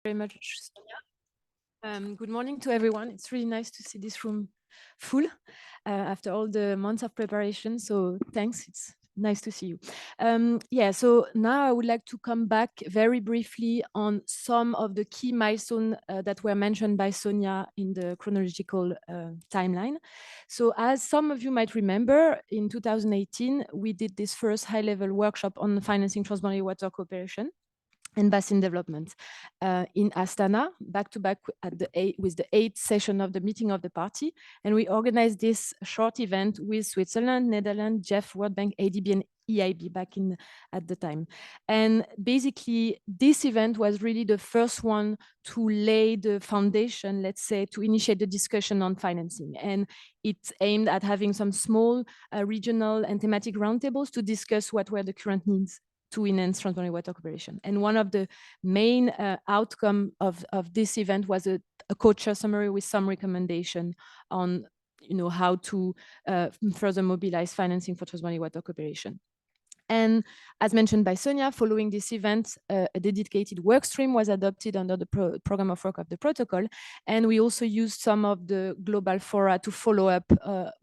Very much, Sonia. Good morning to everyone. It's really nice to see this room full after all the months of preparation. So thanks. It's nice to see you. Yeah, so now I would like to come back very briefly on some of the key milestones that were mentioned by Sonia in the chronological timeline. So as some of you might remember, in 2018, we did this first high-level workshop on financing transboundary water cooperation and basin development in Astana, back to back with the 8th session of the meeting of the party. And we organized this short event with Switzerland, Netherlands, Jeff, World Bank, ADB, and EIB back at the time. And basically, this event was really the first one to lay the foundation, let's say, to initiate the discussion on financing. And it's aimed at having some small regional and thematic roundtables to discuss what were the current needs to enhance transboundary water cooperation. And one of the main outcome of this event was a co-chair summary with some recommendation on how to further mobilize financing for transboundary water cooperation. And as mentioned by Sonia, following this event, a dedicated work stream was adopted under the program of work of the protocol. And we also used some of the global fora to follow up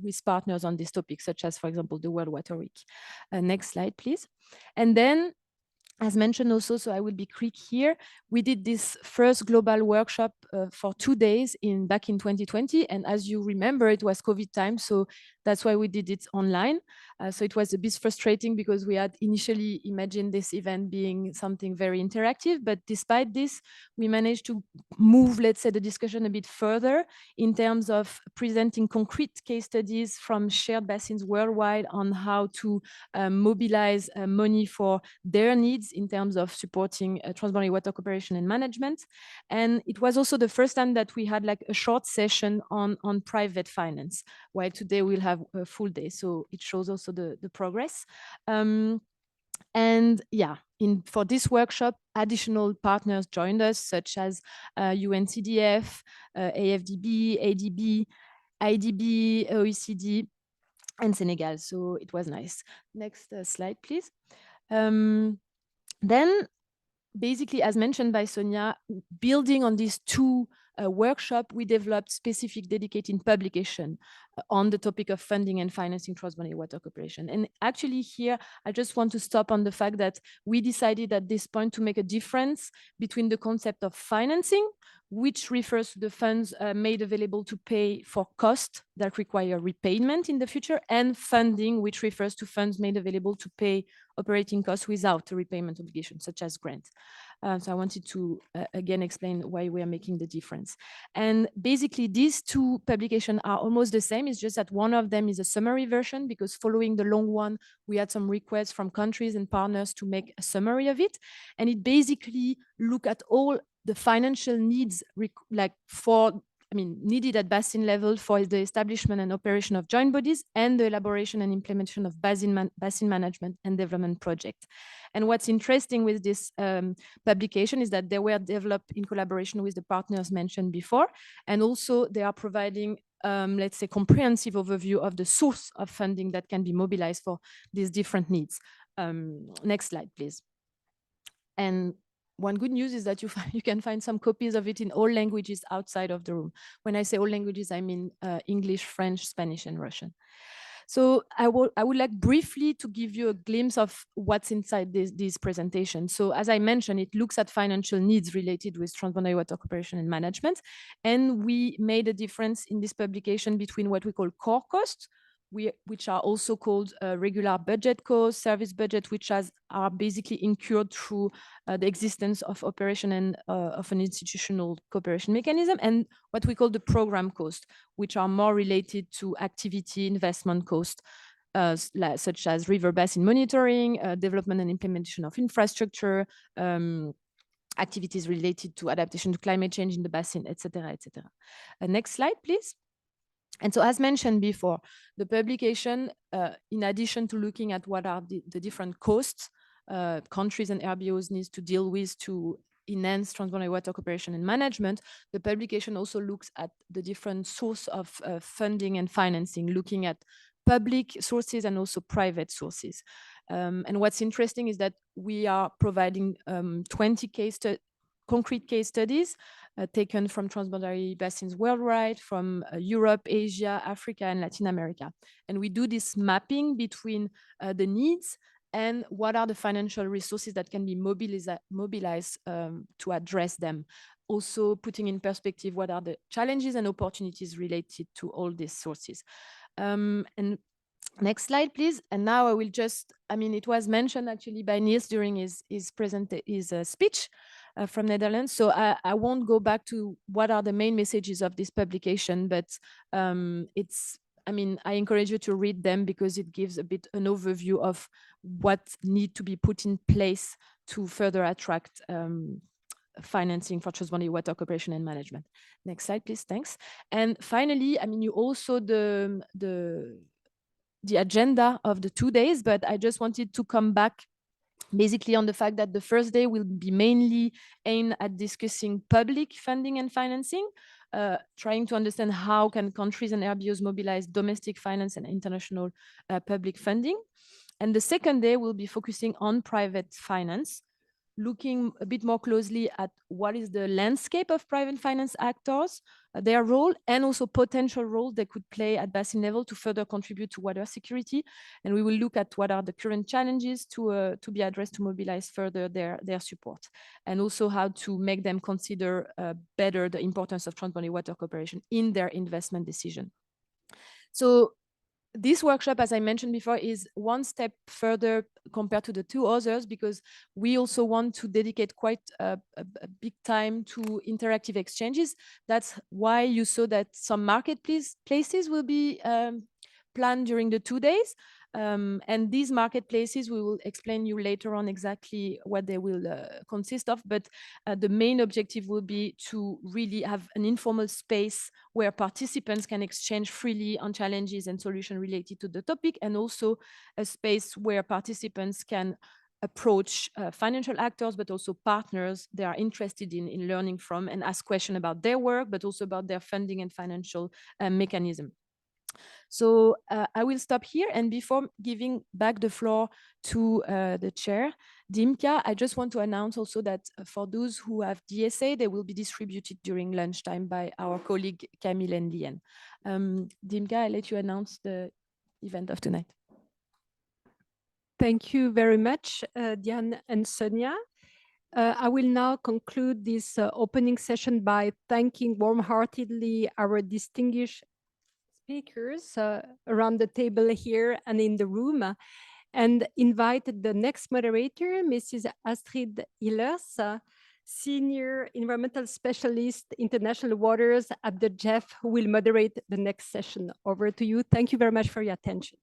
with partners on this topic, such as, for example, the World Water Week. Next slide, please. And then, as mentioned also, so I will be quick here, we did this first global workshop for 2 days back in 2020. And as you remember, it was COVID time, so that's why we did it online. So it was a bit frustrating because we had initially imagined this event being something very interactive. But despite this, we managed to move, let's say, the discussion a bit further in terms of presenting concrete case studies from shared basins worldwide on how to mobilize money for their needs in terms of supporting transboundary water cooperation and management. And it was also the first time that we had like a short session on private finance, while today we'll have a full day. So it shows also the progress. And yeah, for this workshop, additional partners joined us, such as UNCDF, AFDB, ADB, IDB, OECD, and Senegal. So it was nice. Next slide, please. Then, basically, as mentioned by Sonia, building on these two workshops, we developed specific dedicated publication on the topic of funding and financing transboundary water cooperation. And actually here, I just want to stop on the fact that we decided at this point to make a difference between the concept of financing, which refers to the funds made available to pay for costs that require repayment in the future, and funding, which refers to funds made available to pay operating costs without a repayment obligation, such as grant. So I wanted to, again, explain why we are making the difference. And basically, these two publications are almost the same. It's just that one of them is a summary version, because following the long one, we had some requests from countries and partners to make a summary of it. And it basically look at all the financial needs needed at basin level for the establishment and operation of joint bodies and the elaboration and implementation of basin management and development projects. And what's interesting with this publication is that they were developed in collaboration with the partners mentioned before, and also they are providing let's say, comprehensive overview of the source of funding that can be mobilized for these different needs. Next slide, please. And one good news is that you can find some copies of it in all languages outside of the room. When I say all languages, I mean English, French, Spanish, and Russian. So I would like briefly to give you a glimpse of what's inside this presentation. So as I mentioned, it looks at financial needs related with transboundary water cooperation and management. And we made a difference in this publication between what we call core costs, which are also called regular budget costs, service budget, which are basically incurred through the existence of operation and of an institutional cooperation mechanism, and what we call the program cost, which are more related to activity investment cost, such as river basin monitoring, development and implementation of infrastructure, activities related to adaptation to climate change in the basin, etc., etc. Next slide, please. And so, as mentioned before, the publication, in addition to looking at what are the different costs countries and RBOs need to deal with to enhance transboundary water cooperation and management, the publication also looks at the different source of funding and financing, looking at public sources and also private sources. And what's interesting is that we are providing 20 case studies. concrete case studies taken from transboundary basins worldwide, from Europe, Asia, Africa, and Latin America. And we do this mapping between the needs and what are the financial resources that can be mobilized to address them. Also putting in perspective what are the challenges and opportunities related to all these sources. And next slide, please. And now I will just, it was mentioned actually by Niels during his speech from Netherlands. So I won't go back to what are the main messages of this publication, but I encourage you to read them because it gives a bit an overview of what need to be put in place to further attract financing for transboundary water cooperation and management. Next slide, please. Thanks. And finally, you also the agenda of the 2 days, but I just wanted to come back basically on the fact that the first day will be mainly aimed at discussing public funding and financing, trying to understand how can countries and RBOs mobilize domestic finance and international public funding. And the second day will be focusing on private finance, looking a bit more closely at what is the landscape of private finance actors, their role, and also potential role they could play at basin level to further contribute to water security. And we will look at what are the current challenges to be addressed to mobilize further their support, and also how to make them consider better the importance of transboundary water cooperation in their investment decision. So this workshop, as I mentioned before, is one step further compared to the two others, because we also want to dedicate quite a big time to interactive exchanges. That's why you saw that some marketplaces will be planned during the 2 days. And these marketplaces, we will explain you later on exactly what they will consist of. But the main objective will be to really have an informal space where participants can exchange freely on challenges and solutions related to the topic, and also a space where participants can approach financial actors, but also partners they are interested in learning from, and ask questions about their work, but also about their funding and financial mechanism. So I will stop here. And before giving back the floor to the chair, Dimka, I just want to announce also that for those who have DSA, they will be distributed during lunchtime by our colleague Camille and Lien. Dimka, I let you announce the event of tonight. Thank you very much, Diane and Sonia. I will now conclude this opening session by thanking warm-heartedly our distinguished speakers around the table here and in the room, and invited the next moderator, Mrs. Astrid Hillers, Senior Environmental Specialist, International Waters at the GEF, who will moderate the next session. Over to you. Thank you very much for your attention.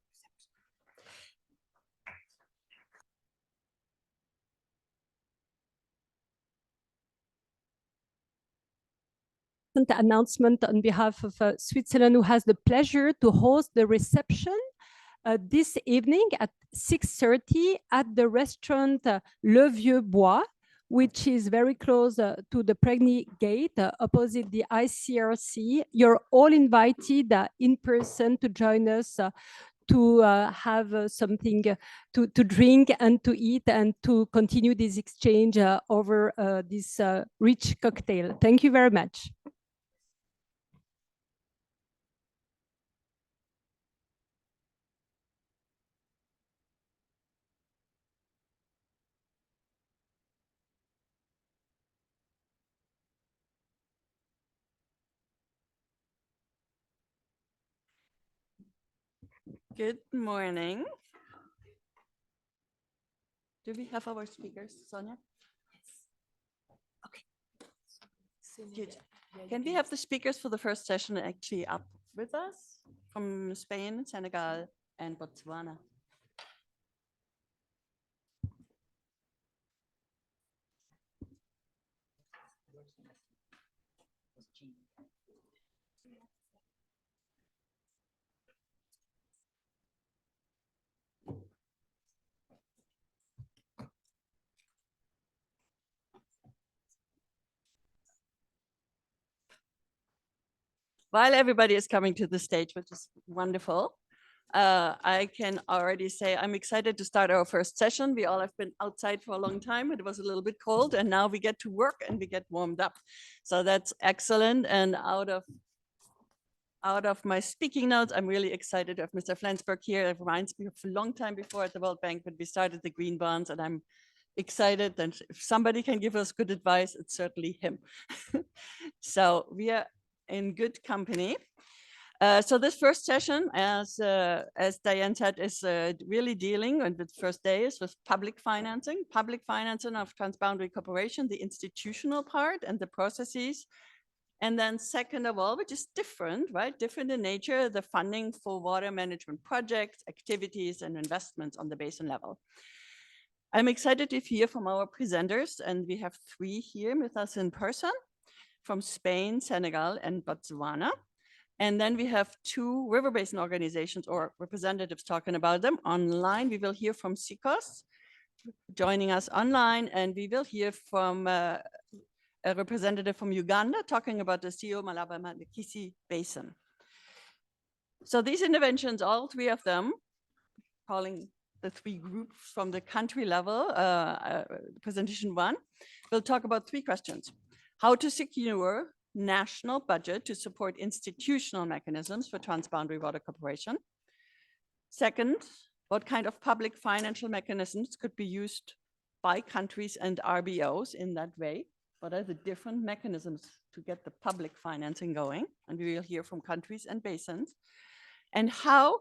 Announcement on behalf of Switzerland, who has the pleasure to host the reception this evening at 6:30 at the restaurant Le Vieux Bois, which is very close to the Pregny Gate, opposite the ICRC. You're all invited in person to join us to have something to drink and to eat, and to continue this exchange over this rich cocktail. Thank you very much. Good morning. Do we have our speakers, Sonia? Yes. Okay. Good. Can we have the speakers for the first session actually up with us from Spain, Senegal, and Botswana? While everybody is coming to the stage, which is wonderful, I can already say I'm excited to start our first session. We all have been outside for a long time. It was a little bit cold, and now we get to work and we get warmed up. So that's excellent. And out of my speaking notes, I'm really excited to have Mr. Flensburg here. It reminds me of a long time before at the World Bank when we started the green bonds, and I'm excited that if somebody can give us good advice, it's certainly him. So we are in good company. So this first session, as Diane said, is really dealing, and the first day is with public financing of transboundary cooperation, the institutional part and the processes. And then second of all, which is different, right? Different in nature, the funding for water management projects, activities, and investments on the basin level. I'm excited to hear from our presenters, and we have 3 here with us in person from Spain, Senegal, and Botswana. And then we have 2 river basin organizations or representatives talking about them. Online, we will hear from SICOS joining us online, and we will hear from a representative from Uganda talking about the Sio Malaba Mandikisi Basin. So these interventions, all 3 of them, calling the 3 groups from the country level, presentation 1, we'll talk about 3 questions. How to secure national budget to support institutional mechanisms for transboundary water cooperation. Second, what kind of public financial mechanisms could be used by countries and RBOs in that way? What are the different mechanisms to get the public financing going? And we will hear from countries and basins. And how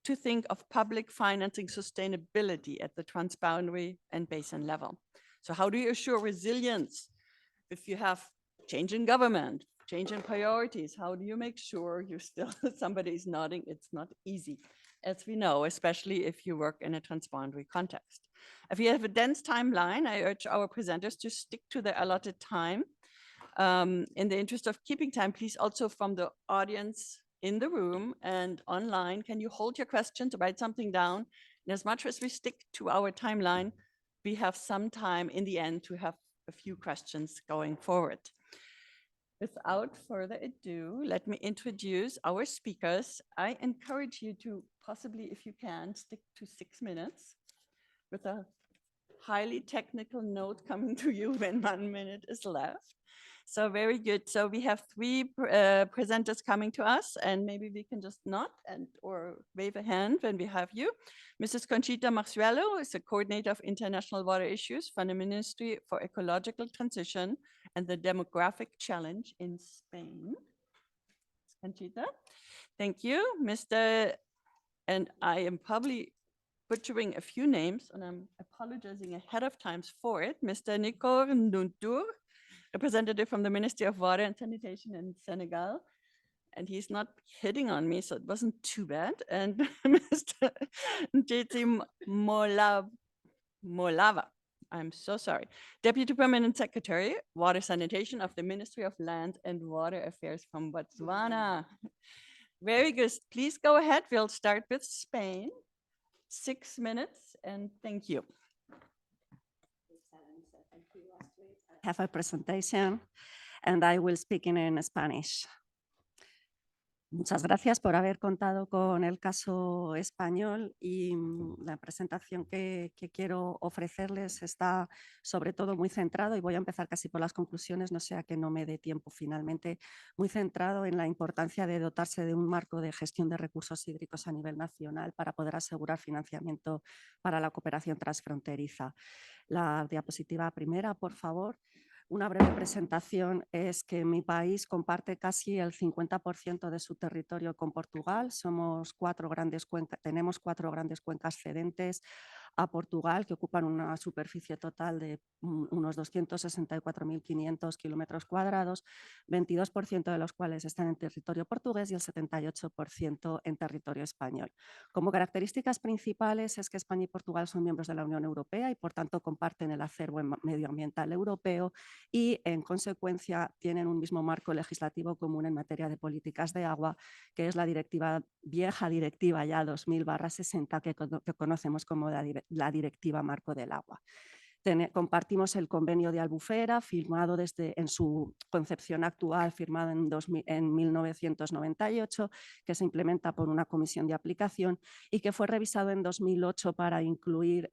to think of public financing sustainability at the transboundary and basin level. So how do you assure resilience if you have change in government, change in priorities? How do you make sure you're still, somebody is nodding, it's not easy, as we know, especially if you work in a transboundary context. If you have a dense timeline, I urge our presenters to stick to the allotted time. In the interest of keeping time, please also from the audience in the room and online, can you hold your questions, write something down? And as much as we stick to our timeline, we have some time in the end to have a few questions going forward. Without further ado, let me introduce our speakers. I encourage you to possibly, if you can, stick to 6 minutes with a highly technical note coming to you when 1 minute is left. So very good. So we have 3 presenters coming to us, and maybe we can just nod and or wave a hand when we have you. Mrs. Conchita Marzuelo is the coordinator of international water issues from the Ministry for Ecological Transition and the Demographic Challenge in Spain. Conchita, thank you. And I am probably butchering a few names, and I'm apologizing ahead of time for it. Mr. Nico Ndundur, representative from the Ministry of Water and Sanitation in Senegal. And he's not hitting on me, so it wasn't too bad. And Mr. Njeti Molava, I'm so sorry, Deputy Permanent Secretary, Water Sanitation of the Ministry of Land and Water Affairs from Botswana. Very good. Please go ahead. We'll start with Spain. 6 minutes, and thank you. I have a presentation and I will speak in Spanish. Muchas gracias por haber contado con el caso español y la presentación que quiero ofrecerles está sobre todo muy centrado, y voy a empezar casi por las conclusiones, no sea que no me dé tiempo finalmente, muy centrado en la importancia de dotarse de un marco de gestión de recursos hídricos a nivel nacional para poder asegurar financiamiento para la cooperación transfronteriza. La diapositiva primera, por favor. Una breve presentación es que mi país comparte casi el 50% de su territorio con Portugal. Tenemos 4 grandes cuencas cedentes a Portugal, que ocupan una superficie total de unos 264.500 kilómetros cuadrados, 22% de los cuales están en territorio portugués y el 78% en territorio español. Como características principales es que España y Portugal son miembros de la Unión Europea y por tanto comparten el acervo medioambiental europeo y en consecuencia tienen un mismo marco legislativo común en materia de políticas de agua, que es la vieja directiva ya 2000/60 que conocemos como la Directiva Marco del Agua. Compartimos el convenio de Albufera, firmado en su concepción actual, firmado en 1998, que se implementa por una comisión de aplicación y que fue revisado en 2008 para incluir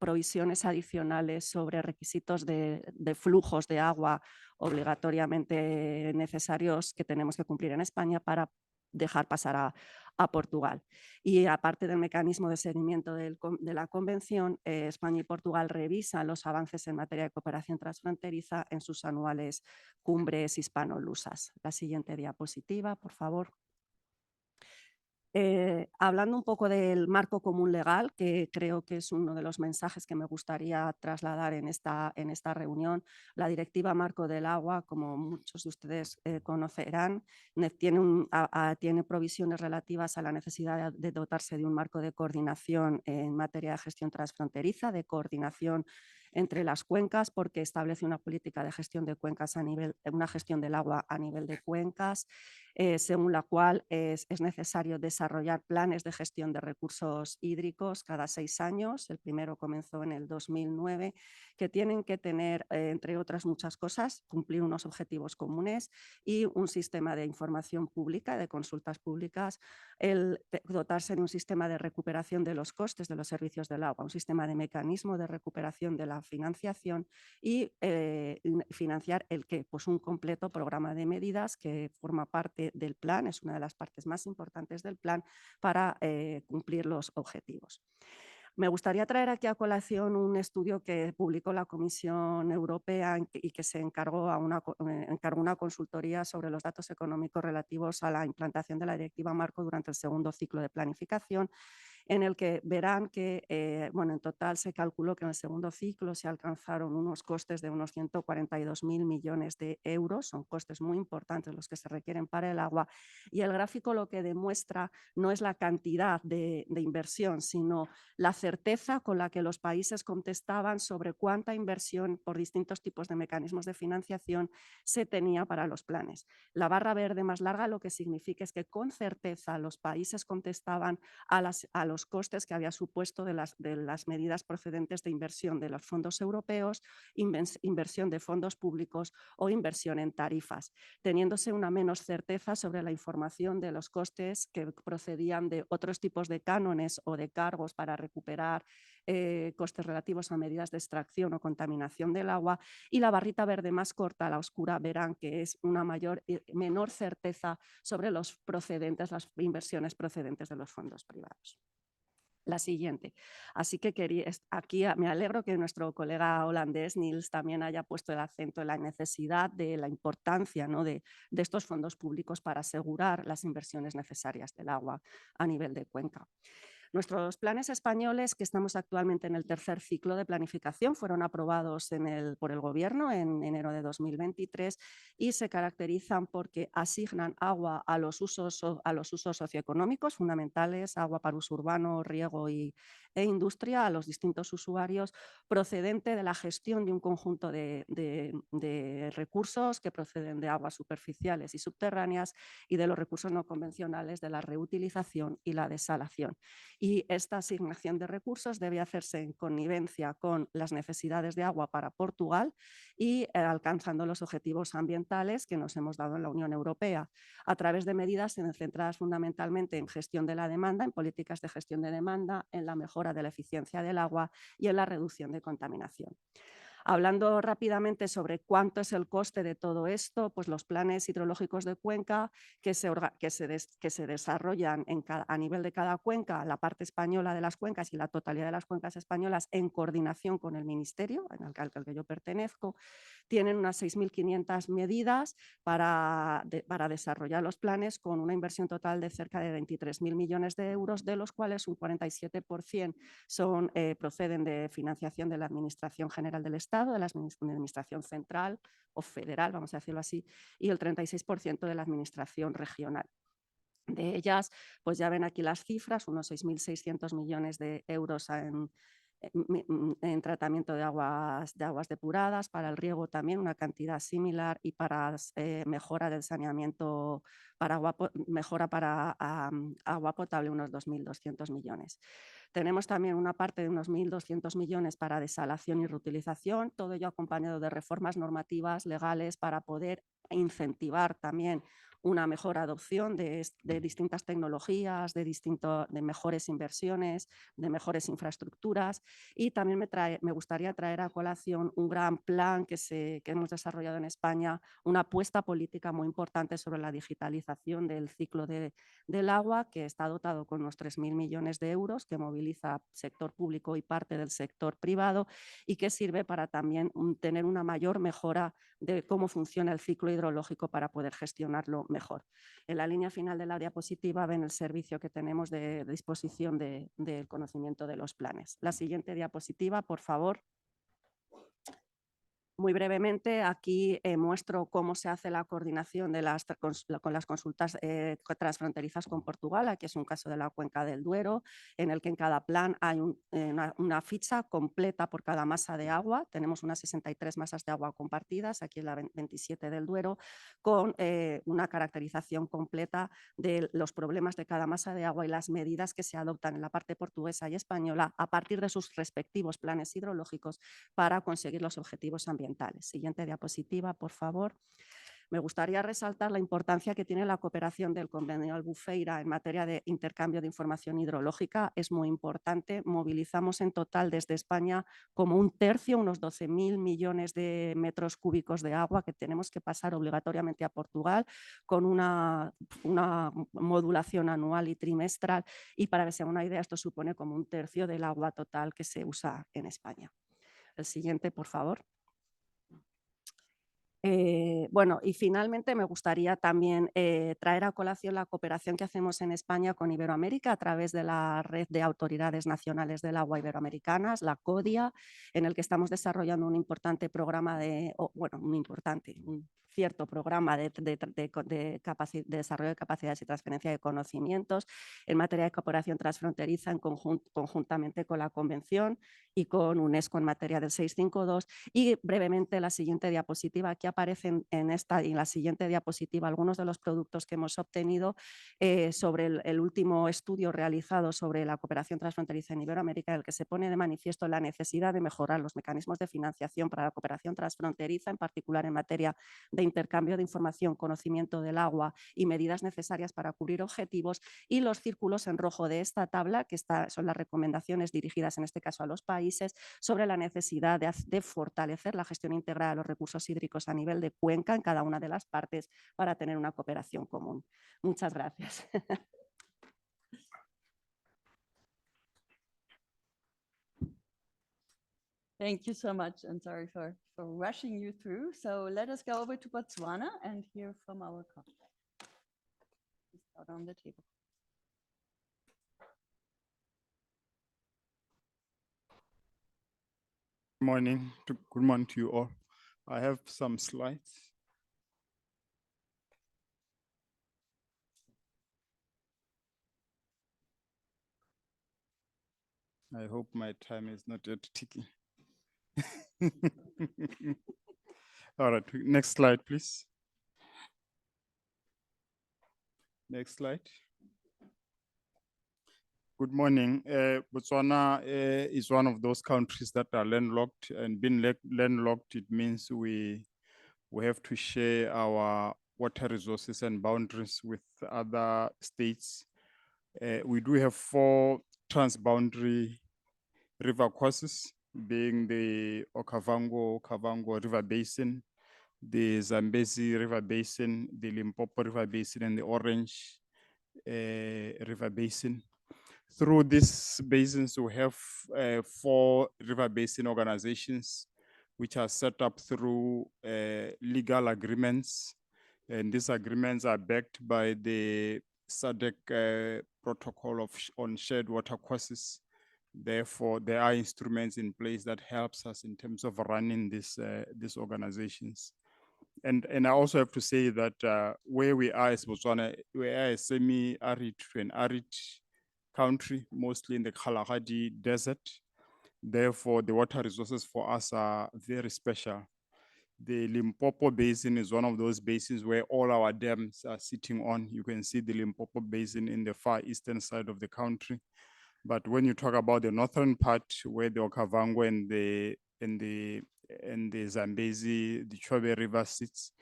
provisiones adicionales sobre requisitos de flujos de agua obligatoriamente necesarios que tenemos que cumplir en España para dejar pasar a Portugal. Y aparte del mecanismo de seguimiento de la Convención, España y Portugal revisan los avances en materia de cooperación transfronteriza en sus anuales cumbres hispano-lusas. La siguiente diapositiva, por favor. Hablando un poco del marco común legal, que creo que es uno de los mensajes que me gustaría trasladar en esta reunión, la Directiva Marco del Agua, como muchos de ustedes conocerán, tiene provisiones relativas a la necesidad de dotarse de un marco de coordinación en materia de gestión transfronteriza, de coordinación entre las cuencas, porque establece una política de gestión de cuencas una gestión del agua a nivel de cuencas, según la cual es necesario desarrollar planes de gestión de recursos hídricos cada 6 años. El primero comenzó en el 2009, que tienen que tener, entre otras muchas cosas, cumplir unos objetivos comunes y un sistema de información pública, de consultas públicas, dotarse de un sistema de recuperación de los costes de los servicios del agua, un sistema de mecanismo de recuperación de la financiación y financiar pues un completo programa de medidas que forma parte del plan, es una de las partes más importantes del plan para cumplir los objetivos. Me gustaría traer aquí a colación un estudio que publicó la Comisión Europea y que se encargó una consultoría sobre los datos económicos relativos a la implantación de la Directiva Marco durante el segundo ciclo de planificación, en el que verán que en total se calculó que en el segundo ciclo se alcanzaron unos costes de unos 142.000 millones de euros, son costes muy importantes los que se requieren para el agua, y el gráfico lo que demuestra no es la cantidad de inversión, sino la certeza con la que los países contestaban sobre cuánta inversión por distintos tipos de mecanismos de financiación se tenía para los planes. La barra verde más larga lo que significa es que con certeza los países contestaban a los costes que había supuesto de las medidas procedentes de inversión de los fondos europeos, inversión de fondos públicos o inversión en tarifas, teniéndose una menos certeza sobre la información de los costes que procedían de otros tipos de cánones o de cargos para recuperar costes relativos a medidas de extracción o contaminación del agua, y la barrita verde más corta, la oscura, verán que es una menor certeza sobre las inversiones procedentes de los fondos privados. La siguiente. Así que aquí me alegro que nuestro colega holandés, Niels, también haya puesto el acento en la necesidad de la importancia, ¿no?, de estos fondos públicos para asegurar las inversiones necesarias del agua a nivel de cuenca. Nuestros planes españoles, que estamos actualmente en el tercer ciclo de planificación, fueron aprobados por el Gobierno en enero de 2023 y se caracterizan porque asignan agua a los usos socioeconómicos fundamentales, agua para uso urbano, riego e industria, a los distintos usuarios, procedente de la gestión de un conjunto de recursos que proceden de aguas superficiales y subterráneas y de los recursos no convencionales de la reutilización y la desalación. Y esta asignación de recursos debe hacerse en connivencia con las necesidades de agua para Portugal y alcanzando los objetivos ambientales que nos hemos dado en la Unión Europea, a través de medidas centradas fundamentalmente en gestión de la demanda, en políticas de gestión de demanda, en la mejora de la eficiencia del agua y en la reducción de contaminación. Hablando rápidamente sobre cuánto es el coste de todo esto, pues los planes hidrológicos de cuenca que se desarrollan a nivel de cada cuenca, la parte española de las cuencas y la totalidad de las cuencas españolas en coordinación con el ministerio al que yo pertenezco, tienen unas 6.500 medidas para desarrollar los planes con una inversión total de cerca de 23.000 millones de euros, de los cuales un 47% proceden de financiación de la Administración General del Estado, de la Administración Central o Federal, vamos a decirlo así, y el 36% de la Administración Regional. De ellas, pues ya ven aquí las cifras, unos 6.600 millones de euros en tratamiento de aguas depuradas, para el riego también una cantidad similar y para mejora del saneamiento, mejora para agua potable unos 2.200 millones. Tenemos también una parte de unos 1.200 millones para desalación y reutilización, todo ello acompañado de reformas normativas legales para poder incentivar también una mejor adopción de distintas tecnologías, de mejores inversiones, de mejores infraestructuras. Y también me gustaría traer a colación un gran plan que hemos desarrollado en España, una apuesta política muy importante sobre la digitalización del ciclo del agua, que está dotado con unos 3.000 millones de euros, que moviliza sector público y parte del sector privado y que sirve para también tener una mayor mejora de cómo funciona el ciclo hidrológico para poder gestionarlo mejor. En la línea final de la diapositiva ven el servicio que tenemos de disposición del conocimiento de los planes. La siguiente diapositiva, por favor. Muy brevemente, aquí muestro cómo se hace la coordinación con las consultas transfronterizas con Portugal. Aquí es un caso de la cuenca del Duero, en el que en cada plan hay una ficha completa por cada masa de agua. Tenemos unas 63 masas de agua compartidas, aquí en la 27 del Duero, con una caracterización completa de los problemas de cada masa de agua y las medidas que se adoptan en la parte portuguesa y española a partir de sus respectivos planes hidrológicos para conseguir los objetivos ambientales. Siguiente diapositiva, por favor. Me gustaría resaltar la importancia que tiene la cooperación del Convenio Albufeira en materia de intercambio de información hidrológica. Es muy importante. Movilizamos en total desde España como un tercio, unos 12.000 millones de metros cúbicos de agua que tenemos que pasar obligatoriamente a Portugal con una modulación anual y trimestral. Y para que se haga una idea, esto supone como un tercio del agua total que se usa en España. El siguiente, por favor. Bueno, y finalmente me gustaría también traer a colación la cooperación que hacemos en España con Iberoamérica a través de la Red de Autoridades Nacionales del Agua Iberoamericanas, la CODIA, en el que estamos desarrollando un importante programa un cierto programa de desarrollo de capacidades y transferencia de conocimientos en materia de cooperación transfronteriza conjuntamente con la Convención y con UNESCO en materia del 652. Y brevemente la siguiente diapositiva, aquí aparecen en esta y en la siguiente diapositiva algunos de los productos que hemos obtenido sobre el último estudio realizado sobre la cooperación transfronteriza en Iberoamérica, en el que se pone de manifiesto la necesidad de mejorar los mecanismos de financiación para la cooperación transfronteriza, en particular en materia de intercambio de información, conocimiento del agua y medidas necesarias para cubrir objetivos. Y los círculos en rojo de esta tabla, que son las recomendaciones dirigidas en este caso a los países, sobre la necesidad de fortalecer la gestión integrada de los recursos hídricos a nivel de cuenca en cada una de las partes para tener una cooperación común. Muchas gracias. Thank you so much, and sorry for rushing you through. So let us go over to Botswana and hear from our colleague. Start on the table. Good morning to you all. I have some slides. I hope my time is not yet ticking. All right, next slide, please. Next slide. Good morning. Botswana is one of those countries that are landlocked, and being landlocked, it means we have to share our water resources and boundaries with other states. We do have 4 transboundary river courses, being the Okavango River Basin, the Zambezi River Basin, the Limpopo River Basin, and the Orange River Basin. Through these basins, we have 4 river basin organizations, which are set up through legal agreements. And these agreements are backed by the SADC protocol on shared water courses. Therefore, there are instruments in place that helps us in terms of running these organizations. And I also have to say that where we are as Botswana, we are a semi-arid to an arid country, mostly in the Kalahari Desert. Therefore, the water resources for us are very special. The Limpopo Basin is one of those basins where all our dams are sitting on. You can see the Limpopo Basin in the far eastern side of the country. But when you talk about the northern part, where the Okavango and the Zambezi, the Chobe River sits,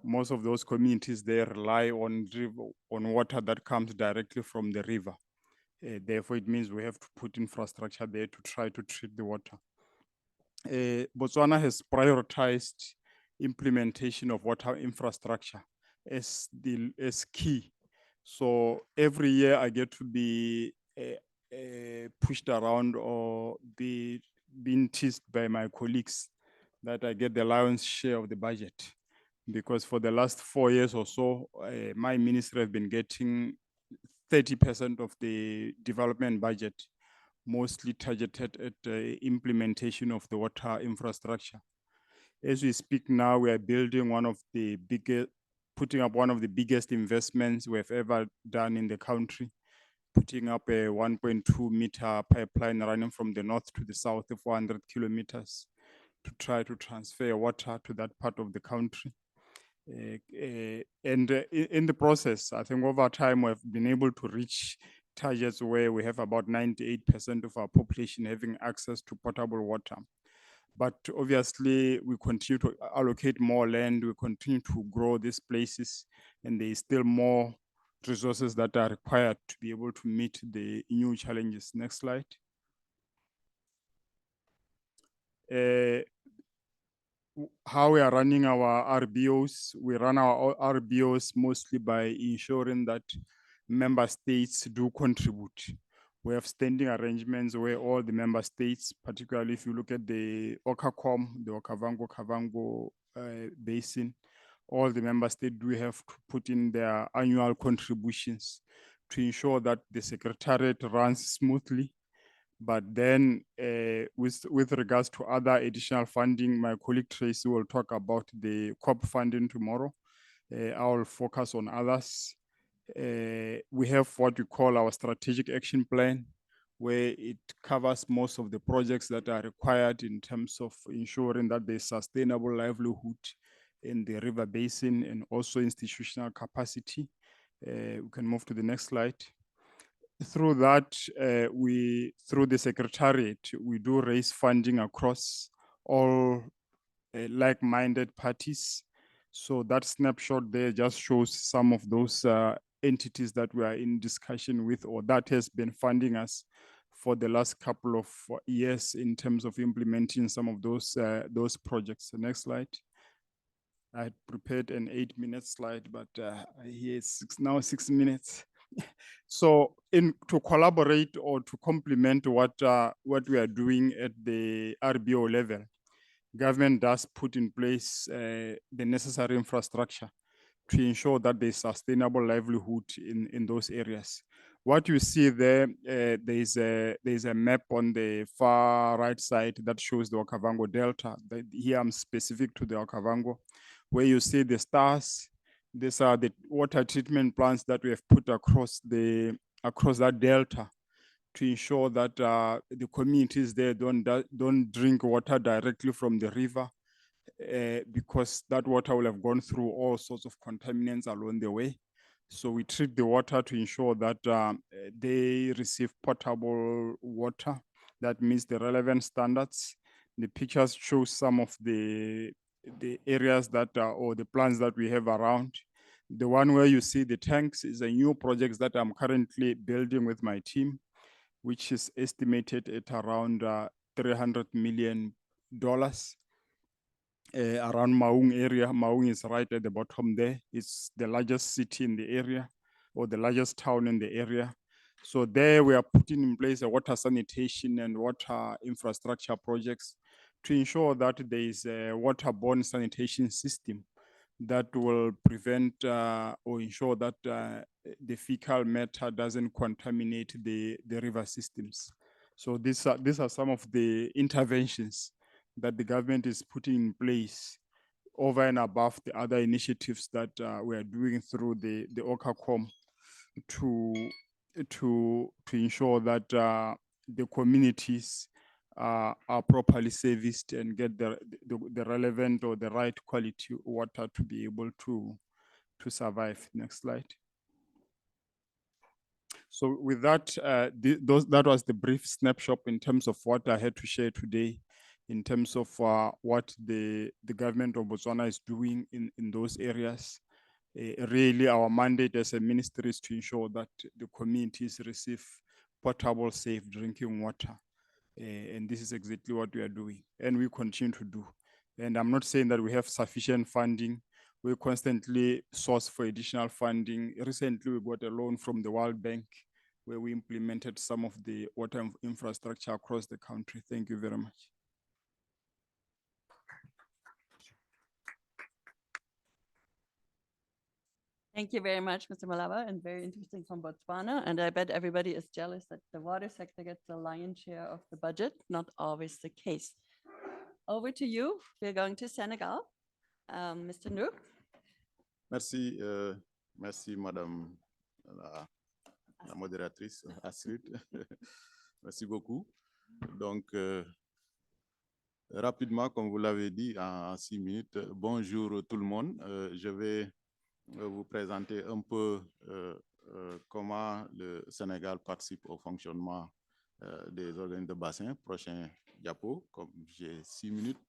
most of those communities, they rely on water that comes directly from the river. Therefore, it means we have to put infrastructure there to try to treat the water. Botswana has prioritized implementation of water infrastructure as key. So every year I get to be pushed around or being teased by my colleagues that I get the lion's share of the budget, because for the last 4 years or so, my ministry have been getting 30% of the development budget, mostly targeted at the implementation of the water infrastructure. As we speak now, we are building putting up one of the biggest investments we have ever done in the country, putting up a 1.2 meter pipeline running from the north to the south, 400 kilometers, to try to transfer water to that part of the country. And in the process, I think over time we've been able to reach targets where we have about 98% of our population having access to potable water. But obviously, we continue to allocate more land, we continue to grow these places, and there is still more resources that are required to be able to meet the new challenges. Next slide. How we are running our RBOs. We run our RBOs mostly by ensuring that member states do contribute. We have standing arrangements where all the member states, particularly if you look at the OCACOM, the Okavango Basin, all the member states do have to put in their annual contributions to ensure that the secretariat runs smoothly. But then with regards to other additional funding, my colleague Tracy will talk about the COP funding tomorrow. I will focus on others. We have what we call our strategic action plan, where it covers most of the projects that are required in terms of ensuring that there's sustainable livelihood in the river basin and also institutional capacity. We can move to the next slide. Through that, through the secretariat, we do raise funding across all like-minded parties. So that snapshot there just shows some of those entities that we are in discussion with, or that has been funding us for the last couple of years in terms of implementing some of those projects. The next slide. I had prepared an 8-minute slide, but here it's now 6 minutes. So to collaborate or to complement what we are doing at the RBO level, government does put in place the necessary infrastructure to ensure that there's sustainable livelihood in those areas. What you see there, there's a map on the far right side that shows the Okavango Delta. Here I'm specific to the Okavango, where you see the stars. These are the water treatment plants that we have put across that delta to ensure that the communities there don't drink water directly from the river, because that water will have gone through all sorts of contaminants along the way. So we treat the water to ensure that they receive potable water that meets the relevant standards. The pictures show some of the areas that or the plants that we have around. The one where you see the tanks is a new project that I'm currently building with my team, which is estimated at around $300 million. Around Maung area. Maung is right at the bottom there. It's the largest city in the area, or the largest town in the area. So there we are putting in place a water sanitation and water infrastructure projects to ensure that there is a waterborne sanitation system that will prevent or ensure that the fecal matter doesn't contaminate the river systems. So these are some of the interventions that the government is putting in place over and above the other initiatives that we are doing through the OCACOM to ensure that the communities are properly serviced and get the relevant or the right quality water to be able to survive. Next slide. So with that, that was the brief snapshot in terms of what I had to share today, in terms of what the government of Botswana is doing in those areas. Really, our mandate as a ministry is to ensure that the communities receive potable, safe drinking water. And this is exactly what we are doing, and we continue to do. And I'm not saying that we have sufficient funding. We constantly source for additional funding. Recently, we got a loan from the World Bank where we implemented some of the water infrastructure across the country. Thank you very much. Thank you very much, Mr. Malaba, and very interesting from Botswana. And I bet everybody is jealous that the water sector gets the lion's share of the budget. Not always the case. Over to you. We're going to Senegal. Mr. Noor. Merci, merci Madame la modératrice Astrid. Merci beaucoup. Donc, rapidement, comme vous l'avez dit en 6 minutes, bonjour tout le monde. Je vais vous présenter un peu comment le Sénégal participe au fonctionnement des organes de bassin. Prochain diapo, comme j'ai 6 minutes,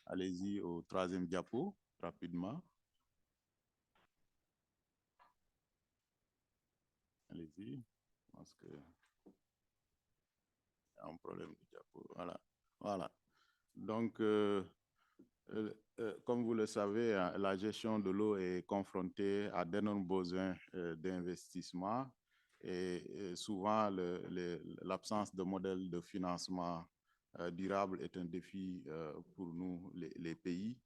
allez-y au 3e diapo, rapidement. Allez-y, je pense que y a un problème de diapo. Voilà, voilà. Donc, comme vous le savez, la gestion de l'eau est confrontée à d'énormes besoins d'investissement et souvent l'absence de modèle de financement durable est un défi pour nous, les pays,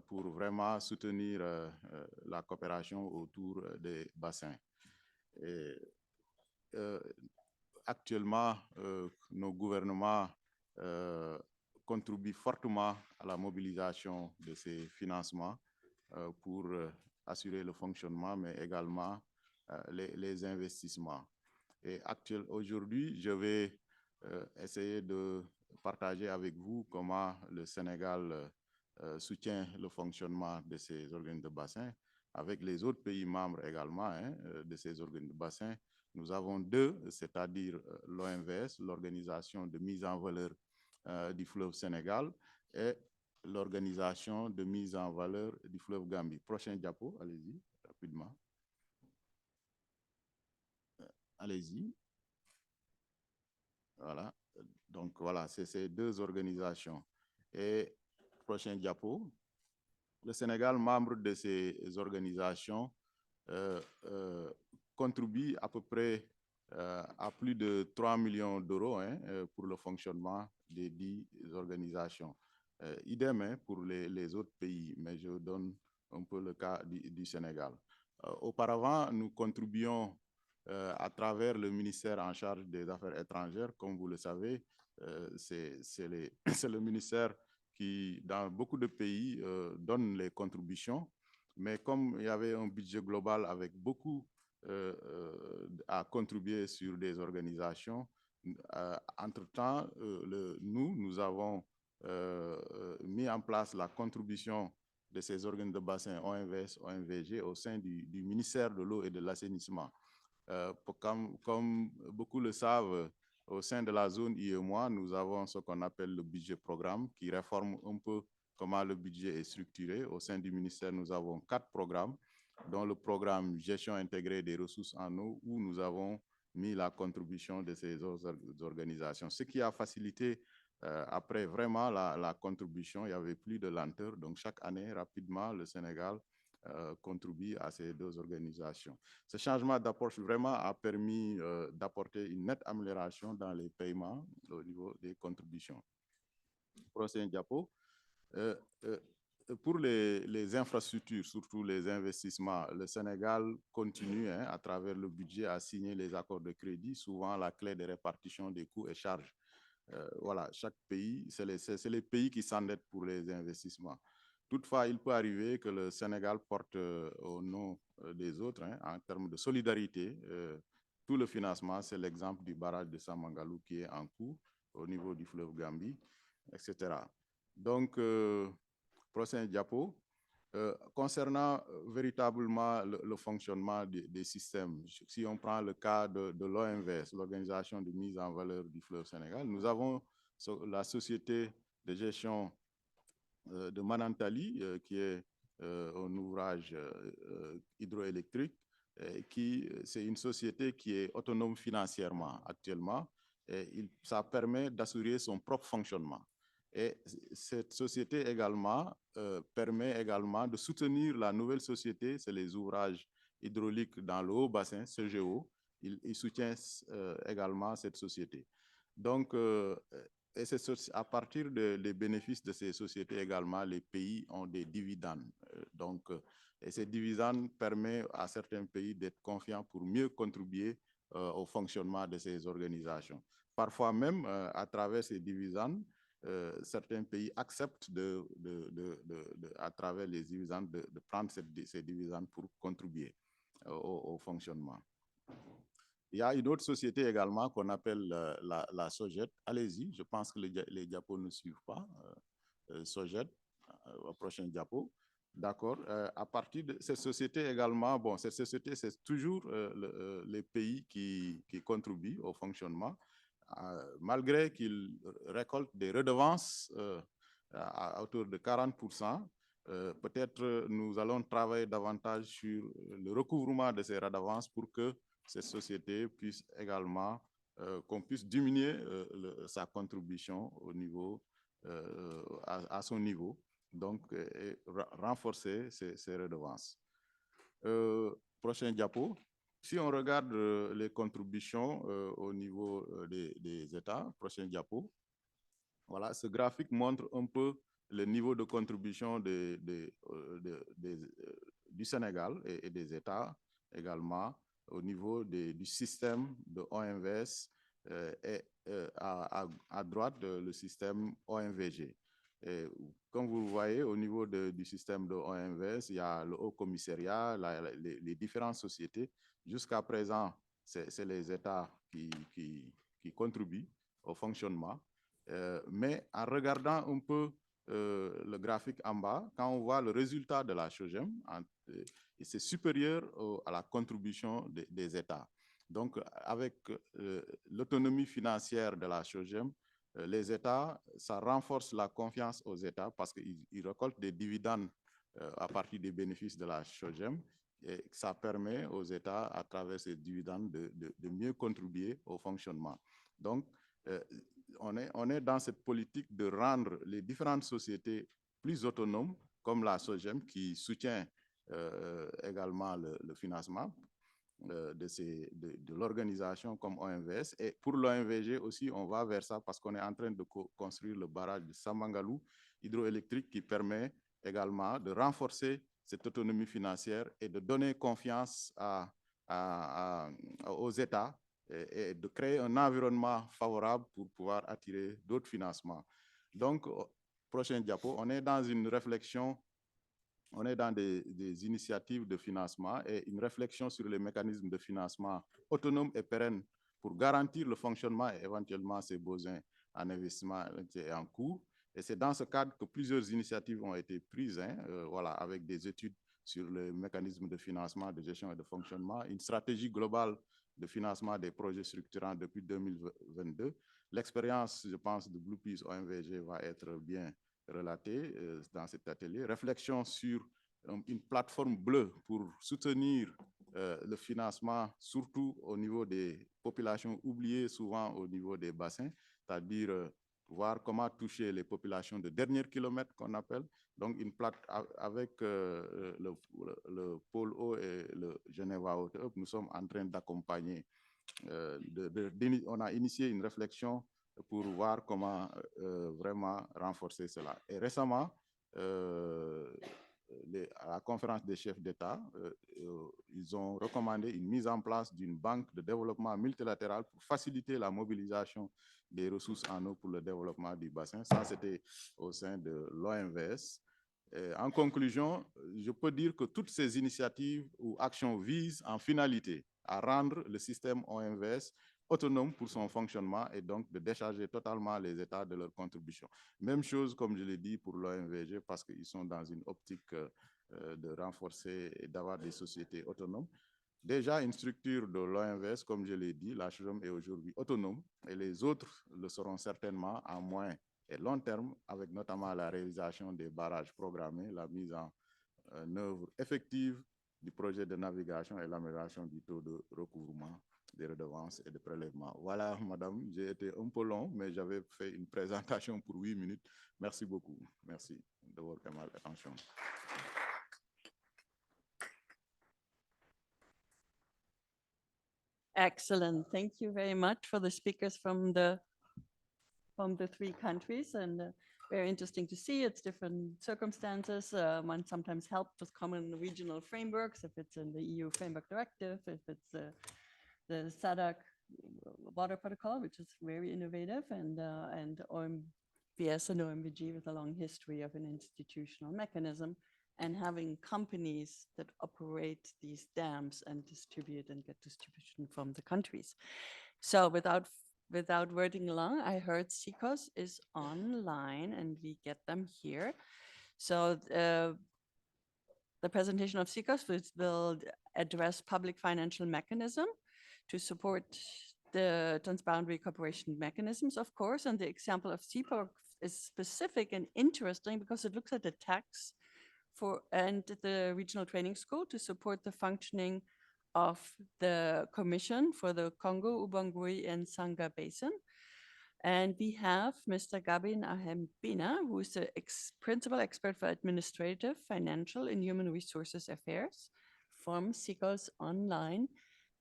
pour vraiment soutenir la coopération autour des bassins. Et, actuellement, nos gouvernements contribuent fortement à la mobilisation de ces financements pour assurer le fonctionnement, mais également les investissements. Et aujourd'hui, je vais essayer de partager avec vous comment le Sénégal soutient le fonctionnement de ces organes de bassin, avec les autres pays membres également de ces organes de bassin. Nous avons deux, c'est-à-dire l'OMVS, l'Organisation de mise en valeur du fleuve Sénégal, et l'Organisation de mise en valeur du fleuve Gambie. Prochain diapo, allez-y, rapidement. Allez-y. Voilà. Donc voilà, c'est ces deux organisations. Et prochain diapo. Le Sénégal, membre de ces organisations, contribue à peu près à plus de 3 millions d'euros pour le fonctionnement des 10 organisations. Idem pour les autres pays, mais je donne un peu le cas du Sénégal. Auparavant, nous contribuions à travers le ministère en charge des Affaires étrangères. Comme vous le savez, c'est le ministère qui, dans beaucoup de pays, donne les contributions. Mais comme il y avait un budget global avec beaucoup à contribuer sur des organisations, entre-temps, nous avons mis en place la contribution de ces organes de bassin OMVS, OMVG au sein du ministère de l'eau et de l'assainissement. Comme beaucoup le savent, au sein de la zone IEMOA, nous avons ce qu'on appelle le budget programme qui réforme un peu comment le budget est structuré. Au sein du ministère, nous avons 4 programmes, dont le programme gestion intégrée des ressources en eau, où nous avons mis la contribution de ces organisations. Ce qui a facilité après vraiment la contribution, il y avait plus de lenteur. Donc chaque année, rapidement, le Sénégal contribue à ces deux organisations. Ce changement d'approche vraiment a permis d'apporter une nette amélioration dans les paiements au niveau des contributions. Prochain diapo. Pour les infrastructures, surtout les investissements, le Sénégal continue à travers le budget à signer les accords de crédit, souvent la clé de répartition des coûts et charges. Voilà, chaque pays, c'est les pays qui s'endettent pour les investissements. Toutefois, il peut arriver que le Sénégal porte au nom des autres, en termes de solidarité, tout le financement. C'est l'exemple du barrage de Samangalou qui est en cours. au niveau du fleuve Gambie, etc. Donc, prochain diapo. Concernant véritablement le fonctionnement des systèmes, si on prend le cas de l'OMVS, l'Organisation de mise en valeur du fleuve Sénégal, nous avons la société de gestion de Manantali, qui est un ouvrage hydroélectrique, c'est une société qui est autonome financièrement actuellement, et ça permet d'assurer son propre fonctionnement. Et cette société également permet également de soutenir la nouvelle société, c'est les ouvrages hydrauliques dans le haut bassin, CGO. Il soutient également cette société. Donc, et c'est à partir des bénéfices de ces sociétés également, les pays ont des dividendes. Et ces dividendes permettent à certains pays d'être confiants pour mieux contribuer au fonctionnement de ces organisations. Parfois même, à travers ces dividendes, certains pays acceptent à travers les dividendes de prendre ces dividendes pour contribuer au fonctionnement. Il y a une autre société également qu'on appelle la Sojet. Allez-y, je pense que les diapos ne suivent pas. Sojet, au prochain diapo. D'accord. À partir de cette société également, bon, cette société, c'est toujours les pays qui contribuent au fonctionnement, malgré qu'ils récoltent des redevances à autour de 40%. Peut-être nous allons travailler davantage sur le recouvrement de ces redevances pour que cette société puisse également, qu'on puisse diminuer sa contribution au niveau, à son niveau, donc et renforcer ces redevances. Prochain diapo. Si on regarde les contributions au niveau des États, prochain diapo. Voilà, ce graphique montre un peu le niveau de contribution du Sénégal et des États également au niveau du système de OMVS et à droite le système OMVG. Et comme vous le voyez, au niveau du système de OMVS, il y a le Haut Commissariat, les différentes sociétés. Jusqu'à présent, c'est les États qui contribuent au fonctionnement. Mais en regardant un peu le graphique en bas, quand on voit le résultat de la SOGEM, c'est supérieur à la contribution des États. Donc, avec l'autonomie financière de la SOGEM, les États, ça renforce la confiance aux États parce qu'ils récoltent des dividendes à partir des bénéfices de la SOGEM, et ça permet aux États, à travers ces dividendes, de mieux contribuer au fonctionnement. Donc, on est dans cette politique de rendre les différentes sociétés plus autonomes, comme la SOGEM, qui soutient également le financement de l'organisation comme OMVS. Et pour l'OMVG aussi, on va vers ça parce qu'on est en train de construire le barrage de Samangalou hydroélectrique qui permet également de renforcer cette autonomie financière et de donner confiance aux États et de créer un environnement favorable pour pouvoir attirer d'autres financements. Donc, prochain diapo, on est dans une réflexion, on est dans des initiatives de financement et une réflexion sur les mécanismes de financement autonomes et pérennes pour garantir le fonctionnement et éventuellement ses besoins en investissement et en coût. Et c'est dans ce cadre que plusieurs initiatives ont été prises, voilà, avec des études sur les mécanismes de financement, de gestion et de fonctionnement, une stratégie globale de financement des projets structurants depuis 2022. L'expérience, je pense, de Blue Peace OMVG va être bien relatée dans cet atelier. Réflexion sur une plateforme bleue pour soutenir le financement, surtout au niveau des populations oubliées, souvent au niveau des bassins, c'est-à-dire voir comment toucher les populations de dernier kilomètre qu'on appelle. Donc, une plateforme avec le pôle eau et le Geneva Water Hub, nous sommes en train d'accompagner. On a initié une réflexion pour voir comment vraiment renforcer cela. Et récemment, à la conférence des chefs d'État, ils ont recommandé une mise en place d'une banque de développement multilatérale pour faciliter la mobilisation des ressources en eau pour le développement du bassin. Ça, c'était au sein de l'OMVS. En conclusion, je peux dire que toutes ces initiatives ou actions visent en finalité à rendre le système OMVS autonome pour son fonctionnement et donc de décharger totalement les États de leur contribution. Même chose, comme je l'ai dit, pour l'OMVG, parce qu'ils sont dans une optique de renforcer et d'avoir des sociétés autonomes. Déjà, une structure de l'OMVS, comme je l'ai dit, la CHROM est aujourd'hui autonome et les autres le seront certainement à moyen et long terme, avec notamment la réalisation des barrages programmés, la mise en œuvre effective du projet de navigation et l'amélioration du taux de recouvrement des redevances et de prélèvements. Voilà, madame, j'ai été un peu long, mais j'avais fait une présentation pour 8 minutes. Merci beaucoup. Merci de votre aimable attention. Excellent. Thank you very much for the speakers from the three countries, and very interesting to see. It's different circumstances. One sometimes helped with common regional frameworks, if it's in the EU Framework Directive, if it's the SADC water protocol, which is very innovative, and OMVS and OMVG with a long history of an institutional mechanism, and having companies that operate these dams and distribute and get distribution from the countries. So without wording along, I heard SICOS is online and we get them here. So the presentation of SICOS will address public financial mechanism to support the transboundary cooperation mechanisms, of course. And the example of CPOC is specific and interesting because it looks at the tax and the regional training school to support the functioning of the Commission for the Congo, Ubangui, and Sangha Basin. And we have Mr. Gabin Ahembina, who is the principal expert for administrative, financial, and human resources affairs from SICOS Online.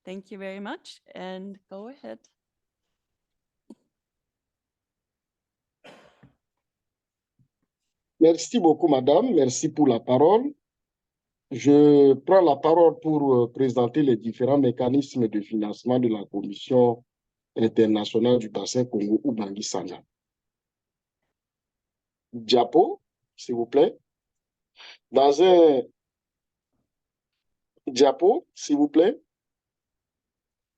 Thank you very much, and go ahead. Merci beaucoup, madame. Merci pour la parole. Je prends la parole pour présenter les différents mécanismes de financement de la Commission internationale du bassin Congo-Ubangi-Sangha. Diapo, s'il vous plaît. Dans un diapo, s'il vous plaît.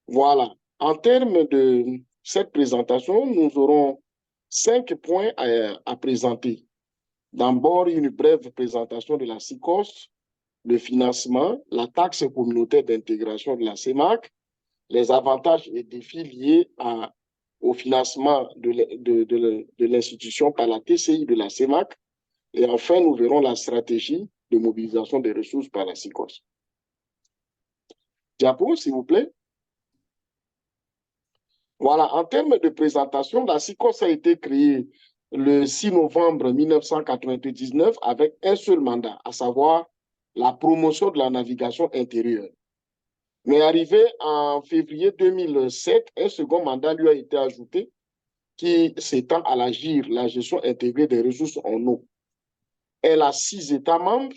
Voilà. En termes de cette présentation, nous aurons 5 points à présenter. D'abord, une brève présentation de la SICOS, le financement, la taxe communautaire d'intégration de la CEMAC, les avantages et défis liés au financement de l'institution par la TCI de la CEMAC, et enfin, nous verrons la stratégie de mobilisation des ressources par la SICOS. Diapo, s'il vous plaît. Voilà, en termes de présentation, la SICOS a été créée le 6 novembre 1999 avec un seul mandat, à savoir la promotion de la navigation intérieure. Mais arrivé en février 2007, un second mandat lui a été ajouté qui s'étend à la GIR, la gestion intégrée des ressources en eau. Elle a 6 États membres,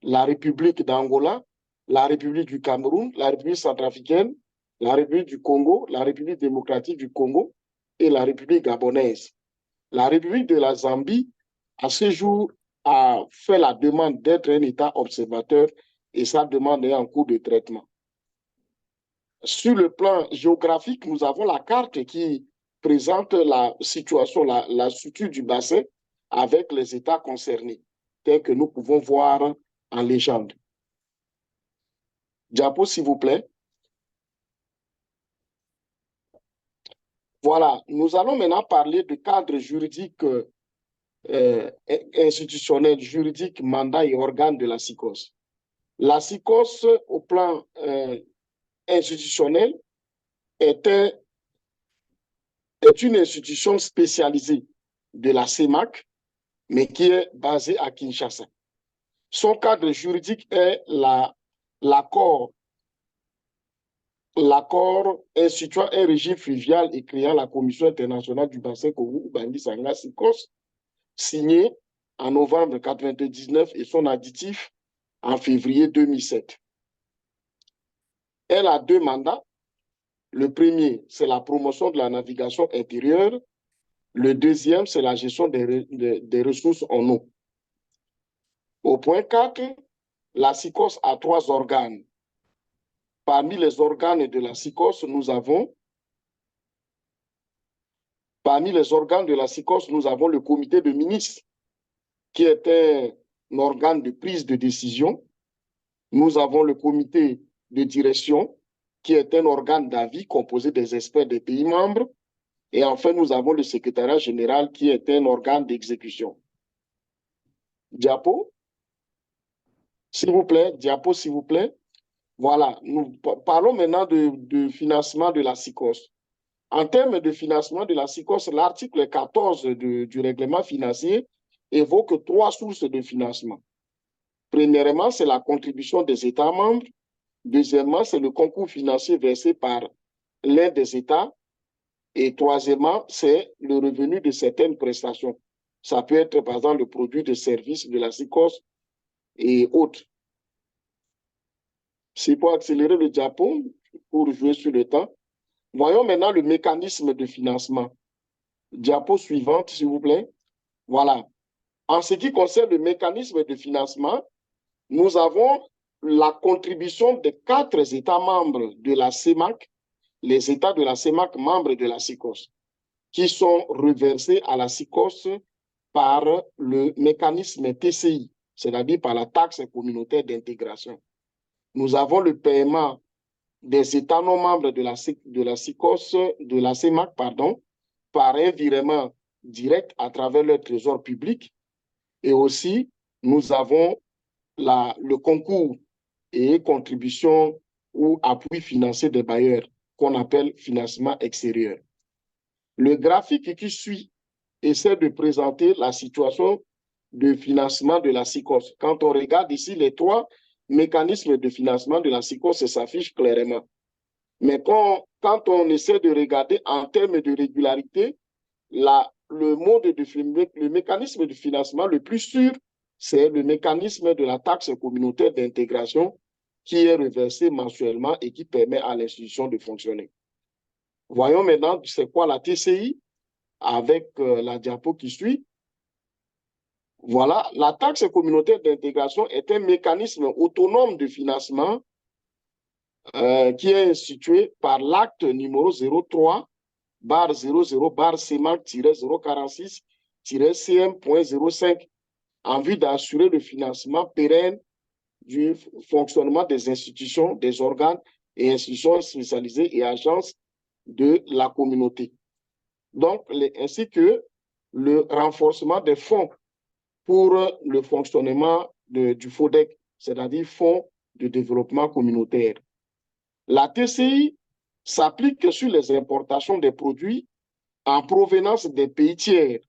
la République d'Angola, la République du Cameroun, la République centrafricaine, la République du Congo, la République démocratique du Congo et la République gabonaise. La République de la Zambie, à ce jour, a fait la demande d'être un État observateur et sa demande est en cours de traitement. Sur le plan géographique, nous avons la carte qui présente la situation, la structure du bassin avec les États concernés, tels que nous pouvons voir en légende. Diapo, s'il vous plaît. Voilà, nous allons maintenant parler de cadre juridique institutionnel, juridique, mandat et organe de la SICOS. La SICOS, au plan institutionnel, est une institution spécialisée de la CEMAC, mais qui est basée à Kinshasa. Son cadre juridique est l'accord instituant un régime fluvial et créant la Commission internationale du bassin Congo-Ubangi-Sangha SICOS, signé en novembre 1999 et son additif en février 2007. Elle a 2 mandats. Le premier, c'est la promotion de la navigation intérieure. Le deuxième, c'est la gestion des ressources en eau. Au point 4, la SICOS a 3 organes. Parmi les organes de la SICOS, nous avons Parmi les organes de la SICOS, nous avons le comité de ministres, qui est un organe de prise de décision. Nous avons le comité de direction, qui est un organe d'avis composé des experts des pays membres. Et enfin, nous avons le secrétariat général, qui est un organe d'exécution. Diapo, s'il vous plaît. Diapo, s'il vous plaît. Voilà, nous parlons maintenant de financement de la SICOS. En termes de financement de la SICOS, l'article 14 du règlement financier évoque 3 sources de financement. Premièrement, c'est la contribution des États membres. Deuxièmement, c'est le concours financier versé par l'un des États. Et troisièmement, c'est le revenu de certaines prestations. Ça peut être, par exemple, le produit de service de la SICOS et autres. C'est pour accélérer le Japon, pour jouer sur le temps. Voyons maintenant le mécanisme de financement. Diapo suivante, s'il vous plaît. Voilà. En ce qui concerne le mécanisme de financement, nous avons la contribution de 4 États membres de la CEMAC, les États de la CEMAC membres de la SICOS, qui sont reversés à la SICOS par le mécanisme TCI, c'est-à-dire par la taxe communautaire d'intégration. Nous avons le paiement des États non membres de la SICOS, de la CEMAC, pardon, par un virement direct à travers leur trésor public. Et aussi, nous avons le concours et contribution ou appui financier des bailleurs, qu'on appelle financement extérieur. Le graphique qui suit essaie de présenter la situation de financement de la SICOS. Quand on regarde ici, les 3 mécanismes de financement de la SICOS, ça s'affiche clairement. Mais quand on essaie de regarder en termes de régularité, le mécanisme de financement le plus sûr, c'est le mécanisme de la taxe communautaire d'intégration qui est reversé mensuellement et qui permet à l'institution de fonctionner. Voyons maintenant c'est quoi la TCI avec la diapo qui suit. Voilà, la taxe communautaire d'intégration est un mécanisme autonome de financement qui est institué par l'acte numéro 03/00/CEMAC-046-CM.05 en vue d'assurer le financement pérenne du fonctionnement des institutions, des organes et institutions spécialisées et agences de la communauté. Donc, ainsi que le renforcement des fonds pour le fonctionnement du FODEC, c'est-à-dire Fonds de développement communautaire. La TCI s'applique sur les importations des produits en provenance des pays tiers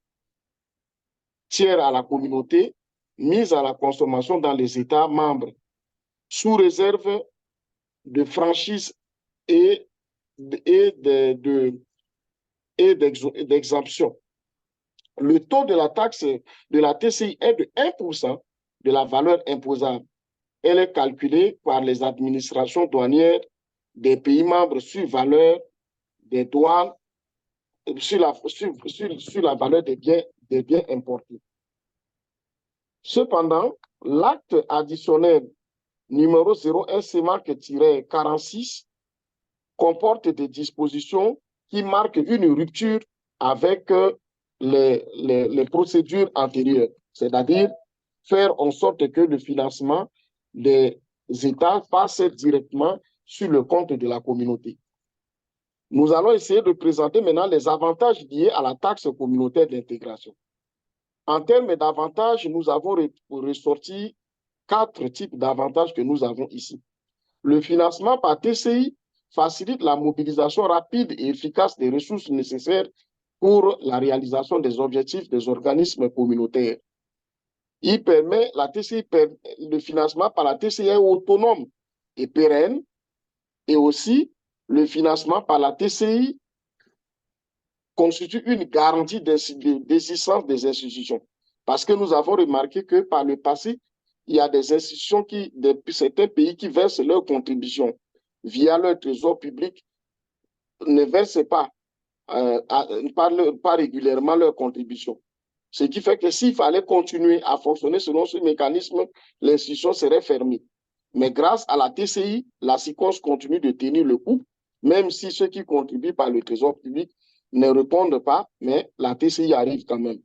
à la communauté, mis à la consommation dans les États membres, sous réserve de franchise et d'exemption. Le taux de la taxe de la TCI est de 1% de la valeur imposable. Elle est calculée par les administrations douanières des pays membres sur valeur des douanes, sur la valeur des biens importés. Cependant, l'acte additionnel numéro 01 CEMAC-46 comporte des dispositions qui marquent une rupture avec les procédures antérieures, c'est-à-dire faire en sorte que le financement des États passe directement sur le compte de la communauté. Nous allons essayer de présenter maintenant les avantages liés à la taxe communautaire d'intégration. En termes d'avantages, nous avons ressorti 4 types d'avantages que nous avons ici. Le financement par TCI facilite la mobilisation rapide et efficace des ressources nécessaires pour la réalisation des objectifs des organismes communautaires. Le financement par la TCI est autonome et pérenne, et aussi le financement par la TCI constitue une garantie d'existence des institutions. Parce que nous avons remarqué que par le passé, il y a des institutions certains pays qui versent leurs contributions via leur trésor public, ne versent pas régulièrement leurs contributions. Ce qui fait que s'il fallait continuer à fonctionner selon ce mécanisme, l'institution serait fermée. Mais grâce à la TCI, la SICOS continue de tenir le coup, même si ceux qui contribuent par le trésor public ne répondent pas, mais la TCI arrive quand même.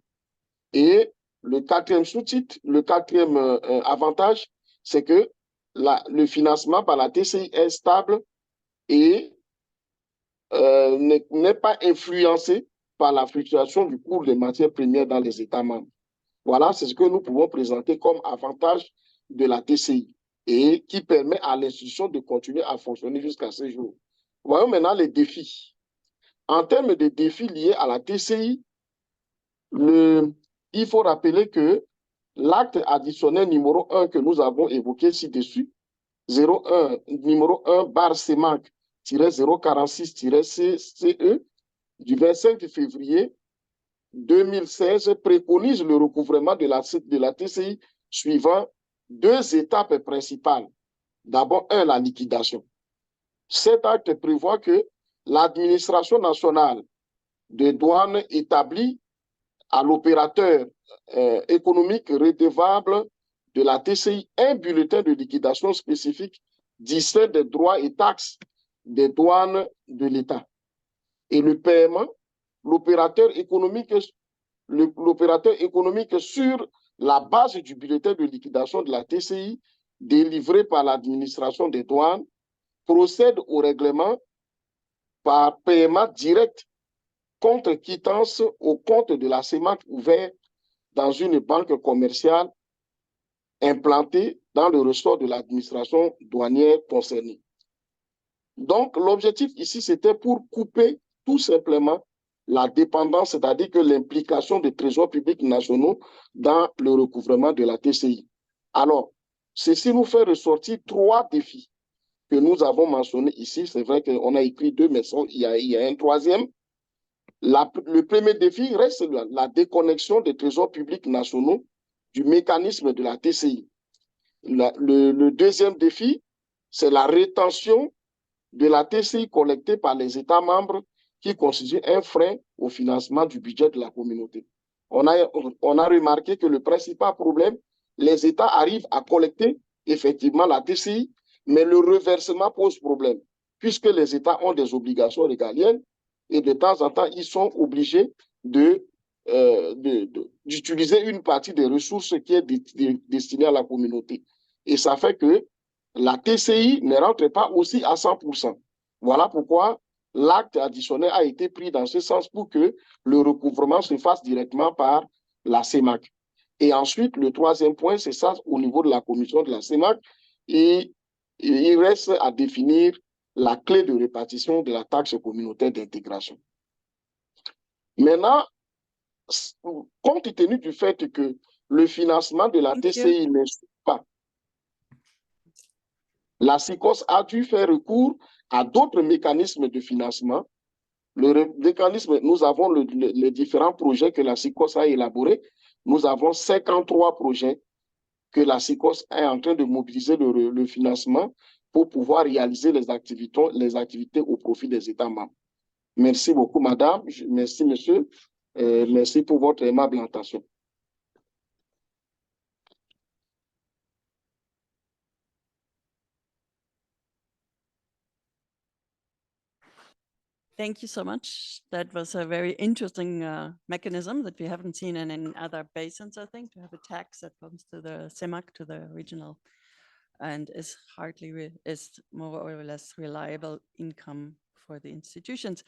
Et le quatrième sous-titre, le quatrième avantage, c'est que le financement par la TCI est stable et n'est pas influencé par la fluctuation du cours des matières premières dans les États membres. Voilà, c'est ce que nous pouvons présenter comme avantage de la TCI et qui permet à l'institution de continuer à fonctionner jusqu'à ce jour. Voyons maintenant les défis. En termes de défis liés à la TCI, il faut rappeler que l'acte additionnel numéro 1 que nous avons évoqué ci-dessus, numéro 1 bar CEMAC-046-CE du 25 février 2016 préconise le recouvrement de la TCI suivant deux étapes principales. D'abord, la liquidation. Cet acte prévoit que l'administration nationale de douane établit à l'opérateur économique redevable de la TCI un bulletin de liquidation spécifique distinct des droits et taxes des douanes de l'État. Et le paiement, l'opérateur économique sur la base du bulletin de liquidation de la TCI délivré par l'administration des douanes procède au règlement par paiement direct contre quittance au compte de la CEMAC ouvert dans une banque commerciale implantée dans le ressort de l'administration douanière concernée. Donc, l'objectif ici, c'était pour couper tout simplement la dépendance, c'est-à-dire que l'implication des trésors publics nationaux dans le recouvrement de la TCI. Alors, ceci nous fait ressortir trois défis que nous avons mentionnés ici. C'est vrai qu'on a écrit deux, mais il y a un troisième. Le premier défi reste la déconnexion des trésors publics nationaux du mécanisme de la TCI. Le deuxième défi, c'est la rétention de la TCI collectée par les États membres qui constitue un frein au financement du budget de la communauté. On a remarqué que le principal problème, les États arrivent à collecter effectivement la TCI, mais le reversement pose problème, puisque les États ont des obligations régaliennes et de temps en temps, ils sont obligés d'utiliser une partie des ressources qui est destinée à la communauté. Et ça fait que la TCI ne rentre pas aussi à 100%. Voilà pourquoi l'acte additionnel a été pris dans ce sens pour que le recouvrement se fasse directement par la CEMAC. Et ensuite, le troisième point, c'est ça au niveau de la commission de la CEMAC. Et il reste à définir la clé de répartition de la taxe communautaire d'intégration. Maintenant, compte tenu du fait que le financement de la TCI ne suit pas, la SICOS a dû faire recours à d'autres mécanismes de financement. Nous avons les différents projets que la SICOS a élaborés. Nous avons 53 projets que la SICOS est en train de mobiliser le financement pour pouvoir réaliser les activités au profit des États membres. Merci beaucoup, madame. Merci, monsieur. Merci pour votre aimable attention. Thank you so much. That was a very interesting mechanism that we haven't seen in other basins, I think, to have a tax that comes to the CEMAC, to the regional, and is more or less reliable income for the institutions.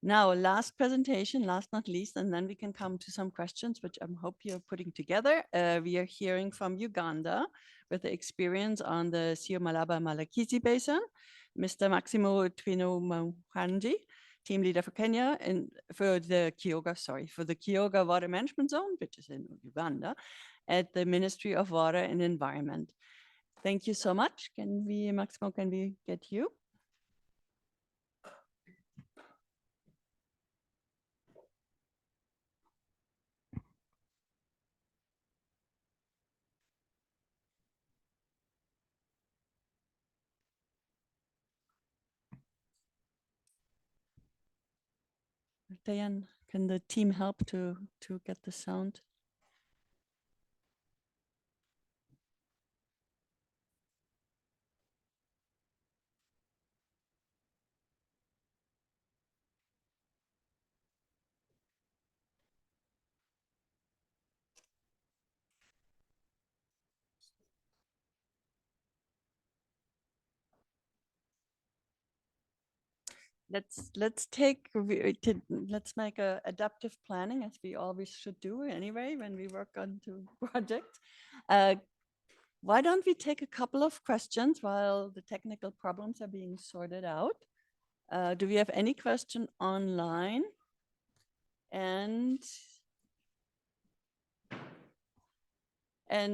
Now, last presentation, last not least, and then we can come to some questions, which I hope you're putting together. We are hearing from Uganda with the experience on the Sio-Malaba-Malakizi Basin, Mr. Maximo Twino Muhanji, team leader for Kenya, and for the Kyoga Water Management Zone, which is in Uganda, at the Ministry of Water and Environment. Thank you so much. Maximo, can we get you? Diane, can the team help to get the sound? let's make a adaptive planning, as we always should do anyway when we work on two projects. Why don't we take a couple of questions while the technical problems are being sorted out? Do we have any question online? And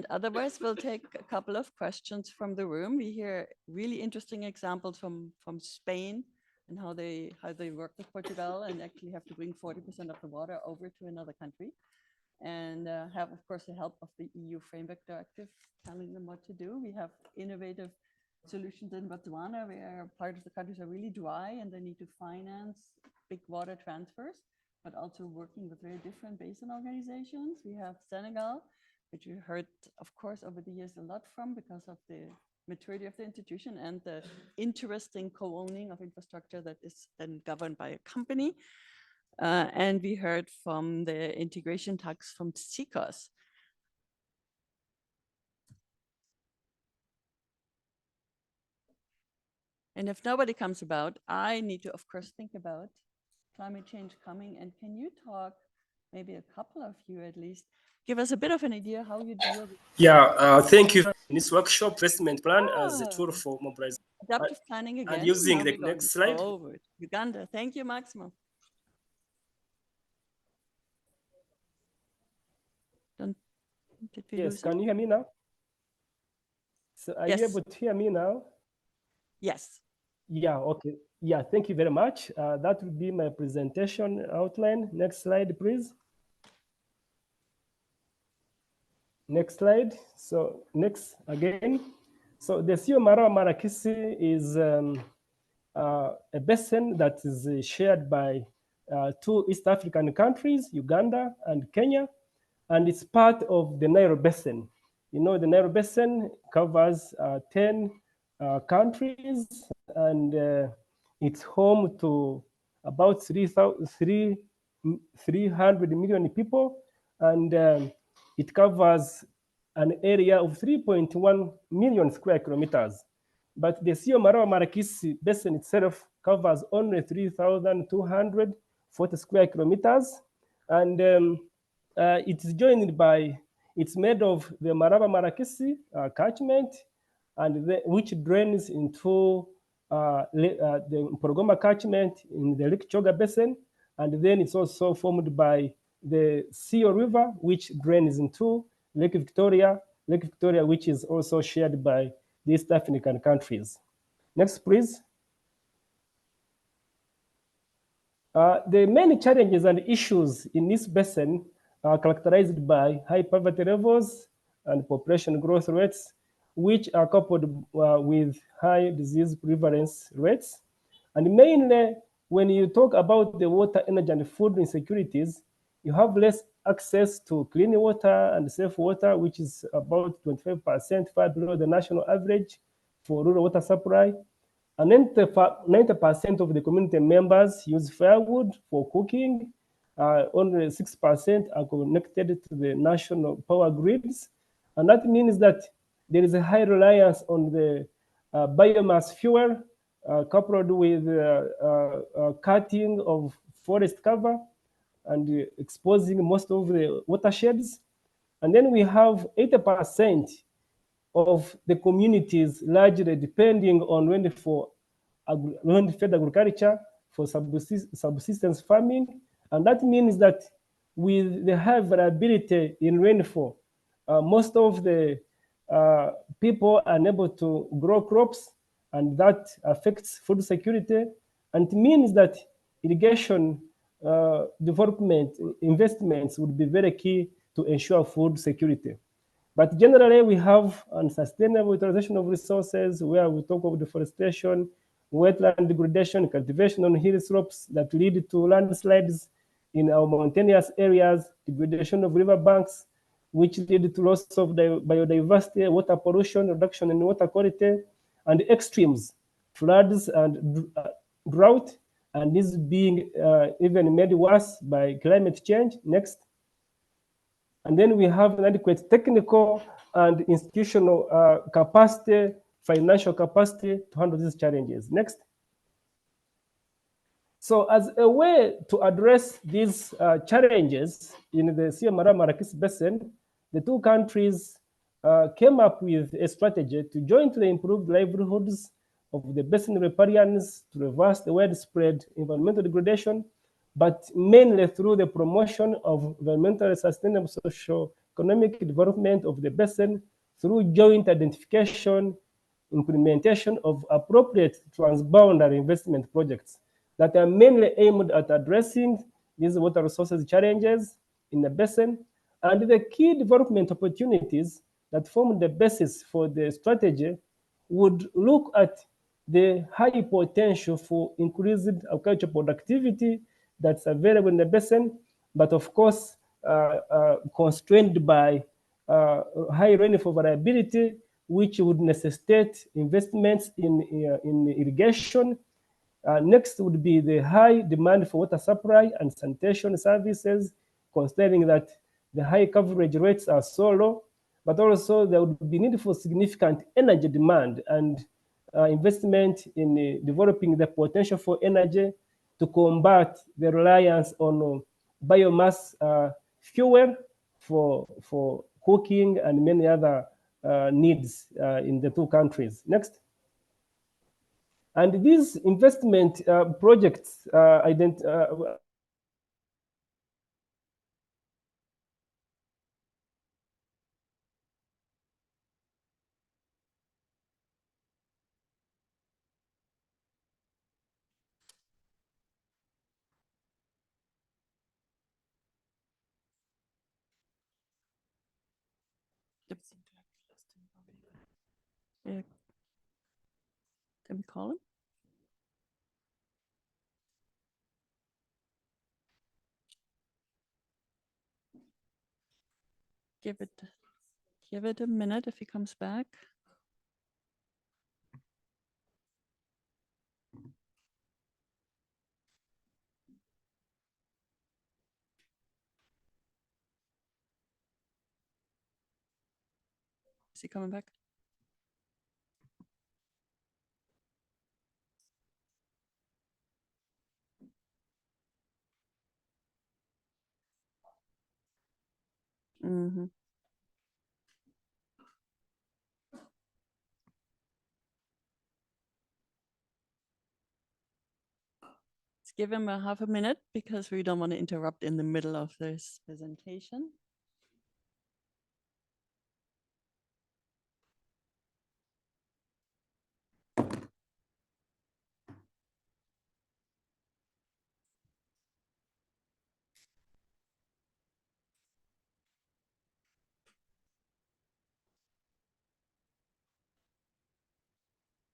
otherwise, we'll take a couple of questions from the room. We hear really interesting examples from Spain and how they work with Portugal and actually have to bring 40% of the water over to another country, and have, of course, the help of the EU Framework Directive telling them what to do. We have innovative solutions in Botswana, where part of the countries are really dry and they need to finance big water transfers, but also working with very different basin organizations. We have Senegal, which we heard, of course, over the years a lot from because of the maturity of the institution and the interesting co-owning of infrastructure that is then governed by a company. And we heard from the integration tax from SICOS. And if nobody comes about, I need to, of course, think about climate change coming. And can you talk, maybe a couple of you at least, give us a bit of an idea how you deal with. Yeah, thank you. This workshop investment plan as a tool for mobilization. Adaptive planning again. And using Now the we're going next slide. forward. Uganda. Thank you, Maximo. Did we Yes, lose can it? you hear me now? So are Yes. you able to hear me now? Yes. Yeah, okay. Yeah, thank you very much. That will be my presentation outline. Next slide, please. Next slide. So next again. So the Sio Marawa Marakisi is a basin that is shared by two East African countries, Uganda and Kenya, and it's part of the Nile Basin. You know, the Nile Basin covers 10 countries, and it's home to about 300 million people, and it covers an area of 3.1 million square kilometers. But the Sio Marawa Marakisi Basin itself covers only 3,240 square kilometers, and it is joined by, it's made of the Maraba Marakisi catchment, and which drains into the Porogoma catchment in the Lake Choga Basin, and then it's also formed by the Sio River, which drains into Lake Victoria, which is also shared by the East African countries. Next, please. The main challenges and issues in this basin are characterized by high poverty levels and population growth rates, which are coupled with high disease prevalence rates. And mainly, when you talk about the water, energy, and food insecurities, you have less access to clean water and safe water, which is about 25%, far below the national average for rural water supply. And 90% of the community members use firewood for cooking. Only 6% are connected to the national power grids. And that means that there is a high reliance on the biomass fuel coupled with cutting of forest cover and exposing most of the watersheds. And then we have 80% of the communities largely depending on rain-fed agriculture for subsistence farming. And that means that with the high variability in rainfall, most of the people are unable to grow crops, and that affects food security. And it means that irrigation development investments would be very key to ensure food security. But generally, we have unsustainable utilization of resources where we talk of deforestation, wetland degradation, cultivation on hill slopes that lead to landslides in our mountainous areas, degradation of riverbanks, which lead to loss of biodiversity, water pollution, reduction in water quality, and extremes, floods and drought, and this being even made worse by climate change. Next. And then we have inadequate technical and institutional capacity, financial capacity to handle these challenges. Next. So as a way to address these challenges in the Sierra-Marrakech Basin, the two countries came up with a strategy to jointly improve the livelihoods of the basin riparians to reverse the widespread environmental degradation, but mainly through the promotion of environmentally sustainable socio-economic development of the basin through joint identification, implementation of appropriate transboundary investment projects that are mainly aimed at addressing these water resources challenges in the basin, and the key development opportunities that form the basis for the strategy would look at the high potential for increased agricultural productivity that's available in the basin, but of course constrained by high rainfall variability, which would necessitate investments in irrigation. Next would be the high demand for water supply and sanitation services, considering that the high coverage rates are so low, but also there would be need for significant energy demand and investment in developing the potential for energy to combat the reliance on biomass fuel for cooking and many other needs in the two countries. Next. And these investment projects Yeah. Can we call him? Give it a minute if he comes back. Is he coming back? Mm-hmm. Let's give him a half a minute because we don't want to interrupt in the middle of this presentation.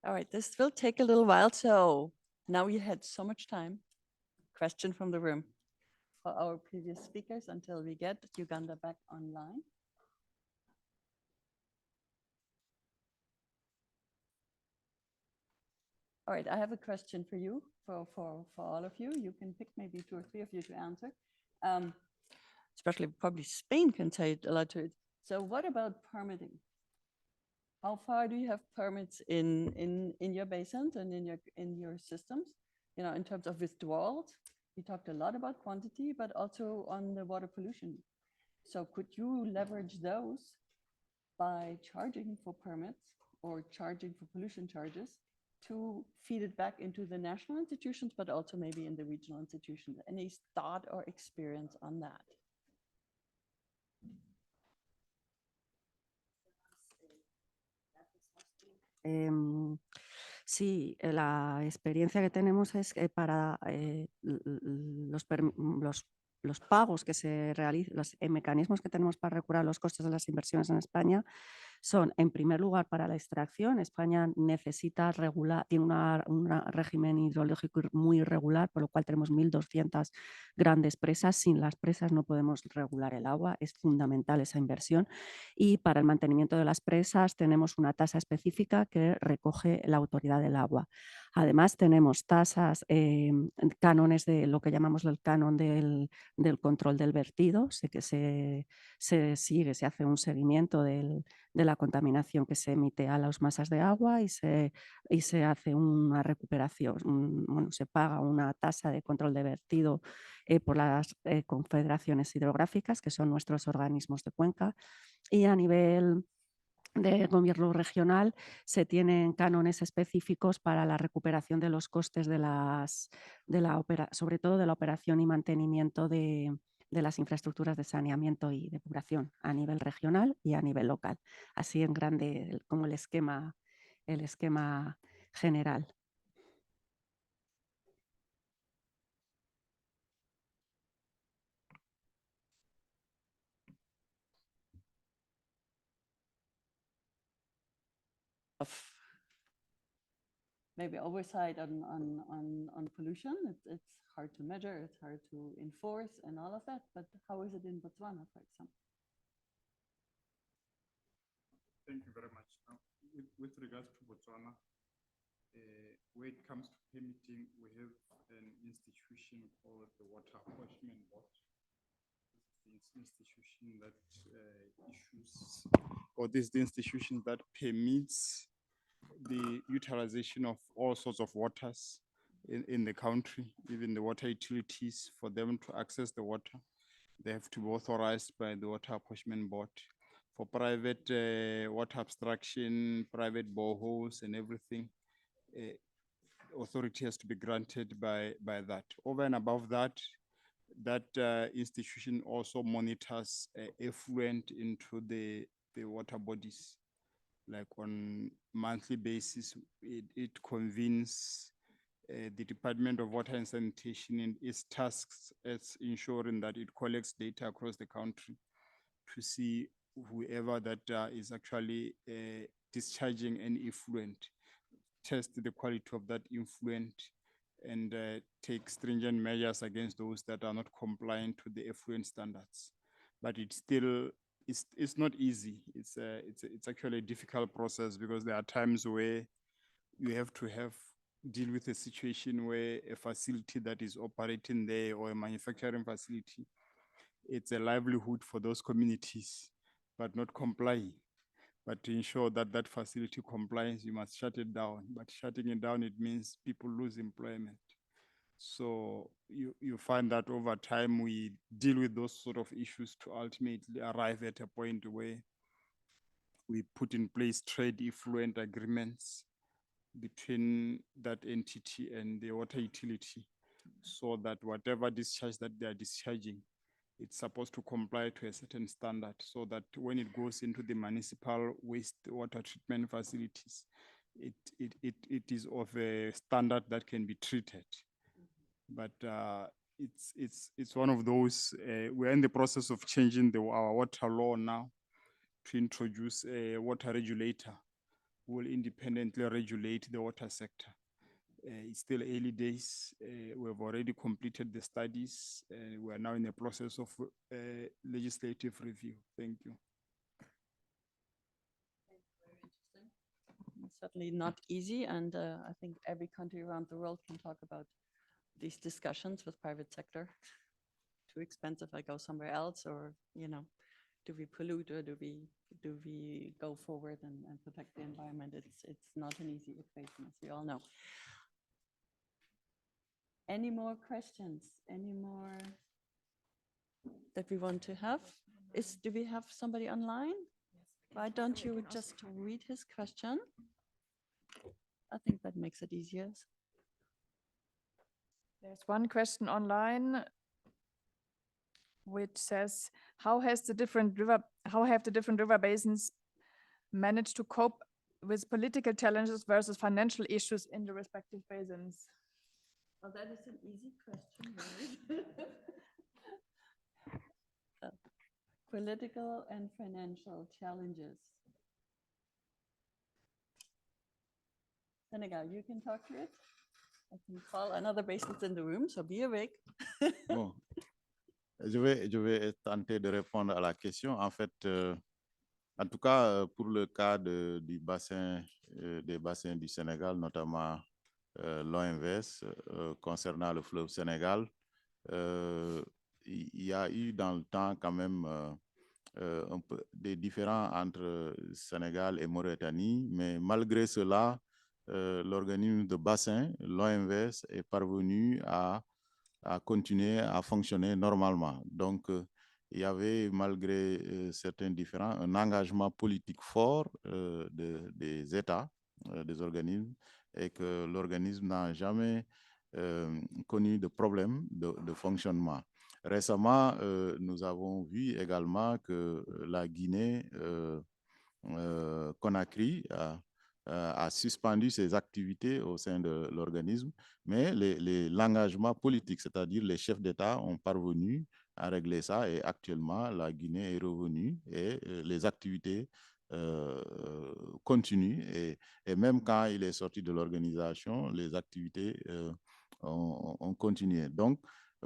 All right, this will take a little while. So now we had so much time. Question from the room for our previous speakers until we get Uganda back online. All right, I have a question for you, for all of you. You can pick maybe 2 or 3 of you to answer. Especially probably Spain can say a lot to it. So what about permitting? How far do you have permits in your basins and in your systems? You know, in terms of withdrawals, we talked a lot about quantity, but also on the water pollution. So could you leverage those by charging for permits or charging for pollution charges to feed it back into the national institutions, but also maybe in the regional institutions? Any thought or experience on that? Sí, la experiencia que tenemos es que para los pagos que se realizan, los mecanismos que tenemos para regular los costes de las inversiones en España son, en primer lugar, para la extracción. España necesita regular, tiene un régimen hidrológico muy irregular, por lo cual tenemos 1.200 grandes presas. Sin las presas no podemos regular el agua, es fundamental esa inversión. Y para el mantenimiento de las presas tenemos una tasa específica que recoge la Autoridad del Agua. Además, tenemos tasas, cánones de lo que llamamos el canon del control del vertido, sé que se hace un seguimiento de la contaminación que se emite a las masas de agua y se hace una recuperación, bueno, se paga una tasa de control de vertido por las confederaciones hidrográficas, que son nuestros organismos de cuenca, y a nivel de gobierno regional se tienen cánones específicos para la recuperación de los costes sobre todo de la operación y mantenimiento de las infraestructuras de saneamiento y depuración a nivel regional y a nivel local. Así en grande como el esquema general. Of maybe oversight on pollution. It's hard to measure, it's hard to enforce and all of that, but how is it in Botswana, for example? Thank you very much. With regards to Botswana, when it comes to permitting, we have an institution called the Water Apportionment Board. This is the institution that issues, or this is the institution that permits the utilization of all sorts of waters in the country, even the water utilities. For them to access the water, they have to be authorized by the Water Apportionment Board. For private water abstraction, private boreholes and everything, authority has to be granted by that. Over and above that, that institution also monitors effluent into the water bodies. Like on monthly basis, it convenes the Department of Water and Sanitation in its tasks as ensuring that it collects data across the country to see whoever that is actually discharging any effluent, test the quality of that effluent, and take stringent measures against those that are not compliant to the effluent standards. But it's still, it's not easy. It's actually a difficult process because there are times where you have to deal with a situation where a facility that is operating there or a manufacturing facility, it's a livelihood for those communities, but not complying. But to ensure that that facility complies, you must shut it down. But shutting it down, it means people lose employment. So you find that over time, we deal with those sort of issues to ultimately arrive at a point where we put in place trade effluent agreements between that entity and the water utility, so that whatever discharge that they are discharging, it's supposed to comply to a certain standard, so that when it goes into the municipal wastewater treatment facilities, it is of a standard that can be treated. But it's one of those, we're in the process of changing our water law now to introduce a water regulator who will independently regulate the water sector. It's still early days. We've already completed the studies. We are now in the process of legislative review. Thank you. Very interesting. It's certainly not easy, and I think every country around the world can talk about these discussions with private sector. Too expensive, I go somewhere else, or do we pollute, or do we go forward and protect the environment? It's not an easy equation, as we all know. Any more questions? Any more that we want to have? Do we have somebody online? Why don't you just read his question? I think that makes it easier. There's one question online which says, how have the different river basins managed to cope with political challenges versus financial issues in the respective basins? Well, that is an easy question, right? Political and financial challenges. Senegal, you can talk to it. I can call another basins in the room, so be awake. Bon, je vais tenter de répondre à la question. En fait, en tout cas, pour le cas des bassins du Sénégal, notamment l'OMVS concernant le fleuve Sénégal. Il y a eu dans le temps quand même un peu des différends entre Sénégal et Mauritanie, mais malgré cela, l'organisme de bassin, l'OMVS, est parvenu à continuer à fonctionner normalement. Donc, il y avait, malgré certains différends, un engagement politique fort des États, des organismes, et que l'organisme n'a jamais connu de problème de fonctionnement. Récemment, nous avons vu également que la Guinée Conakry a suspendu ses activités au sein de l'organisme, mais l'engagement politique, c'est-à-dire les chefs d'État ont parvenu à régler ça et actuellement la Guinée est revenue et les activités continuent et même quand il est sorti de l'organisation, les activités ont continué. Donc,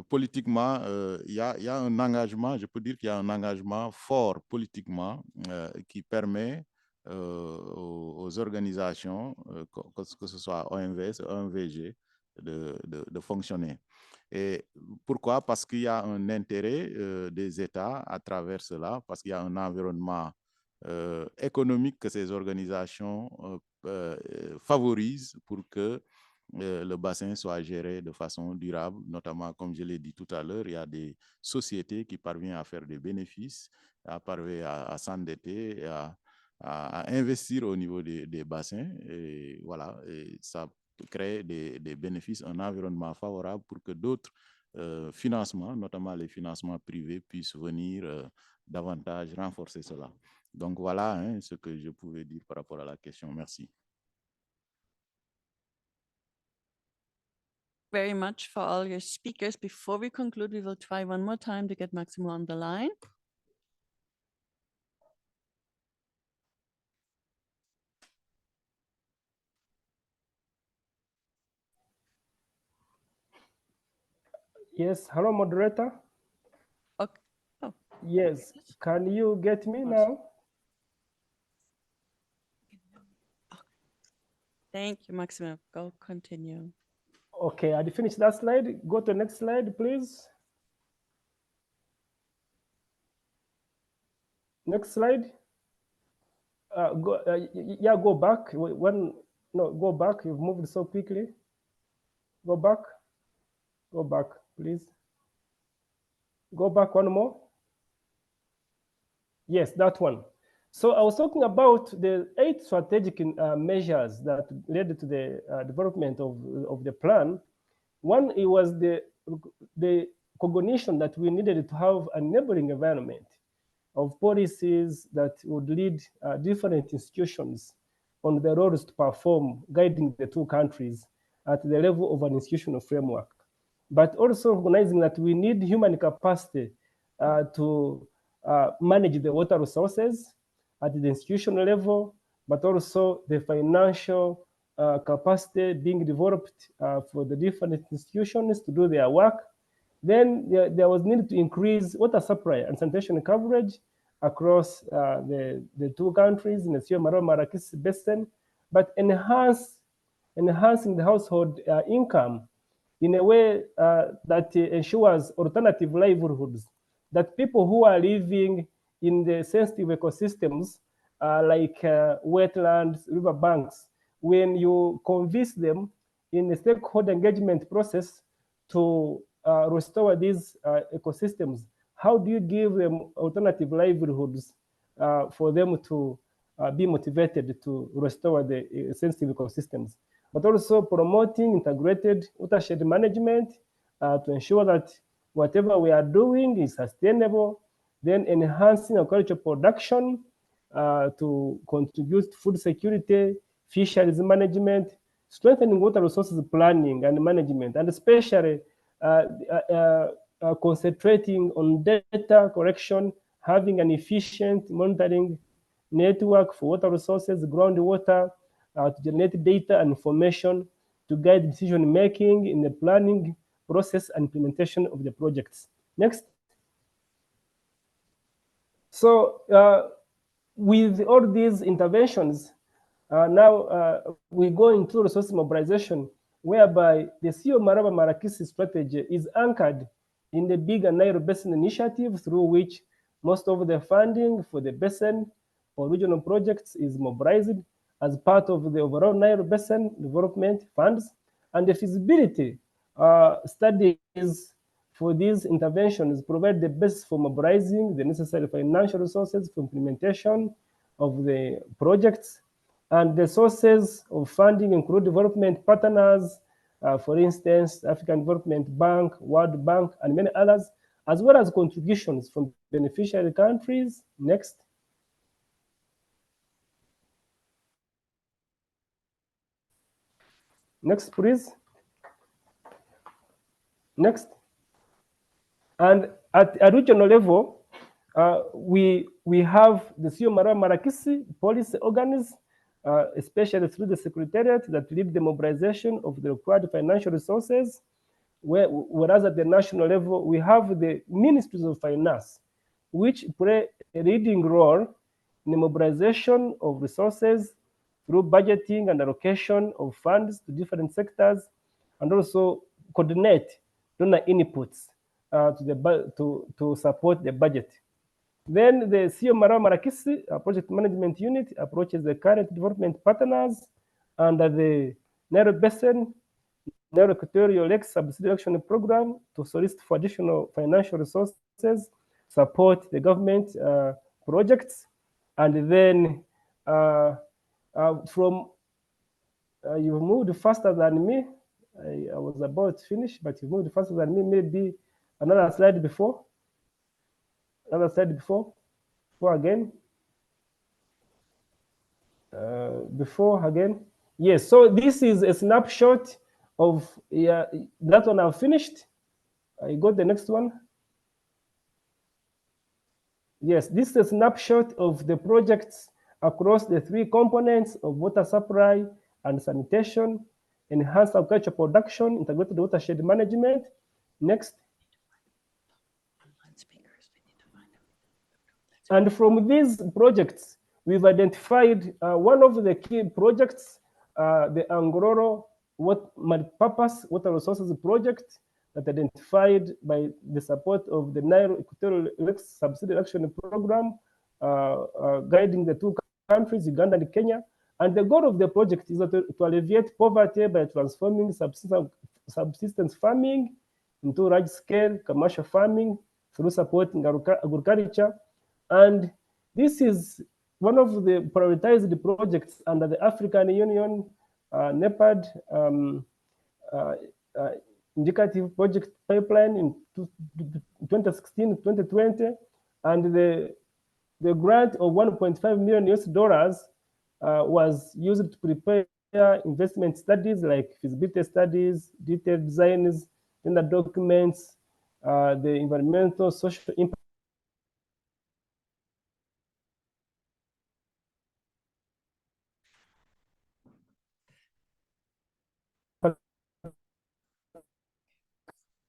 politiquement, il y a un engagement, je peux dire qu'il y a un engagement fort politiquement qui permet aux organisations, que ce soit OMVS, OMVG, de fonctionner. Et pourquoi? Parce qu'il y a un intérêt des États à travers cela, parce qu'il y a un environnement économique que ces organisations favorisent pour que le bassin soit géré de façon durable, notamment, comme je l'ai dit tout à l'heure, il y a des sociétés qui parviennent à faire des bénéfices, à s'endetter, à investir au niveau des bassins. Et voilà, et ça crée des bénéfices, un environnement favorable pour que d'autres financements, notamment les financements privés, puissent venir davantage renforcer cela. Donc voilà ce que je pouvais dire par rapport à la question. Merci. Very much for all your speakers. Before we conclude, we will try one more time to get Maximo on the line. Yes, hello, moderator. Okay. Oh. Yes, can you get me now? Thank you, Maximo. Go continue. Okay, I finished that slide. Go to the next slide, please. Next slide. Go back. Go back. You've moved so quickly. Go back. Go back, please. Go back one more. Yes, that one. So I was talking about the 8 strategic measures that led to the development of the plan. One, it was the recognition that we needed to have an enabling environment of policies that would lead different institutions on the roles to perform, guiding the 2 countries at the level of an institutional framework. But also recognizing that we need human capacity to manage the water resources at the institutional level, but also the financial capacity being developed for the different institutions to do their work. Then there was need to increase water supply and sanitation coverage across the 2 countries in the Sierra-Marakis Basin, but enhancing the household income in a way that ensures alternative livelihoods, that people who are living in the sensitive ecosystems like wetlands, riverbanks, when you convince them in the stakeholder engagement process to restore these ecosystems, how do you give them alternative livelihoods for them to be motivated to restore the sensitive ecosystems? But also promoting integrated watershed management to ensure that whatever we are doing is sustainable, then enhancing agricultural production to contribute to food security, fisheries management, strengthening water resources planning and management, and especially concentrating on data collection, having an efficient monitoring network for water resources, groundwater, to generate data and information to guide decision making in the planning process and implementation of the projects. Next. So with all these interventions, now we go into resource mobilization. whereby the CEO Maraba Marakisi strategy is anchored in the bigger Nile Basin initiative, through which most of the funding for the basin or regional projects is mobilized as part of the overall Nile Basin development funds, and the feasibility studies for these interventions provide the basis for mobilizing the necessary financial resources for implementation of the projects. And the sources of funding include development partners, for instance, African Development Bank, World Bank, and many others, as well as contributions from beneficiary countries. Next. Next, please. Next. And at a regional level, we have the CEO Marakisi policy organs, especially through the secretariat that lead the mobilization of the required financial resources, whereas at the national level, we have the ministries of finance, which play a leading role in the mobilization of resources through budgeting and allocation of funds to different sectors, and also coordinate donor inputs to support the budget. Then the CEO Mara Marakisi project management unit approaches the current development partners under the Nile Basin Nile Equatorial Lake Subsidy Action Program to solicit for additional financial resources, support the government projects, and then you've moved faster than me. I was about to finish, but you moved faster than me. Maybe another slide before. Another slide before. Before again. Before again. Yes, so this is a snapshot of that one I've finished. I got the next one. Yes, this is a snapshot of the projects across the three components of water supply and sanitation, enhanced agriculture production, integrated watershed management. Next. And from these projects, we've identified one of the key projects, the Angororo multi-purpose water resources project, that identified by the support of the Nile Equatorial Lake Subsidy Action Program, guiding the two countries, Uganda and Kenya. And the goal of the project is to alleviate poverty by transforming subsistence farming into large-scale commercial farming through supporting agriculture. And this is one of the prioritized projects under the African Union NEPAD indicative project pipeline in 2016-2020, and the grant of $1.5 million was used to prepare investment studies like feasibility studies, detailed designs, tender documents, the environmental social impact.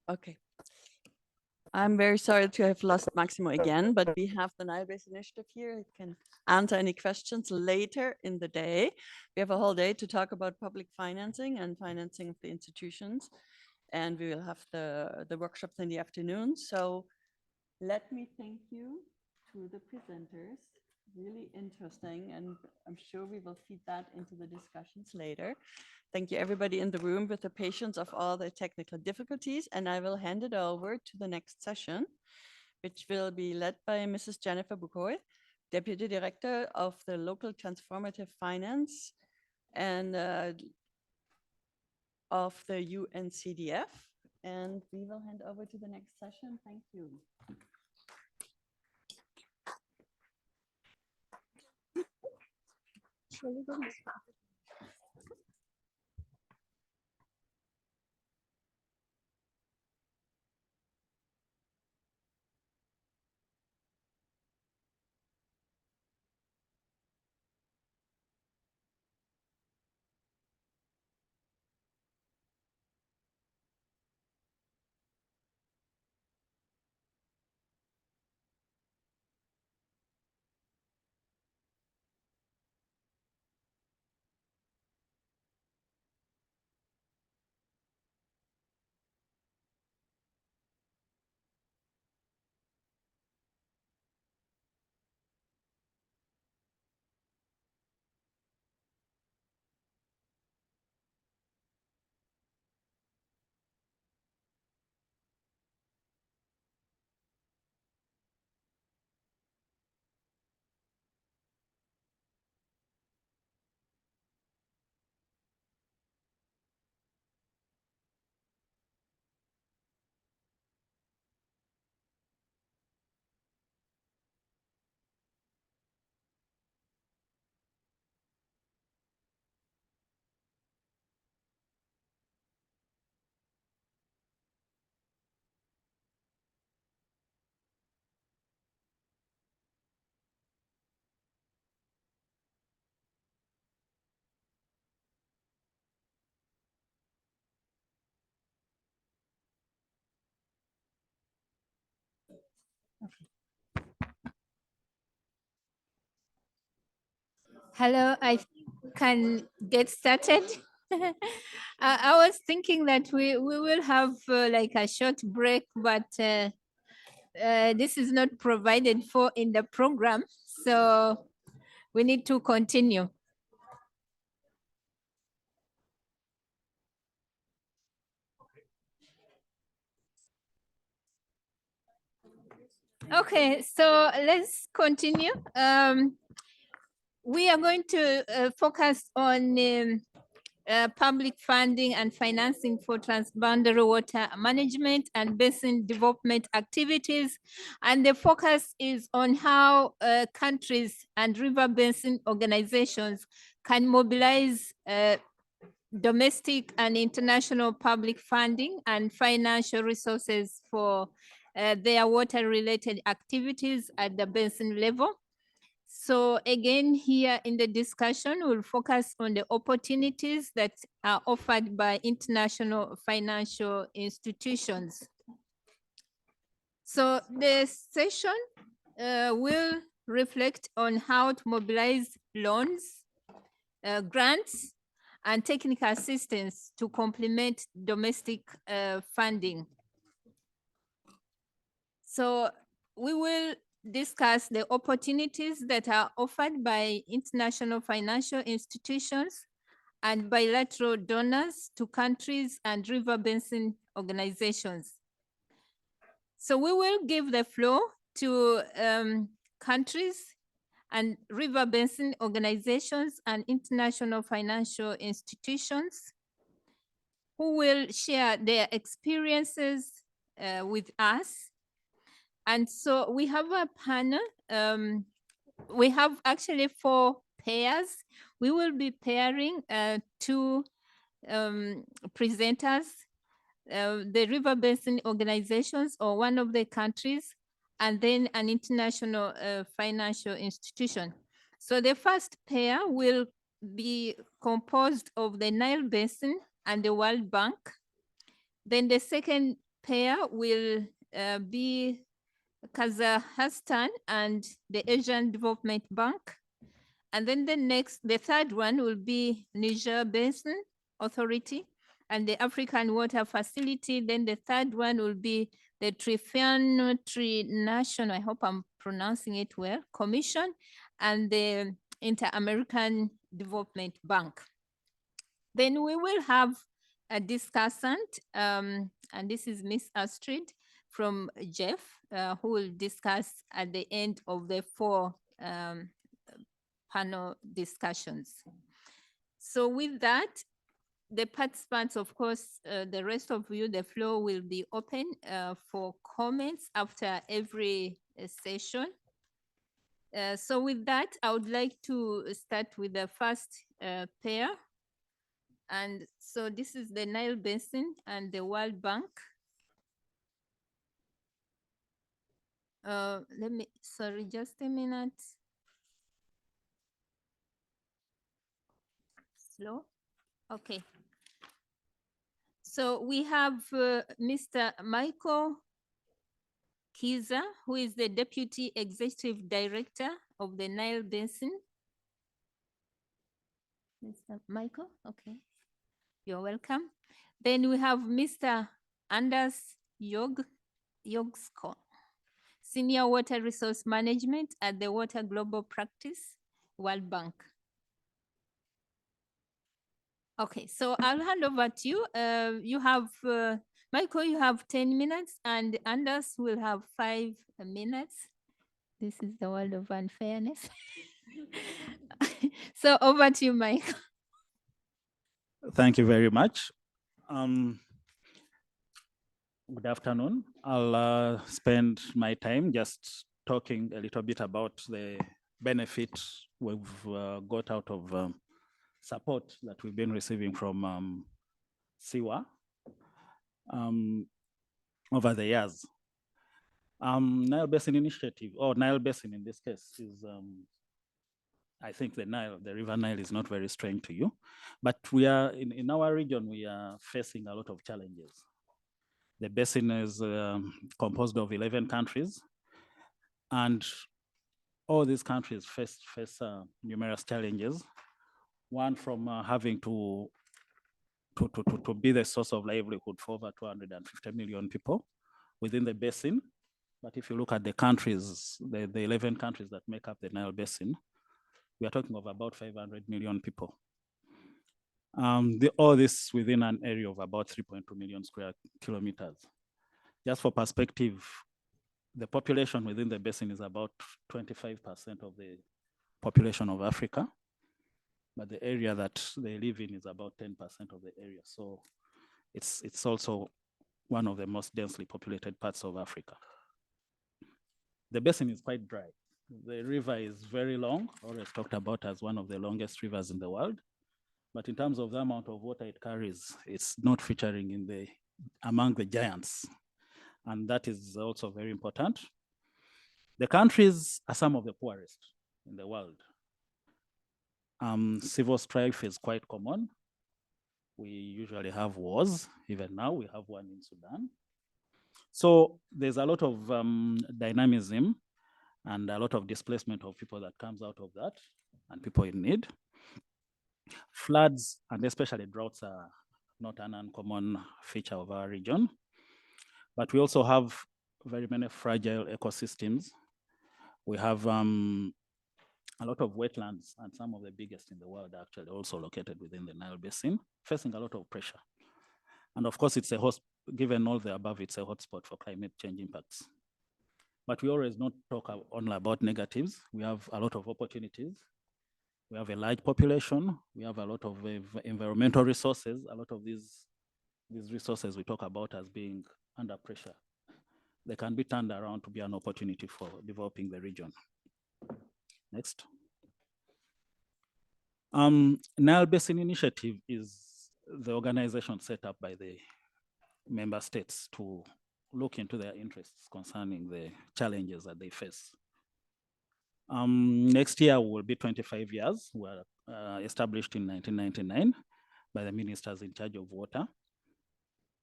Okay. I'm very sorry to have lost Maximo again, but we have the Nile Basin Initiative here. You can answer any questions later in the day. We have a whole day to talk about public financing and financing of the institutions, and we will have the workshops in the afternoon. So let me thank you to the presenters. Really interesting, and I'm sure we will feed that into the discussions later. Thank you everybody in the room with the patience of all the technical difficulties, and I will hand it over to the next session, which will be led by Mrs. Jennifer Bukoy, Deputy Director of the Local Transformative Finance and of the UNCDF. And we will hand over to the next session. Thank you. Hello, I can get started. I was thinking that we will have like a short break, but this is not provided for in the program, so we need to continue. Okay, so let's continue. We are going to focus on public funding and financing for transboundary water management and basin development activities. And the focus is on how countries and river basin organizations can mobilize domestic and international public funding and financial resources for their water-related activities at the basin level. So again, here in the discussion, we'll focus on the opportunities that are offered by international financial institutions. So the session will reflect on how to mobilize loans, grants, and technical assistance to complement domestic funding. So we will discuss the opportunities that are offered by international financial institutions and bilateral donors to countries and river basin organizations. So we will give the floor to countries and river basin organizations and international financial institutions who will share their experiences with us. And so we have a panel. We have actually 4 pairs. We will be pairing 2 presenters, the river basin organizations or one of the countries, and then an international financial institution. So the first pair will be composed of the Nile Basin and the World Bank. Then the second pair will be Kazakhstan and the Asian Development Bank. And then the third one will be Niger Basin Authority and the African Water Facility. Then the third one will be the Trinational, I hope I'm pronouncing it well, Commission, and the Inter-American Development Bank. Then we will have a discussant, and this is Miss Astrid from Jeff, who will discuss at the end of the 4 panel discussions. So with that, the participants, of course, the rest of you, the floor will be open for comments after every session. So with that, I would like to start with the first pair. And so this is the Nile Basin and the World Bank. Sorry, just a minute. Slow, okay. So we have Mr. Michael Kiza, who is the Deputy Executive Director of the Nile Basin. Mr. Michael, okay, you're welcome. Then we have Mr. Anders Yogsko, Senior Water Resource Management at the Water Global Practice, World Bank. Okay, so I'll hand over to you. You have, Michael, you have 10 minutes and Anders will have 5 minutes. This is the world of unfairness. So over to you, Michael. Thank you very much. Good afternoon. I'll spend my time just talking a little bit about the benefit we've got out of support that we've been receiving from SIWA over the years. Nile Basin Initiative, or Nile Basin in this case, is I think the River Nile is not very strange to you, but we are in our region, we are facing a lot of challenges. The basin is composed of 11 countries, And all these countries face numerous challenges. One from having to be the source of livelihood for over 250 million people within the basin. But if you look at the countries, the 11 countries that make up the Nile Basin, we are talking of about 500 million people. All this within an area of about 3.2 million square kilometers. Just for perspective, the population within the basin is about 25% of the population of Africa, but the area that they live in is about 10% of the area. So it's also one of the most densely populated parts of Africa. The basin is quite dry. The river is very long, always talked about as one of the longest rivers in the world. But in terms of the amount of water it carries, it's not featuring among the giants. And that is also very important. The countries are some of the poorest in the world. Civil strife is quite common. We usually have wars. Even now we have one in Sudan. So there's a lot of dynamism and a lot of displacement of people that comes out of that and people in need. Floods and especially droughts are not an uncommon feature of our region, but we also have very many fragile ecosystems. We have a lot of wetlands, and some of the biggest in the world are actually also located within the Nile Basin, facing a lot of pressure. And of course, it's a host, given all the above, it's a hotspot for climate change impacts. But we always not talk only about negatives. We have a lot of opportunities. We have a large population. We have a lot of environmental resources. A lot of these resources we talk about as being under pressure. They can be turned around to be an opportunity for developing the region. Next. Nile Basin Initiative is the organization set up by the member states to look into their interests concerning the challenges that they face. Next year will be 25 years. We were established in 1999 by the ministers in charge of water.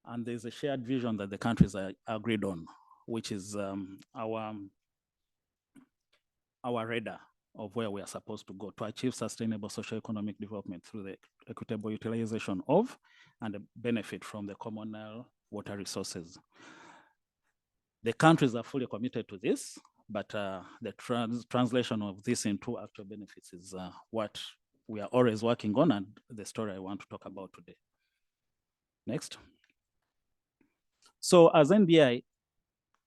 And there's a shared vision that the countries are agreed on, which is our radar of where we are supposed to go to achieve sustainable socio-economic development through the equitable utilization of and the benefit from the common Nile water resources. The countries are fully committed to this, but the translation of this into actual benefits is what we are always working on, and the story I want to talk about today. Next. So as NBI,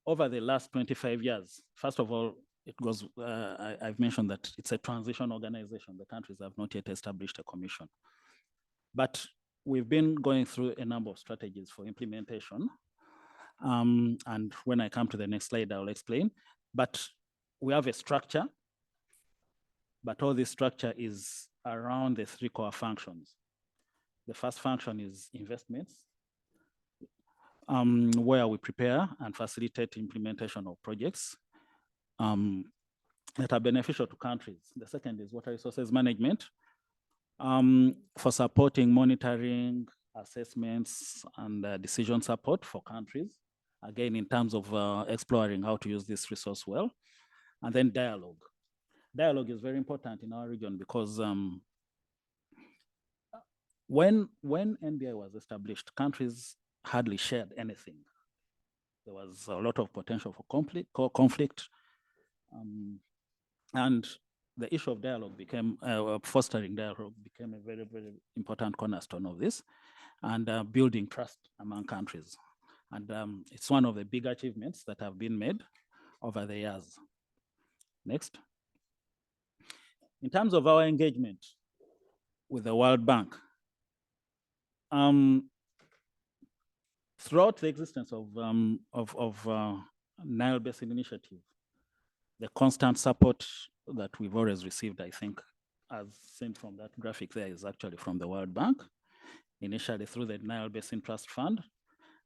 over the last 25 years, first of all, it goes, I've mentioned that it's a transition organization. The countries have not yet established a commission. But we've been going through a number of strategies for implementation. And when I come to the next slide, I'll explain. But we have a structure, but all this structure is around the three core functions. The first function is investments, where we prepare and facilitate implementation of projects that are beneficial to countries. The second is water resources management, for supporting monitoring, assessments, and decision support for countries, again, in terms of exploring how to use this resource well. And then dialogue. Dialogue is very important in our region because when NBI was established, countries hardly shared anything. There was a lot of potential for conflict. And the issue of dialogue became, fostering dialogue became a very, very important cornerstone of this, and building trust among countries. And it's one of the big achievements that have been made over the years. Next. In terms of our engagement with the World Bank, throughout the existence of Nile Basin Initiative, the constant support that we've always received, I think, as seen from that graphic there, is actually from the World Bank, initially through the Nile Basin Trust Fund,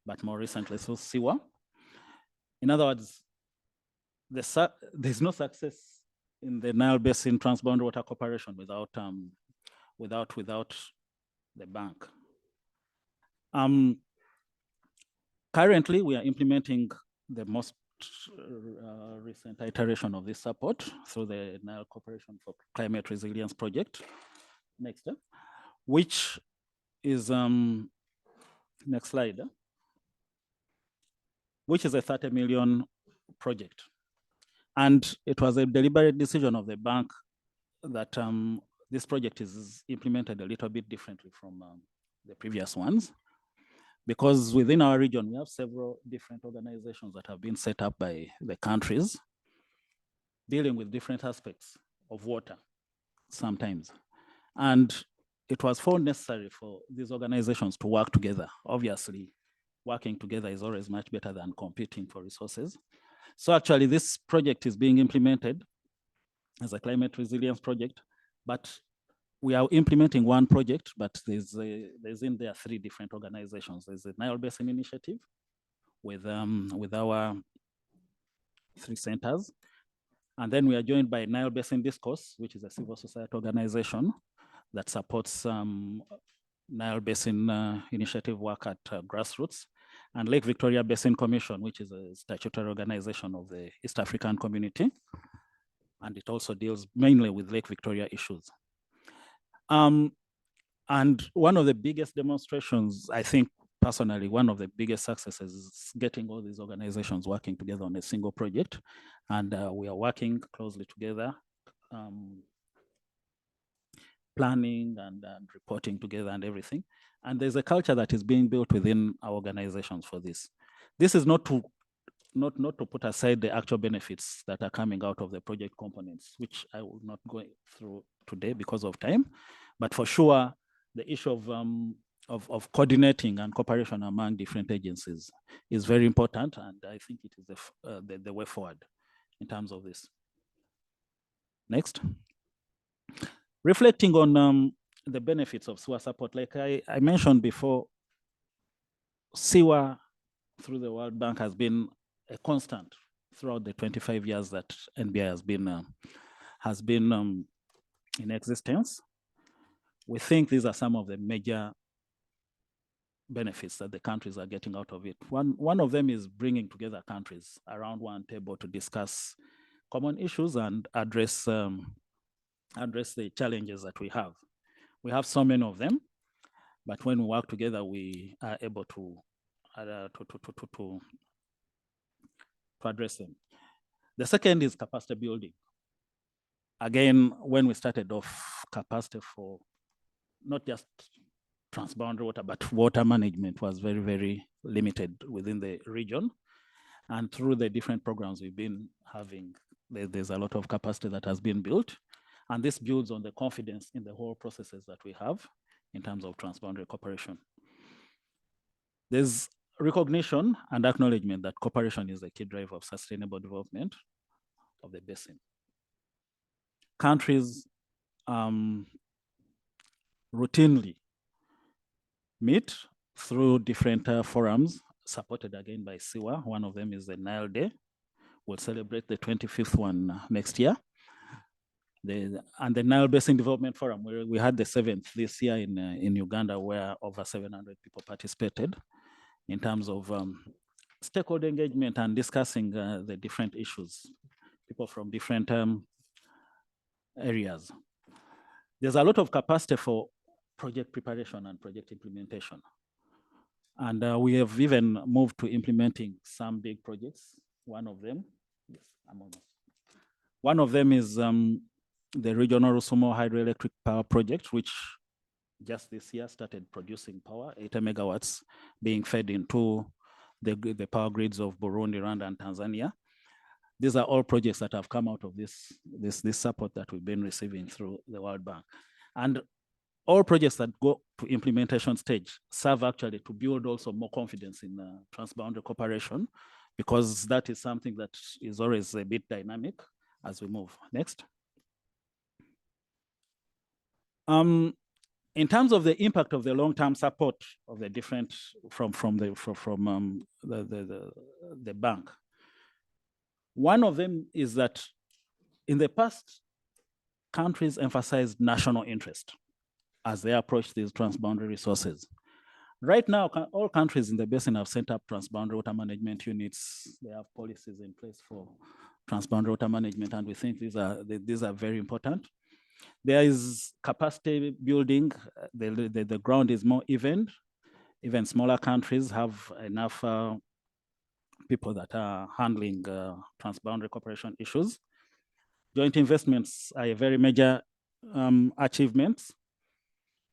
but more recently through SIWA. In other words, there's no success in the Nile Basin transboundary water cooperation without the bank. Currently, we are implementing the most recent iteration of this support through the Nile Cooperation for Climate Resilience Project. Next, which is, next slide, which is a 30 million project. And it was a deliberate decision of the bank that this project is implemented a little bit differently from the previous ones, because within our region, we have several different organizations that have been set up by the countries dealing with different aspects of water sometimes. And it was found necessary for these organizations to work together. Obviously, working together is always much better than competing for resources. So actually this project is being implemented as a climate resilience project, but we are implementing one project, but there's in there 3 different organizations. There's the Nile Basin Initiative with our 3 centers. And then we are joined by Nile Basin Discourse, which is a civil society organization that supports Nile Basin initiative work at grassroots, and Lake Victoria Basin Commission, which is a statutory organization of the East African community. And it also deals mainly with Lake Victoria issues. And one of the biggest demonstrations, I think personally, one of the biggest successes is getting all these organizations working together on a single project. And we are working closely together, planning and reporting together and everything. And there's a culture that is being built within our organizations for this. This is not to put aside the actual benefits that are coming out of the project components, which I will not go through today because of time. But for sure, the issue of coordinating and cooperation among different agencies is very important. And I think it is the way forward in terms of this. Next. Reflecting on the benefits of SUA support, like I mentioned before, SUA through the World Bank has been a constant throughout the 25 years that NBI has been in existence. We think these are some of the major benefits that the countries are getting out of it. One of them is bringing together countries around one table to discuss common issues and address the challenges that we have. We have so many of them, but when we work together, we are able to address them. The second is capacity building. Again, when we started off, capacity for not just transboundary water, but water management was very, very limited within the region. And through the different programs we've been having, there's a lot of capacity that has been built. And this builds on the confidence in the whole processes that we have in terms of transboundary cooperation. There's recognition and acknowledgement that cooperation is the key driver of sustainable development of the basin. Countries routinely meet through different forums supported again by SUA. One of them is the Nile Day. We'll celebrate the 25th one next year. And the Nile Basin Development Forum, where we had the 7th this year in Uganda, where over 700 people participated in terms of stakeholder engagement and discussing the different issues, people from different areas. There's a lot of capacity for project preparation and project implementation. And we have even moved to implementing some big projects. One of them, yes, I'm almost. One of them is the regional Rusumo hydroelectric power project, which just this year started producing power, 80 megawatts being fed into the power grids of Burundi, Rwanda, and Tanzania. These are all projects that have come out of this support that we've been receiving through the World Bank. And all projects that go to implementation stage serve actually to build also more confidence in transboundary cooperation, because that is something that is always a bit dynamic as we move. Next. In terms of the impact of the long-term support of the different from the bank, one of them is that in the past, countries emphasized national interest as they approach these transboundary resources. Right now, all countries in the basin have set up transboundary water management units. They have policies in place for transboundary water management, and we think these are very important. There is capacity building. The ground is more even. Even smaller countries have enough people that are handling transboundary cooperation issues. Joint investments are a very major achievement.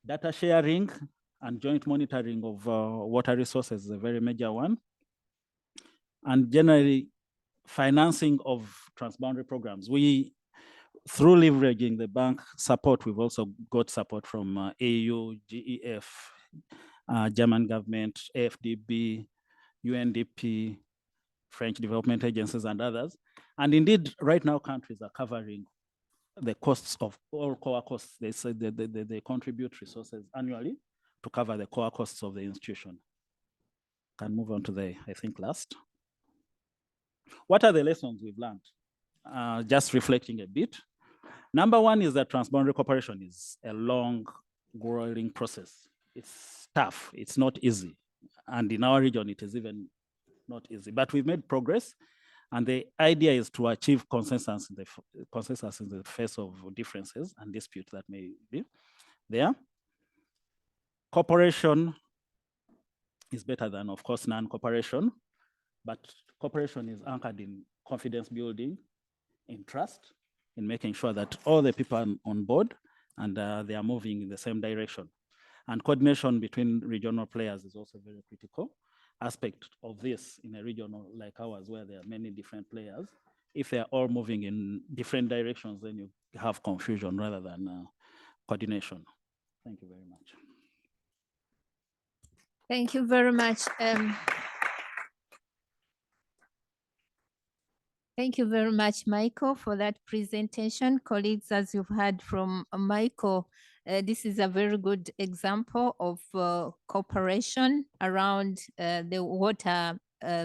Data sharing and joint monitoring of water resources is a very major one. And generally, financing of transboundary programs. Through leveraging the bank support, we've also got support from AU, GEF, German government, AFDB, UNDP, French development agencies, and others. And indeed, right now, countries are covering the costs of all core costs. They say they contribute resources annually to cover the core costs of the institution. Can move on to the, I think, last. What are the lessons we've learned? Just reflecting a bit. Number one is that transboundary cooperation is a long, grueling process. It's tough, it's not easy. And in our region, it is even not easy, but we've made progress. And the idea is to achieve consensus in the face of differences and disputes that may be there. Cooperation is better than, of course, non-cooperation, but cooperation is anchored in confidence building, in trust, in making sure that all the people are on board and they are moving in the same direction. And coordination between regional players is also very critical aspect of this in a region like ours, where there are many different players. If they're all moving in different directions, then you have confusion rather than coordination. Thank you very much. Thank you very much. Thank you very much, Michael, for that presentation. Colleagues, as you've heard from Michael, this is a very good example of cooperation around the water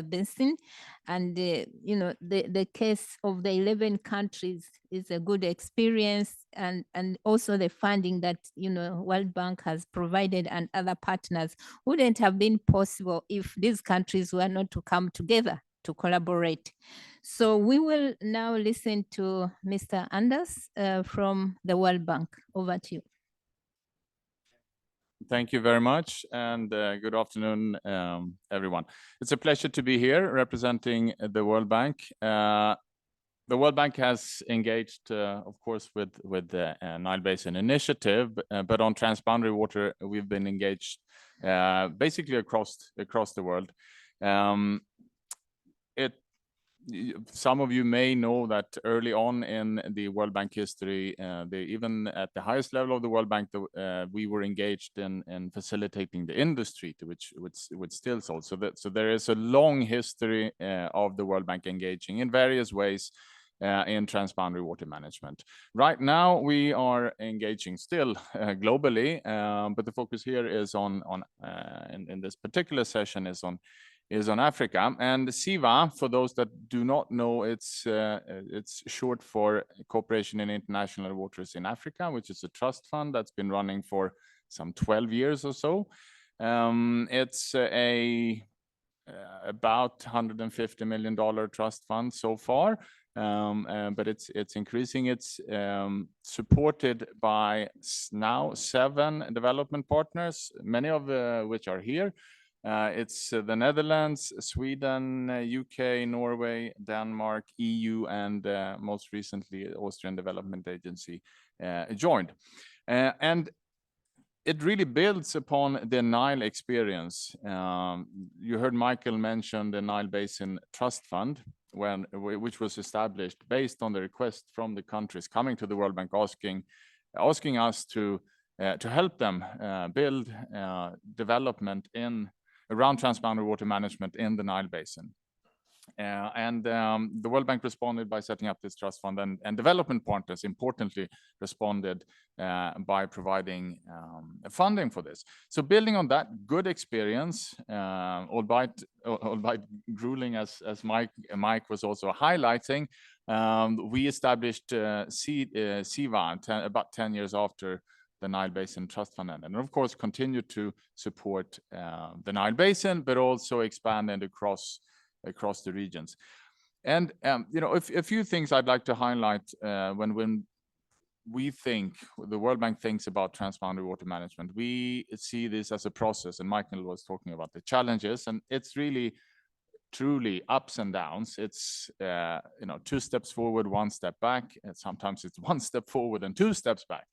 basin. And, the case of the 11 countries is a good experience, and also the funding that, World Bank has provided and other partners wouldn't have been possible if these countries were not to come together to collaborate. So we will now listen to Mr. Anders from the World Bank. Over to you. Thank you very much, and good afternoon, everyone. It's a pleasure to be here representing the World Bank. The World Bank has engaged, of course, with the Nile Basin Initiative, but on transboundary water, we've been engaged basically across the world. Some of you may know that early on in the World Bank history, even at the highest level of the World Bank, we were engaged in facilitating the industry, which still so. So there is a long history of the World Bank engaging in various ways in transboundary water management. Right now, we are engaging still globally, but the focus here is in this particular session is on Africa. And CIVA, for those that do not know, it's short for Cooperation in International Waters in Africa, which is a trust fund that's been running for some 12 years or so. It's about $150 million trust fund so far, but it's increasing. It's supported by now 7 development partners, many of which are here. It's the Netherlands, Sweden, UK, Norway, Denmark, EU, and most recently, Austrian Development Agency joined. And it really builds upon the Nile experience. You heard Michael mention the Nile Basin Trust Fund, which was established based on the request from the countries coming to the World Bank asking us to help them build development around transboundary water management in the Nile Basin. The World Bank responded by setting up this trust fund, and development partners importantly responded by providing funding for this. So building on that good experience, albeit grueling as Mike was also highlighting, we established CIVA about 10 years after the Nile Basin Trust Fund, and of course continue to support the Nile Basin, but also expand and across the regions. And a few things I'd like to highlight when we think, the World Bank thinks about transboundary water management. We see this as a process, and Michael was talking about the challenges, and it's really truly ups and downs. It's 2 steps forward, 1 step back, and sometimes it's 1 step forward and 2 steps back.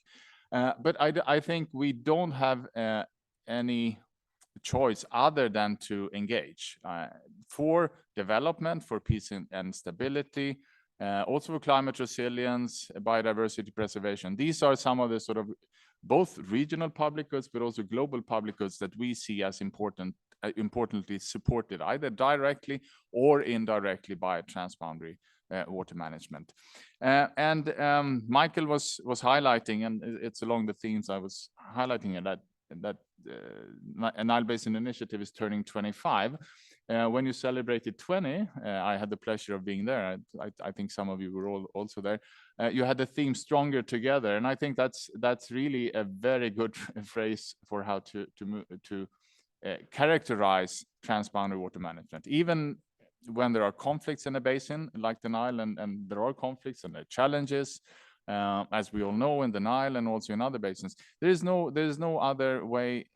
But I think we don't have any choice other than to engage for development, for peace and stability, also for climate resilience, biodiversity preservation. These are some of the sort of both regional public goods, but also global public goods that we see as importantly supported either directly or indirectly by transboundary water management. Michael was highlighting, and it's along the themes I was highlighting, that Nile Basin Initiative is turning 25. When you celebrated 20, I had the pleasure of being there. I think some of you were also there. You had the theme "Stronger Together," and I think that's really a very good phrase for how to characterize transboundary water management. Even when there are conflicts in a basin like the Nile, and there are conflicts and there are challenges, as we all know, in the Nile and also in other basins, there is no other way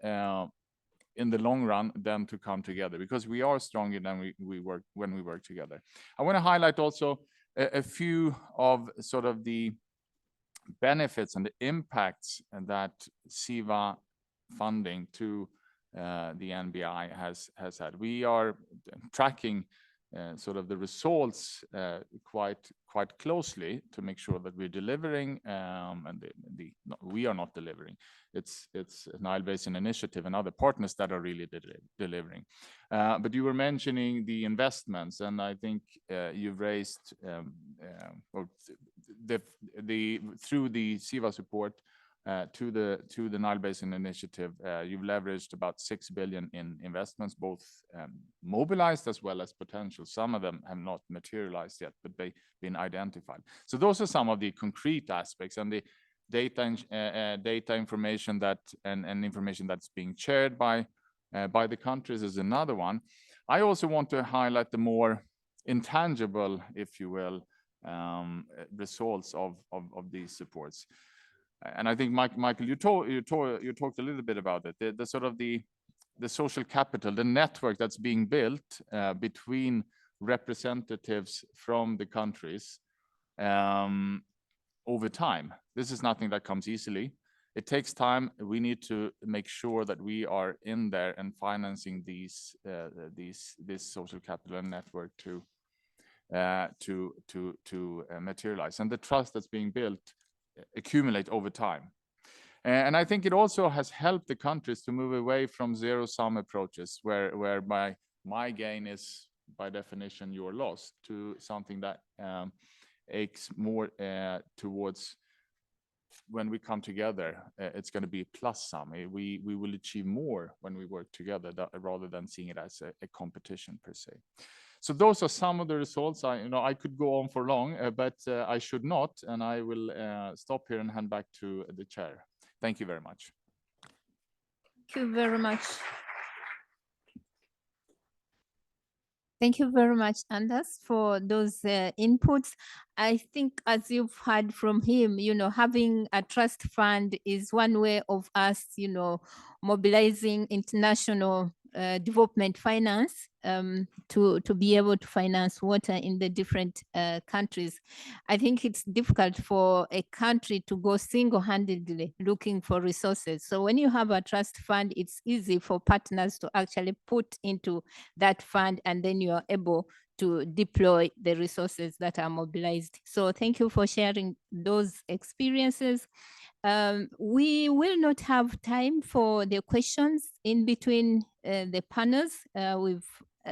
in the long run than to come together, because we are stronger than we work when we work together. I want to highlight also a few of sort of the benefits and the impacts that SIVA funding to the NBI has had. We are tracking sort of the results quite closely to make sure that we're delivering, and we are not delivering. It's Nile Basin Initiative and other partners that are really delivering. But you were mentioning the investments, and I think you've raised through the SIVA support to the Nile Basin Initiative, you've leveraged about 6 billion in investments, both mobilized as well as potential. Some of them have not materialized yet, but they've been identified. So those are some of the concrete aspects, and the data information and information that's being shared by the countries is another one. I also want to highlight the more intangible, if you will, results of these supports. And I think, Michael, you talked a little bit about it. The sort of the social capital, the network that's being built between representatives from the countries over time. This is nothing that comes easily. It takes time. We need to make sure that we are in there and financing this social capital and network to materialize, and the trust that's being built accumulate over time. And I think it also has helped the countries to move away from zero-sum approaches, whereby my gain is by definition your loss, to something that aches more towards when we come together, it's going to be a plus sum. We will achieve more when we work together, rather than seeing it as a competition per se. So those are some of the results. I could go on for long, but I should not, and I will stop here and hand back to the chair. Thank you very much. Thank you very much. Thank you very much, Anders, for those inputs. I think, as you've heard from him, having a trust fund is one way of us, mobilizing international development finance to be able to finance water in the different countries. I think it's difficult for a country to go single-handedly looking for resources. So when you have a trust fund, it's easy for partners to actually put into that fund, and then you are able to deploy the resources that are mobilized. So thank you for sharing those experiences. We will not have time for the questions in between the panels. We've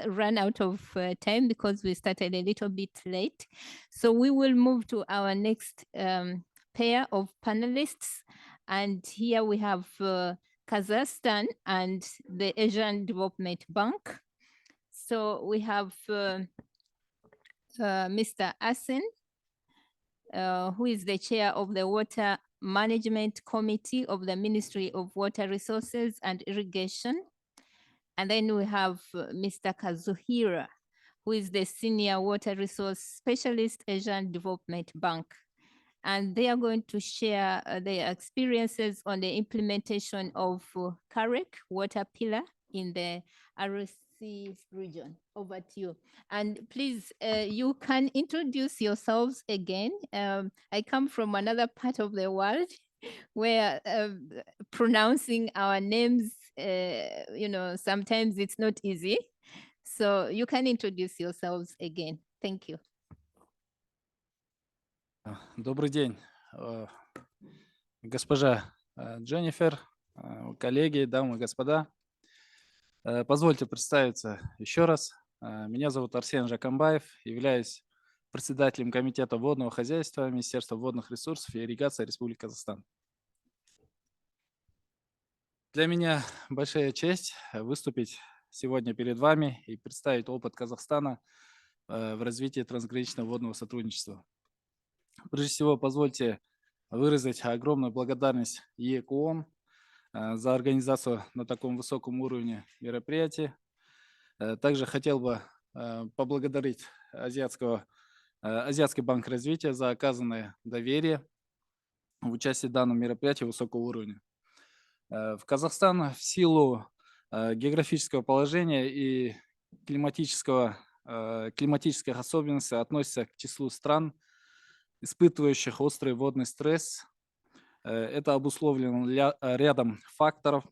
run out of time because we started a little bit late. So we will move to our next pair of panelists. And here we have Kazakhstan and the Asian Development Bank. So we have Mr. Asen, who is the chair of the Water Management Committee of the Ministry of Water Resources and Irrigation. And then we have Mr. Kazuhira, who is the Senior Water Resource Specialist, Asian Development Bank. And they are going to share their experiences on the implementation of CAREC water pillar in the RC region. Over to you. And please, you can introduce yourselves again. I come from another part of the world where pronouncing our names, sometimes it's not easy. So you can introduce yourselves again. Thank you. Добрый день, госпожа Дженнифер, коллеги, дамы и господа. Позвольте представиться еще раз. Меня зовут Арсен Жакамбаев, являюсь председателем Комитета водного хозяйства Министерства водных ресурсов и ирригации Республики Казахстан. Для меня большая честь выступить сегодня перед вами и представить опыт Казахстана в развитии трансграничного водного сотрудничества. Прежде всего, позвольте выразить огромную благодарность ЕКООН за организацию на таком высоком уровне мероприятий. Также хотел бы поблагодарить Азиатский банк развития за оказанное доверие в участии в данном мероприятии высокого уровня. В Казахстан в силу географического положения и климатических особенностей относится к числу стран, испытывающих острый водный стресс. Это обусловлено рядом факторов,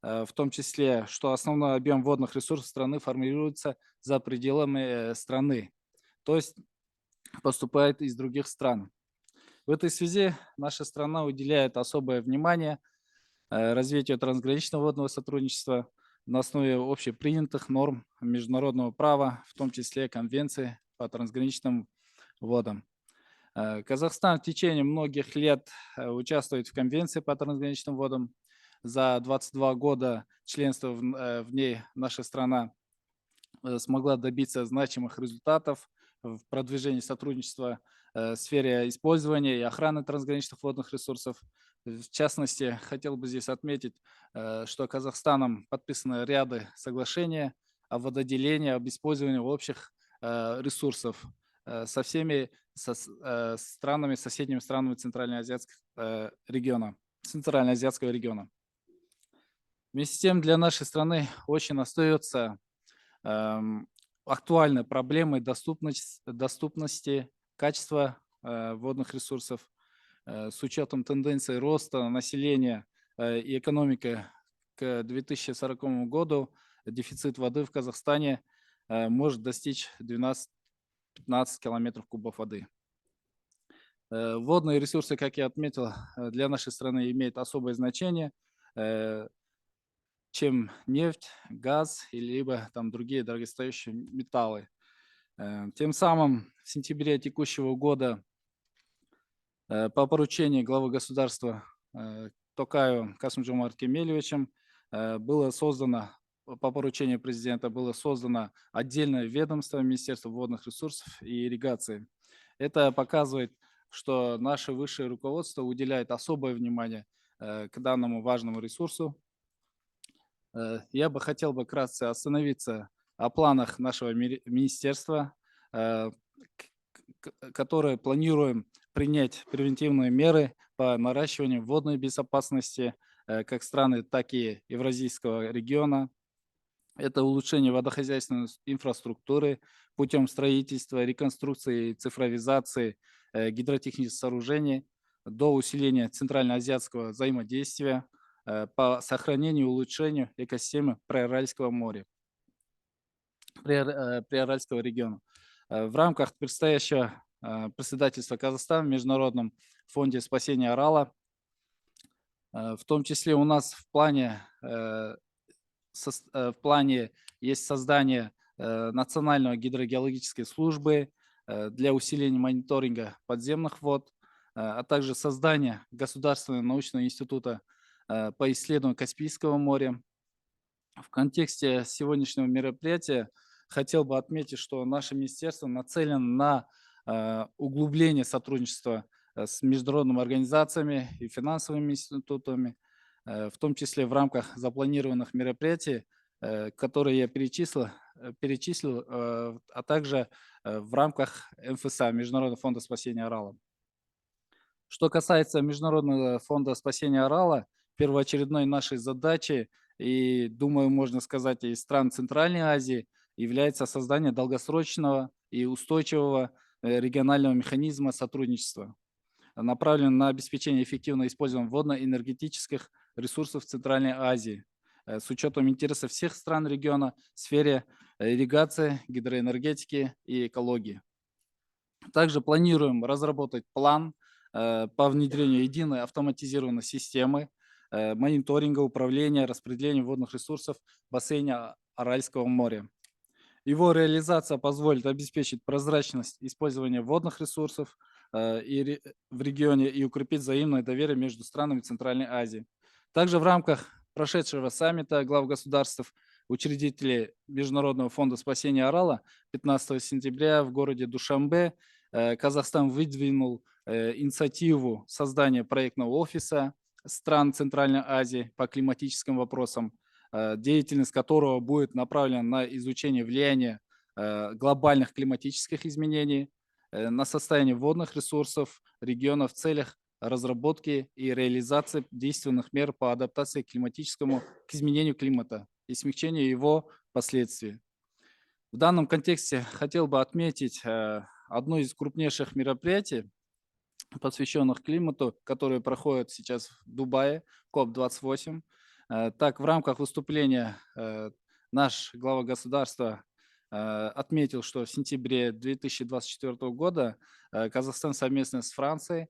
в том числе, что основной объем водных ресурсов страны формируется за пределами страны, то есть поступает из других стран. В этой связи наша страна уделяет особое внимание развитию трансграничного водного сотрудничества на основе общепринятых норм международного права, в том числе Конвенции по трансграничным водам. Казахстан в течение многих лет участвует в Конвенции по трансграничным водам. За 22 года членства в ней наша страна смогла добиться значимых результатов в продвижении сотрудничества в сфере использования и охраны трансграничных водных ресурсов. В частности, хотел бы здесь отметить, что Казахстаном подписаны ряды соглашений о вододелении, об использовании общих ресурсов со всеми странами, соседними странами Центральноазиатского региона. Вместе с тем, для нашей страны очень остается актуальной проблемой доступности, качества водных ресурсов с учетом тенденции роста населения и экономики к 2040 году. Дефицит воды в Казахстане может достичь 12-15 километров кубов воды. Водные ресурсы, как я отметил, для нашей страны имеют особое значение, чем нефть, газ или либо там другие дорогостоящие металлы. Тем самым в сентябре текущего года по поручению главы государства Токаева Касым-Жомарта Кемелевичем было создано, по поручению президента было создано отдельное ведомство Министерства водных ресурсов и ирригации. Это показывает, что наше высшее руководство уделяет особое внимание к данному важному ресурсу. Я бы хотел вкратце остановиться о планах нашего министерства, которые планируем принять превентивные меры по наращиванию водной безопасности как страны, так и Евразийского региона. Это улучшение водохозяйственной инфраструктуры путем строительства, реконструкции, цифровизации гидротехнических сооружений до усиления центральноазиатского взаимодействия по сохранению и улучшению экосистемы Приаральского моря, Приаральского региона. В рамках предстоящего председательства Казахстана в Международном фонде спасения Арала, в том числе у нас в плане есть создание Национальной гидрогеологической службы для усиления мониторинга подземных вод, а также создание Государственного научного института по исследованию Каспийского моря. В контексте сегодняшнего мероприятия хотел бы отметить, что наше министерство нацелено на углубление сотрудничества с международными организациями и финансовыми институтами, в том числе в рамках запланированных мероприятий, которые я перечислил, а также в рамках МФСА, Международного фонда спасения Орала. Что касается Международного фонда спасения Орала, первоочередной нашей задачей, и, думаю, можно сказать, и стран Центральной Азии, является создание долгосрочного и устойчивого регионального механизма сотрудничества, направленного на обеспечение эффективного использования водно-энергетических ресурсов Центральной Азии с учетом интересов всех стран региона в сфере ирригации, гидроэнергетики и экологии. Также планируем разработать план по внедрению единой автоматизированной системы мониторинга, управления, распределения водных ресурсов в бассейне Аральского моря. Его реализация позволит обеспечить прозрачность использования водных ресурсов в регионе и укрепить взаимное доверие между странами Центральной Азии. Также в рамках прошедшего саммита глав государств учредителей Международного фонда спасения Орала 15 сентября в городе Душанбе Казахстан выдвинул инициативу создания проектного офиса стран Центральной Азии по климатическим вопросам, деятельность которого будет направлена на изучение влияния глобальных климатических изменений на состояние водных ресурсов региона в целях разработки и реализации действенных мер по адаптации к изменению климата и смягчению его последствий. В данном контексте хотел бы отметить одно из крупнейших мероприятий, посвященных климату, которые проходят сейчас в Дубае, КОП-28. Так, в рамках выступления наш глава государства отметил, что в сентябре 2024 года Казахстан совместно с Францией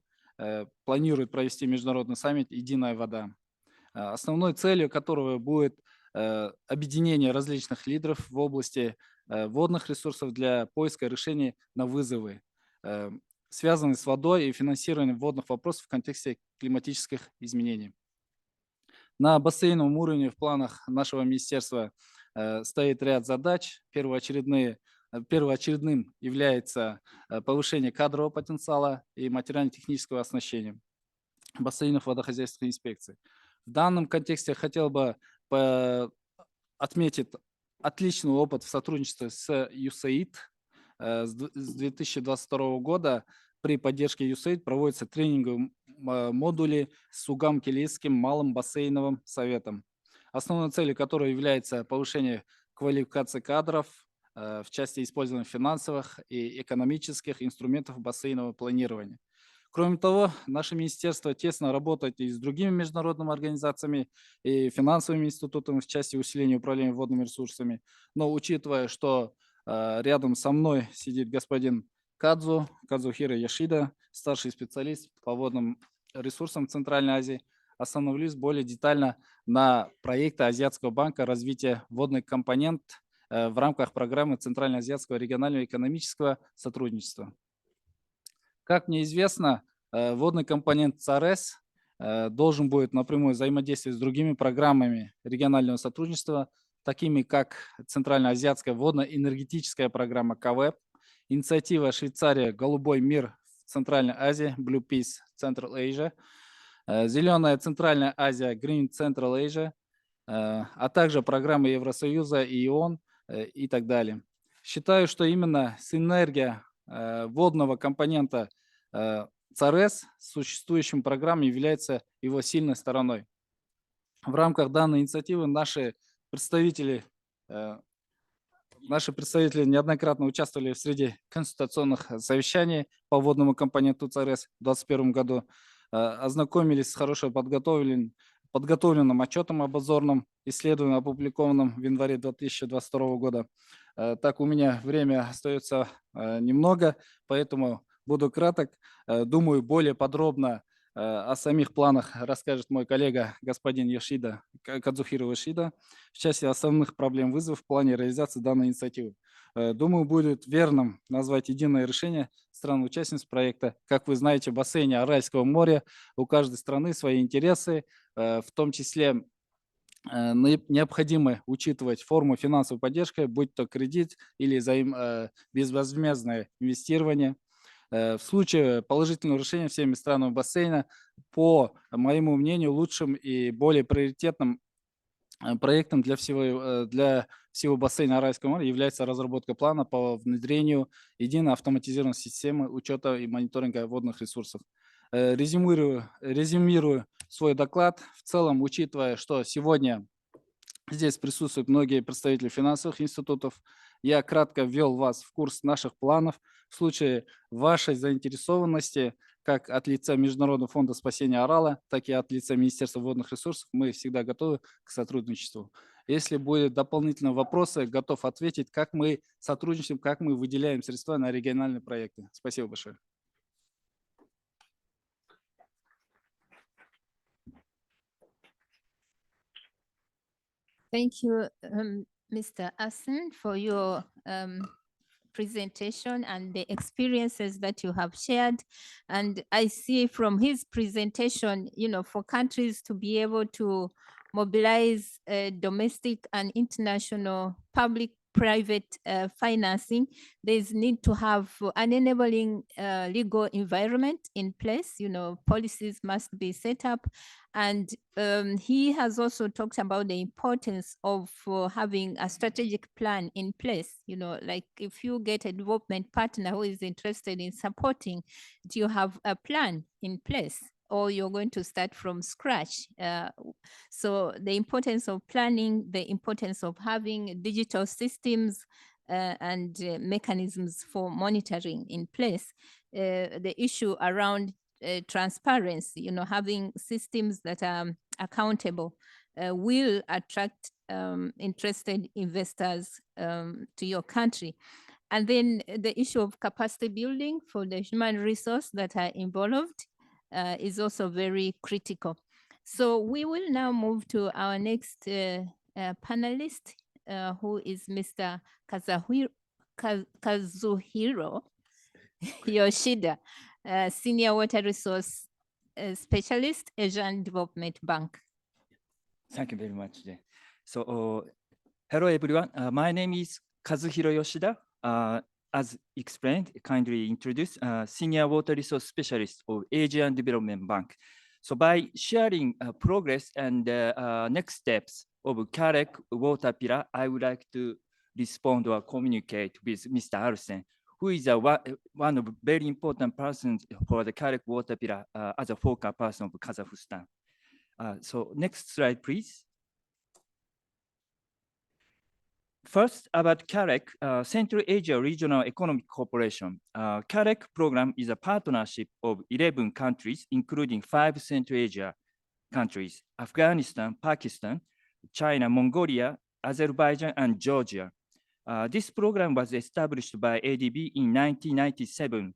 планирует провести международный саммит «Единая вода», основной целью которого будет объединение различных лидеров в области водных ресурсов для поиска решений на вызовы, связанные с водой и финансированием водных вопросов в контексте климатических изменений. На бассейновом уровне в планах нашего министерства стоит ряд задач. Первоочередным является повышение кадрового потенциала и материально-технического оснащения бассейнов водохозяйственной инспекции. В данном контексте я хотел бы отметить отличный опыт в сотрудничестве с USAID. С 2022 года при поддержке USAID проводятся тренинговые модули с Угам-Килийским малым бассейновым советом, основной целью которой является повышение квалификации кадров в части использования финансовых и экономических инструментов бассейнового планирования. Кроме того, наше министерство тесно работает и с другими международными организациями и финансовыми институтами в части усиления управления водными ресурсами. Но учитывая, что рядом со мной сидит господин Кадзухира Яшида, старший специалист по водным ресурсам Центральной Азии, остановлюсь более детально на проекте Азиатского банка развития водный компонент в рамках программы Центральноазиатского регионального экономического сотрудничества. Как мне известно, водный компонент ЦАРЭС должен будет напрямую взаимодействовать с другими программами регионального сотрудничества, такими как Центральноазиатская водно-энергетическая программа КВЭП, инициатива Швейцария «Голубой мир в Центральной Азии» Blue Peace Central Asia, Зеленая Центральная Азия Green Central Asia, а также программы Евросоюза и ООН и так далее. Считаю, что именно синергия водного компонента ЦАРЭС с существующим программой является его сильной стороной. В рамках данной инициативы наши представители неоднократно участвовали в среде консультационных совещаний по водному компоненту ЦАРЭС в 2021 году, ознакомились с хорошо подготовленным отчетом об обзорном исследовании, опубликованном в январе 2022 года. Так, у меня время остается немного, поэтому буду краток. Думаю, более подробно о самих планах расскажет мой коллега господин Кадзухира Яшида в части основных проблем вызовов в плане реализации данной инициативы. Думаю, будет верным назвать единое решение стран-участниц проекта. Как вы знаете, в бассейне Аральского моря у каждой страны свои интересы, в том числе необходимо учитывать форму финансовой поддержки, будь то кредит или безвозмездное инвестирование. В случае положительного решения всеми странами бассейна, по моему мнению, лучшим и более приоритетным проектом для всего бассейна Аральского моря является разработка плана по внедрению единой автоматизированной системы учета и мониторинга водных ресурсов. Резюмирую свой доклад. В целом, учитывая, что сегодня здесь присутствуют многие представители финансовых институтов, я кратко ввел вас в курс наших планов. В случае вашей заинтересованности, как от лица Международного фонда спасения Орала, так и от лица Министерства водных ресурсов, мы всегда готовы к сотрудничеству. Если будут дополнительные вопросы, готов ответить, как мы сотрудничаем, как мы выделяем средства на региональные проекты. Спасибо большое. Thank you, Mr. Assen, for your presentation and the experiences that you have shared. And I see from his presentation, for countries to be able to mobilize domestic and international public-private financing, there's need to have an enabling legal environment in place. Policies must be set up. And he has also talked about the importance of having a strategic plan in place. Like if you get a development partner who is interested in supporting, do you have a plan in place? Or you're going to start from scratch. So the importance of planning, the importance of having digital systems and mechanisms for monitoring in place, the issue around transparency, having systems that are accountable will attract interested investors to your country. And then the issue of capacity building for the human resource that are involved is also very critical. So we will now move to our next panelist, who is Mr. Kazuhiro Yoshida, Senior Water Resource Specialist, Asian Development Bank. Thank you very much. So, hello everyone. My name is Kazuhiro Yoshida. As explained, kindly introduce Senior Water Resource Specialist of Asian Development Bank. So by sharing progress and next steps of CAREC water pillar, I would like to respond or communicate with Mr. Arsen, who is one of very important persons for the CAREC water pillar as a focal person of Kazakhstan. So next slide, please. First, about CAREC, Central Asia Regional Economic Cooperation. CAREC program is a partnership of 11 countries, including 5 Central Asia countries: Afghanistan, Pakistan, China, Mongolia, Azerbaijan, and Georgia. This program was established by ADB in 1997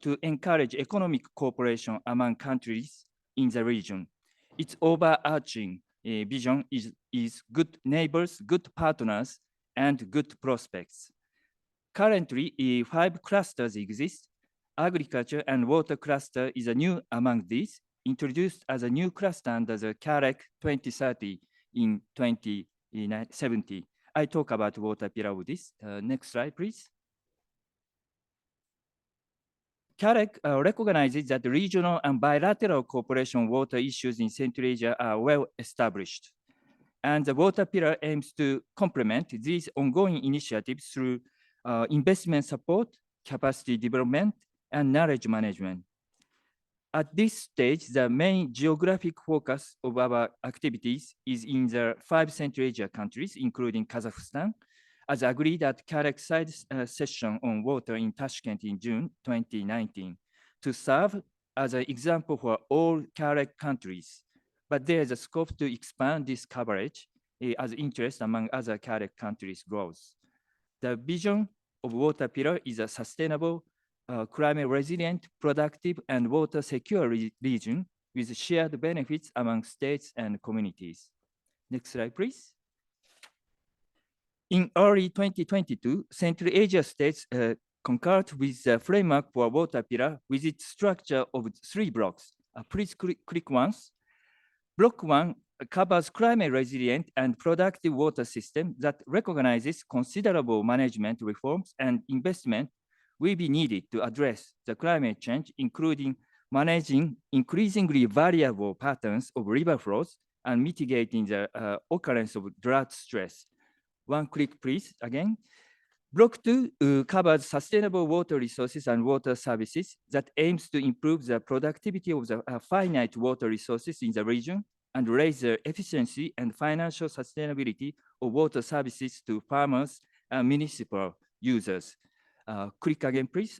to encourage economic cooperation among countries in the region. Its overarching vision is good neighbors, good partners, and good prospects. Currently, 5 clusters exist. Agriculture and water cluster is a new among these, introduced as a new cluster under the CAREC 2030 in 2070. I talk about water pillar of this. Next slide, please. CAREC recognizes that regional and bilateral cooperation water issues in Central Asia are well established. And the water pillar aims to complement these ongoing initiatives through investment support, capacity development, and knowledge management. At this stage, the main geographic focus of our activities is in the 5 Central Asia countries, including Kazakhstan, as agreed at CAREC side session on water in Tashkent in June 2019, to serve as an example for all CAREC countries. But there is a scope to expand this coverage as interest among other CAREC countries grows. The vision of water pillar is a sustainable, climate resilient, productive, and water secure region with shared benefits among states and communities. Next slide, please. In early 2022, Central Asia states concurred with the framework for water pillar with its structure of 3 blocks. Please click once. Block 1 covers climate resilient and productive water system that recognizes considerable management reforms and investment will be needed to address the climate change, including managing increasingly variable patterns of river flows and mitigating the occurrence of drought stress. One click, please, again. Block 2 covers sustainable water resources and water services that aims to improve the productivity of the finite water resources in the region and raise the efficiency and financial sustainability of water services to farmers and municipal users. Click again, please.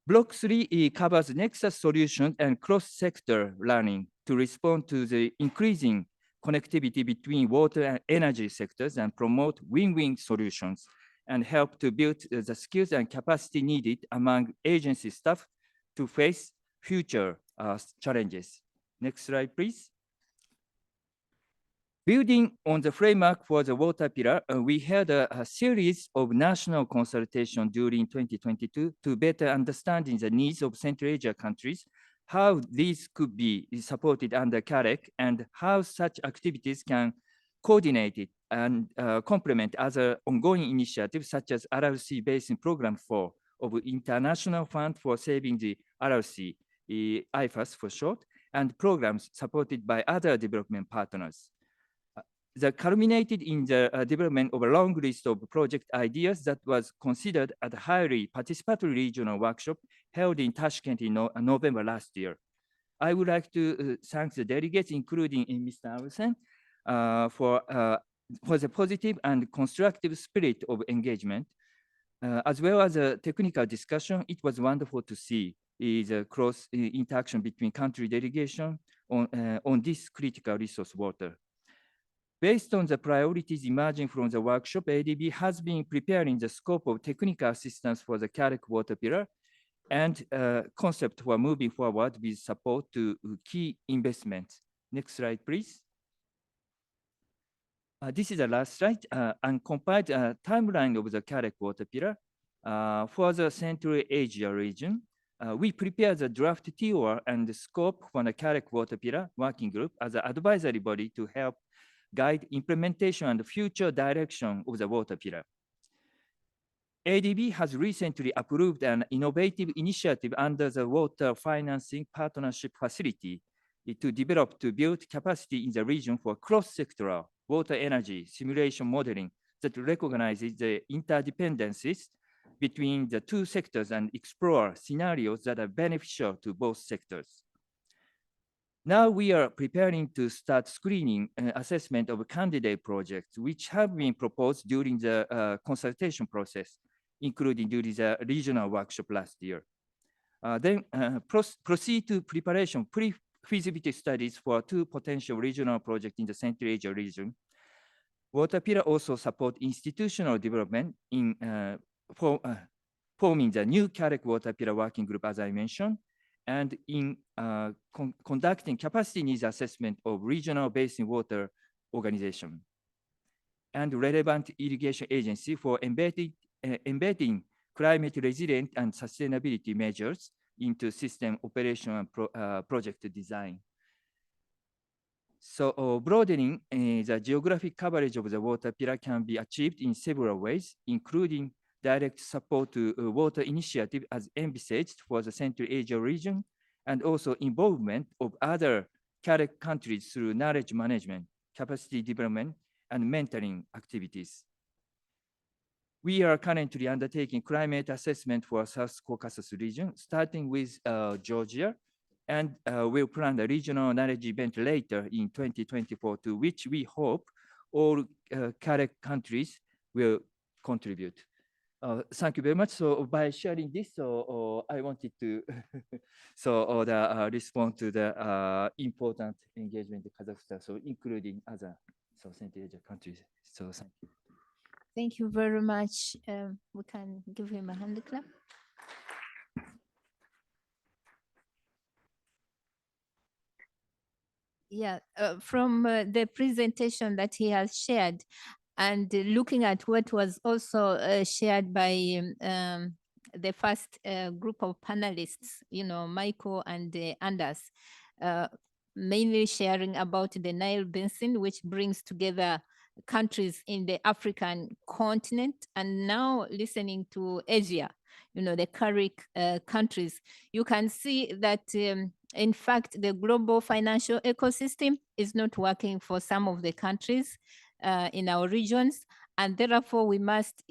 Block 3 covers nexus solutions and cross-sector learning to respond to the increasing connectivity between water and energy sectors and promote win-win solutions and help to build the skills and capacity needed among agency staff to face future challenges. Next slide, please. Building on the framework for the water pillar, we held a series of national consultations during 2022 to better understanding the needs of Central Asia countries, how these could be supported under CAREC, and how such activities can coordinate it and complement other ongoing initiatives such as RRC Basin Program 4 of International Fund for Saving the RRC, IFAS for short, and programs supported by other development partners. That culminated in the development of a long list of project ideas that was considered at a highly participatory regional workshop held in Tashkent in November last year. I would like to thank the delegates, including Mr. Alsen, for the positive and constructive spirit of engagement, as well as a technical discussion. It was wonderful to see the cross interaction between country delegation on this critical resource water. Based on the priorities emerging from the workshop, ADB has been preparing the scope of technical assistance for the CAREC water pillar and concept for moving forward with support to key investments. Next slide, please. This is the last slide, and compiled timeline of the CAREC water pillar for the Central Asia region. We prepared the draft TOR and the scope for the CAREC water pillar working group as an advisory body to help guide implementation and future direction of the water pillar. ADB has recently approved an innovative initiative under the Water Financing Partnership Facility to build capacity in the region for cross-sectoral water energy simulation modeling that recognizes the interdependencies between the two sectors and explore scenarios that are beneficial to both sectors. Now we are preparing to start screening and assessment of candidate projects which have been proposed during the consultation process, including during the regional workshop last year. Then proceed to preparation pre-feasibility studies for 2 potential regional projects in the Central Asia region. Water pillar also support institutional development in forming the new CAREC water pillar working group, as I mentioned, and in conducting capacity needs assessment of regional basin water organization and relevant irrigation agency for embedding climate resilient and sustainability measures into system operation and project design. So broadening the geographic coverage of the water pillar can be achieved in several ways, including direct support to water initiative as envisaged for the Central Asia region, and also involvement of other CAREC countries through knowledge management, capacity development, and mentoring activities. We are currently undertaking climate assessment for South Caucasus region, starting with Georgia, and we'll plan a regional knowledge event later in 2024, to which we hope all CAREC countries will contribute. Thank you very much. So by sharing this, I wanted to respond to the important engagement in Kazakhstan, so including other Central Asia countries. So thank you. Thank you very much. We can give him a hand clap. Yeah, from the presentation that he has shared, and looking at what was also shared by the first group of panelists, you know, Michael and Anders, mainly sharing about the Nile Basin, which brings together countries in the African continent, and now listening to Asia, the CARIC countries, you can see that in fact, the global financial ecosystem is not working for some of the countries in our regions. And therefore, we must,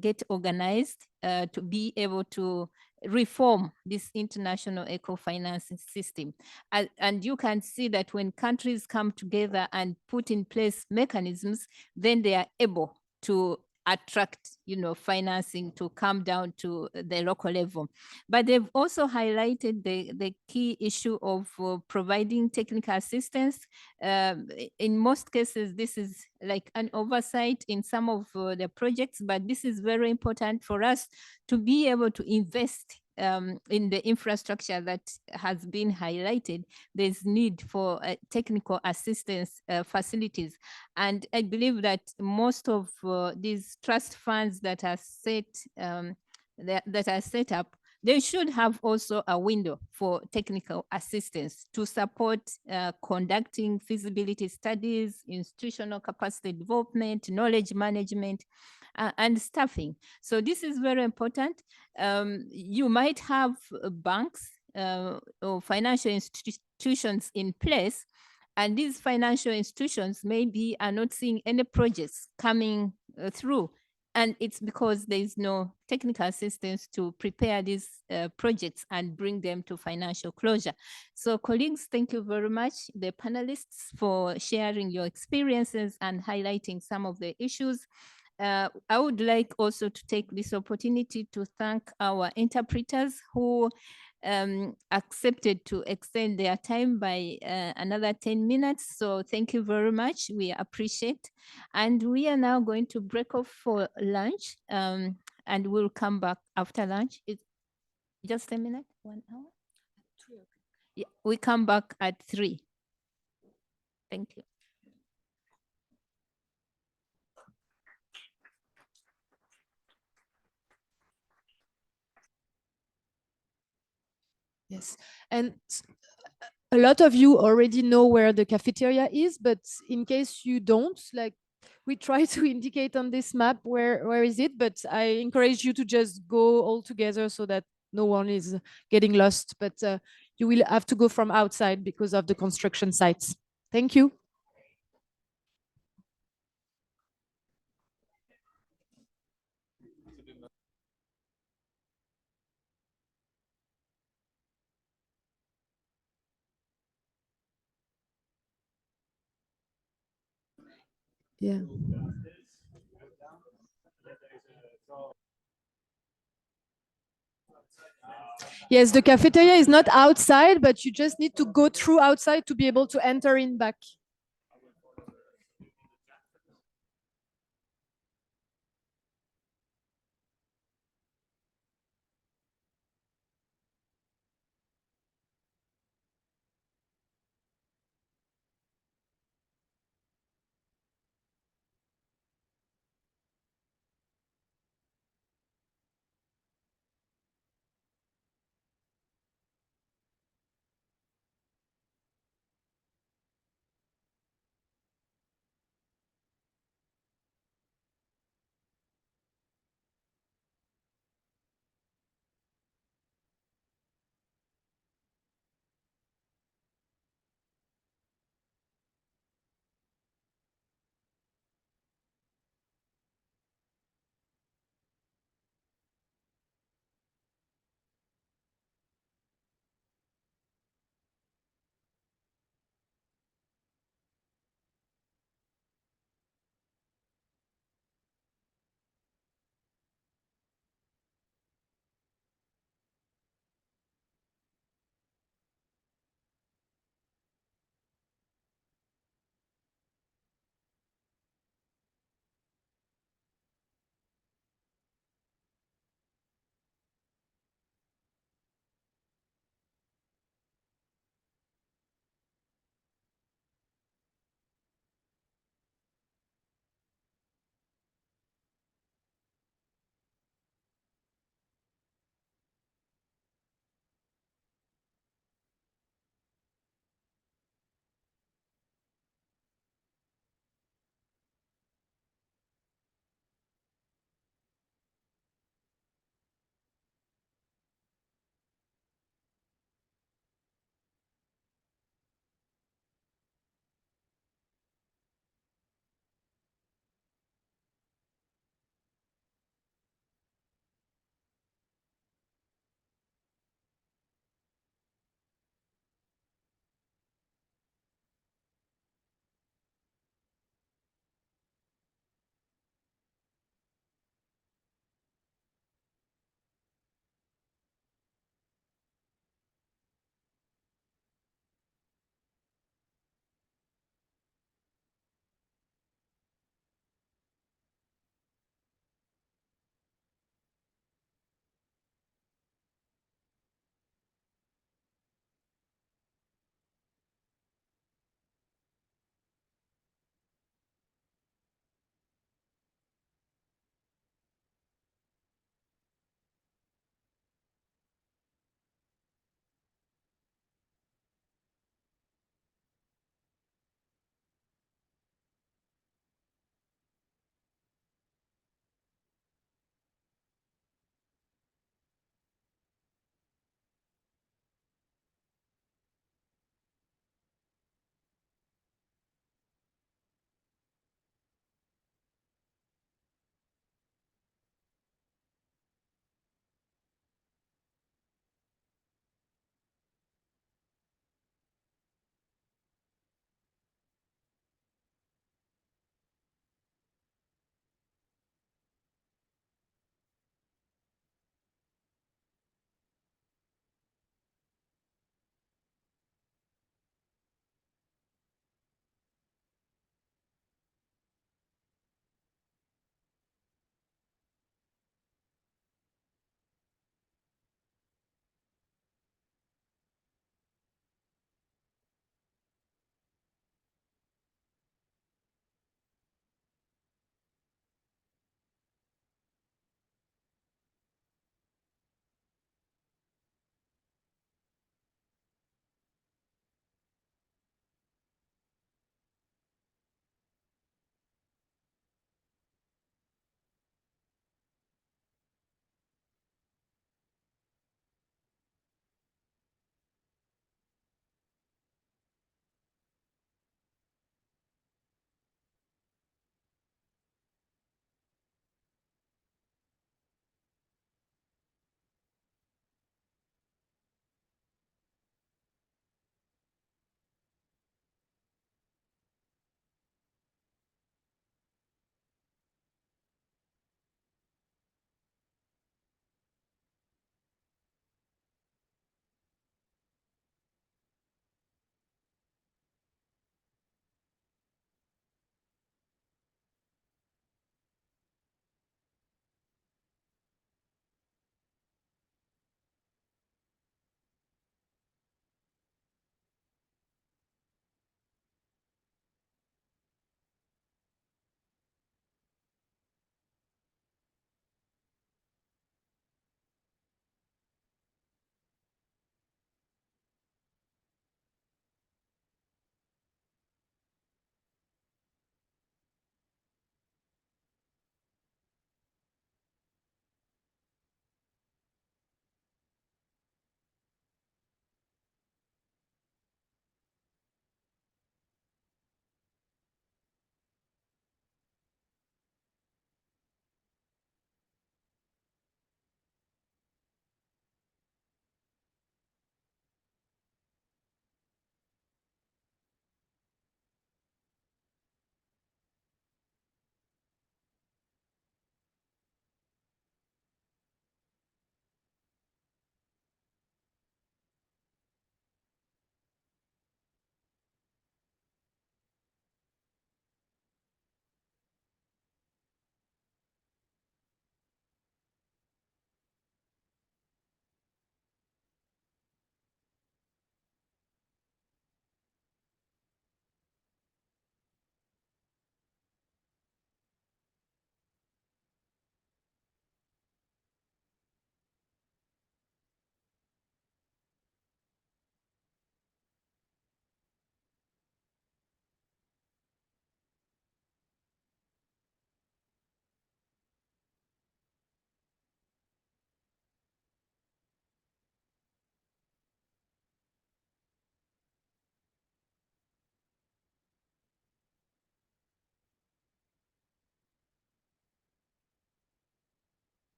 get organized to be able to reform this international eco-financing system. And you can see that when countries come together and put in place mechanisms, then they are able to attract, financing to come down to the local level. But they've also highlighted the key issue of providing technical assistance. In most cases, this is like an oversight in some of the projects, but this is very important for us to be able to invest in the infrastructure that has been highlighted. There's need for technical assistance facilities. And I believe that most of these trust funds that are set up, they should have also a window for technical assistance to support conducting feasibility studies, institutional capacity development, knowledge management, and staffing. So this is very important. You might have banks or financial institutions in place, and these financial institutions maybe are not seeing any projects coming through. And it's because there is no technical assistance to prepare these projects and bring them to financial closure. So colleagues, thank you very much, the panelists, for sharing your experiences and highlighting some of the issues. I would like also to take this opportunity to thank our interpreters who accepted to extend their time by another 10 minutes. So thank you very much. We appreciate. And we are now going to break off for lunch, and we'll come back after lunch. It's just a minute, 1 hour? 3 o'clock. Yeah, we come back at 3. Thank you. Yes, and a lot of you already know where the cafeteria is, but in case you don't, like, we try to indicate on this map where is it, but I encourage you to just go all together so that no one is getting lost. But you will have to go from outside because of the construction sites. Thank you. Yeah. Yes, the cafeteria is not outside, but you just need to go through outside to be able to enter in back.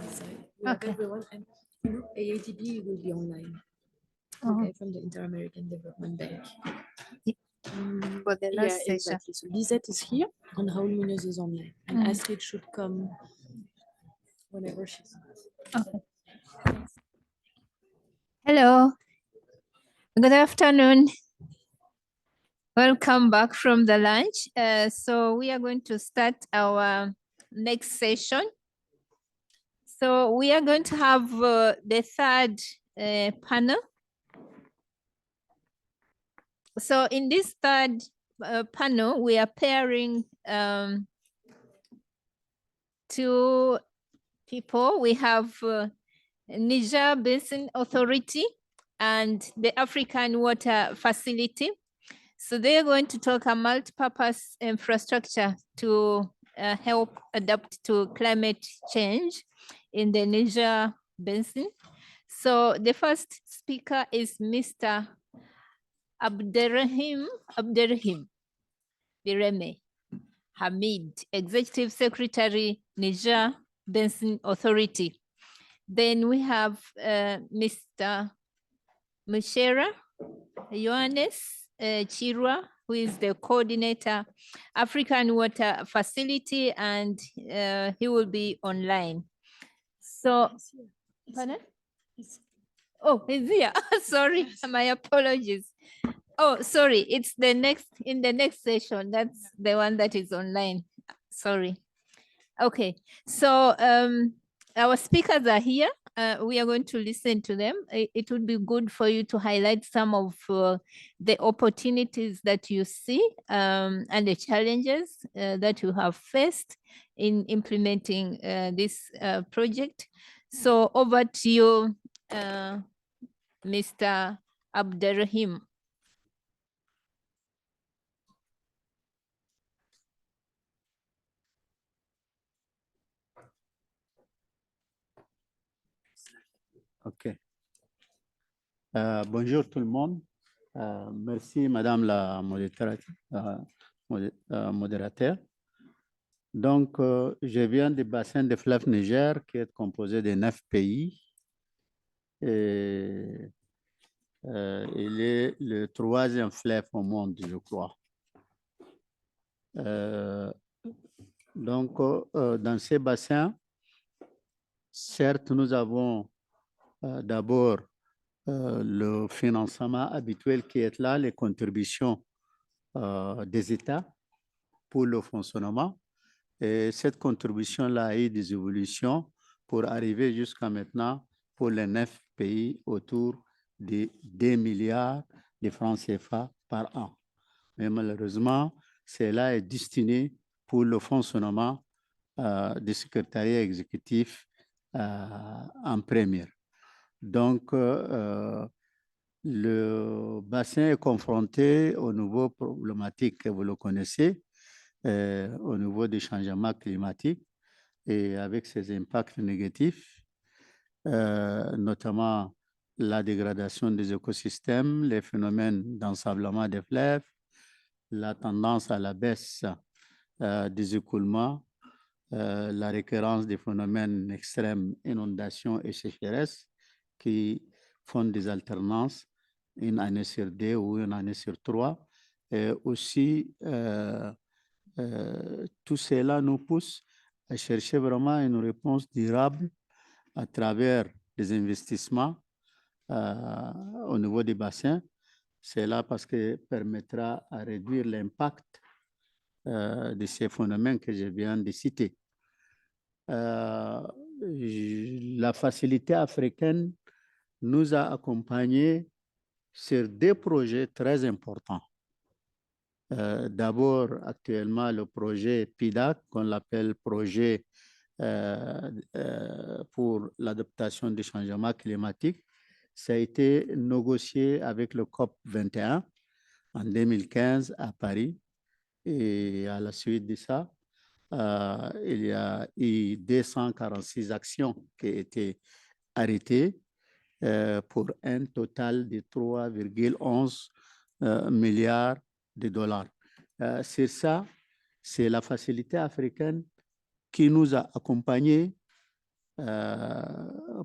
We have everyone, and AATB will be online. Okay, from the Inter-American Development Bank. For the Yeah, last session. exactly. So Lisette is here, and Raoul Munoz is online, and Astrid should come whenever she's. Okay. Hello. Good afternoon. Welcome back from the lunch. So we are going to start our next session. So we are going to have the third panel. So in this third panel, we are pairing two people. We have Niger Basin Authority and the African Water Facility. So they're going to talk a multi-purpose infrastructure to help adapt to climate change in the Niger Basin. So the first speaker is Mr. Abderrahim Bireme Hamid, Executive Secretary, Niger Basin Authority. Then we have Mr. Mushera Yohannes Chirwa, who is the coordinator, African Water Facility, and he will be online. So, pardon? Oh, he's here. Sorry, my apologies. Oh, sorry, it's the next, in the next session. That's the one that is online. Sorry. Okay, so our speakers are here. We are going to listen to them. It would be good for you to highlight some of the opportunities that you see and the challenges that you have faced in implementing this project. So over to you, Mr. Abderrahim. OK. Bonjour tout le monde. Merci, Madame la modérateur. Donc, je viens du bassin de fleuve Niger qui est composé de 9 pays. Et, il est le 3e fleuve au monde, je crois. Donc, dans ces bassins, certes, nous avons d'abord le financement habituel qui est là, les contributions des États pour le fonctionnement. Et cette contribution-là a eu des évolutions pour arriver jusqu'à maintenant pour les 9 pays autour de 2 milliards de francs CFA par an. Mais malheureusement, cela est destiné pour le fonctionnement du secrétariat exécutif en première. Donc, le bassin est confronté aux nouveaux problématiques que vous le connaissez, au niveau des changements climatiques et avec ses impacts négatifs, notamment la dégradation des écosystèmes, les phénomènes d'ensablement des fleuves, la tendance à la baisse des écoulements, la récurrence des phénomènes extrêmes, inondations et sécheresses qui font des alternances une année sur 2 ou une année sur 3. Et aussi, tout cela nous pousse à chercher vraiment une réponse durable à travers des investissements au niveau des bassins. C'est là parce que permettra à réduire l'impact de ces phénomènes que je viens de citer. La facilité africaine nous a accompagnés sur 2 projets très importants. D'abord, actuellement, le projet PIDAC, qu'on l'appelle projet pour l'adaptation des changements climatiques, ça a été négocié avec le COP 21 en 2015 à Paris. Et à la suite de ça, il y a eu 246 actions qui ont été arrêtées pour un total de 3,11 milliards de dollars. C'est ça, c'est la facilité africaine qui nous a accompagnés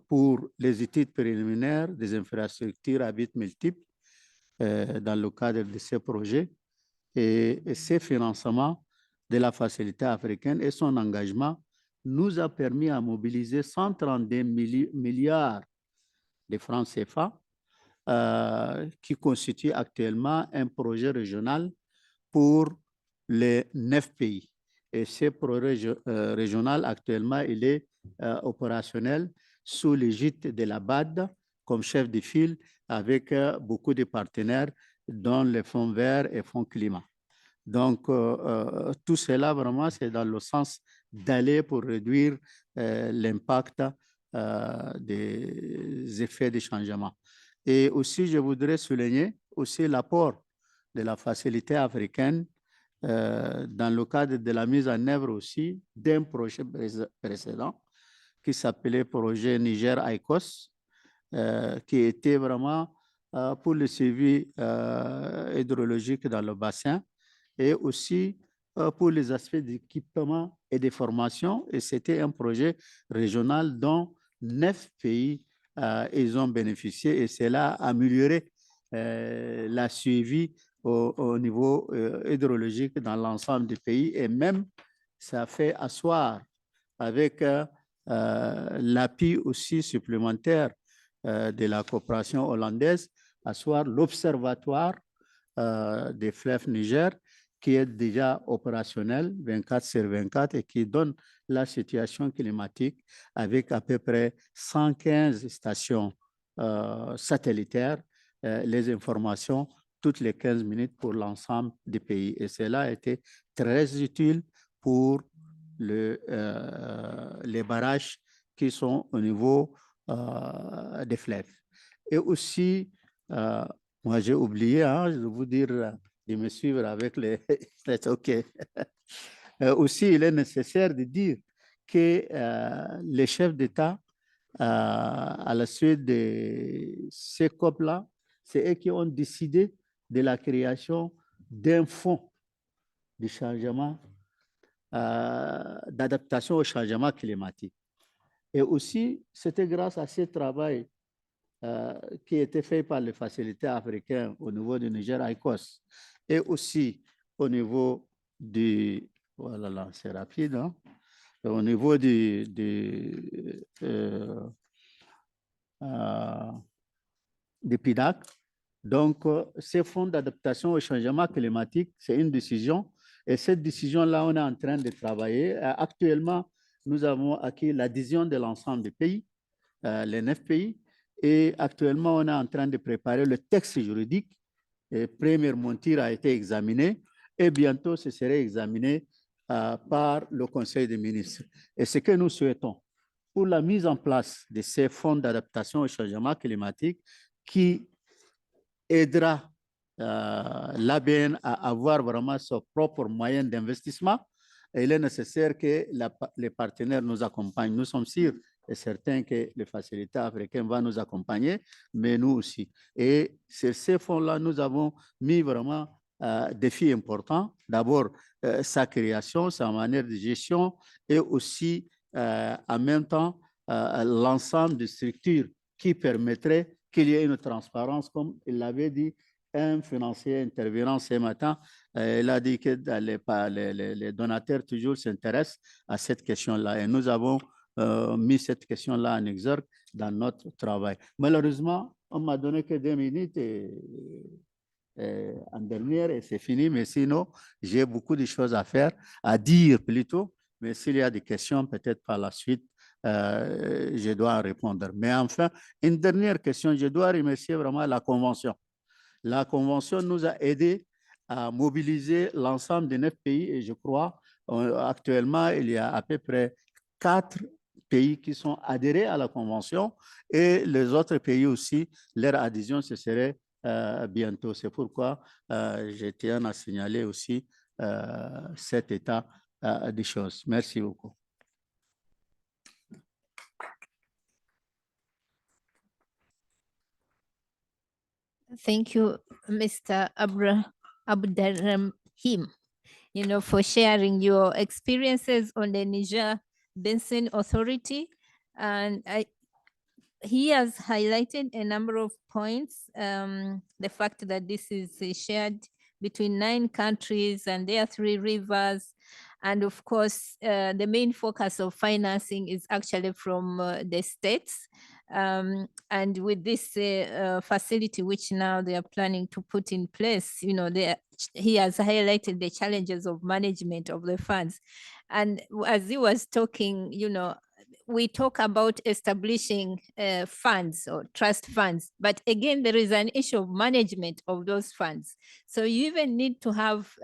pour les études préliminaires des infrastructures à but multiple dans le cadre de ces projets. Et ces financements de la facilité africaine et son engagement nous a permis à mobiliser 132 milliards de francs CFA qui constitue actuellement un projet régional pour les 9 pays. Et ce projet régional, actuellement, il est opérationnel sous l'égide de la BAD comme chef de file avec beaucoup de partenaires, dont les fonds verts et fonds climat. Donc, tout cela, vraiment, c'est dans le sens d'aller pour réduire l'impact des effets des changements. Et aussi, je voudrais souligner aussi l'apport de la facilité africaine dans le cadre de la mise en œuvre aussi d'un projet précédent qui s'appelait projet Niger-ICOS, qui était vraiment pour le suivi hydrologique dans le bassin et aussi pour les aspects d'équipement et de formation. Et c'était un projet régional dont 9 pays ils ont bénéficié et cela a amélioré la suivi au niveau hydrologique dans l'ensemble du pays et même ça fait asseoir avec l'appui aussi supplémentaire de la coopération hollandaise, asseoir l'observatoire des fleuves Niger qui est déjà opérationnel 24/24 et qui donne la situation climatique avec à peu près 115 stations satellitaires, les informations toutes les 15 minutes pour l'ensemble des pays. Et cela a été très utile pour les barrages qui sont au niveau des fleuves. Et aussi, moi j'ai oublié de vous dire de me suivre avec les... OK. Aussi, il est nécessaire de dire que les chefs d'État, à la suite de ces COP-là, c'est eux qui ont décidé de la création d'un fonds de changement, d'adaptation au changement climatique. Et aussi, c'était grâce à ce travail qui était fait par les facilités africaines au niveau du Niger-ICOS et aussi au niveau du, voilà, là, c'est rapide, hein, au niveau du PIDAC. Donc, ces fonds d'adaptation au changement climatique, c'est une décision. Et cette décision-là, on est en train de travailler. Actuellement, nous avons acquis l'adhésion de l'ensemble des pays, les 9 pays. Et actuellement, on est en train de préparer le texte juridique. Et première monture a été examinée et bientôt, ce serait examiné par le Conseil des ministres. Et ce que nous souhaitons pour la mise en place de ces fonds d'adaptation au changement climatique qui aidera l'ABN à avoir vraiment son propre moyen d'investissement. Et il est nécessaire que les partenaires nous accompagnent. Nous sommes sûrs et certains que les facilités africaines vont nous accompagner, mais nous aussi. Et sur ces fonds-là, nous avons mis vraiment des défis importants. D'abord, sa création, sa manière de gestion et aussi, en même temps, l'ensemble des structures qui permettraient qu'il y ait une transparence, comme il l'avait dit, un financier intervenant ce matin, il a dit que les donateurs toujours s'intéressent à cette question-là. Et nous avons mis cette question-là en exergue dans notre travail. Malheureusement, on m'a donné que 2 minutes en dernière et c'est fini. Mais sinon, j'ai beaucoup de choses à faire, à dire plutôt. Mais s'il y a des questions, peut-être par la suite, je dois en répondre. Mais enfin, une dernière question. Je dois remercier vraiment la Convention. La Convention nous a aidés à mobiliser l'ensemble des 9 pays et je crois actuellement, il y a à peu près 4 pays qui sont adhérés à la Convention et les autres pays aussi, leur adhésion, ce serait bientôt. C'est pourquoi je tiens à signaler aussi cet état des choses. Merci beaucoup. Thank you, Mr. Abderrahim, for sharing your experiences on the Niger Basin Authority And he has highlighted a number of points. The fact that this is shared between 9 countries and there are 3 rivers. And of course, the main focus of financing is actually from the states. And with this facility, which now they are planning to put in place, you know, he has highlighted the challenges of management of the funds. And as he was talking, you know, we talk about establishing funds or trust funds, but again, there is an issue of management of those funds. So you even need to have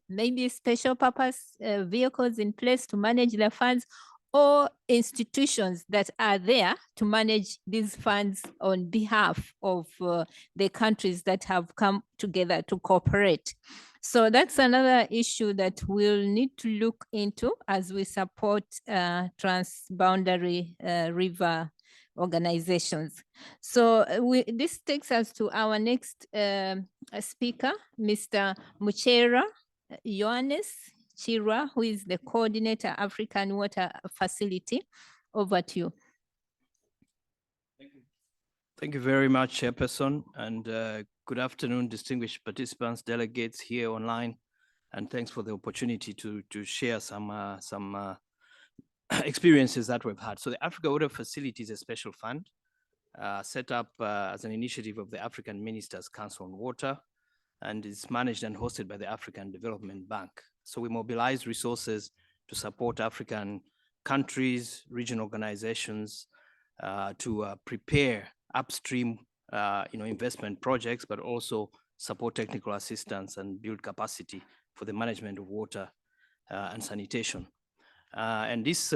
maybe special purpose vehicles in place to manage the funds, or institutions that are there to manage these funds on behalf of the countries that have come together to cooperate. So that's another issue that we'll need to look into as we support transboundary river organizations. So this takes us to our next speaker, Mr. Muchera Ioannis Chira, who is the coordinator African Water Facility. Over to you. Thank you very much, Chairperson, and good afternoon, distinguished participants, delegates here online, and thanks for the opportunity to share some experiences that we've had. So the Africa Water Facility is a special fund set up as an initiative of the African Ministers' Council on Water, and is managed and hosted by the African Development Bank. So we mobilize resources to support African countries, regional organizations to prepare upstream investment projects, but also support technical assistance and build capacity for the management of water and sanitation. And this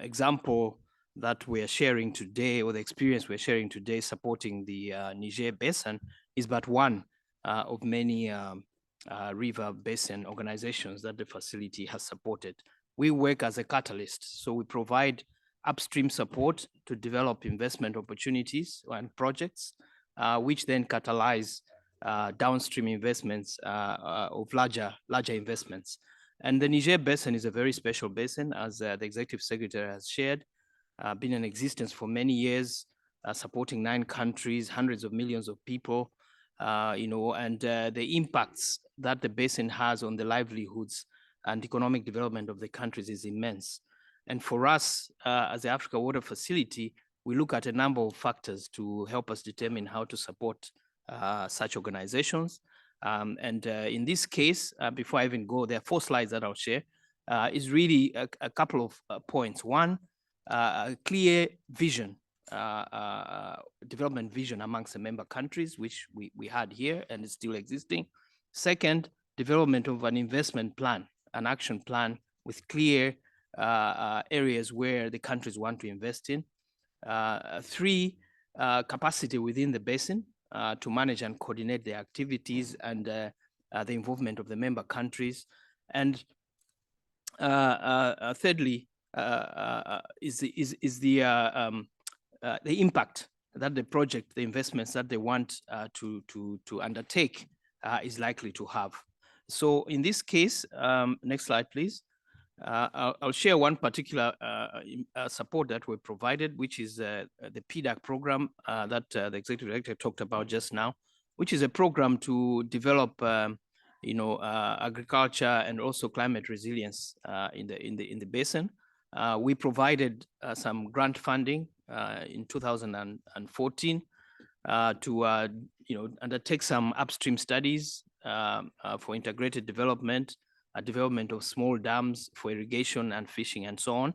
example that we're sharing today, or the experience we're sharing today supporting the Niger Basin, is but one of many river basin organizations that the facility has supported. We work as a catalyst, so we provide upstream support to develop investment opportunities and projects, which then catalyze downstream investments of larger investments. And the Niger Basin is a very special basin, as the Executive Secretary has shared, been in existence for many years, supporting 9 countries, hundreds of millions of people, and the impacts that the basin has on the livelihoods and economic development of the countries is immense. And for us, as the Africa Water Facility, we look at a number of factors to help us determine how to support such organizations. In this case, before I even go, there are 4 slides that I'll share, is really a couple of points. One, a clear vision, development vision amongst the member countries, which we had here and is still existing. Second, development of an investment plan, an action plan with clear areas where the countries want to invest in. 3, capacity within the basin to manage and coordinate the activities and the involvement of the member countries. And thirdly, is the impact that the project, the investments that they want to undertake is likely to have. So in this case, next slide, please. I'll share one particular support that we provided, which is the PDAC program that the Executive Director talked about just now, which is a program to develop agriculture and also climate resilience in the basin. We provided some grant funding in 2014 to undertake some upstream studies for integrated development, development of small dams for irrigation and fishing and so on,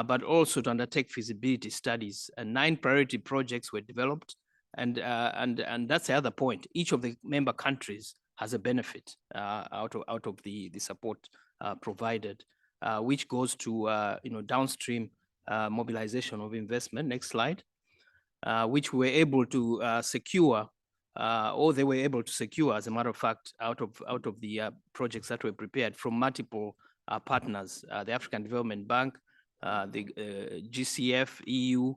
but also to undertake feasibility studies. And 9 priority projects were developed, and that's the other point. Each of the member countries has a benefit out of the support provided, which goes to downstream mobilization of investment. Next slide. Which we were able to secure, or they were able to secure, as a matter of fact, out of the projects that were prepared from multiple partners, the African Development Bank, the GCF, EU,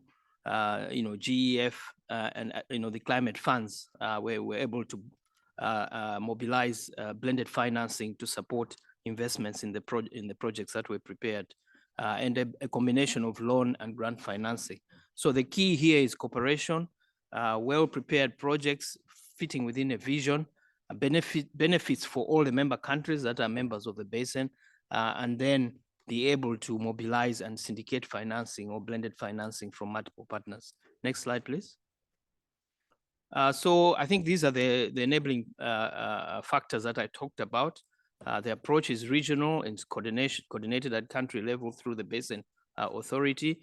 GEF, and the climate funds, where we're able to mobilize blended financing to support investments in the projects that were prepared. and a combination of loan and grant financing. So the key here is cooperation, well-prepared projects fitting within a vision, benefits for all the member countries that are members of the basin, and then be able to mobilize and syndicate financing or blended financing from multiple partners. Next slide, please. So I think these are the enabling factors that I talked about. The approach is regional and coordinated at country level through the Basin Authority.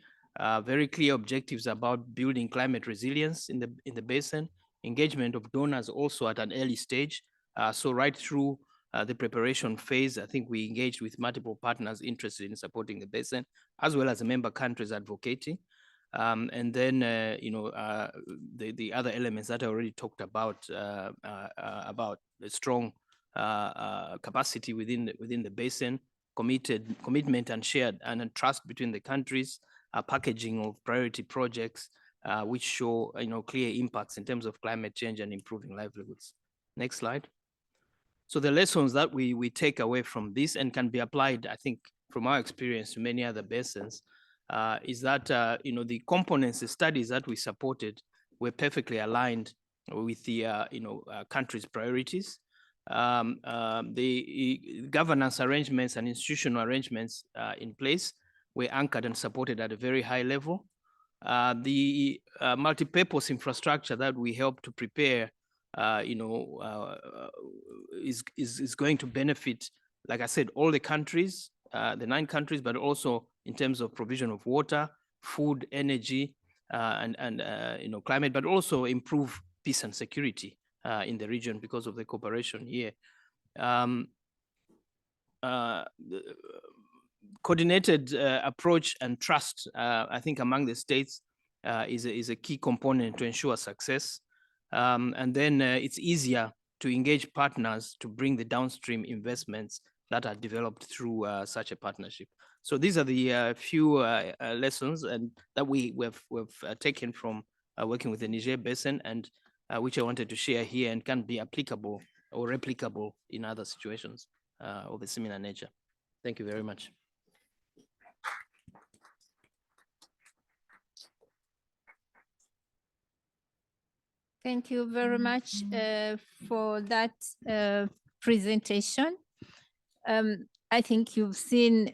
Very clear objectives about building climate resilience in the basin, engagement of donors also at an early stage. So right through the preparation phase, I think we engaged with multiple partners interested in supporting the basin, as well as the member countries advocating. And then, the other elements that I already talked about the strong capacity within the basin, commitment and shared and trust between the countries, packaging of priority projects, which show clear impacts in terms of climate change and improving livelihoods. Next slide. So the lessons that we take away from this and can be applied, I think, from our experience to many other basins, is that the components, the studies that we supported were perfectly aligned with the country's priorities. The governance arrangements and institutional arrangements in place were anchored and supported at a very high level. The multi-purpose infrastructure that we helped to prepare is going to benefit, like I said, all the countries, the 9 countries, but also in terms of provision of water, food, energy, and climate, but also improve peace and security in the region because of the cooperation here. Coordinated approach and trust, I think, among the states is a key component to ensure success. And then it's easier to engage partners to bring the downstream investments that are developed through such a partnership. So these are the few lessons and that we've taken from working with the Niger Basin, and which I wanted to share here and can be applicable or replicable in other situations of a similar nature. Thank you very much. Thank you very much for that presentation. I think you've seen,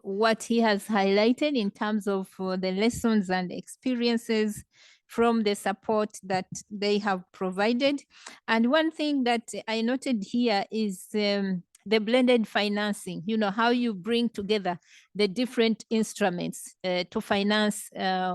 what he has highlighted in terms of the lessons and experiences from the support that they have provided. And one thing that I noted here is the blended financing, how you bring together the different instruments to finance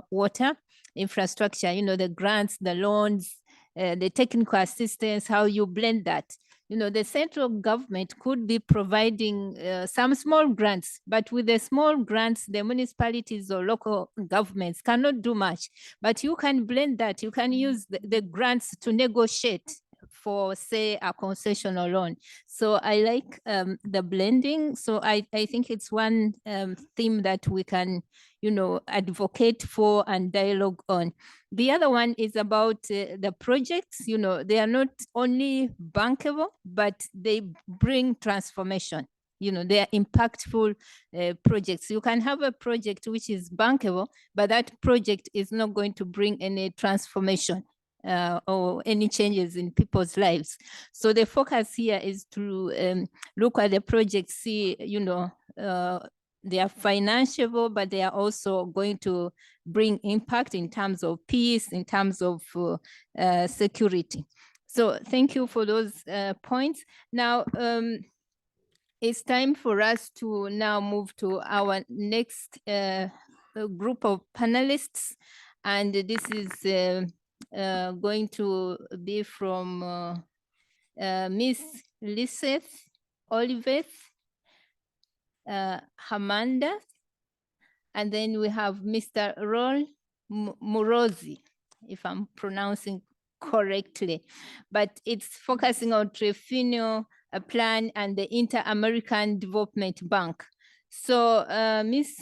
water infrastructure, the grants, the loans, the technical assistance, how you blend that. The central government could be providing some small grants, but with the small grants, the municipalities or local governments cannot do much. But you can blend that. You can use the grants to negotiate for, say, a concessional loan. So I like the blending. So I think it's one theme that we can, advocate for and dialogue on. The other one is about the projects. They are not only bankable, but they bring transformation. They are impactful projects. You can have a project which is bankable, but that project is not going to bring any transformation or any changes in people's lives. So the focus here is to look at the projects, see, they are financiable, but they are also going to bring impact in terms of peace, in terms of security. So thank you for those points. Now, it's time for us to now move to our next group of panelists. And this is going to be from Miss Liseth Olivet Hamanda, and then we have Mr. Rol Murozi, if I'm pronouncing correctly, but it's focusing on Trifinio Plan and the Inter-American Development Bank. So Miss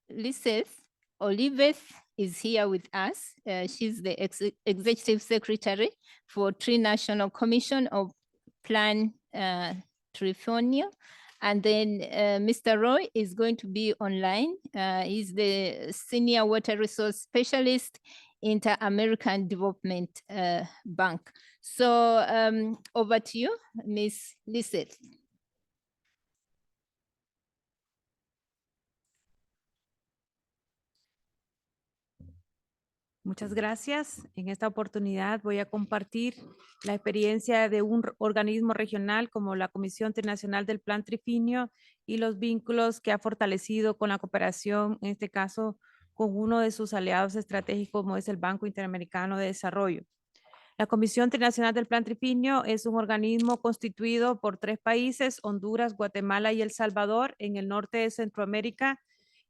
Liseth Olivet is here with us. She's the Executive Secretary for Tri-National Commission of Plan Trifinio. And then Mr. Roy is going to be online. He's the Senior Water Resource Specialist, Inter-American Development Bank. So over to you, Ms. Lisette. Muchas gracias. En esta oportunidad voy a compartir la experiencia de un organismo regional como la Comisión Internacional del Plan Trifinio y los vínculos que ha fortalecido con la cooperación, en este caso con uno de sus aliados estratégicos como es el Banco Interamericano de Desarrollo. La Comisión Internacional del Plan Trifinio es un organismo constituido por 3 países, Honduras, Guatemala y El Salvador, en el norte de Centroamérica,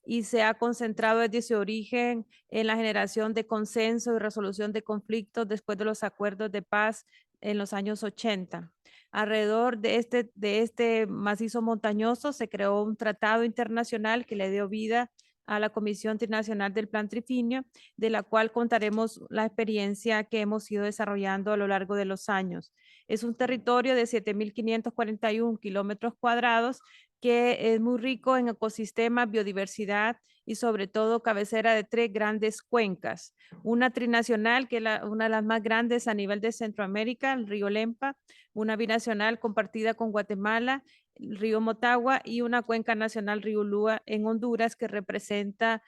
y se ha concentrado desde su origen en la generación de consenso y resolución de conflictos después de los acuerdos de paz en los años 80. Alrededor de este macizo montañoso se creó un tratado internacional que le dio vida a la Comisión Internacional del Plan Trifinio, de la cual contaremos la experiencia que hemos ido desarrollando a lo largo de los años. Es un territorio de 7.541 kilómetros cuadrados que es muy rico en ecosistemas, biodiversidad y sobre todo cabecera de 3 grandes cuencas. Una trinacional, que es una de las más grandes a nivel de Centroamérica, el río Lempa, una binacional compartida con Guatemala, el río Motagua, y una cuenca nacional, río Lua, en Honduras, que representa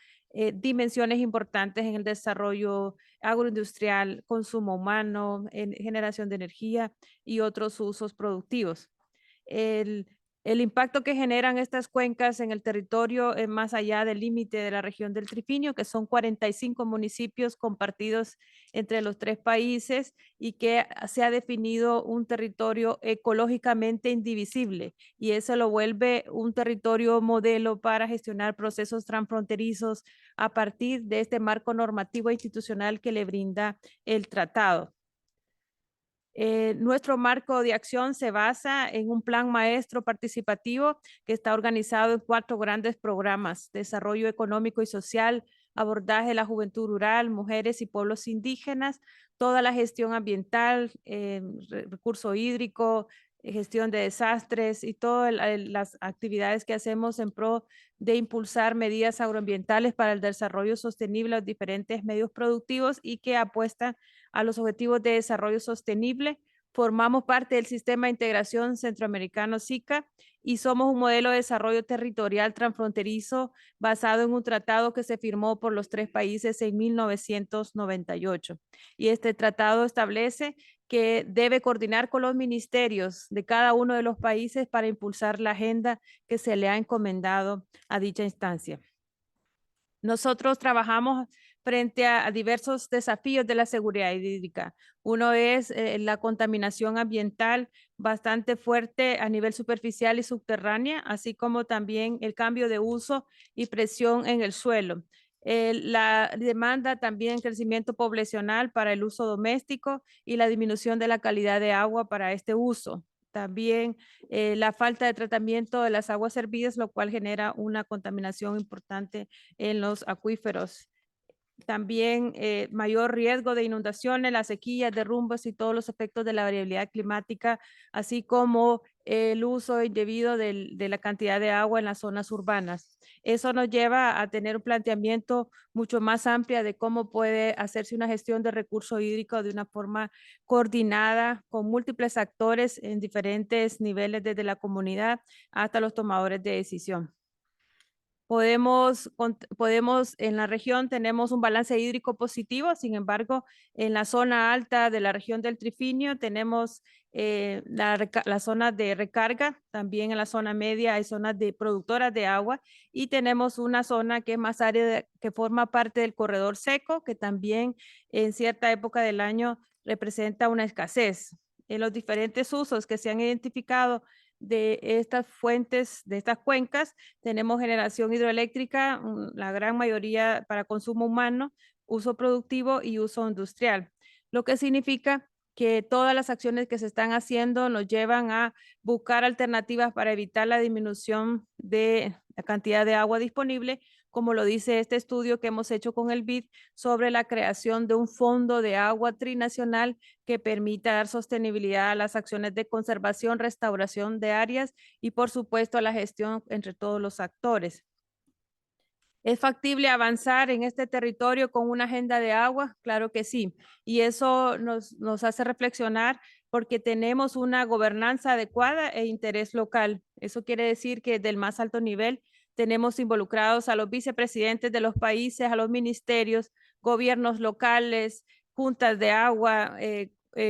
dimensiones importantes en el desarrollo agroindustrial, consumo humano, en generación de energía y otros usos productivos. El impacto que generan estas cuencas en el territorio es más allá del límite de la región del Trifinio, que son 45 municipios compartidos entre los 3 países y que se ha definido un territorio ecológicamente indivisible, y eso lo vuelve un territorio modelo para gestionar procesos transfronterizos a partir de este marco normativo e institucional que le brinda el tratado. Nuestro marco de acción se basa en un plan maestro participativo que está organizado en 4 grandes programas: desarrollo económico y social, abordaje de la juventud rural, mujeres y pueblos indígenas, toda la gestión ambiental, recurso hídrico, gestión de desastres y todas las actividades que hacemos en pro de impulsar medidas agroambientales para el desarrollo sostenible de los diferentes medios productivos y que apuestan a los objetivos de desarrollo sostenible. Formamos parte del Sistema de Integración Centroamericano SICA y somos un modelo de desarrollo territorial transfronterizo basado en un tratado que se firmó por los 3 países en 1998. Y este tratado establece que debe coordinar con los ministerios de cada uno de los países para impulsar la agenda que se le ha encomendado a dicha instancia. Nosotros trabajamos frente a diversos desafíos de la seguridad hídrica. Uno es la contaminación ambiental bastante fuerte a nivel superficial y subterránea, así como también el cambio de uso y presión en el suelo. La demanda también crecimiento poblacional para el uso doméstico y la disminución de la calidad de agua para este uso. También la falta de tratamiento de las aguas servidas, lo cual genera una contaminación importante en los acuíferos. También mayor riesgo de inundaciones, las sequías, derrumbes y todos los efectos de la variabilidad climática, así como el uso indebido de la cantidad de agua en las zonas urbanas. Eso nos lleva a tener un planteamiento mucho más amplia de cómo puede hacerse una gestión de recurso hídrico de una forma coordinada con múltiples actores en diferentes niveles, desde la comunidad hasta los tomadores de decisión. Podemos, en la región tenemos un balance hídrico positivo, sin embargo, en la zona alta de la región del Trifinio tenemos la zona de recarga, también en la zona media hay zonas de productoras de agua y tenemos una zona que es más área que forma parte del corredor seco, que también en cierta época del año representa una escasez. En los diferentes usos que se han identificado de estas fuentes, de estas cuencas, tenemos generación hidroeléctrica, la gran mayoría para consumo humano, uso productivo y uso industrial, lo que significa que todas las acciones que se están haciendo nos llevan a buscar alternativas para evitar la disminución de la cantidad de agua disponible, como lo dice este estudio que hemos hecho con el BID sobre la creación de un fondo de agua trinacional que permita dar sostenibilidad a las acciones de conservación, restauración de áreas y por supuesto a la gestión entre todos los actores. ¿Es factible avanzar en este territorio con una agenda de agua? Claro que sí. Y eso nos hace reflexionar porque tenemos una gobernanza adecuada e interés local. Eso quiere decir que del más alto nivel tenemos involucrados a los vicepresidentes de los países, a los ministerios, gobiernos locales, juntas de agua,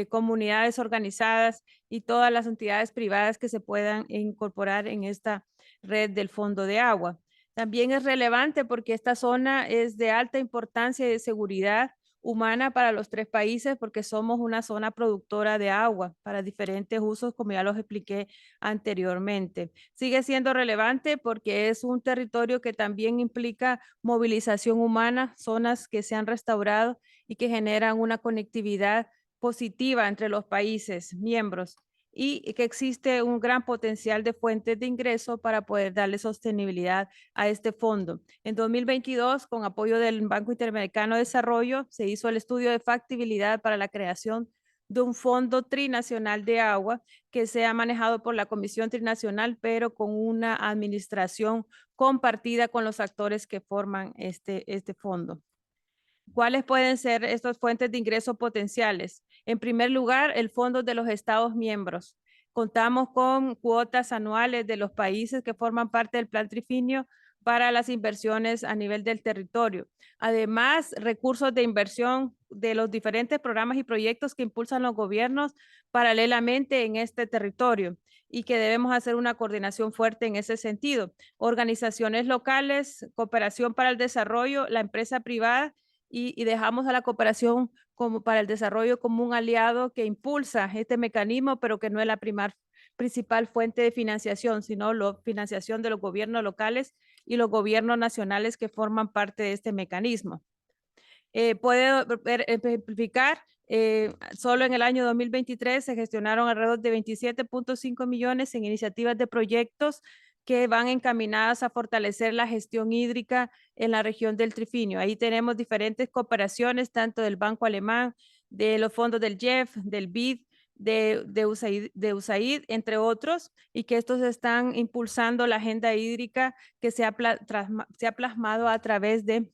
comunidades organizadas y todas las entidades privadas que se puedan incorporar en esta red del Fondo de Agua. También es relevante porque esta zona es de alta importancia y de seguridad humana para los tres países porque somos una zona productora de agua para diferentes usos, como ya los expliqué anteriormente. Sigue siendo relevante porque es un territorio que también implica movilización humana, zonas que se han restaurado y que generan una conectividad positiva entre los países miembros y que existe un gran potencial de fuentes de ingreso para poder darle sostenibilidad a este fondo. En 2022, con apoyo del Banco Interamericano de Desarrollo, se hizo el estudio de factibilidad para la creación de un fondo trinacional de agua que sea manejado por la Comisión Trinacional, pero con una administración compartida con los actores que forman este fondo. ¿Cuáles pueden ser estas fuentes de ingreso potenciales? En primer lugar, el fondo de los Estados miembros. Contamos con cuotas anuales de los países que forman parte del plan trifinio para las inversiones a nivel del territorio. Además, recursos de inversión de los diferentes programas y proyectos que impulsan los gobiernos paralelamente en este territorio y que debemos hacer una coordinación fuerte en ese sentido. Organizaciones locales, cooperación para el desarrollo, la empresa privada y dejamos a la cooperación como para el desarrollo como un aliado que impulsa este mecanismo, pero que no es la principal fuente de financiación, sino la financiación de los gobiernos locales y los gobiernos nacionales que forman parte de este mecanismo. Puedo ejemplificar, solo en el año 2023 se gestionaron alrededor de 27.5 millones en iniciativas de proyectos que van encaminadas a fortalecer la gestión hídrica en la región del Trifinio. Ahí tenemos diferentes cooperaciones, tanto del Banco Alemán, de los fondos del JEF, del BID, de USAID, entre otros, y que estos están impulsando la agenda hídrica que se ha plasmado a través de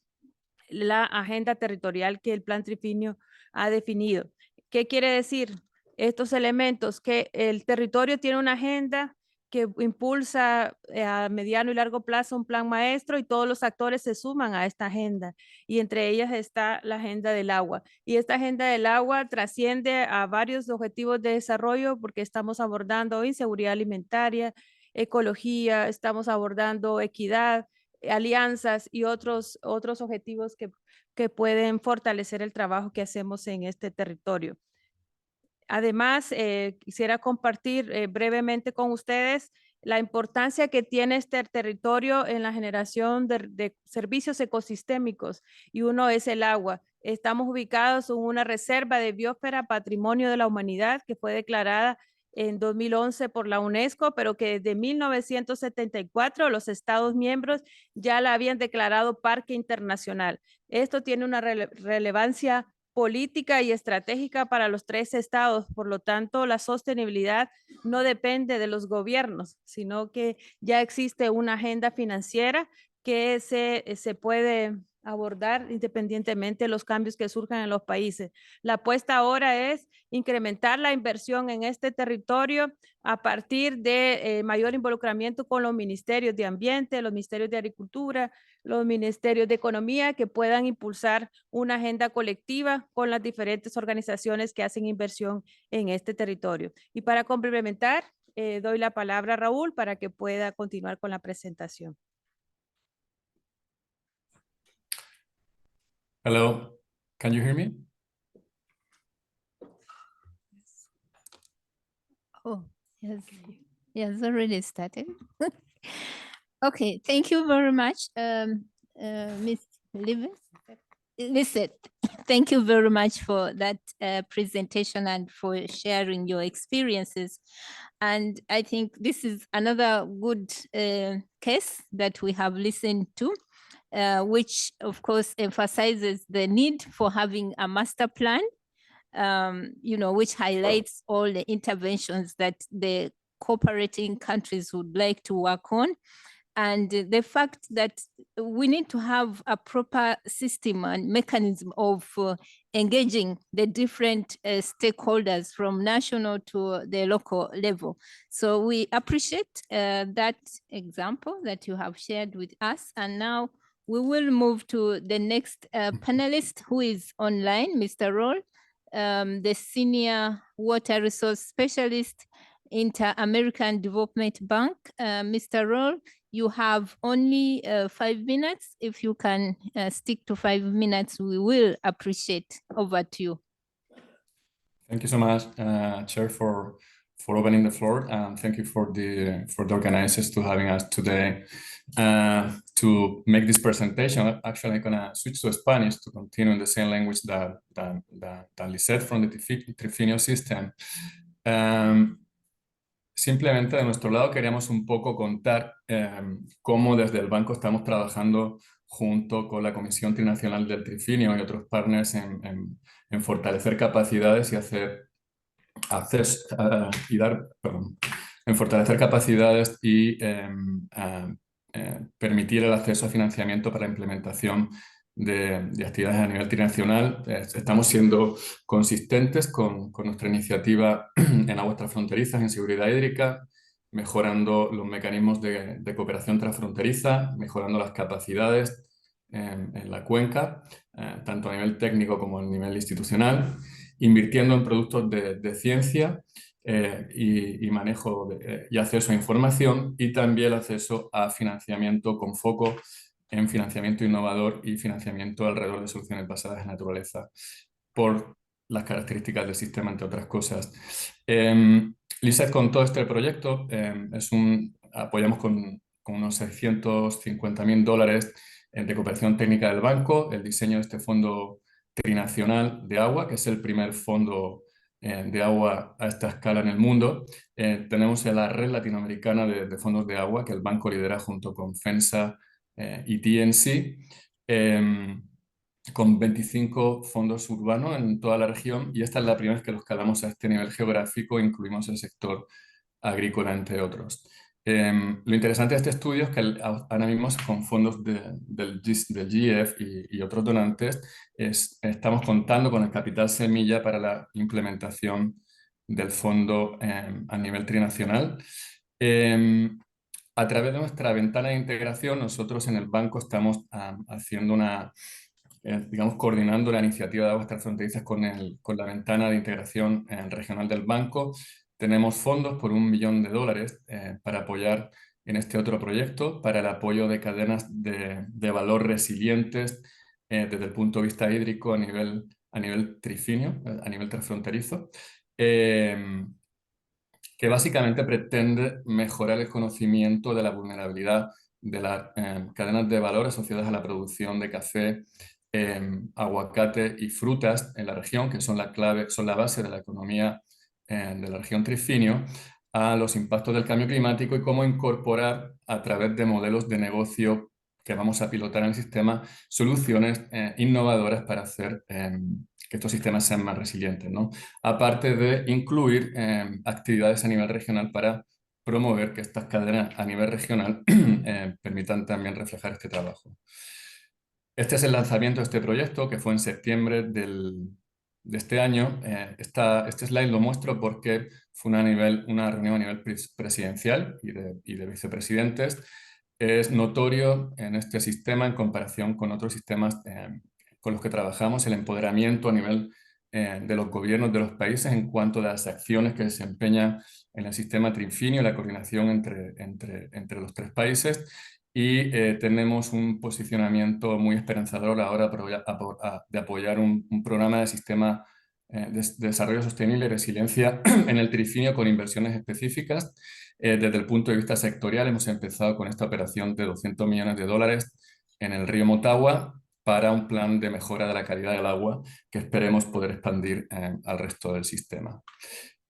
la agenda territorial que el Plan Trifinio ha definido. ¿Qué quiere decir? Estos elementos, que el territorio tiene una agenda que impulsa a mediano y largo plazo un plan maestro y todos los actores se suman a esta agenda y entre ellas está la agenda del agua. Y esta agenda del agua trasciende a varios objetivos de desarrollo porque estamos abordando inseguridad alimentaria, ecología, estamos abordando equidad, alianzas y otros objetivos que pueden fortalecer el trabajo que hacemos en este territorio. Además, quisiera compartir brevemente con ustedes la importancia que tiene este territorio en la generación de servicios ecosistémicos y uno es el agua. Estamos ubicados en una reserva de biosfera Patrimonio de la Humanidad que fue declarada en 2011 por la UNESCO, pero que desde 1974 los Estados miembros ya la habían declarado Parque Internacional. Esto tiene una relevancia política y estratégica para los tres estados. Por lo tanto, la sostenibilidad no depende de los gobiernos, sino que ya existe una agenda financiera que se puede abordar independientemente de los cambios que surjan en los países. La apuesta ahora es incrementar la inversión en este territorio a partir de mayor involucramiento con los ministerios de Ambiente, los ministerios de Agricultura, los ministerios de Economía que puedan impulsar una agenda colectiva con las diferentes organizaciones que hacen inversión en este territorio. Y para complementar, doy la palabra a Raúl para que pueda continuar con la presentación. Hello, can you hear me? Oh, yes. Yes, already started. Okay, thank you very much, Ms. Listen, thank you very much for that presentation and for sharing your experiences. And I think this is another good case that we have listened to. which of course emphasizes the need for having a master plan, which highlights all the interventions that the cooperating countries would like to work on. And the fact that we need to have a proper system and mechanism of engaging the different stakeholders from national to the local level. So we appreciate that example that you have shared with us. And now we will move to the next panelist who is online, Mr. Roll, the Senior Water Resource Specialist, Inter-American Development Bank. Mr. Roll, you have only 5 minutes. If you can stick to 5 minutes, we will appreciate. Over to you. Thank you so much, Chair, for opening the floor, and thank you for the organizers to having us today to make this presentation. Actually, I'm gonna switch to Spanish to continue in the same language that Lisette from the Trifinio system. Simplemente de nuestro lado queríamos un poco contar cómo desde el banco estamos trabajando junto con la Comisión Trinacional del Trifinio y otros partners en fortalecer capacidades y hacer acceso en fortalecer capacidades y permitir el acceso a financiamiento para la implementación de actividades a nivel trinacional. Estamos siendo consistentes con nuestra iniciativa en aguas transfronterizas, en seguridad hídrica, mejorando los mecanismos de cooperación transfronteriza, mejorando las capacidades en la cuenca, tanto a nivel técnico como a nivel institucional, invirtiendo en productos de ciencia y manejo y acceso a información, y también el acceso a financiamiento con foco en financiamiento innovador y financiamiento alrededor de soluciones basadas en naturaleza, por las características del sistema, entre otras cosas. Lisette contó este proyecto, apoyamos con unos $650.000 de cooperación técnica del banco, el diseño de este fondo trinacional de agua, que es el primer fondo de agua a esta escala en el mundo. Tenemos la red latinoamericana de fondos de agua que el banco lidera junto con FENSA y TNC, con 25 fondos urbanos en toda la región, y esta es la primera vez que los escalamos a este nivel geográfico, incluimos el sector agrícola, entre otros. Lo interesante de este estudio es que ahora mismo con fondos del GIF y otros donantes estamos contando con el capital semilla para la implementación del fondo a nivel trinacional. A través de nuestra ventana de integración, nosotros en el banco estamos haciendo digamos, coordinando la iniciativa de aguas transfronterizas con la ventana de integración regional del banco. Tenemos fondos por $1 millón para apoyar en este otro proyecto, para el apoyo de cadenas de valor resilientes desde el punto de vista hídrico a nivel trifinio, a nivel transfronterizo, que básicamente pretende mejorar el conocimiento de la vulnerabilidad de las cadenas de valor asociadas a la producción de café, aguacate y frutas en la región, que son la base de la economía de la región Trifinio, a los impactos del cambio climático y cómo incorporar a través de modelos de negocio que vamos a pilotar en el sistema soluciones innovadoras para hacer que estos sistemas sean más resilientes, ¿no? Aparte de incluir actividades a nivel regional para promover que estas cadenas a nivel regional permitan también reflejar este trabajo. Este es el lanzamiento de este proyecto, que fue en septiembre de este año. Este slide lo muestro porque fue una reunión a nivel presidencial y de vicepresidentes. Es notorio en este sistema, en comparación con otros sistemas con los que trabajamos, el empoderamiento a nivel de los gobiernos de los países en cuanto a las acciones que desempeñan en el sistema trifinio, la coordinación entre los tres países. Y tenemos un posicionamiento muy esperanzador ahora de apoyar un programa de sistema de desarrollo sostenible y resiliencia en el trifinio con inversiones específicas. Desde el punto de vista sectorial hemos empezado con esta operación de $200 millones en el río Motagua para un plan de mejora de la calidad del agua que esperemos poder expandir al resto del sistema.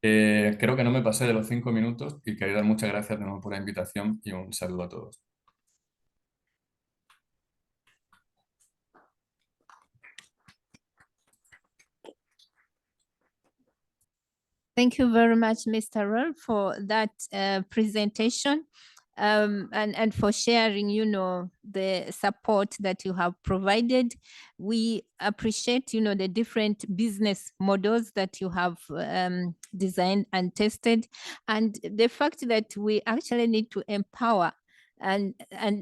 Creo que no me pasé de los 5 minutos y quería dar muchas gracias de nuevo por la invitación y un saludo a todos. Thank you very much, Mr. Roll, for that presentation and for sharing, the support that you have provided. We appreciate, the different business models that you have designed and tested, and the fact that we actually need to empower and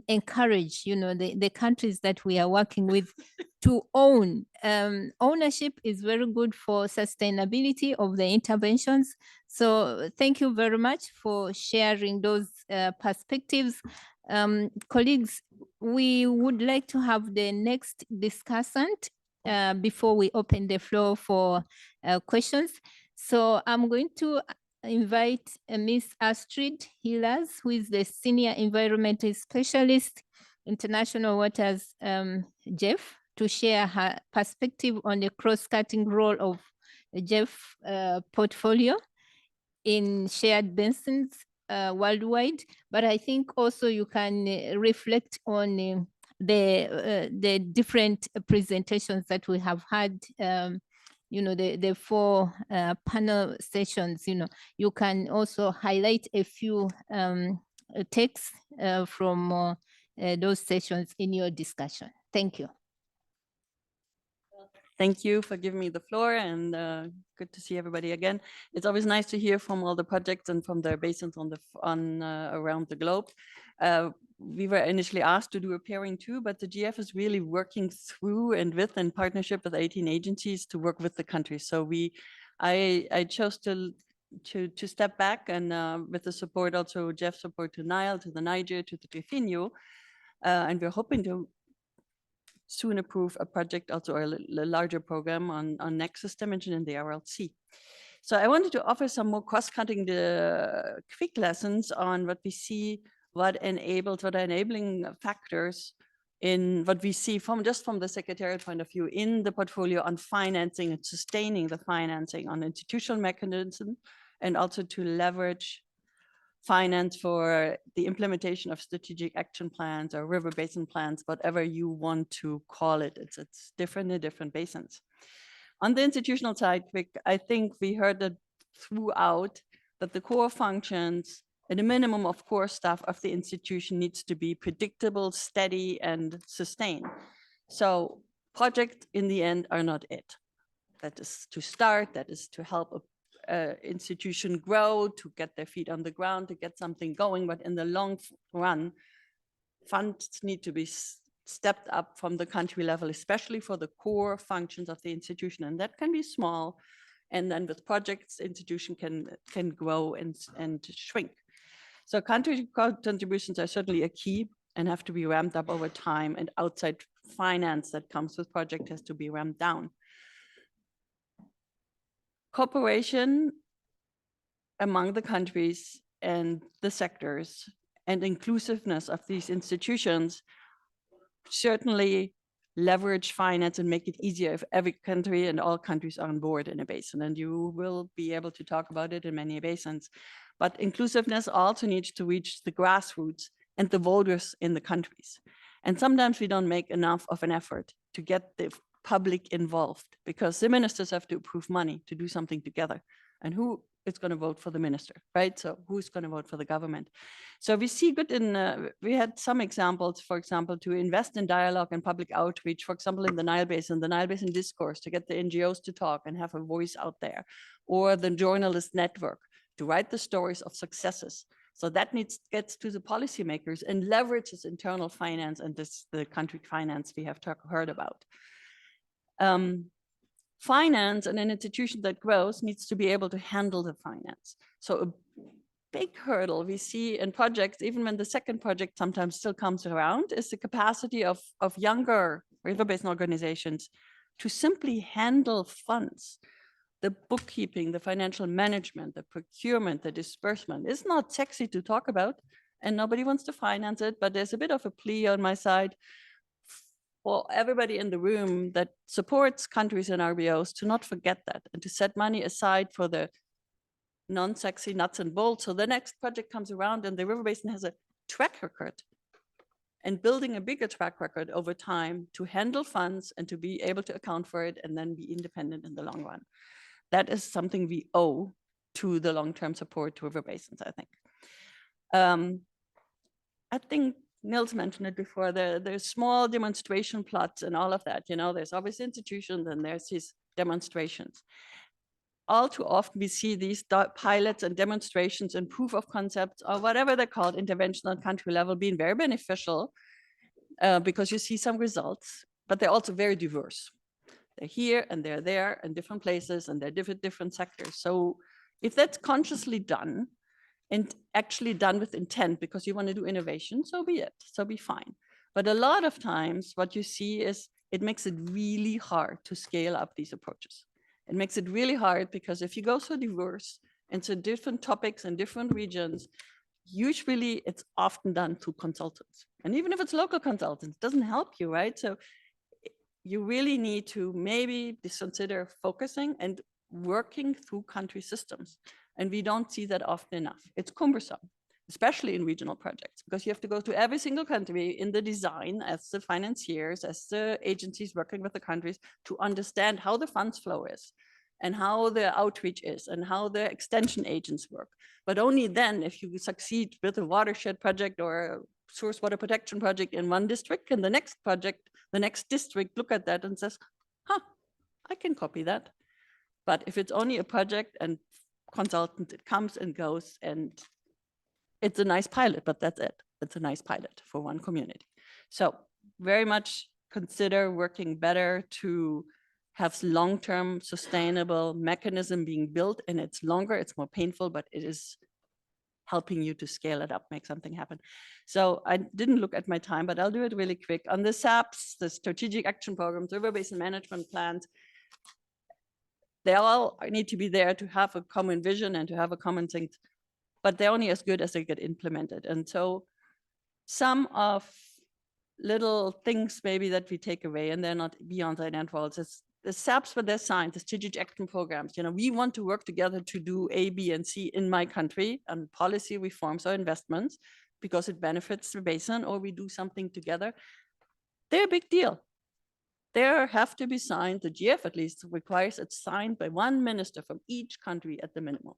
encourage, the countries that we are working with to own. Ownership is very good for sustainability of the interventions. So thank you very much for sharing those perspectives. Colleagues, we would like to have the next discussant before we open the floor for questions. So I'm going to invite Miss Astrid Hillers, who is the Senior Environmental Specialist, International Waters Jeff, to share her perspective on the cross-cutting role of the Jeff portfolio in shared basins worldwide. But I think also you can reflect on the different presentations that we have had. The four panel sessions. You can also highlight a few texts from those sessions in your discussion. Thank you. Thank you for giving me the floor, and good to see everybody again. It's always nice to hear from all the projects and from their basins around the globe. We were initially asked to do a pairing too, but the GF is really working through and with in partnership with 18 agencies to work with the countries. So I chose to step back, and with the support, also Jeff's support, to Nile, to the Niger, to the Grifinho, and we're hoping to soon approve a project, also a larger program on nexus dimension in the RLC. So I wanted to offer some more cross-cutting the quick lessons on what we see, what are enabling factors in what we see from the Secretariat point of view in the portfolio on financing and sustaining the financing on institutional mechanism, and also to leverage finance for the implementation of strategic action plans or river basin plans, whatever you want to call it. It's different in different basins. On the institutional side, I think we heard that throughout that the core functions and a minimum of core staff of the institution needs to be predictable, steady, and sustained. So projects in the end are not it. That is to start, that is to help institution grow, to get their feet on the ground, to get something going. But in the long run, funds need to be stepped up from the country level, especially for the core functions of the institution. And that can be small. And then with projects, institution can grow and shrink. So country contributions are certainly a key and have to be ramped up over time, and outside finance that comes with project has to be ramped down. Cooperation among the countries and the sectors and inclusiveness of these institutions certainly leverage finance and make it easier if every country and all countries are on board in a basin. And you will be able to talk about it in many basins. But inclusiveness also needs to reach the grassroots and the voters in the countries. And sometimes we don't make enough of an effort to get the public involved, because the ministers have to approve money to do something together. And who is going to vote for the minister, right? So who's going to vote for the government? So we see good we had some examples, for example, to invest in dialogue and public outreach, for example, in the Nile Basin discourse, to get the NGOs to talk and have a voice out there, or the journalist network to write the stories of successes. So that gets to the policymakers and leverages internal finance and the country finance we have heard about. Finance and an institution that grows needs to be able to handle the finance. So a big hurdle we see in projects, even when the second project sometimes still comes around, is the capacity of younger river basin organizations to simply handle funds. The bookkeeping, the financial management, the procurement, the disbursement is not sexy to talk about, and nobody wants to finance it, but there's a bit of a plea on my side for everybody in the room that supports countries and RBOs to not forget that and to set money aside for the non-sexy nuts and bolts. So the next project comes around and the river basin has a track record, and building a bigger track record over time to handle funds and to be able to account for it and then be independent in the long run. That is something we owe to the long-term support to river basins, I think. I think Nils mentioned it before, there's small demonstration plots and all of that, there's obviously institutions and there's these demonstrations. All too often we see these pilots and demonstrations and proof of concepts or whatever they're called, intervention on country level, being very beneficial because you see some results, but they're also very diverse. They're here and they're there in different places and they're different sectors. So if that's consciously done and actually done with intent because you want to do innovation, so be it, so be fine. But a lot of times what you see is it makes it really hard to scale up these approaches. It makes it really hard because if you go so diverse into different topics and different regions, usually it's often done through consultants. And even if it's local consultants, it doesn't help you, right? So you really need to maybe consider focusing and working through country systems. And we don't see that often enough. It's cumbersome, especially in regional projects, because you have to go to every single country in the design as the financiers, as the agencies working with the countries to understand how the funds flow is and how the outreach is and how the extension agents work. But only then, if you succeed with a watershed project or a source water protection project in one district, and the next project, the next district look at that and says, I can copy that. But if it's only a project and consultant, it comes and goes and it's a nice pilot, but that's it. It's a nice pilot for one community. So very much consider working better to have long-term sustainable mechanism being built, and it's longer, it's more painful, but it is helping you to scale it up, make something happen. So I didn't look at my time, but I'll do it really quick. On the SAPs, the strategic action programs, river basin management plans, they all need to be there to have a common vision and to have a common thing, but they're only as good as they get implemented. And so some of little things maybe that we take away, and they're not beyond the intervals, is the SAPs for their science, the strategic action programs. We want to work together to do A, B, and C in my country and policy reforms or investments because it benefits the basin, or we do something together. They're a big deal. There have to be signed, the GF at least requires it signed by one minister from each country at the minimum.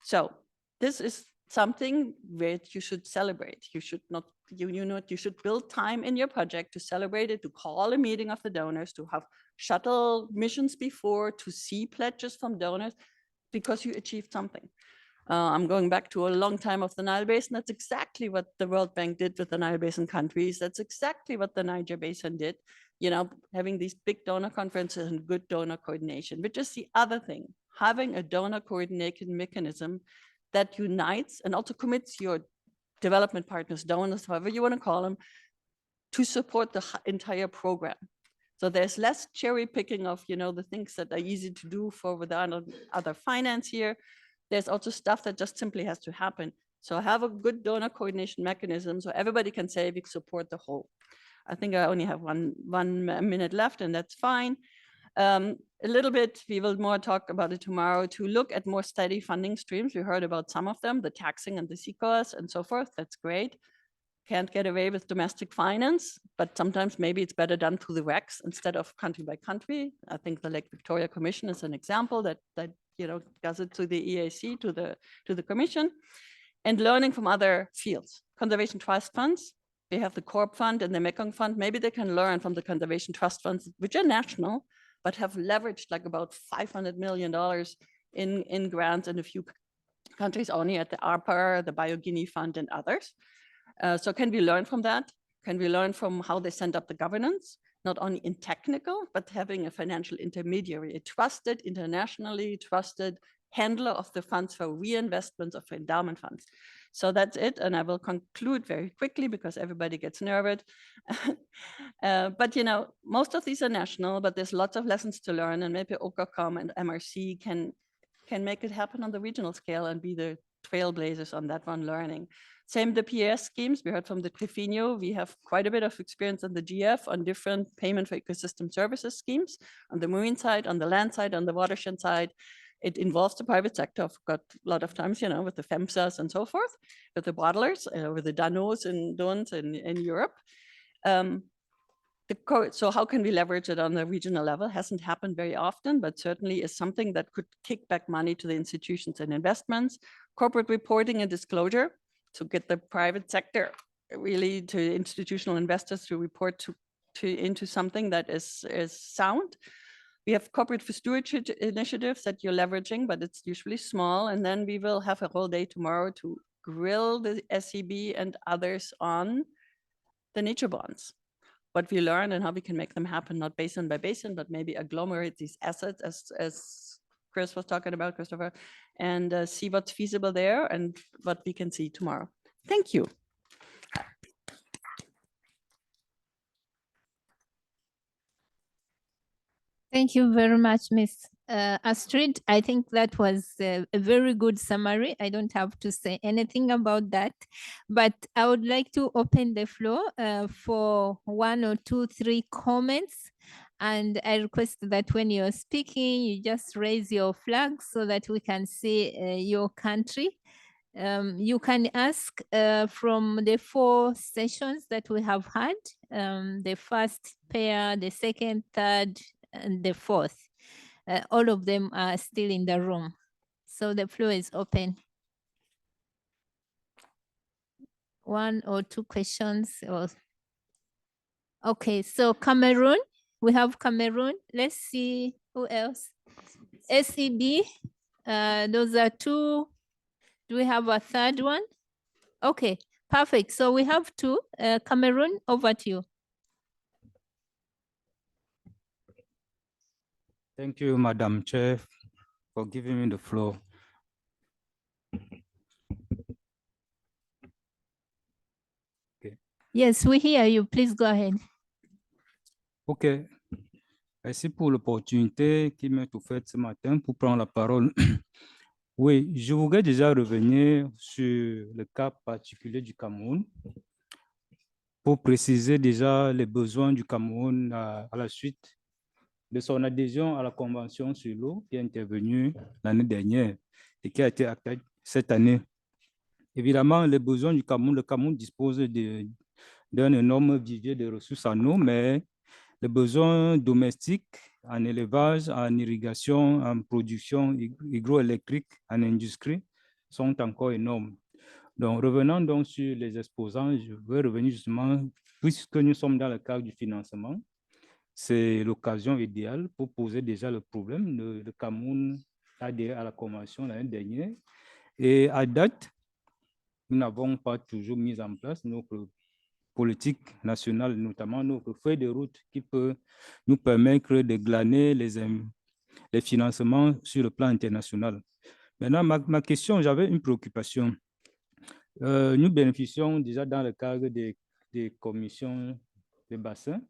So this is something that you should celebrate. You should not, you should build time in your project to celebrate it, to call a meeting of the donors, to have shuttle missions before, to see pledges from donors, because you achieved something. I'm going back to a long time of the Nile Basin. That's exactly what the World Bank did with the Nile Basin countries. That's exactly what the Niger Basin did, having these big donor conferences and good donor coordination, which is the other thing, having a donor coordination mechanism that unites and also commits your development partners, donors, however you want to call them, to support the entire program. So there's less cherry picking of, the things that are easy to do for without other finance here. There's also stuff that just simply has to happen. So have a good donor coordination mechanism so everybody can say we support the whole. I think I only have one minute left, and that's fine. A little bit, we will more talk about it tomorrow, to look at more steady funding streams. We heard about some of them, the taxing and the CECOAS and so forth. That's great. Can't get away with domestic finance, but sometimes maybe it's better done through the RECs instead of country by country. I think the Lake Victoria Commission is an example that does it to the EAC, to the Commission, and learning from other fields. Conservation trust funds, they have the Corp Fund and the Mekong Fund. Maybe they can learn from the conservation trust funds, which are national, but have leveraged like about $500 million in grants in a few countries only, at the ARPA, the BioGuinea Fund, and others. So can we learn from that? Can we learn from how they set up the governance, not only in technical, but having a financial intermediary, a trusted, internationally trusted handler of the funds for reinvestments of endowment funds. So that's it. And I will conclude very quickly because everybody gets nervous. But, most of these are national, but there's lots of lessons to learn, and maybe OCOCOM and MRC can make it happen on the regional scale and be the trailblazers on that one learning. Same the PAS schemes. We heard from the Trifino. We have quite a bit of experience on the GF on different payment for ecosystem services schemes, on the marine side, on the land side, on the watershed side. It involves the private sector. I've got a lot of times, with the FEMSAs and so forth, with the bottlers, with the Danos and Dons in Europe. So how can we leverage it on the regional level? Hasn't happened very often, but certainly is something that could kick back money to the institutions and investments, corporate reporting and disclosure to get the private sector really to institutional investors to report into something that is sound. We have corporate stewardship initiatives that you're leveraging, but it's usually small. And then we will have a whole day tomorrow to grill the SEB and others on the nature bonds, what we learn and how we can make them happen, not basin by basin, but maybe agglomerate these assets as Chris was talking about, Christopher, and see what's feasible there and what we can see tomorrow. Thank you. Thank you very much, Ms. Astrid. I think that was a very good summary. I don't have to say anything about that, but I would like to open the floor for 1 or 2, 3 comments. And I request that when you're speaking, you just raise your flag so that we can see your country. You can ask from the 4 sessions that we have had, the first pair, the second, third, and the 4th. All of them are still in the room. So the floor is open. 1 or 2 questions. Okay, so Cameroon, we have Cameroon. Let's see who else. SEB, those are 2. Do we have a third one? Okay, perfect. So we have 2. Cameroon, over to you. Thank you, Madam Chair, for giving me the floor. Okay. Yes, we hear you. Please go ahead. OK. Merci pour l'opportunité qui m'est offerte ce matin pour prendre la parole. Oui, je voudrais déjà revenir sur le cas particulier du Cameroun pour préciser déjà les besoins du Cameroun à la suite de son adhésion à la Convention sur l'eau qui est intervenue l'année dernière et qui a été actée cette année. Évidemment, les besoins du Cameroun, le Cameroun dispose d'un énorme vivier de ressources en eau, mais les besoins domestiques en élevage, en irrigation, en production hydroélectrique, en industrie sont encore énormes. Donc, revenant donc sur les exposants, je veux revenir justement, puisque nous sommes dans le cadre du financement, c'est l'occasion idéale pour poser déjà le problème. Le Cameroun a adhéré à la Convention l'année dernière et à date, nous n'avons pas toujours mis en place notre politique nationale, notamment notre feuille de route qui peut nous permettre de glaner les financements sur le plan international. Maintenant, ma question, j'avais une préoccupation. Nous bénéficions déjà dans le cadre des commissions de bassin,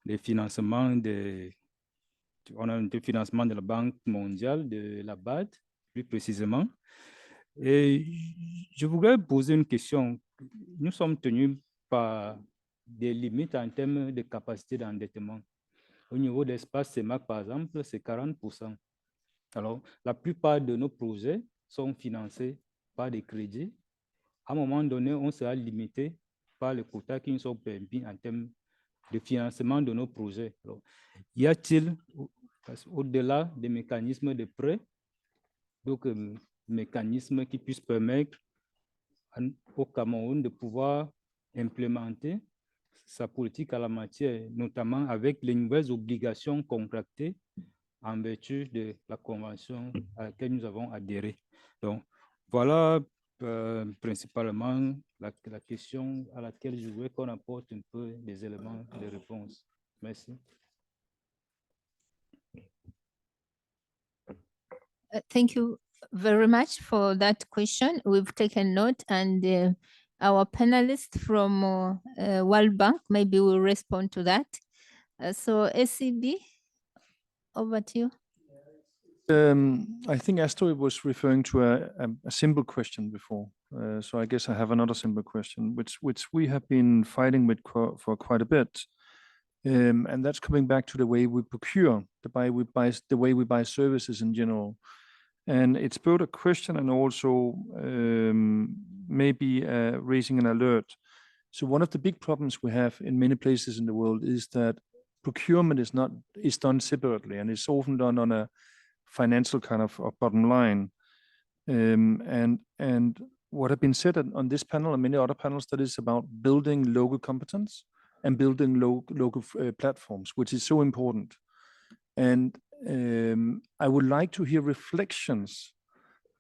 des financements on a un financement de la Banque mondiale, de la BAD, plus précisément. Et je voudrais poser une question. Nous sommes tenus par des limites en termes de capacité d'endettement. Au niveau de l'espace CEMAC, par exemple, c'est 40%. Alors, la plupart de nos projets sont financés par des crédits. À un moment donné, on sera limité par les quotas qui nous sont permis en termes de financement de nos projets. Alors, y a-t-il, au-delà des mécanismes de prêt, donc mécanismes qui puissent permettre au Cameroun de pouvoir implémenter sa politique à la matière, notamment avec les nouvelles obligations contractées en vertu de la convention à laquelle nous avons adhéré. Donc, voilà principalement la question à laquelle je voudrais qu'on apporte un peu des éléments de réponse. Merci. Thank you very much for that question. We've taken note, and our panelists from World Bank maybe will respond to that. So SEB, over to you. I think Astrid was referring to a simple question before. So I guess I have another simple question, which we have been fighting with for quite a bit. And that's coming back to the way we procure, the way we buy services in general. And it's both a question and also maybe raising an alert. So one of the big problems we have in many places in the world is that procurement is done separately, and it's often done on a financial kind of bottom line. And what have been said on this panel and many other panels, that is about building local competence and building local platforms, which is so important. And I would like to hear reflections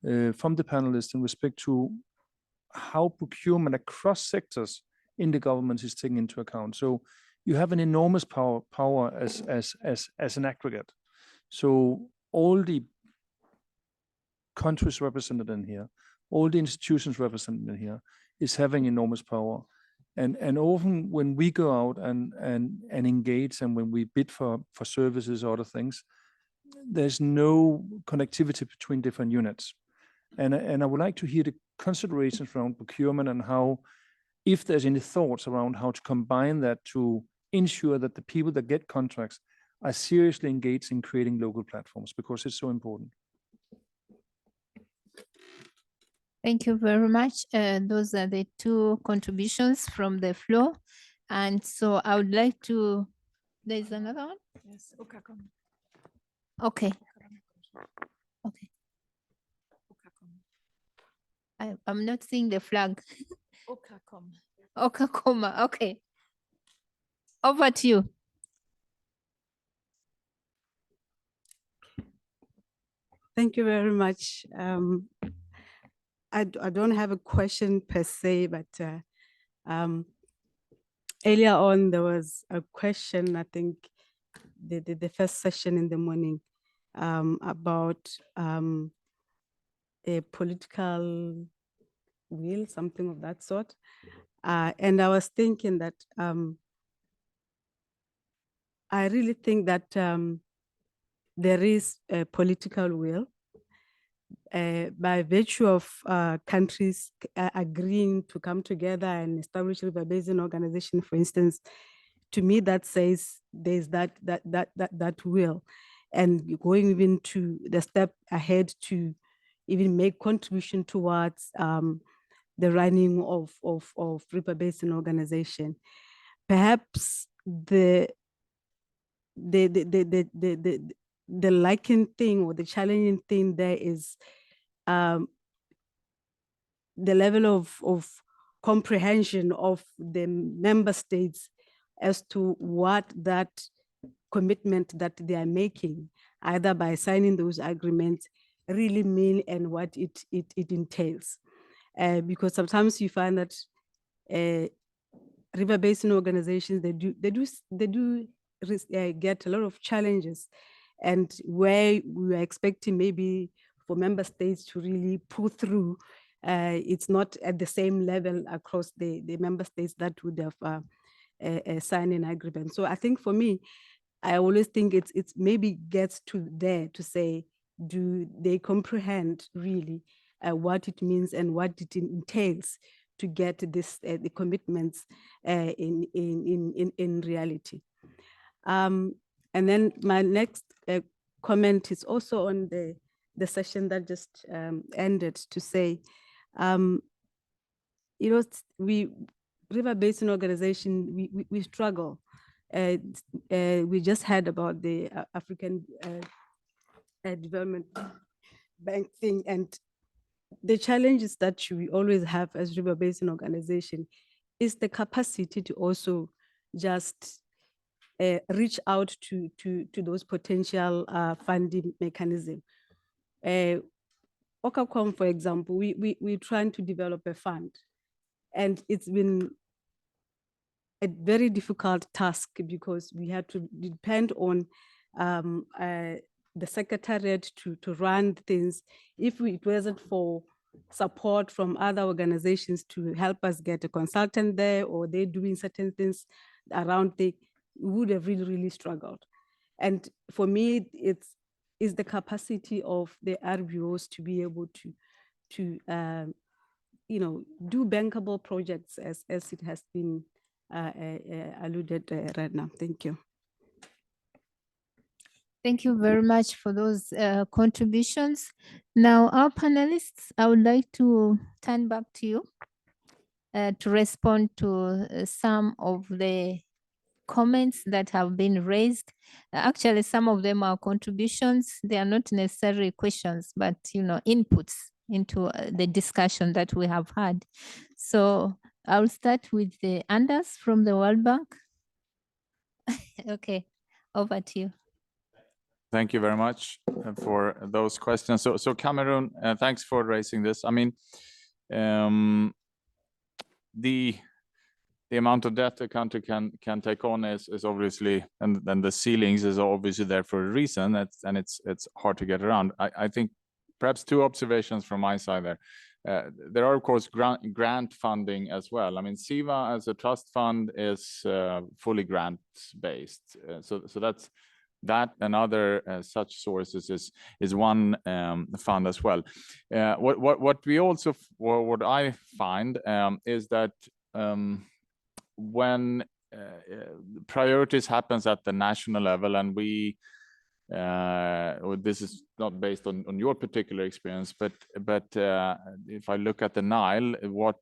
from the panelists in respect to how procurement across sectors in the government is taken into account. So you have an enormous power as an aggregate. So all the countries represented in here, all the institutions represented in here, is having enormous power. And often when we go out and engage, and when we bid for services or other things, there's no connectivity between different units. And I would like to hear the considerations around procurement and how, if there's any thoughts around how to combine that to ensure that the people that get contracts are seriously engaged in creating local platforms, because it's so important. Thank you very much. Those are the two contributions from the floor. And so I would like to, there's another one? Yes, Okacom. Okay. Okay. I'm not seeing the flag. Okacom. Okakoma, okay. Over to you. Thank you very much. I don't have a question per se, but earlier on there was a question, I think the first session in the morning, about a political will, something of that sort. And I was thinking that I really think that there is a political will by virtue of countries agreeing to come together and establish River Basin Organization, for instance. To me, that says there's that will, and going even to the step ahead to even make contribution towards the running of River Basin Organization. Perhaps the liking thing or the challenging thing there is the level of comprehension of the member states as to what that commitment that they are making, either by signing those agreements, really mean and what it entails. Because sometimes you find that River Basin organizations, they do get a lot of challenges, and where we are expecting maybe for member states to really pull through, it's not at the same level across the member states that would have signed an agreement. So I think for me, I always think it's maybe gets to there to say, do they comprehend really what it means and what it entails to get this the commitments in reality. And then my next comment is also on the session that just ended, to say, River Basin Organization, we struggle. We just heard about the African Development Bank thing, and the challenges that we always have as River Basin Organization is the capacity to also just reach out to those potential funding mechanisms. Okacom, for example, we're trying to develop a fund, and it's been a very difficult task because we had to depend on the secretariat to run things. If it wasn't for support from other organizations to help us get a consultant there, or they're doing certain things around we would have really struggled. And for me, it's the capacity of the RBOs to be able to do bankable projects as it has been alluded right now. Thank you. Thank you very much for those contributions. Now, our panelists, I would like to turn back to you. to respond to some of the comments that have been raised. Actually, some of them are contributions. They are not necessarily questions, but inputs into the discussion that we have had. So I'll start with Anders from the World Bank. Okay, over to you. Thank you very much for those questions. So Cameroon, thanks for raising this. I mean, the amount of debt a country can take on is obviously, and the ceilings is obviously there for a reason. And it's hard to get around. I think perhaps two observations from my side there. There are of course grant funding as well. I mean, SIVA as a trust fund is fully grant based. So that's that, and other such sources is one fund as well. What we also, what I find is that when priorities happens at the national level, and we this is not based on your particular experience, but if I look at the Nile, what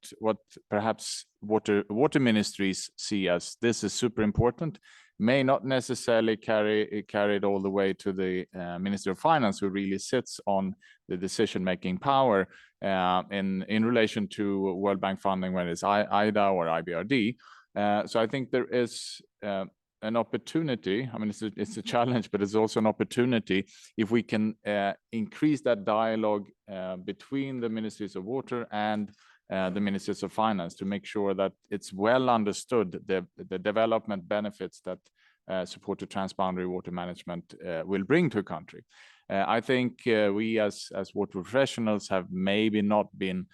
perhaps water ministries see as this is super important may not necessarily carry it all the way to the Minister of Finance, who really sits on the decision-making power in relation to World Bank funding, whether it's IDA or IBRD. So I think there is an opportunity. I mean, it's a challenge, but it's also an opportunity if we can increase that dialogue between the Ministries of Water and the Ministries of Finance to make sure that it's well understood the development benefits that support to transboundary water management will bring to a country. I think we as water professionals have maybe not been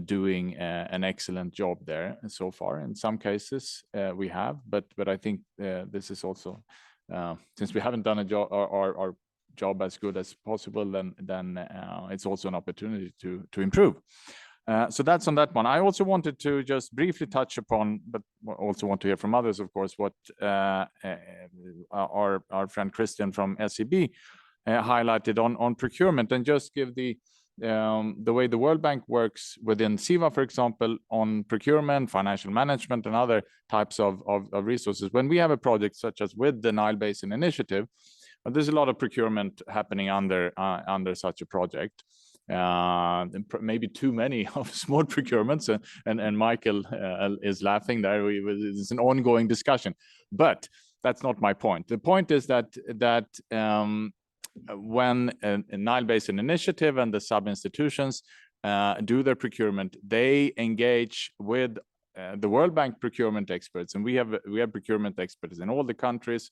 doing an excellent job there so far. In some cases we have, but I think this is also since we haven't done our job as good as possible, then it's also an opportunity to improve. So that's on that one. I also wanted to just briefly touch upon, but also want to hear from others, of course, what our friend Christian from SEB highlighted on procurement, and just give the way the World Bank works within SIVA, for example, on procurement, financial management, and other types of resources. When we have a project such as with the Nile Basin Initiative, there's a lot of procurement happening under such a project. Maybe too many of small procurements, and Michael is laughing there. It's an ongoing discussion, but that's not my point. The point is that when a Nile Basin Initiative and the sub-institutions do their procurement, they engage with the World Bank procurement experts, and we have procurement experts in all the countries,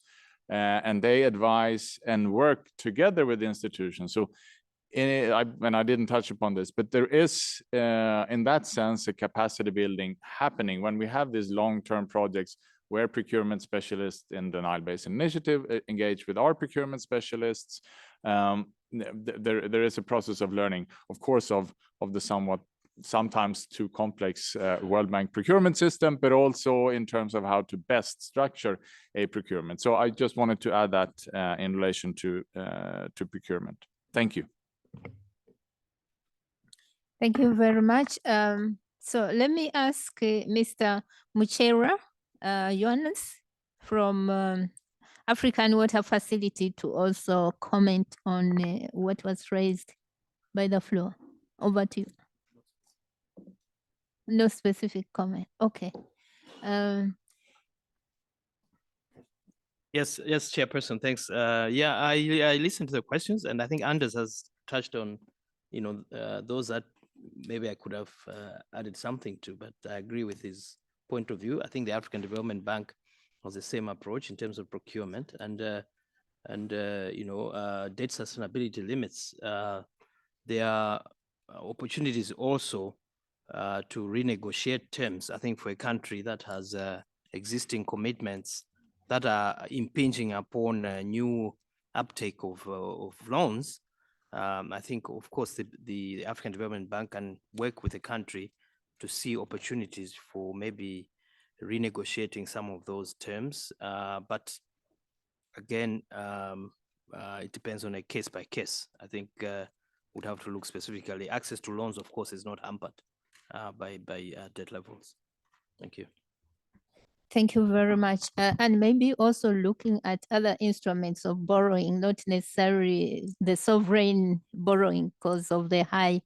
and they advise and work together with the institutions. So and I didn't touch upon this, but there is, in that sense, a capacity building happening when we have these long-term projects where procurement specialists in the Nile Basin Initiative engage with our procurement specialists. There is a process of learning, of course, of the sometimes too complex World Bank procurement system, but also in terms of how to best structure a procurement. So I just wanted to add that in relation to procurement. Thank you. Thank you very much. So let me ask Mr. Muchera Johannes from African Water Facility to also comment on what was raised by the floor. Over to you. No specific comment. Okay. Yes, Chairperson, thanks. Yeah, I listened to the questions, and I think Anders has touched on, those that maybe I could have added something to, but I agree with his point of view. I think the African Development Bank has the same approach in terms of procurement and debt sustainability limits. There are opportunities also to renegotiate terms. I think for a country that has existing commitments that are impinging upon a new uptake of loans, I think, of course, the African Development Bank can work with the country to see opportunities for maybe renegotiating some of those terms. But again, it depends on a case by case. I think we'd have to look specifically. Access to loans, of course, is not hampered by debt levels. Thank you. Thank you very much. And maybe also looking at other instruments of borrowing, not necessarily the sovereign borrowing because of the high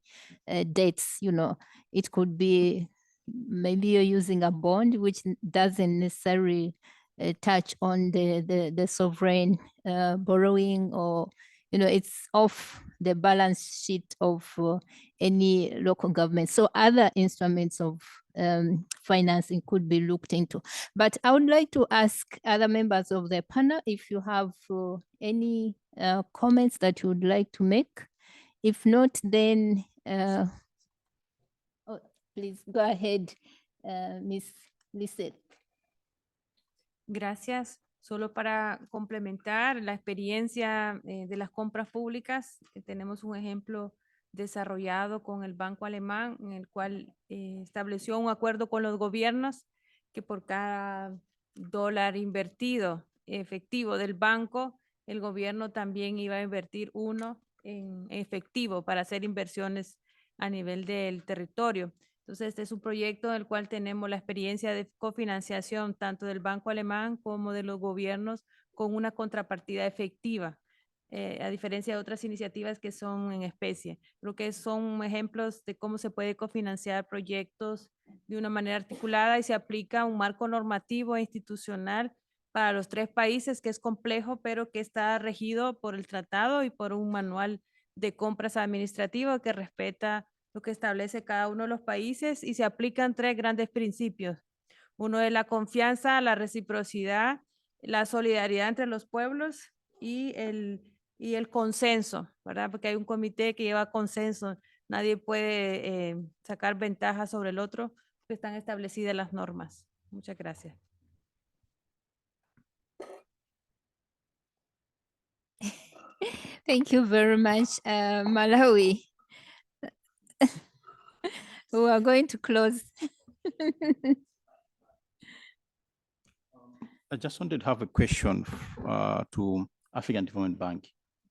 debts, you know, it could be maybe you're using a bond which doesn't necessarily touch on the sovereign borrowing, or, you know, it's off the balance sheet of any local government. So other instruments of financing could be looked into. But I would like to ask other members of the panel if you have any comments that you would like to make. If not, then please go ahead, Ms. Lisset. Gracias. Solo para complementar la experiencia de las compras públicas, tenemos un ejemplo desarrollado con el Banco Alemán, en el cual estableció un acuerdo con los gobiernos que por cada dólar invertido efectivo del banco, el gobierno también iba a invertir uno en efectivo para hacer inversiones a nivel del territorio. Entonces, este es un proyecto en el cual tenemos la experiencia de cofinanciación tanto del Banco Alemán como de los gobiernos con una contrapartida efectiva, a diferencia de otras iniciativas que son en especie. Creo que son ejemplos de cómo se puede cofinanciar proyectos de una manera articulada y se aplica un marco normativo e institucional para los 3 países que es complejo, pero que está regido por el tratado y por un manual de compras administrativo que respeta lo que establece cada uno de los países y se aplican 3 grandes principios. Uno es la confianza, la reciprocidad, la solidaridad entre los pueblos y el consenso, ¿verdad? Porque hay un comité que lleva consenso. Nadie puede sacar ventaja sobre el otro, porque están establecidas las normas. Muchas gracias. Thank you very much, Malawi. We are going to close. I just wanted to have a question to African Development Bank.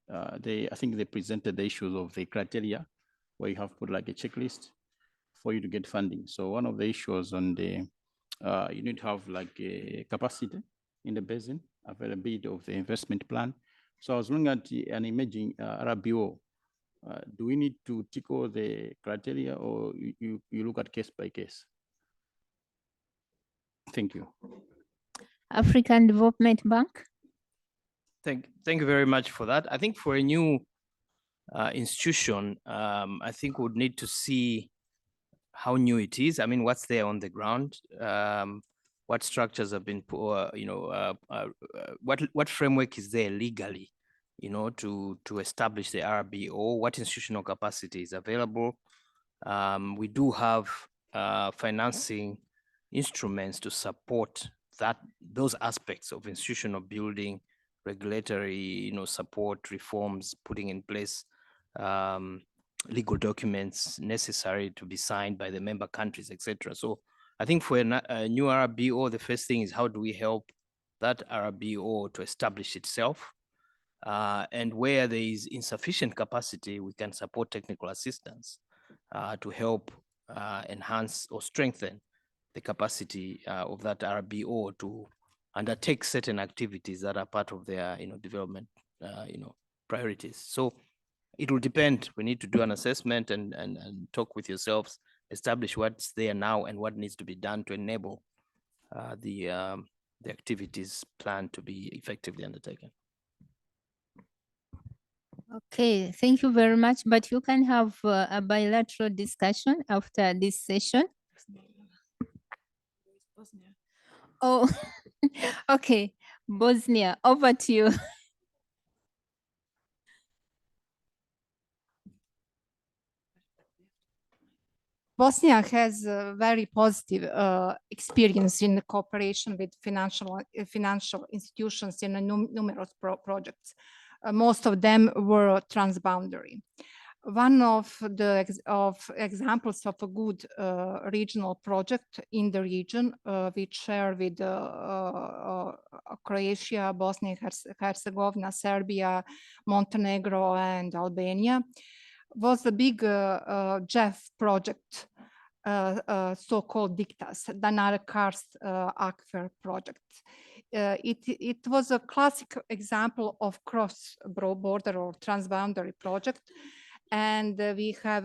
I think they presented the issues of the criteria where you have put like a checklist for you to get funding. So one of the issues on the, you need to have like a capacity in the basin, availability of the investment plan. So I was looking at an emerging RBO. Do we need to tick all the criteria, or you look at case by case? Thank you. African Development Bank. Thank you very much for that. I think for a new institution, I think we would need to see how new it is. I mean, what's there on the ground, what structures have been, what framework is there legally, to establish the RBO, what institutional capacity is available. We do have financing instruments to support those aspects of institutional building, regulatory, support, reforms, putting in place legal documents necessary to be signed by the member countries, etc. So I think for a new RBO, the first thing is how do we help that RBO to establish itself? And where there is insufficient capacity, we can support technical assistance to help enhance or strengthen the capacity of that RBO to undertake certain activities that are part of their development priorities. So it will depend. We need to do an assessment and talk with yourselves, establish what's there now and what needs to be done to enable the activities planned to be effectively undertaken. Okay, thank you very much. But you can have a bilateral discussion after this session. Oh, okay. Bosnia, over to you. Bosnia has a very positive experience in cooperation with financial institutions in numerous projects. Most of them were transboundary. One of the examples of a good regional project in the region, we share with Croatia, Bosnia and Herzegovina, Serbia, Montenegro, and Albania, was the big JEF project so-called dictas, Danare-Karst aquifer project. It was a classic example of cross-border or transboundary project, and we have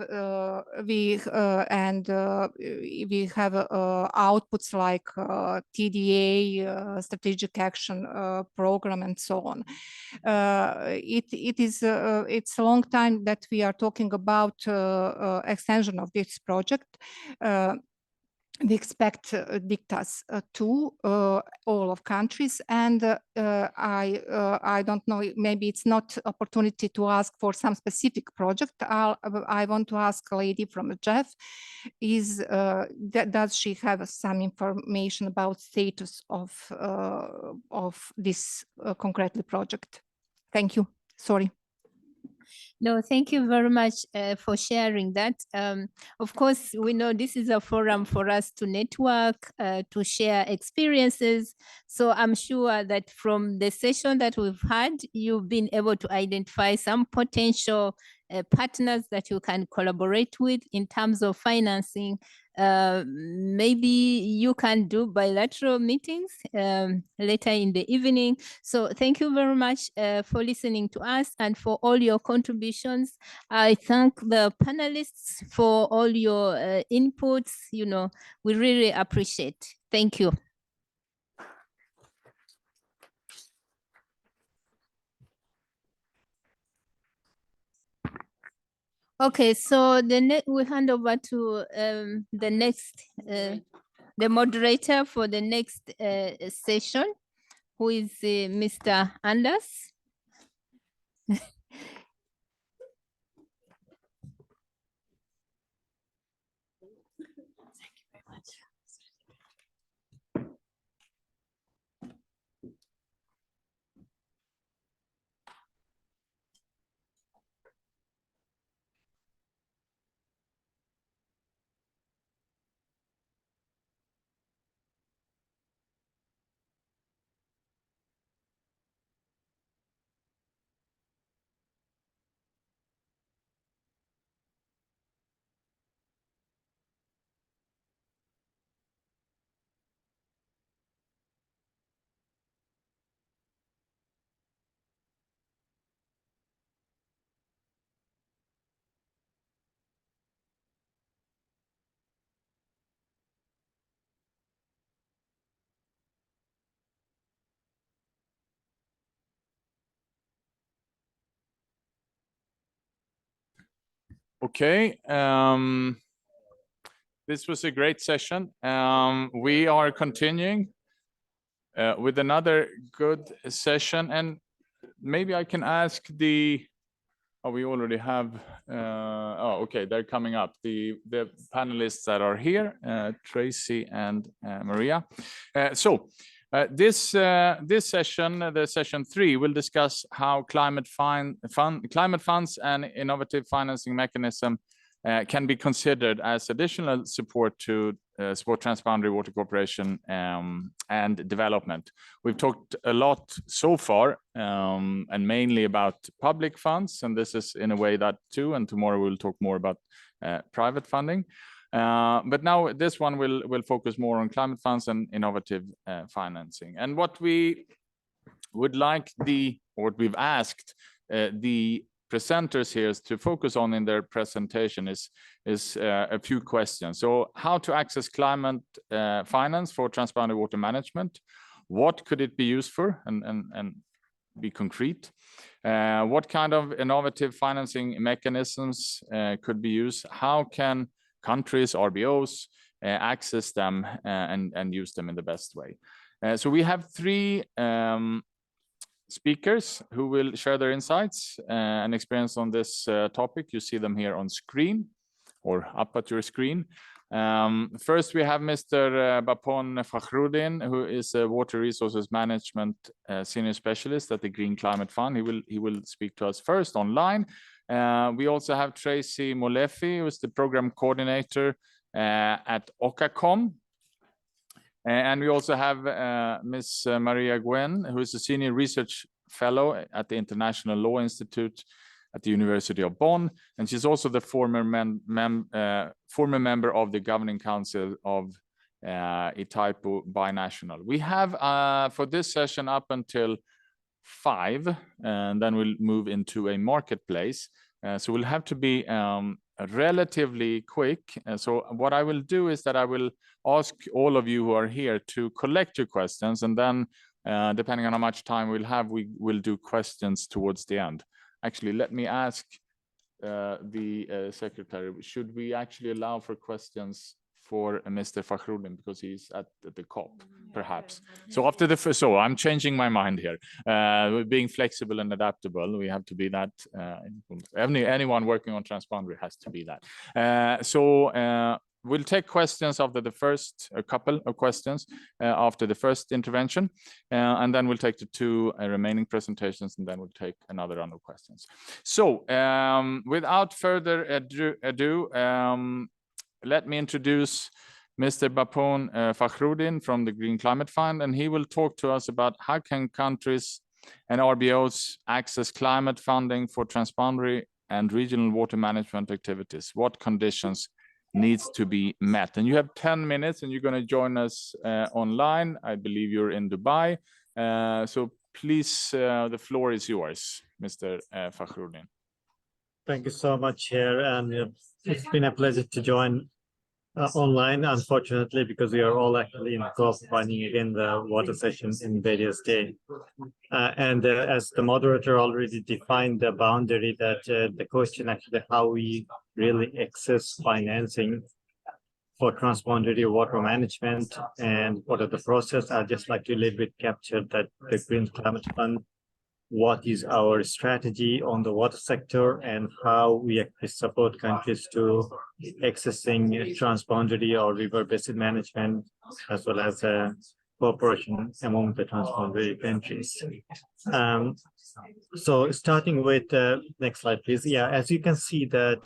outputs like TDA, strategic action program, and so on. It's a long time that we are talking about extension of this project. We expect dictas to all of countries, and I don't know, maybe it's not opportunity to ask for some specific project. I want to ask a lady from Jeff, does she have some information about status of this concretely project? Thank you. Sorry. No, thank you very much for sharing that. Of course, we know this is a forum for us to network, to share experiences. So I'm sure that from the session that we've had, you've been able to identify some potential partners that you can collaborate with in terms of financing. Maybe you can do bilateral meetings later in the evening. So thank you very much for listening to us and for all your contributions. I thank the panelists for all your inputs. You know, we really appreciate. Thank you. Okay, so we hand over to the next, the moderator for the next session, who is Mr. Anders. Okay, this was a great session. We are continuing with another good session, and maybe I can ask we already have, okay, they're coming up. The panelists that are here, Tracy and Maria. This session, the session 3, will discuss how climate funds and innovative financing mechanism can be considered as additional support to support transboundary water cooperation and development. We've talked a lot so far and mainly about public funds, and this is in a way that too, and tomorrow we'll talk more about private funding. But now this one will focus more on climate funds and innovative financing. And what we would like what we've asked the presenters here to focus on in their presentation is a few questions. So how to access climate finance for transboundary water management? What could it be used for, and be concrete? What kind of innovative financing mechanisms could be used? How can countries, RBOs, access them and use them in the best way? So we have 3 speakers who will share their insights and experience on this topic. You see them here on screen or up at your screen. First, we have Mr. Bapon Fakhrudin, who is a water resources management senior specialist at the Green Climate Fund. He will speak to us first online. We also have Tracy Molefi, who is the program coordinator at OCACOM. And we also have Ms. Maria Gwen, who is a senior research fellow at the International Law Institute at the University of Bonn, and she's also the former member of the governing council of Itaipu Binational. We have for this session up until 5, and then we'll move into a marketplace. So we'll have to be relatively quick. So what I will do is that I will ask all of you who are here to collect your questions, and then depending on how much time we'll have, we will do questions towards the end. Actually, let me ask the secretary, should we actually allow for questions for Mr. Fakhrudin, because he's at the COP, perhaps. So after the first, so I'm changing my mind here. Being flexible and adaptable, we have to be that. Anyone working on transboundary has to be that. We'll take questions after the first, a couple of questions after the first intervention, and then we'll take the 2 remaining presentations, and then we'll take another round of questions. So without further ado, let me introduce Mr. Bapun Fakhrudin from the Green Climate Fund, and he will talk to us about how can countries and RBOs access climate funding for transboundary and regional water management activities. What conditions needs to be met? And you have 10 minutes, and you're going to join us online. I believe you're in Dubai. So please, the floor is yours, Mr. Fakhrudin. Thank you so much, Chair, and it's been a pleasure to join online, unfortunately, because we are all actually in COP running again the water session in various days. As the moderator already defined the boundary, that the question actually how we really access financing for transboundary water management and what are the process. I'd just like to a little bit capture that the Green Climate Fund, what is our strategy on the water sector and how we actually support countries to accessing transboundary or river basin management, as well as cooperation among the transboundary countries. So starting with next slide, please. Yeah, as you can see that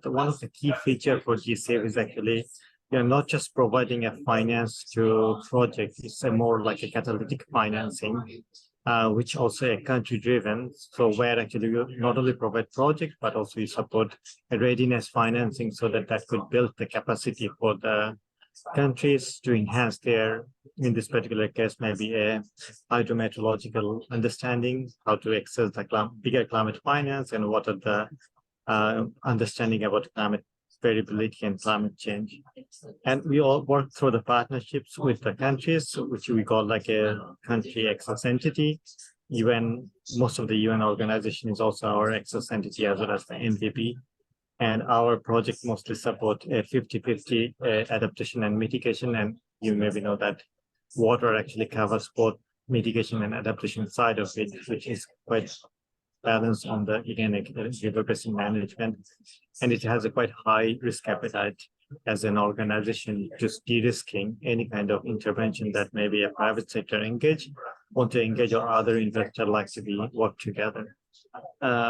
one of the key features for GCF is actually we are not just providing a finance to projects, it's a more like a catalytic financing, which also a country driven. So where actually you not only provide projects, but also you support a readiness financing so that could build the capacity for the countries to enhance their, in this particular case, maybe a hydrometeorological understanding, how to access the bigger climate finance and what are the understanding about climate variability and climate change. And we all work through the partnerships with the countries, which we call like a country access entity. UN, most of the UN organization is also our access entity, as well as the MVP. And our project mostly support a 50-50 adaptation and mitigation. And you maybe know that water actually covers both mitigation and adaptation side of it, which is quite balance on the river basin management, and it has a quite high risk appetite as an organization, just de-risking any kind of intervention that maybe a private sector want to engage or other investor like to be work together.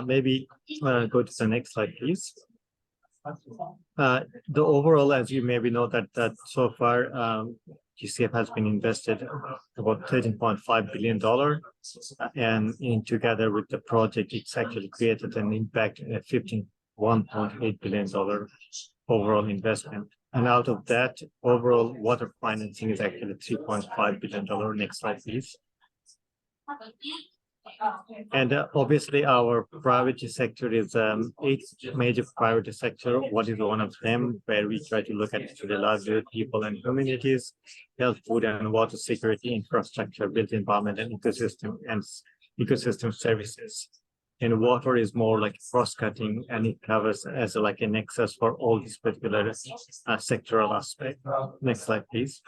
Maybe go to the next slide, please. The overall, as you maybe know that so far GCF has been invested about $13.5 billion, and together with the project, it's actually created an impact at $1.8 billion overall investment. And out of that, overall water financing is actually $3.5 billion. Next slide, please. And obviously, our priority sector is 8 major priority sector. What is one of them? Where we try to look at the livelihood, people and communities, health, food and water security, infrastructure, built environment, and ecosystem services. And water is more like cross-cutting, and it covers as like a nexus for all these particular sectoral aspects. Next slide, please.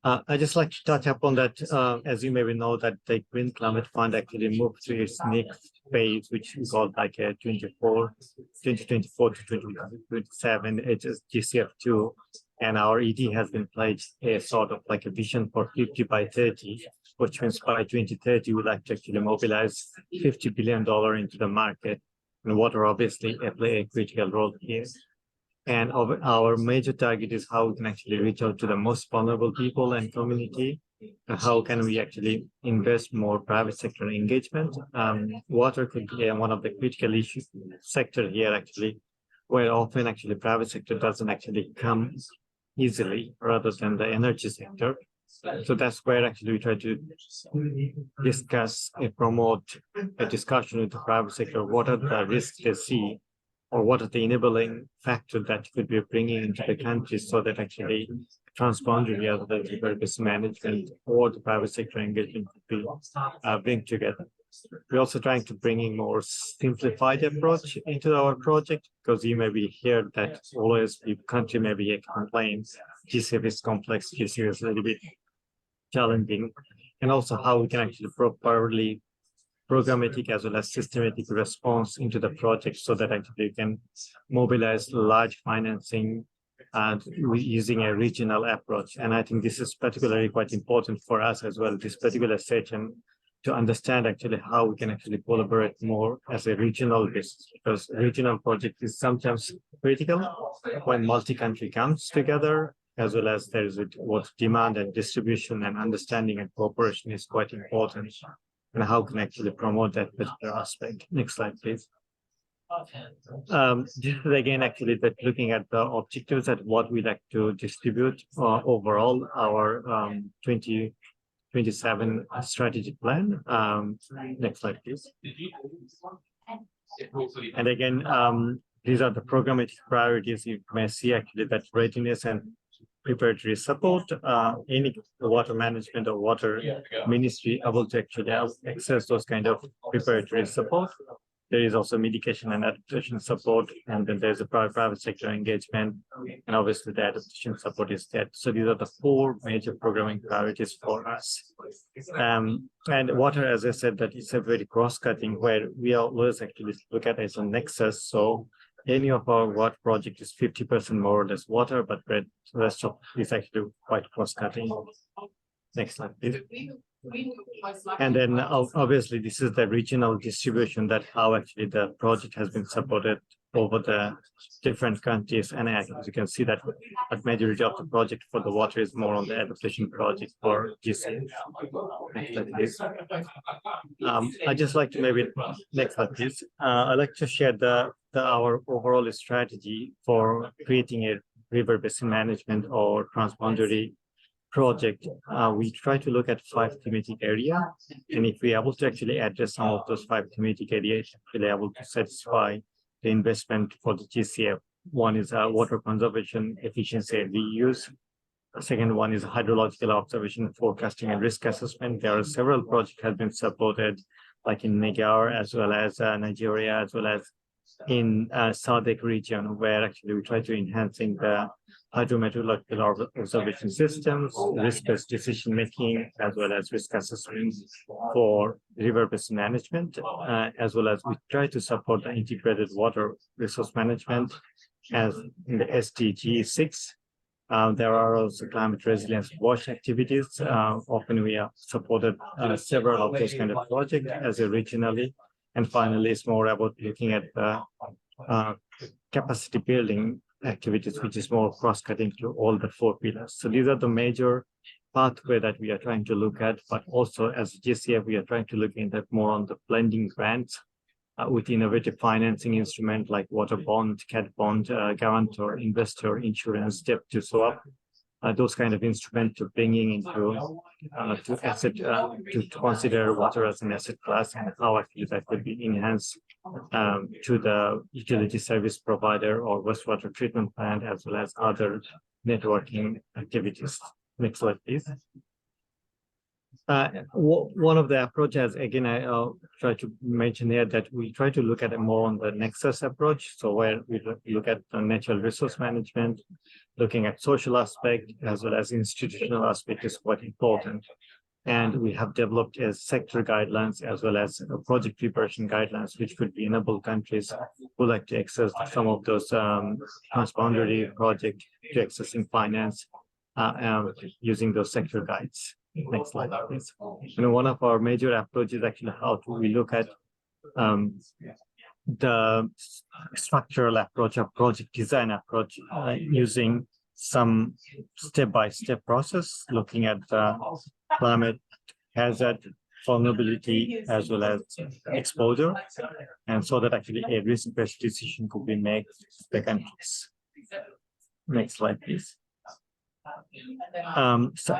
I just like to touch upon that, as you maybe know, that the Green Climate Fund actually moved to its next phase, which is called like a 2024 to 2027, it is GCF2. And our ED has been pledged a sort of like a vision for 50 by 30, which means by 2030, we'd like to actually mobilize $50 billion into the market. And water obviously play a critical role here. And our major target is how we can actually reach out to the most vulnerable people and community how can we actually invest more private sector engagement. Water could be one of the critical issue sector here actually, where often actually private sector doesn't actually come easily rather than the energy sector. So that's where actually we try to discuss and promote a discussion with the private sector. What are the risks they see, or what are the enabling factors that could be bringing into the country so that actually transboundary as well as river basin management or the private sector engagement could be bring together. We're also trying to bring in more simplified approach into our project, because you may be here that always the country may be a complaint. GCF is complex, GCF is a little bit challenging, and also how we can actually properly programmatic as well as systematic response into the project so that actually you can mobilize large financing and using a regional approach. And I think this is particularly quite important for us as well, this particular session, to understand actually how we can actually collaborate more as a regional basis, because regional project is sometimes critical when multi-country comes together, as well as there is what demand and distribution and understanding and cooperation is quite important, and how can actually promote that particular aspect. Next slide, please. This is again actually that looking at the objectives at what we like to distribute overall our 2027 strategic plan. Next slide, please. And again, these are the programmatic priorities. You may see actually that readiness and preparatory support, any water management or water ministry able to actually access those kind of preparatory support. There is also mitigation and adaptation support, and then there's a private sector engagement, and obviously the adaptation support is that. So these are the four major programming priorities for us. And water, as I said, that is a very cross-cutting, where we always actually look at it as a nexus. So any of our water project is 50% more or less water, but the rest of it is actually quite cross-cutting. Next slide, please. And then obviously this is the regional distribution, that how actually the project has been supported over the different countries. And as you can see that a majority of the project for the water is more on the adaptation project for GC. Next slide, please. I just like to maybe, next slide, please. I'd like to share our overall strategy for creating a river basin management or transboundary project. We try to look at 5 thematic areas, and if we're able to actually address some of those 5 thematic areas, we're able to satisfy the investment for the GCF. One is water conservation, efficiency, and reuse. The second one is hydrological observation, forecasting, and risk assessment. There are several projects have been supported, like in Niger, as well as Nigeria, as well as in SADC region, where actually we try to enhancing the hydrometeorological observation systems, risk-based decision-making, as well as risk assessment for river basin management, as well as we try to support the integrated water resource management as in the SDG 6. There are also climate resilience watch activities. Often we have supported several of those kind of projects as a regionally. And finally, it's more about looking at the capacity building activities, which is more cross-cutting to all the 4 pillars. So these are the major pathway that we are trying to look at, but also as GCF, we are trying to look into more on the blending grants with innovative financing instrument like water bond, cat bond, guarantor, investor, insurance, debt to swap. Those kind of instruments to bringing into to asset to consider water as an asset class, and how actually that could be enhanced to the utility service provider or wastewater treatment plant, as well as other networking activities. Next slide, please. One of the approaches, again, I'll try to mention here that we try to look at it more on the nexus approach. So where we look at the natural resource management, looking at social aspect as well as institutional aspect is quite important. And we have developed a sector guidelines as well as a project preparation guidelines, which could be enable countries who like to access some of those transboundary project to accessing finance using those sector guides. Next slide, please. One of our major approaches actually how we look at the structural approach or project design approach using some step-by-step process looking at climate hazard, vulnerability, as well as exposure, and so that actually a risk-based decision could be made by countries. Next slide, please. So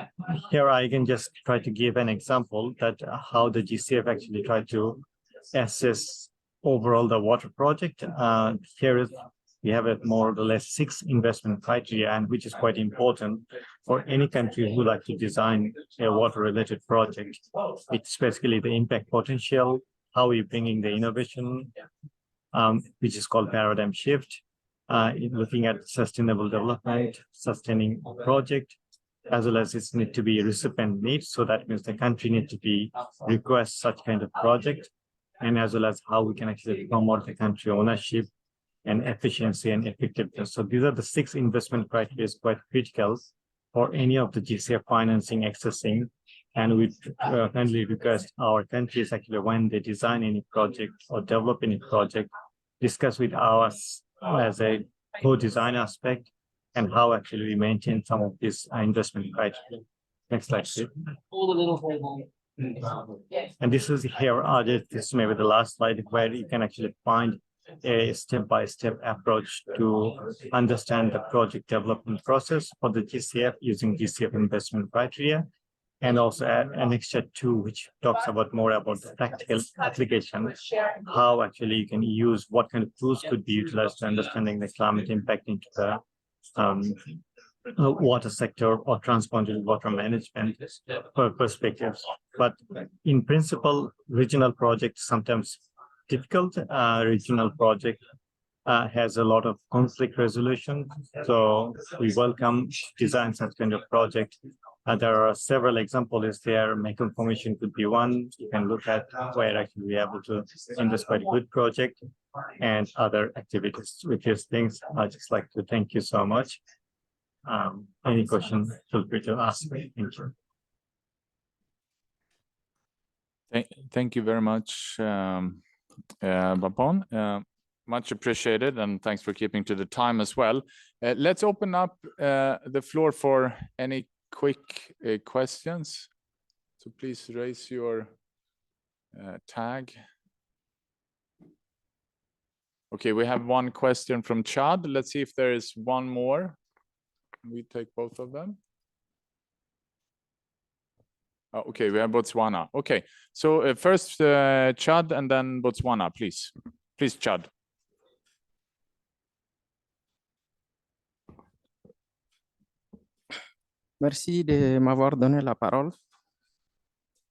here I can just try to give an example that how the GCF actually tried to assess overall the water project. Here is we have a more or less 6 investment criteria, and which is quite important for any country who like to design a water-related project. It's basically the impact potential, how we're bringing the innovation, which is called paradigm shift, looking at sustainable development, sustaining project, as well as it's need to be recipient needs. So that means the country need to be request such kind of project, and as well as how we can actually promote the country ownership and efficiency and effectiveness. So these are the 6 investment criteria is quite critical for any of the GCF financing accessing. And we kindly request our countries actually when they design any project or develop any project, discuss with us as a co-design aspect and how actually we maintain some of these investment criteria. Next slide, please. And this is here, this may be the last slide where you can actually find a step-by-step approach to understand the project development process for the GCF using GCF investment criteria, and also Annexure 2, which talks about more about the practical application, how actually you can use, what kind of tools could be utilized to understanding the climate impact into the water sector or transboundary water management perspectives. But in principle, regional projects sometimes difficult. Regional project has a lot of conflict resolution. So we welcome design such kind of project. There are several examples there. Mekong Formation could be one. You can look at where actually we are able to invest quite a good project and other activities. With these things, I'd just like to thank you so much. Any questions, feel free to ask me. Thank you. Thank you very much, Bapon. Much appreciated, and thanks for keeping to the time as well. Let's open up the floor for any quick questions. So please raise your tag. Okay, we have one question from Chad. Let's see if there is one more. We take both of them. Oh, okay, we have Botswana. Okay, so first Chad and then Botswana, please. Please, Chad. Merci de m'avoir donné la parole.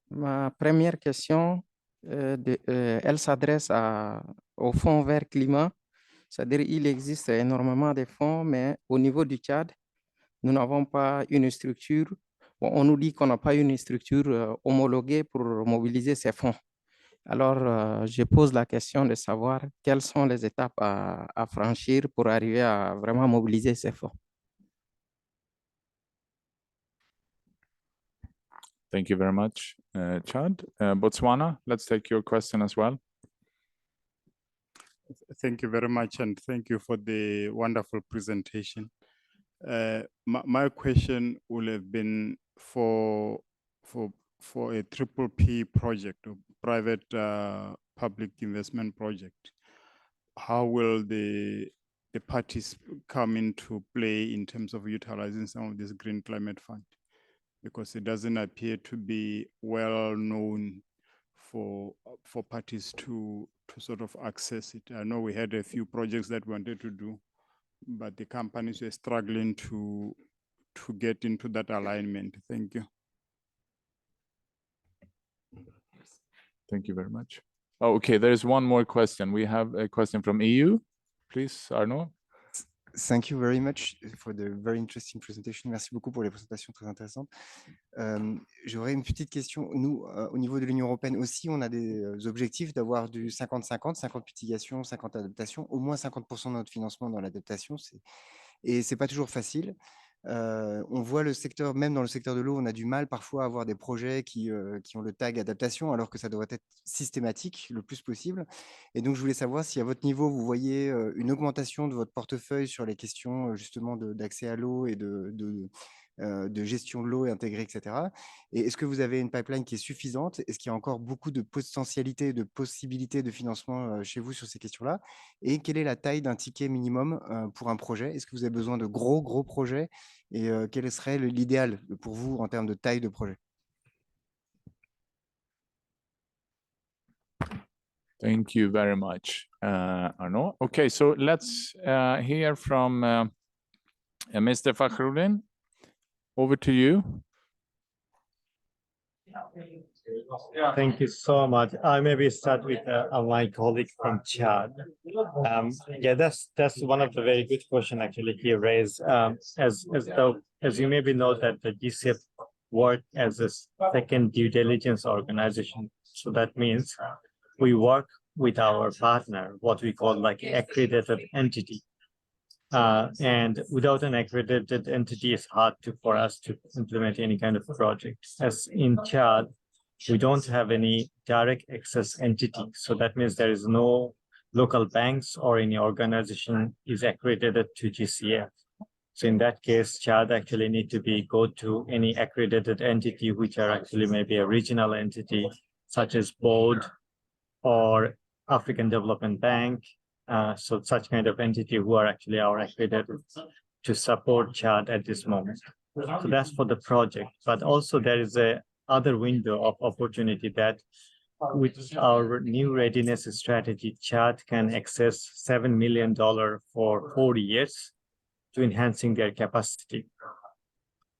Ma première question, elle s'adresse au Fonds vert climat. C'est-à-dire qu'il existe énormément de fonds, mais au niveau du Tchad, nous n'avons pas une structure. Bon, on nous dit qu'on n'a pas une structure homologuée pour mobiliser ces fonds. Alors, je pose la question de savoir quelles sont les étapes à franchir pour arriver à vraiment mobiliser ces fonds. Thank you very much, Chad. Botswana, let's take your question as well. Thank you very much, and thank you for the wonderful presentation. My question will have been for a triple P project, a private public investment project. How will the parties come into play in terms of utilizing some of this Green Climate Fund? Because it doesn't appear to be well known for parties to sort of access it. I know we had a few projects that we wanted to do, but the companies were struggling to get into that alignment. Thank you. Thank you very much. Oh, okay, there's one more question. We have a question from EU. Please, Arnaud. Thank you very much for the very interesting presentation. Merci beaucoup pour les présentations très intéressantes. J'aurais une petite question. Nous, au niveau de l'Union européenne aussi, on a des objectifs d'avoir du 50-50, 50 mitigation, 50 adaptation, au moins 50% de notre financement dans l'adaptation. Et c'est pas toujours facile. On voit le secteur, même dans le secteur de l'eau, on a du mal parfois à avoir des projets qui ont le tag adaptation, alors que ça devrait être systématique le plus possible. Et donc, je voulais savoir si à votre niveau, vous voyez une augmentation de votre portefeuille sur les questions justement d'accès à l'eau et de gestion de l'eau intégrée, etc. Et est-ce que vous avez une pipeline qui est suffisante? Est-ce qu'il y a encore beaucoup de potentialités, de possibilités de financement chez vous sur ces questions-là? Et quelle est la taille d'un ticket minimum pour un projet? Est-ce que vous avez besoin de gros projets? Et quel serait l'idéal pour vous en termes de taille de projet? Thank you very much, Arnaud. Okay, so let's hear from Mr. Fakhrudin. Over to you. Thank you so much. I maybe start with my colleague from Chad. Yeah, that's one of the very good question actually he raised. As you maybe know that the GCF work as a second due diligence organization. So that means we work with our partner, what we call like accredited entity. And without an accredited entity, it's hard for us to implement any kind of project. As in Chad, we don't have any direct access entity. So that means there is no local banks or any organization is accredited to GCF. So in that case, Chad actually need to go to any accredited entity, which are actually maybe a regional entity, such as BOD or African Development Bank. So such kind of entity who are actually our accredited to support Chad at this moment. So that's for the project, but also there is a other window of opportunity that with our new readiness strategy, Chad can access $7 million for 4 years to enhancing their capacity.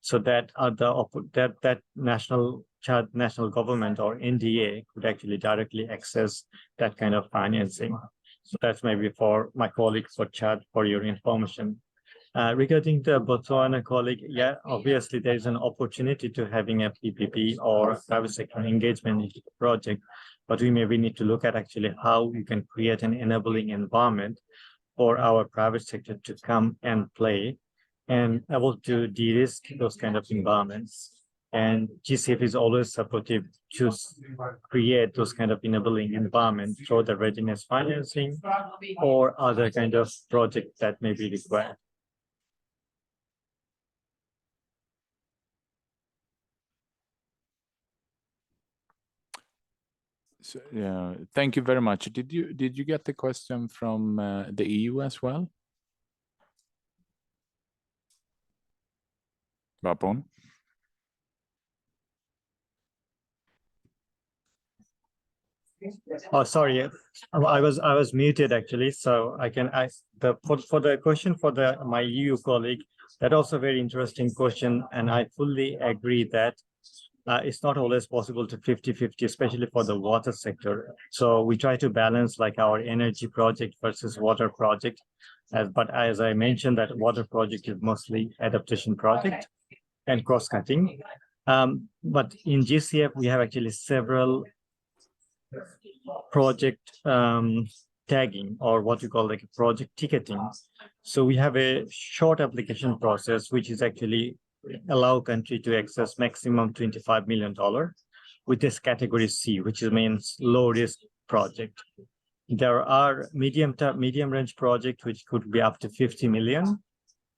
So that that Chad national government or NDA could actually directly access that kind of financing. So that's maybe for my colleagues for Chad for your information. Regarding the Botswana colleague, yeah, obviously there is an opportunity to having a PPP or private sector engagement into the project, but we maybe need to look at actually how we can create an enabling environment for our private sector to come and play and able to de-risk those kind of environments. And GCF is always supportive to create those kind of enabling environment through the readiness financing or other kind of project that may be required. So, thank you very much. Did you get the question from the EU as well? Vapon? Oh, sorry, I was muted actually, so I can ask for the question for my EU colleague. That also very interesting question, and I fully agree that it's not always possible to 50-50, especially for the water sector. So we try to balance like our energy project versus water project. But as I mentioned, that water project is mostly adaptation project and cross-cutting. But in GCF, we have actually several project tagging or what you call like a project ticketing. So we have a short application process, which is actually allow country to access maximum $25 million with this category C, which means low risk project. There are medium range project, which could be up to 50 million.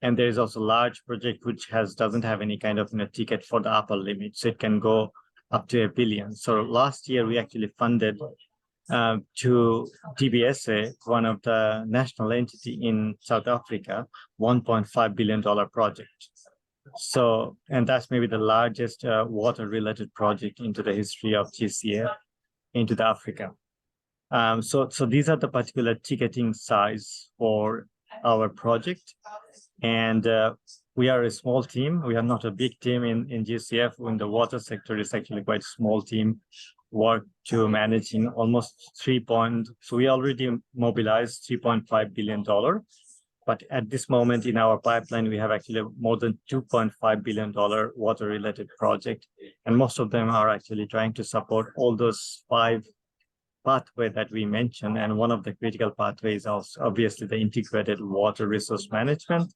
And there is also large project, which doesn't have any kind of ticket for the upper limit. So it can go up to $1 billion. So last year we actually funded to DBSA, one of the national entity in South Africa, $1.5 billion project. So, and that's maybe the largest water-related project into the history of GCF into the Africa. So these are the particular ticketing size for our project. And we are a small team. We are not a big team in GCF. In the water sector, it's actually quite a small team work to managing almost so we already mobilized $3.5 billion. But at this moment in our pipeline, we have actually more than $2.5 billion water-related project. And most of them are actually trying to support all those 5 pathways that we mentioned. And one of the critical pathways is obviously the integrated water resource management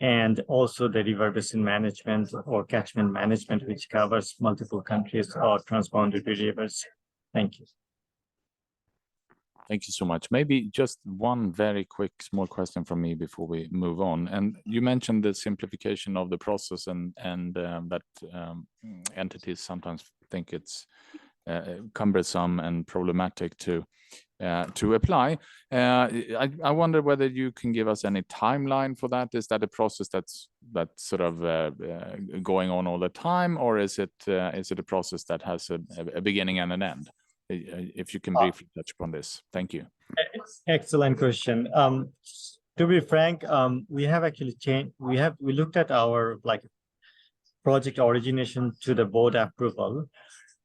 and also the river basin management or catchment management, which covers multiple countries or transboundary rivers. Thank you. Thank you so much. Maybe just one very quick small question from me before we move on. And you mentioned the simplification of the process and that entities sometimes think it's cumbersome and problematic to apply. I wonder whether you can give us any timeline for that. Is that a process that's sort of going on all the time, or is it a process that has a beginning and an end? If you can briefly touch upon this. Thank you. Excellent question. To be frank, we have actually changed. We looked at our project origination to the board approval,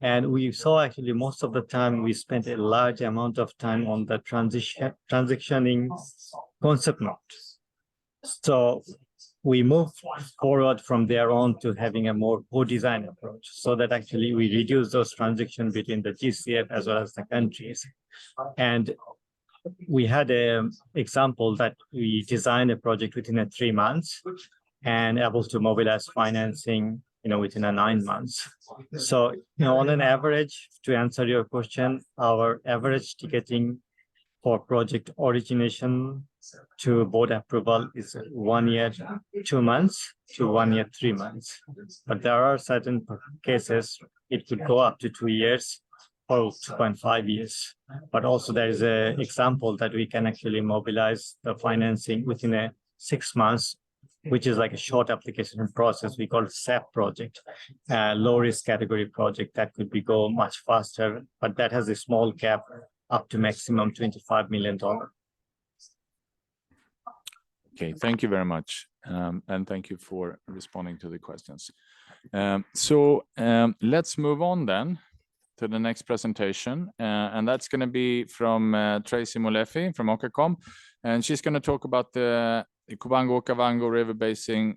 and we saw actually most of the time we spent a large amount of time on the transitioning concept note. So we moved forward from there on to having a more co-design approach, so that actually we reduce those transactions between the GCF as well as the countries. And we had an example that we designed a project within 3 months and able to mobilize financing, within 9 months. So, on an average, to answer your question, our average ticketing for project origination to board approval is 1 year, 2 months to 1 year, 3 months. But there are certain cases it could go up to 2 years or 2.5 years. But also there is an example that we can actually mobilize the financing within 6 months, which is like a short application process. We call it SAP project, low risk category project that could go much faster, but that has a small cap up to maximum $25 million. Okay, thank you very much. And thank you for responding to the questions. Let's move on then to the next presentation. And that's going to be from Tracy Molefi from Okacom. And she's going to talk about the Kubango-Okavango River Basin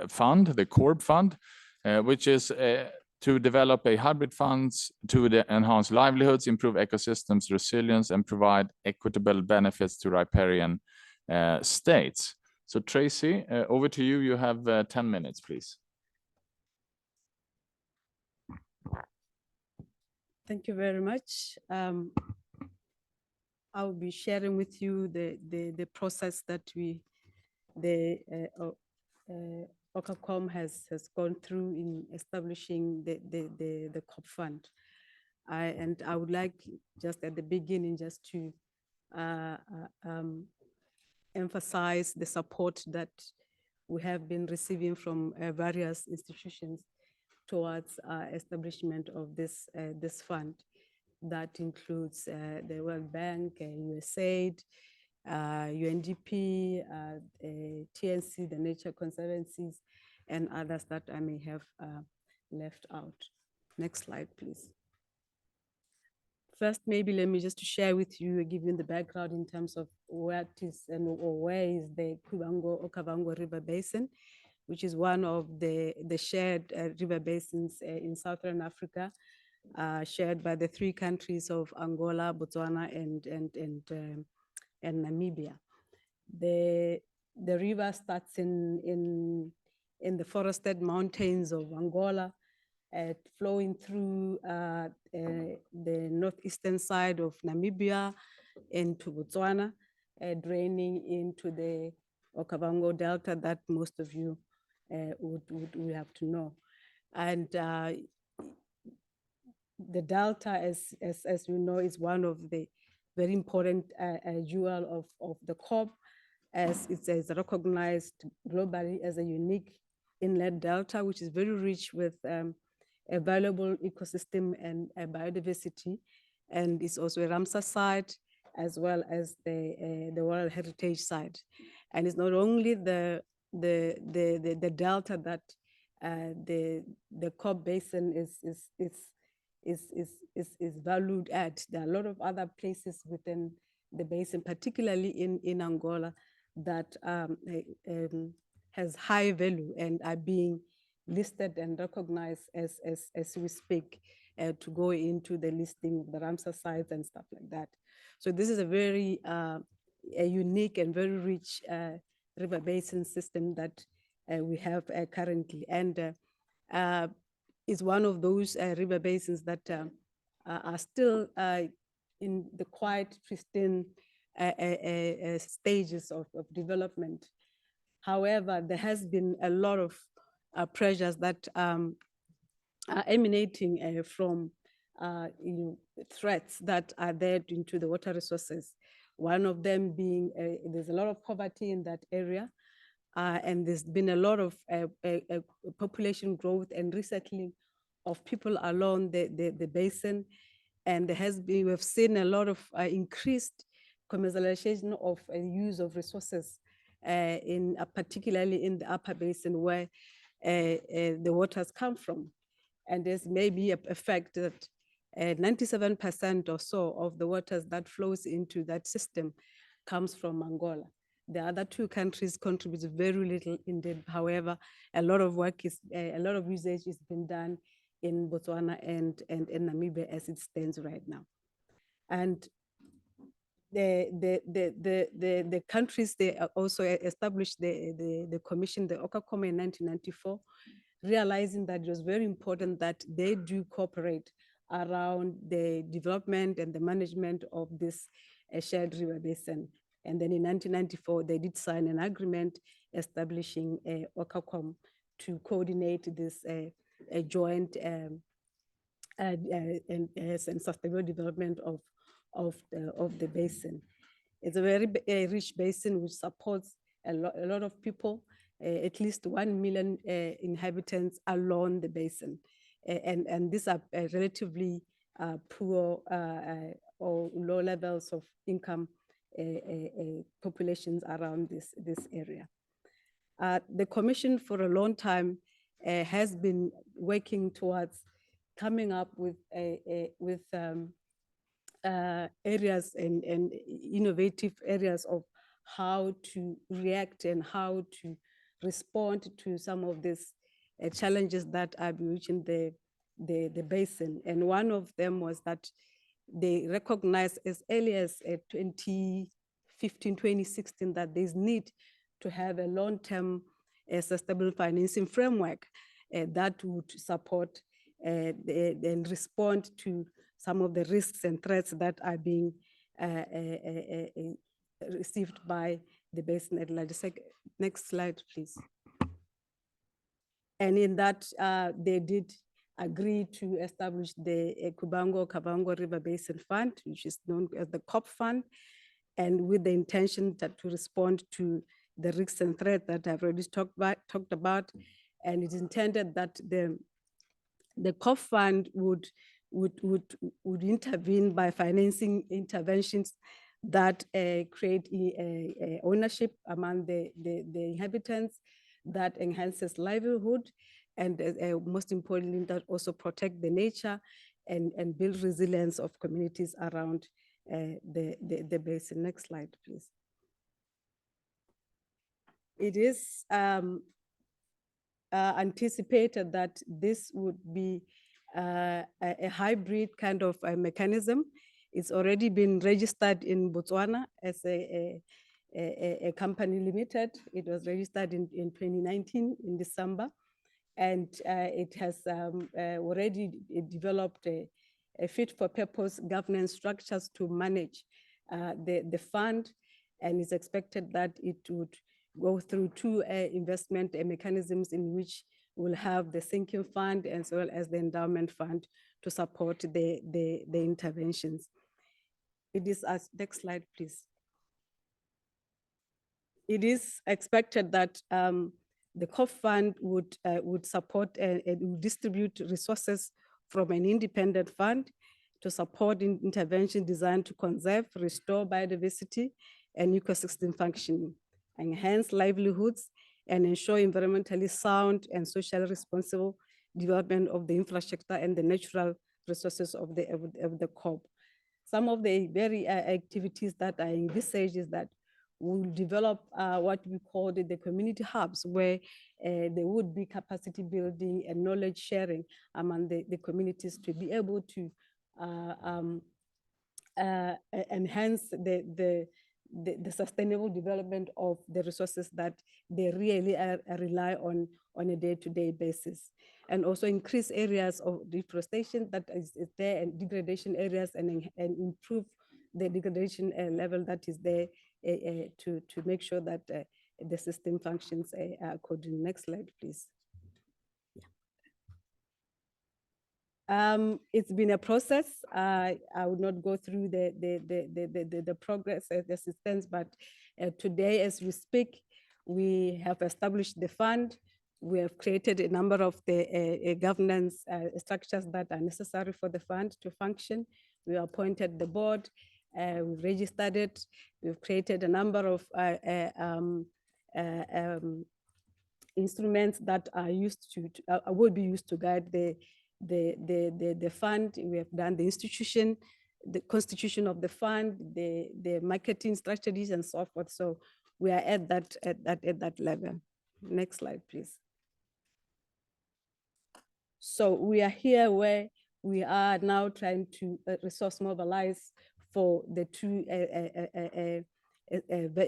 Fund, the CORB Fund, which is to develop a hybrid funds to enhance livelihoods, improve ecosystems resilience, and provide equitable benefits to riparian states. So Tracy, over to you. You have 10 minutes, please. Thank you very much. I'll be sharing with you the process that Okacom has gone through in establishing the COP Fund. And I would like just at the beginning just to emphasize the support that we have been receiving from various institutions towards establishment of this fund. That includes the World Bank, USAID, UNDP, TNC, the Nature Conservancies, and others that I may have left out. Next slide, please. First, maybe let me just share with you, give you the background in terms of where is the Kubango-Okavango River Basin, which is one of the shared river basins in Southern Africa, shared by the 3 countries of Angola, Botswana, and Namibia. The river starts in the forested mountains of Angola, flowing through the northeastern side of Namibia into Botswana, draining into the Okavango Delta that most of you would have to know. And the Delta, as we know, is one of the very important jewel of the COP, as it is recognized globally as a unique inlet delta, which is very rich with a valuable ecosystem and biodiversity. And it's also a Ramsar site as well as the World Heritage Site. And it's not only the delta that the COP Basin is valued at. There are a lot of other places within the basin, particularly in Angola, that has high value and are being listed and recognized as we speak, to go into the listing of the Ramsar sites and stuff like that. So this is a very a unique and very rich river basin system that we have currently, and is one of those river basins that are still in the quite pristine stages of development. However, there has been a lot of pressures that are emanating from threats that are there into the water resources. One of them being there's a lot of poverty in that area, and there's been a lot of population growth and resettling of people along the basin. And there has been, we've seen a lot of increased commercialization of use of resources, particularly in the upper basin where the waters come from. And there's maybe a fact that 97% or so of the waters that flows into that system comes from Angola. The other two countries contribute very little indeed. However, a lot of work is, a lot of usage is being done in Botswana and in Namibia as it stands right now. And the countries, they also established the commission, the OCACOM in 1994, realizing that it was very important that they do cooperate around the development and the management of this shared river basin. And then in 1994, they did sign an agreement establishing OCACOM to coordinate this joint and sustainable development of the basin. It's a very rich basin which supports a lot of people, at least 1 million inhabitants along the basin. And these are relatively poor or low levels of income populations around this area. The Commission for a long time has been working towards coming up with areas and innovative areas of how to react and how to respond to some of these challenges that are reaching the basin. And one of them was that they recognized as early as 2015, 2016, that there's need to have a long-term sustainable financing framework that would support and respond to some of the risks and threats that are being received by the basin at large. Next slide, please. And in that, they did agree to establish the Kavango River Basin Fund, which is known as the COP Fund, and with the intention that to respond to the risks and threats that I've already talked about. And it's intended that the COP Fund would intervene by financing interventions that create ownership among the inhabitants, that enhances livelihood, and most importantly, that also protect the nature and build resilience of communities around the basin. Next slide, please. It is anticipated that this would be a hybrid kind of a mechanism. It's already been registered in Botswana as a company limited. It was registered in 2019 in December, and it has already developed a fit for purpose governance structures to manage the fund, and it's expected that it would go through two investment mechanisms in which we'll have the sinking fund as well as the endowment fund to support the interventions. It is, next slide, please. It is expected that the COP Fund would support and would distribute resources from an independent fund to support intervention designed to conserve, restore biodiversity and ecosystem functioning, enhance livelihoods, and ensure environmentally sound and socially responsible development of the infrastructure and the natural resources of the COP. Some of the very activities that are envisaged is that we'll develop what we call the community hubs, where there would be capacity building and knowledge sharing among the communities to be able to enhance the the sustainable development of the resources that they really rely on a day-to-day basis. And also increase areas of deforestation that is there and degradation areas and improve the degradation level that is there to make sure that the system functions accordingly. Next slide, please. It's been a process. I would not go through the progress as it stands, but today, as we speak, we have established the fund. We have created a number of the governance structures that are necessary for the fund to function. We appointed the board, we've registered it, we've created a number of instruments that are used will be used to guide the fund. We have done the institution, the constitution of the fund, the marketing strategies, and so forth. So we are at that level. Next slide, please. So we are here where we are now trying to resource mobilize for the two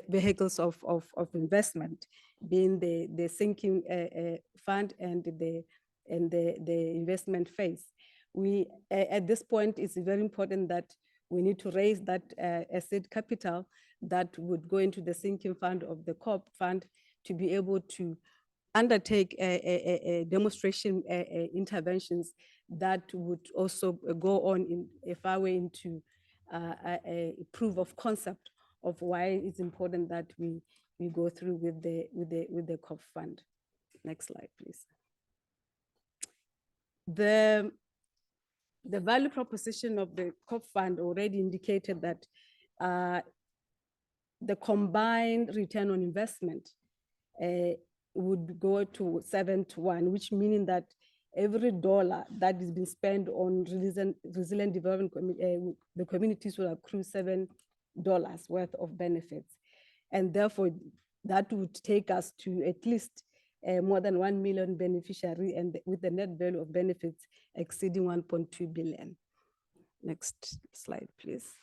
vehicles of investment, being the sinking fund and the investment phase. We at this point, it's very important that we need to raise that asset capital that would go into the sinking fund of the COP fund to be able to undertake a demonstration interventions that would also go on in a far way into a proof of concept of why it's important that we go through with the COP fund. Next slide, please. The value proposition of the COP fund already indicated that the combined return on investment would go to 7 to 1, which meaning that every dollar that is being spent on resilient development, the communities will accrue $7 worth of benefits. And therefore, that would take us to at least more than 1 million beneficiary, and with the net value of benefits exceeding 1.2 billion. Next slide, please.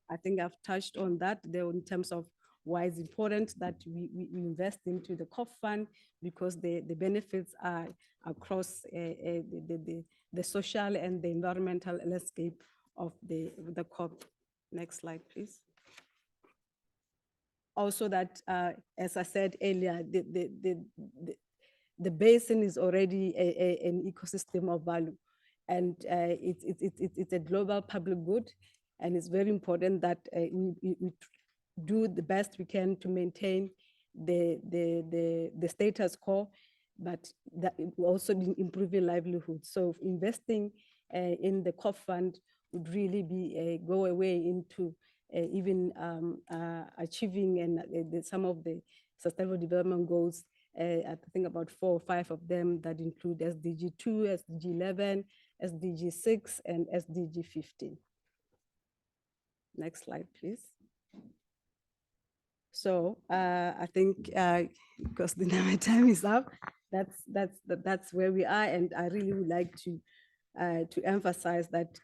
I think I've touched on that there in terms of why it's important that we invest into the COP fund, because the benefits are across the social and the environmental landscape of the COP. Next slide, please. Also that, as I said earlier, the basin is already an ecosystem of value, and it's a global public good, and it's very important that we do the best we can to maintain the status quo, but that also improving livelihood. So investing in the COP fund would really be go away into even achieving and some of the sustainable development goals. I think about 4 or 5 of them that include SDG 2, SDG 11, SDG 6, and SDG 15. Next slide, please. So I think because the time is up, that's where we are, and I really would like to emphasize that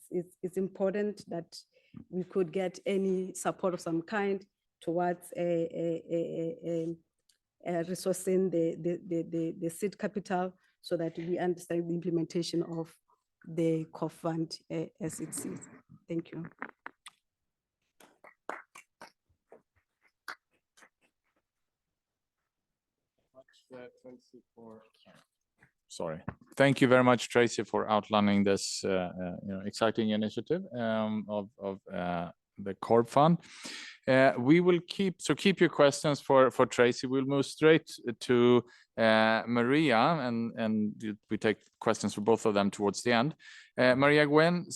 it's important that we could get any support of some kind towards resourcing the seed capital, so that we understand the implementation of the COP fund as it is. Thank you. Sorry. Thank you very much, Tracy, for outlining this exciting initiative of the CORP Fund. We will keep your questions for Tracy. We'll move straight to Maria, and we take questions for both of them towards the end. Maria Gwen,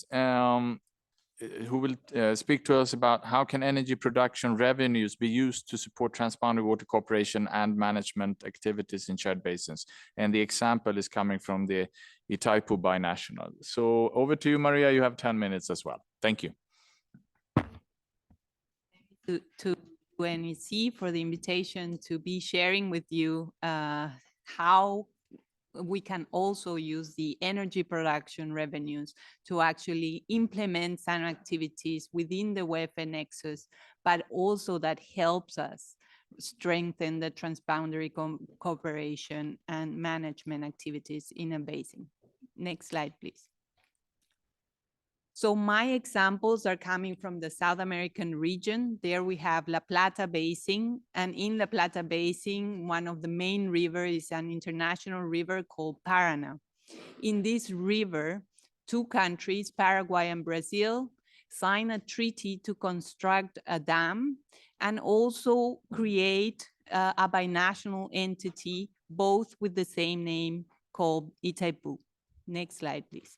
who will speak to us about how can energy production revenues be used to support transboundary water cooperation and management activities in shared basins. And the example is coming from the Itaipu binational. So over to you, Maria. You have 10 minutes as well. Thank you. To NEC for the invitation to be sharing with you how we can also use the energy production revenues to actually implement some activities within the WFN nexus, but also that helps us strengthen the transboundary cooperation and management activities in a basin. Next slide, please. So my examples are coming from the South American region. There we have La Plata Basin, and in La Plata Basin, one of the main rivers is an international river called Paraná. In this river, two countries, Paraguay and Brazil, signed a treaty to construct a dam and also create a binational entity, both with the same name called Itaipu. Next slide, please.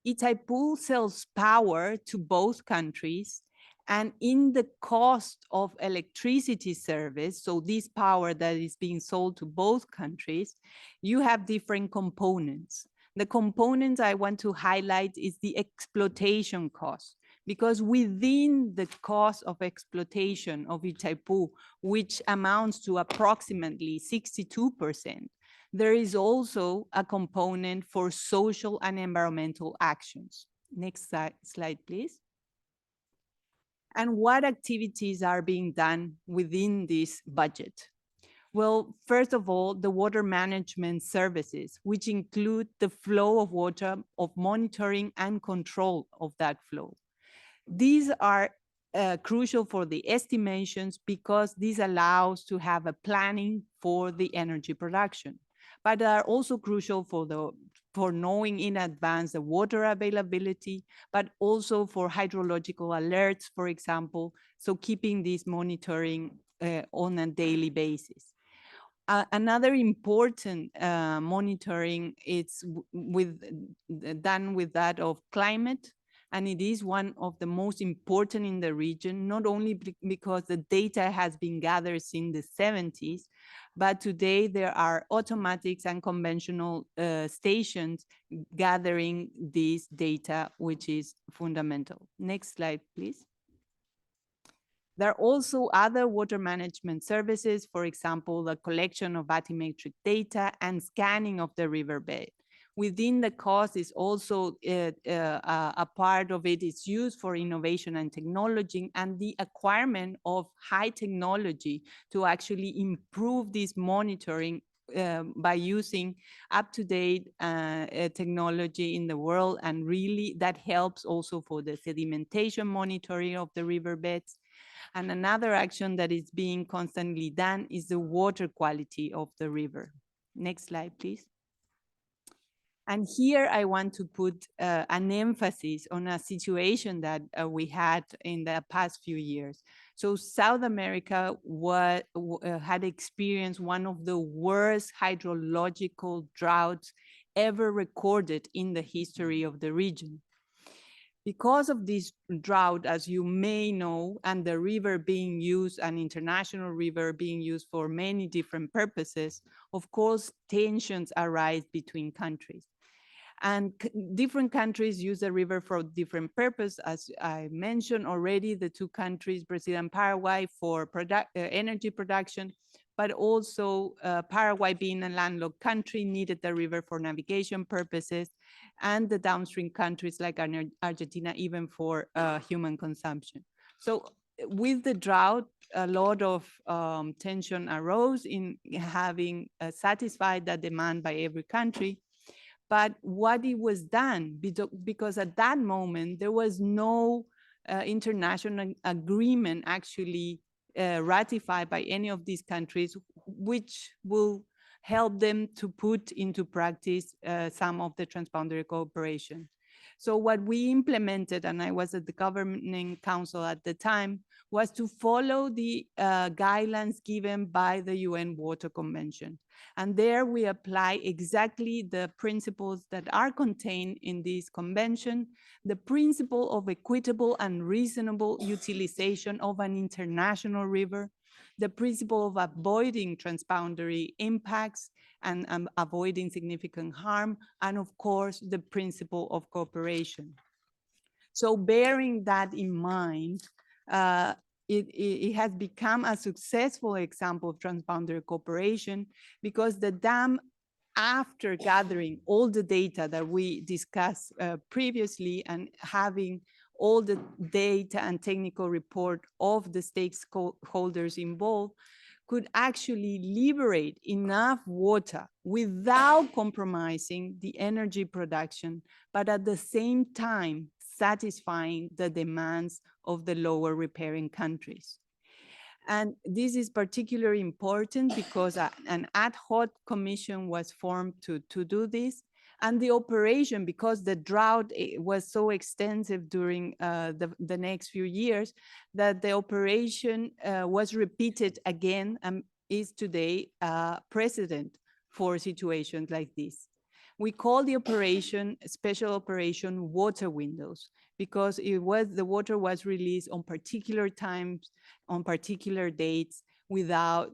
Itaipu sells power to both countries, and in the cost of electricity service, so this power that is being sold to both countries, you have different components. The components I want to highlight is the exploitation cost, because within the cost of exploitation of Itaipu, which amounts to approximately 62%, there is also a component for social and environmental actions. Next slide, please. And what activities are being done within this budget? Well, first of all, the water management services, which include the flow of water, of monitoring and control of that flow. These are crucial for the estimations because this allows to have a planning for the energy production, but are also crucial for knowing in advance the water availability, but also for hydrological alerts, for example, so keeping this monitoring on a daily basis. Another important monitoring is done with that of climate, and it is one of the most important in the region, not only because the data has been gathered since the 70s, but today there are automatics and conventional stations gathering this data, which is fundamental. Next slide, please. There are also other water management services, for example, the collection of bathymetric data and scanning of the riverbed. Within the cost is also a part of it is used for innovation and technology and the acquirement of high technology to actually improve this monitoring by using up-to-date technology in the world, and really that helps also for the sedimentation monitoring of the riverbeds. And another action that is being constantly done is the water quality of the river. Next slide, please. And here I want to put an emphasis on a situation that we had in the past few years. So South America had experienced one of the worst hydrological droughts ever recorded in the history of the region. Because of this drought, as you may know, and the river being used, an international river being used for many different purposes, of course, tensions arise between countries. And different countries use the river for different purposes. As I mentioned already, the two countries, Brazil and Paraguay, for energy production, but also Paraguay being a landlocked country needed the river for navigation purposes, and the downstream countries like Argentina even for human consumption. So with the drought, a lot of tension arose in having satisfied that demand by every country. But what it was done, because at that moment, there was no international agreement actually ratified by any of these countries, which will help them to put into practice some of the transboundary cooperation. So what we implemented, and I was at the Governing Council at the time, was to follow the guidelines given by the UN Water Convention. And there we apply exactly the principles that are contained in this convention, the principle of equitable and reasonable utilization of an international river, the principle of avoiding transboundary impacts and avoiding significant harm, and of course, the principle of cooperation. So bearing that in mind, it has become a successful example of transboundary cooperation because the dam, after gathering all the data that we discussed previously and having all the data and technical report of the stakeholders involved, could actually liberate enough water without compromising the energy production, but at the same time satisfying the demands of the lower riparian countries. And this is particularly important because an ad hoc commission was formed to do this. And the operation, because the drought was so extensive during the next few years, that the operation was repeated again and is today precedent for situations like this. We call the operation Special Operation Water Windows because the water was released on particular times, on particular dates,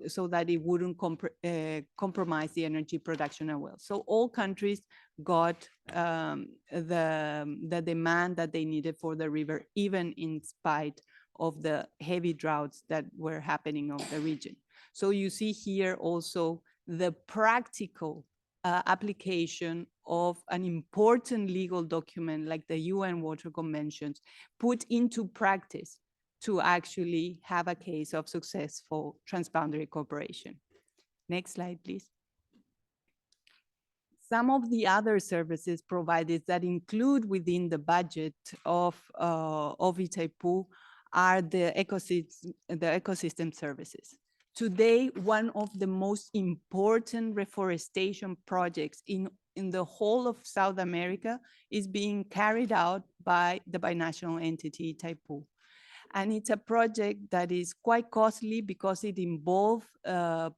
so that it wouldn't compromise the energy production as well. So all countries got the demand that they needed for the river, even in spite of the heavy droughts that were happening on the region. So you see here also the practical application of an important legal document like the UN Water Conventions put into practice to actually have a case of successful transboundary cooperation. Next slide, please. Some of the other services provided that include within the budget of Itaipu are the ecosystem services. Today, one of the most important reforestation projects in the whole of South America is being carried out by the binational entity Itaipu. And it's a project that is quite costly because it involves the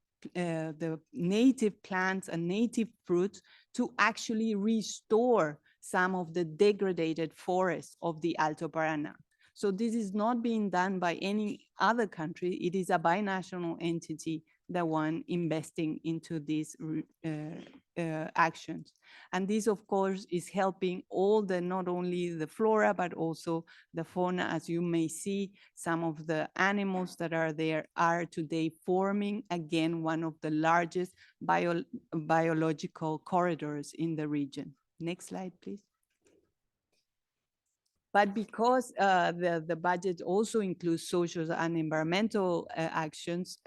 native plants and native fruits to actually restore some of the degraded forests of the Alto Paraná. So this is not being done by any other country. It is a binational entity, the one investing into these actions. And this, of course, is helping all not only the flora, but also the fauna. As you may see, some of the animals that are there are today forming, again, one of the largest biological corridors in the region. Next slide, please. But because the budget also includes social and environmental actions,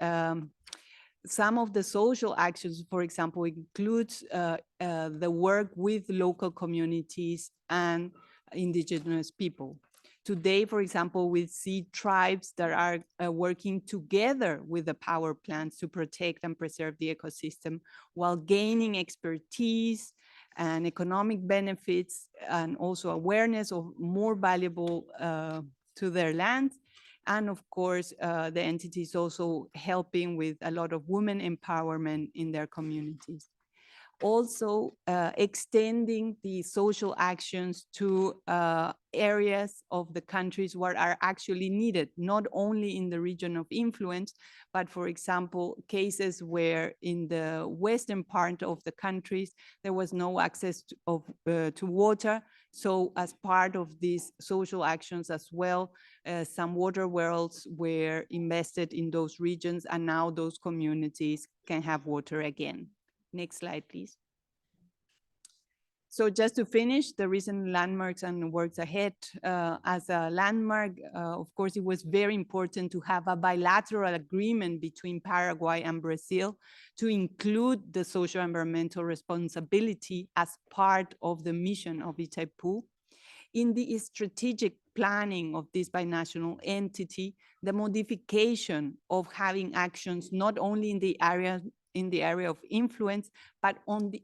some of the social actions, for example, includes the work with local communities and indigenous people. Today, for example, we see tribes that are working together with the power plants to protect and preserve the ecosystem while gaining expertise and economic benefits and also awareness of more valuable to their land. And of course, the entity is also helping with a lot of women empowerment in their communities. Also extending the social actions to areas of the countries where are actually needed, not only in the region of influence, but for example, cases where in the western part of the countries, there was no access to water. So as part of these social actions as well, some water wells were invested in those regions, and now those communities can have water again. Next slide, please. So just to finish, the recent landmarks and works ahead. As a landmark, of course, it was very important to have a bilateral agreement between Paraguay and Brazil to include the social environmental responsibility as part of the mission of Itaipu. In the strategic planning of this binational entity, the modification of having actions not only in the area of influence, but on the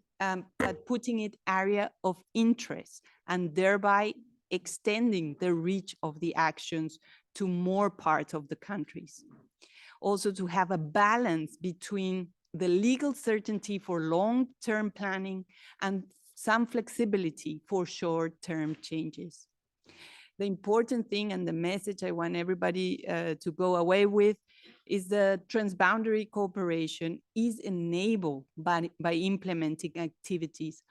but putting it area of interest, and thereby extending the reach of the actions to more parts of the countries. Also to have a balance between the legal certainty for long-term planning and some flexibility for short-term changes. The important thing and the message I want everybody to go away with is the transboundary cooperation is enabled by implementing activities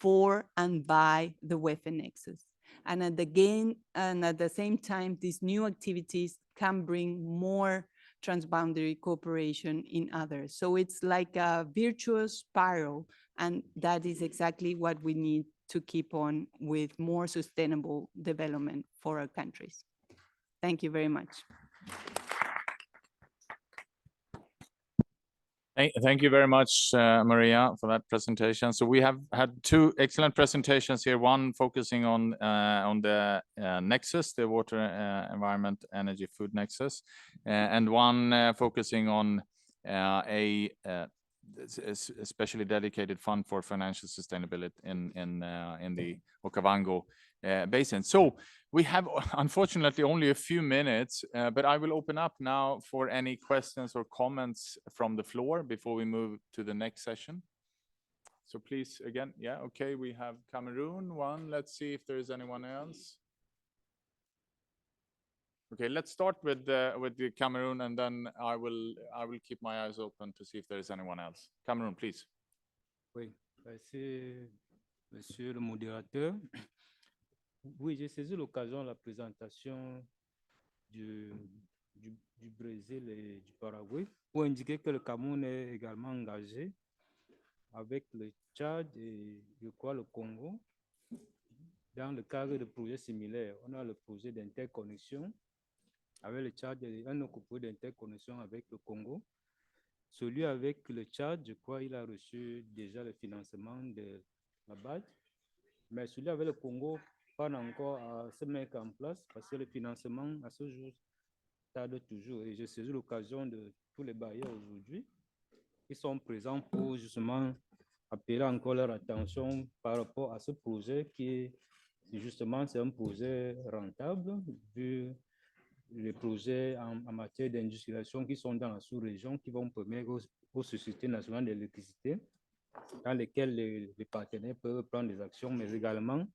for and by the WEF nexus. And at the same time, these new activities can bring more transboundary cooperation in others. So it's like a virtuous spiral, and that is exactly what we need to keep on with more sustainable development for our countries. Thank you very much. Thank you very much, Maria, for that presentation. So we have had two excellent presentations here, one focusing on the nexus, the water, environment, energy, food nexus, and one focusing on a especially dedicated fund for financial sustainability in the Okavango basin. So we have unfortunately only a few minutes, but I will open up now for any questions or comments from the floor before we move to the next session. So please, again, yeah, okay, we have Cameroon one. Let's see if there is anyone else. Okay, let's start with the Cameroon, and then I will keep my eyes open to see if there is anyone else. Cameroon, please. Oui, merci, monsieur le modérateur. Oui, j'ai saisi l'occasion de la présentation du Brésil et du Paraguay pour indiquer que le Cameroun est également engagé avec le Tchad et je crois le Congo dans le cadre de projets similaires. On a le projet d'interconnexion avec le Tchad et un autre projet d'interconnexion avec le Congo. Celui avec le Tchad, je crois qu'il a reçu déjà le financement de la BAD, mais celui avec le Congo, pas encore à se mettre en place parce que le financement à ce jour tarde toujours. Et j'ai saisi l'occasion de tous les bailleurs aujourd'hui qui sont présents pour justement appeler encore leur attention par rapport à ce projet qui est justement c'est un projet rentable vu les projets en matière d'industrialisation qui sont dans la sous-région qui vont permettre aux sociétés nationales d'électricité dans lesquelles les partenaires peuvent prendre des actions, mais également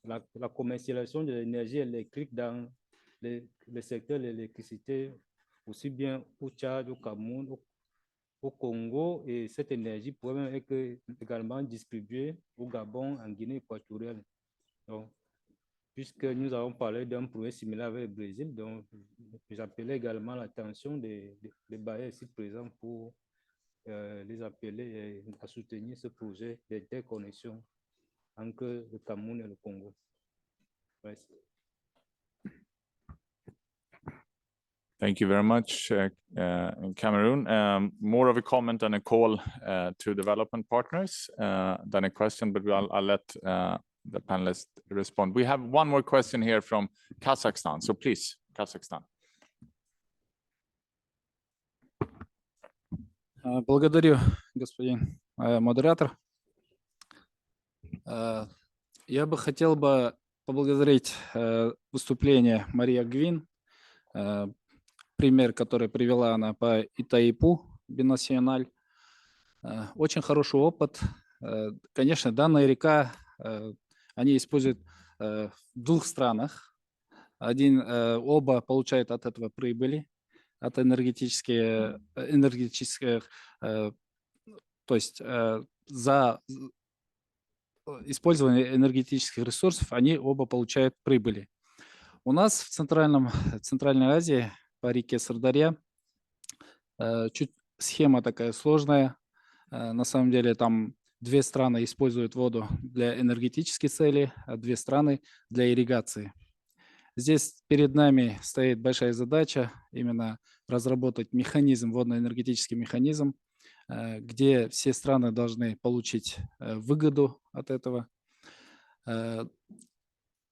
la commercialisation de l'énergie électrique dans le secteur de l'électricité, aussi bien au Tchad, au Cameroun, au Congo, et cette énergie pourrait même être également distribuée au Gabon, en Guinée équatoriale. Donc, puisque nous avons parlé d'un projet similaire avec le Brésil, donc j'appelais également l'attention des bailleurs ici présents pour les appeler à soutenir ce projet d'interconnexion entre le Cameroun et le Congo. Merci. Thank you very much, Cameroon. More of a comment and a call to development partners than a question, but I'll let the panelists respond. We have one more question here from Kazakhstan. So please, Kazakhstan. Благодарю, господин модератор. Я бы хотел поблагодарить выступление Мария Гвин, пример, который привела она по Итаипу, Бинациональ. Очень хороший опыт. Конечно, данная река, они используют в двух странах. Оба получают от этого прибыли, от энергетических, то есть за использование энергетических ресурсов они оба получают прибыли. У нас в Центральной Азии по реке Сырдарья чуть схема такая сложная. На самом деле там две страны используют воду для энергетических целей, а две страны для ирригации. Здесь перед нами стоит большая задача именно разработать механизм, водно-энергетический механизм, где все страны должны получить выгоду от этого.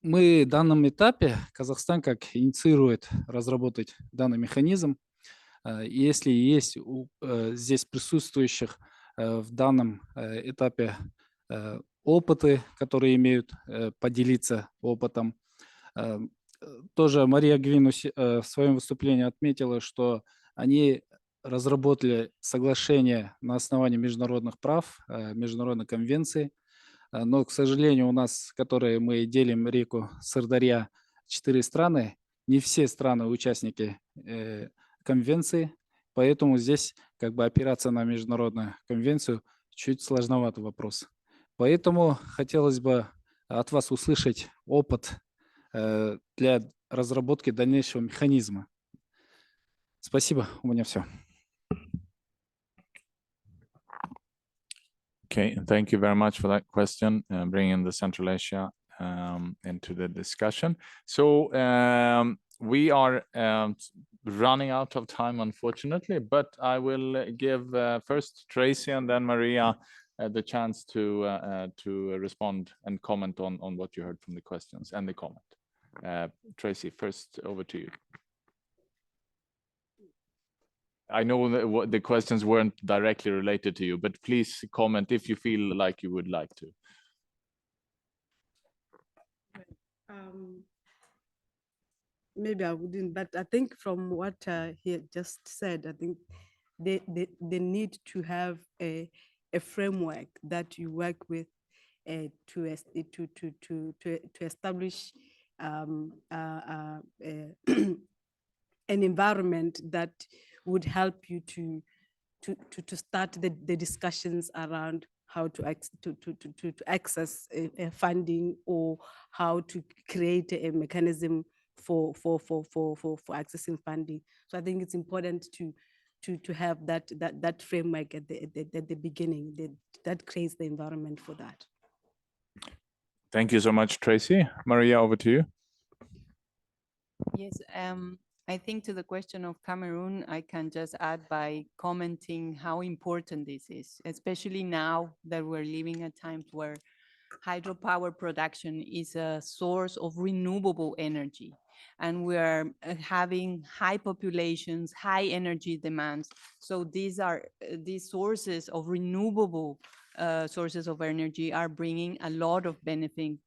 Мы в данном этапе, Казахстан как инициирует разработать данный механизм. Если есть здесь присутствующих в данном этапе опыты, которые имеют поделиться опытом. Тоже Мария Гвин в своем выступлении отметила, что они разработали соглашение на основании международных прав, международной конвенции. Но, к сожалению, у нас, которые мы делим реку Сырдарья, 4 страны, не все страны участники конвенции, поэтому здесь как бы опираться на международную конвенцию чуть сложноватый вопрос. Поэтому хотелось бы от вас услышать опыт для разработки дальнейшего механизма. Спасибо, у меня все. Okay, thank you very much for that question, bringing the Central Asia into the discussion. So we are running out of time, unfortunately, but I will give first Tracy and then Maria the chance to respond and comment on what you heard from the questions and the comment. Tracy, first over to you. I know that the questions weren't directly related to you, but please comment if you feel like you would like to. Maybe I wouldn't, but I think from what he had just said, I think they need to have a framework that you work with to establish an environment that would help you to start the discussions around how to access funding, or how to create a mechanism for accessing funding. So I think it's important to have that framework at the beginning that creates the environment for that. Thank you so much, Tracy. Maria, over to you. Yes, I think to the question of Cameroon, I can just add by commenting how important this is, especially now that we're living at times where hydropower production is a source of renewable energy. And we are having high populations, high energy demands. So these sources of renewable sources of energy are bringing a lot of benefits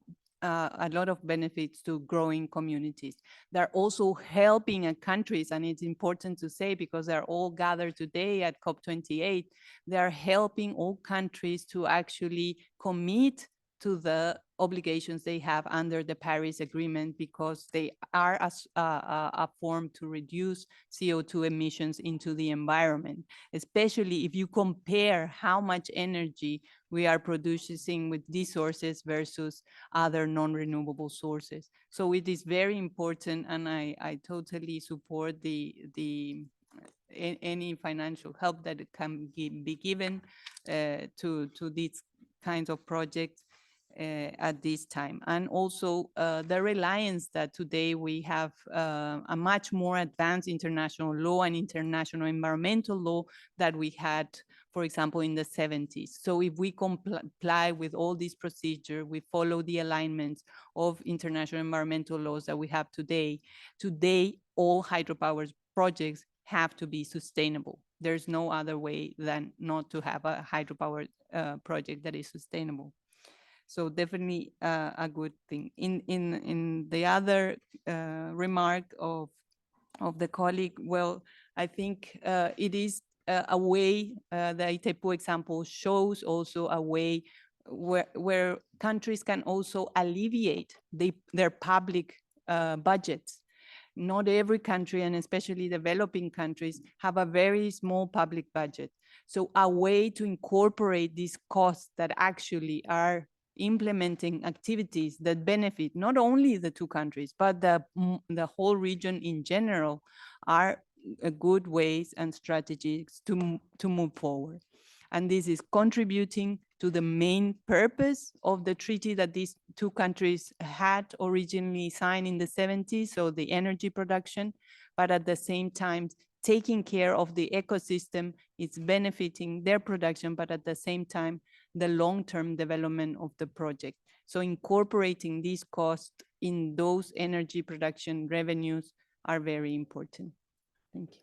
to growing communities. They're also helping countries, and it's important to say because they're all gathered today at COP28, they're helping all countries to actually commit to the obligations they have under the Paris Agreement, because they are a form to reduce CO2 emissions into the environment, especially if you compare how much energy we are producing with these sources versus other non-renewable sources. So it is very important, and I totally support any financial help that can be given to these kinds of projects at this time. And also the reliance that today we have a much more advanced international law and international environmental law that we had, for example, in the 70s. So if we comply with all these procedures, we follow the alignments of international environmental laws that we have today, all hydropower projects have to be sustainable. There's no other way than not to have a hydropower project that is sustainable. So definitely a good thing. In the other remark of the colleague, well, I think it is a way, the Itaipu example shows also a way where countries can also alleviate their public budgets. Not every country, and especially developing countries, have a very small public budget. So a way to incorporate these costs that actually are implementing activities that benefit not only the two countries, but the whole region in general are good ways and strategies to move forward. And this is contributing to the main purpose of the treaty that these two countries had originally signed in the 70s, so the energy production, but at the same time, taking care of the ecosystem, it's benefiting their production, but at the same time, the long-term development of the project. So incorporating these costs in those energy production revenues are very important. Thank you.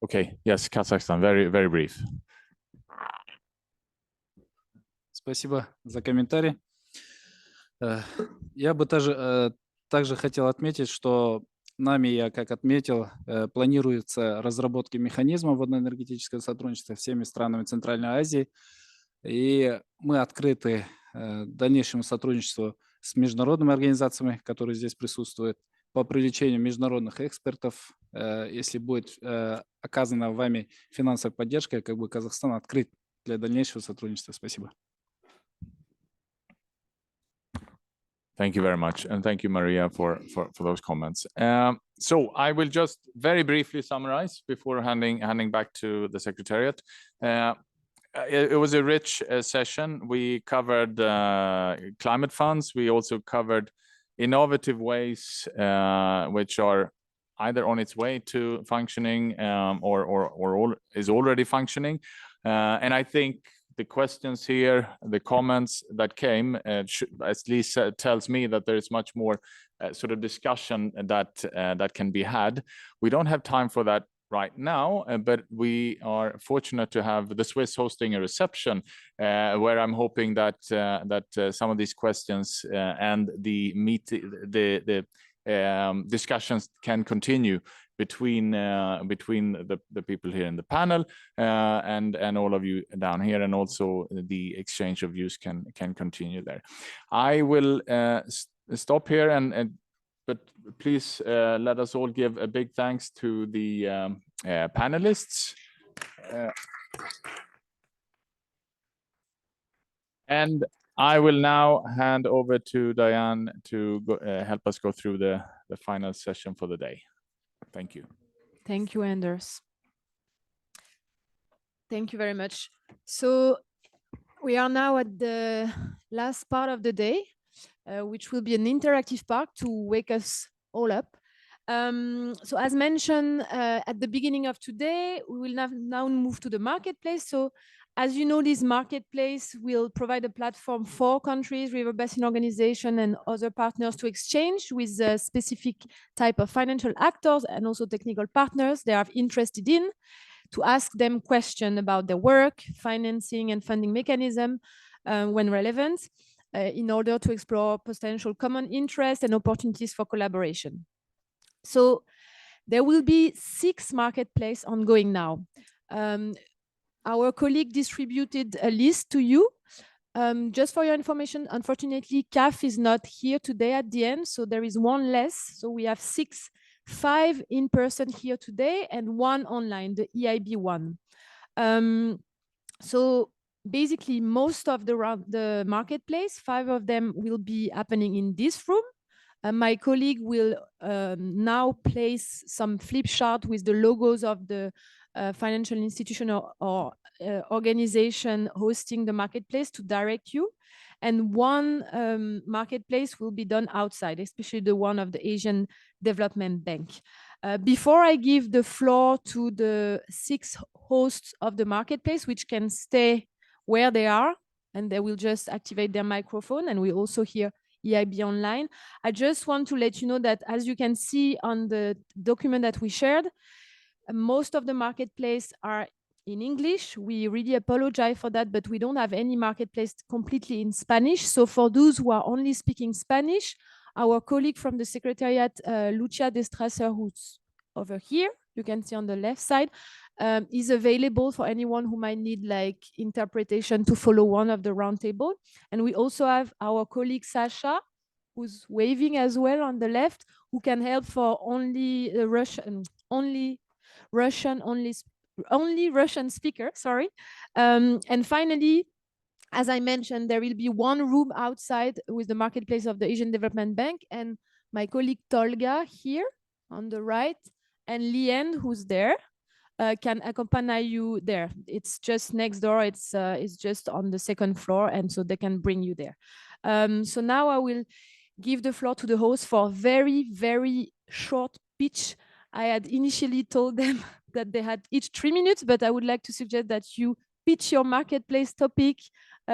Okay, yes, Kazakhstan, very, very brief. Спасибо за комментарий. Я бы также хотел отметить, что нами, я как отметил, планируется разработка механизма водно-энергетического сотрудничества всеми странами Центральной Азии. И мы открыты дальнейшему сотрудничеству с международными организациями, которые здесь присутствуют, по привлечению международных экспертов. Если будет оказана вами финансовая поддержка, как бы Казахстан открыт для дальнейшего сотрудничества. Спасибо. Thank you very much. And thank you, Maria, for those comments. So I will just very briefly summarize before handing back to the Secretariat. It was a rich session. We covered climate funds. We also covered innovative ways which are either on its way to functioning or is already functioning. And I think the questions here, the comments that came, at least tells me that there is much more sort of discussion that can be had. We don't have time for that right now, but we are fortunate to have the Swiss hosting a reception where I'm hoping that some of these questions and the discussions can continue between the people here in the panel and all of you down here, and also the exchange of views can continue there. I will stop here but please let us all give a big thanks to the panelists. And I will now hand over to Diane to help us go through the final session for the day. Thank you. Thank you, Anders. Thank you very much. So we are now at the last part of the day, which will be an interactive part to wake us all up. So as mentioned at the beginning of today, we will now move to the marketplace. So as you know, this marketplace will provide a platform for countries, river basin organization, and other partners to exchange with a specific type of financial actors and also technical partners they are interested in, to ask them questions about their work, financing and funding mechanism when relevant, in order to explore potential common interests and opportunities for collaboration. So there will be 6 marketplaces ongoing now. Our colleague distributed a list to you. Just for your information, unfortunately, CAF is not here today at the end, so there is one less. So we have 5 in person here today and 1 online, the EIB one. So basically, most of the marketplace, 5 of them will be happening in this room. My colleague will now place some flip chart with the logos of the financial institution or organization hosting the marketplace to direct you. And 1 marketplace will be done outside, especially the one of the Asian Development Bank. Before I give the floor to the 6 hosts of the marketplace, which can stay where they are, and they will just activate their microphone, and we also hear EIB online. I just want to let you know that, as you can see on the document that we shared, most of the marketplace are in English. We really apologize for that, but we don't have any marketplace completely in Spanish. So for those who are only speaking Spanish, our colleague from the Secretariat, Lucia Destrasser, who's over here, you can see on the left side, is available for anyone who might need like interpretation to follow one of the roundtable. And we also have our colleague Sasha, who's waving as well on the left, who can help for only Russian speaker, sorry. And finally, as I mentioned, there will be 1 room outside with the marketplace of the Asian Development Bank, and my colleague Tolga here on the right, and Lien, who's there, can accompany you there. It's just next door. It's just on the 2nd floor, and so they can bring you there. So now I will give the floor to the host for a very, very short pitch. I had initially told them that they had each 3 minutes, but I would like to suggest that you pitch your marketplace topic,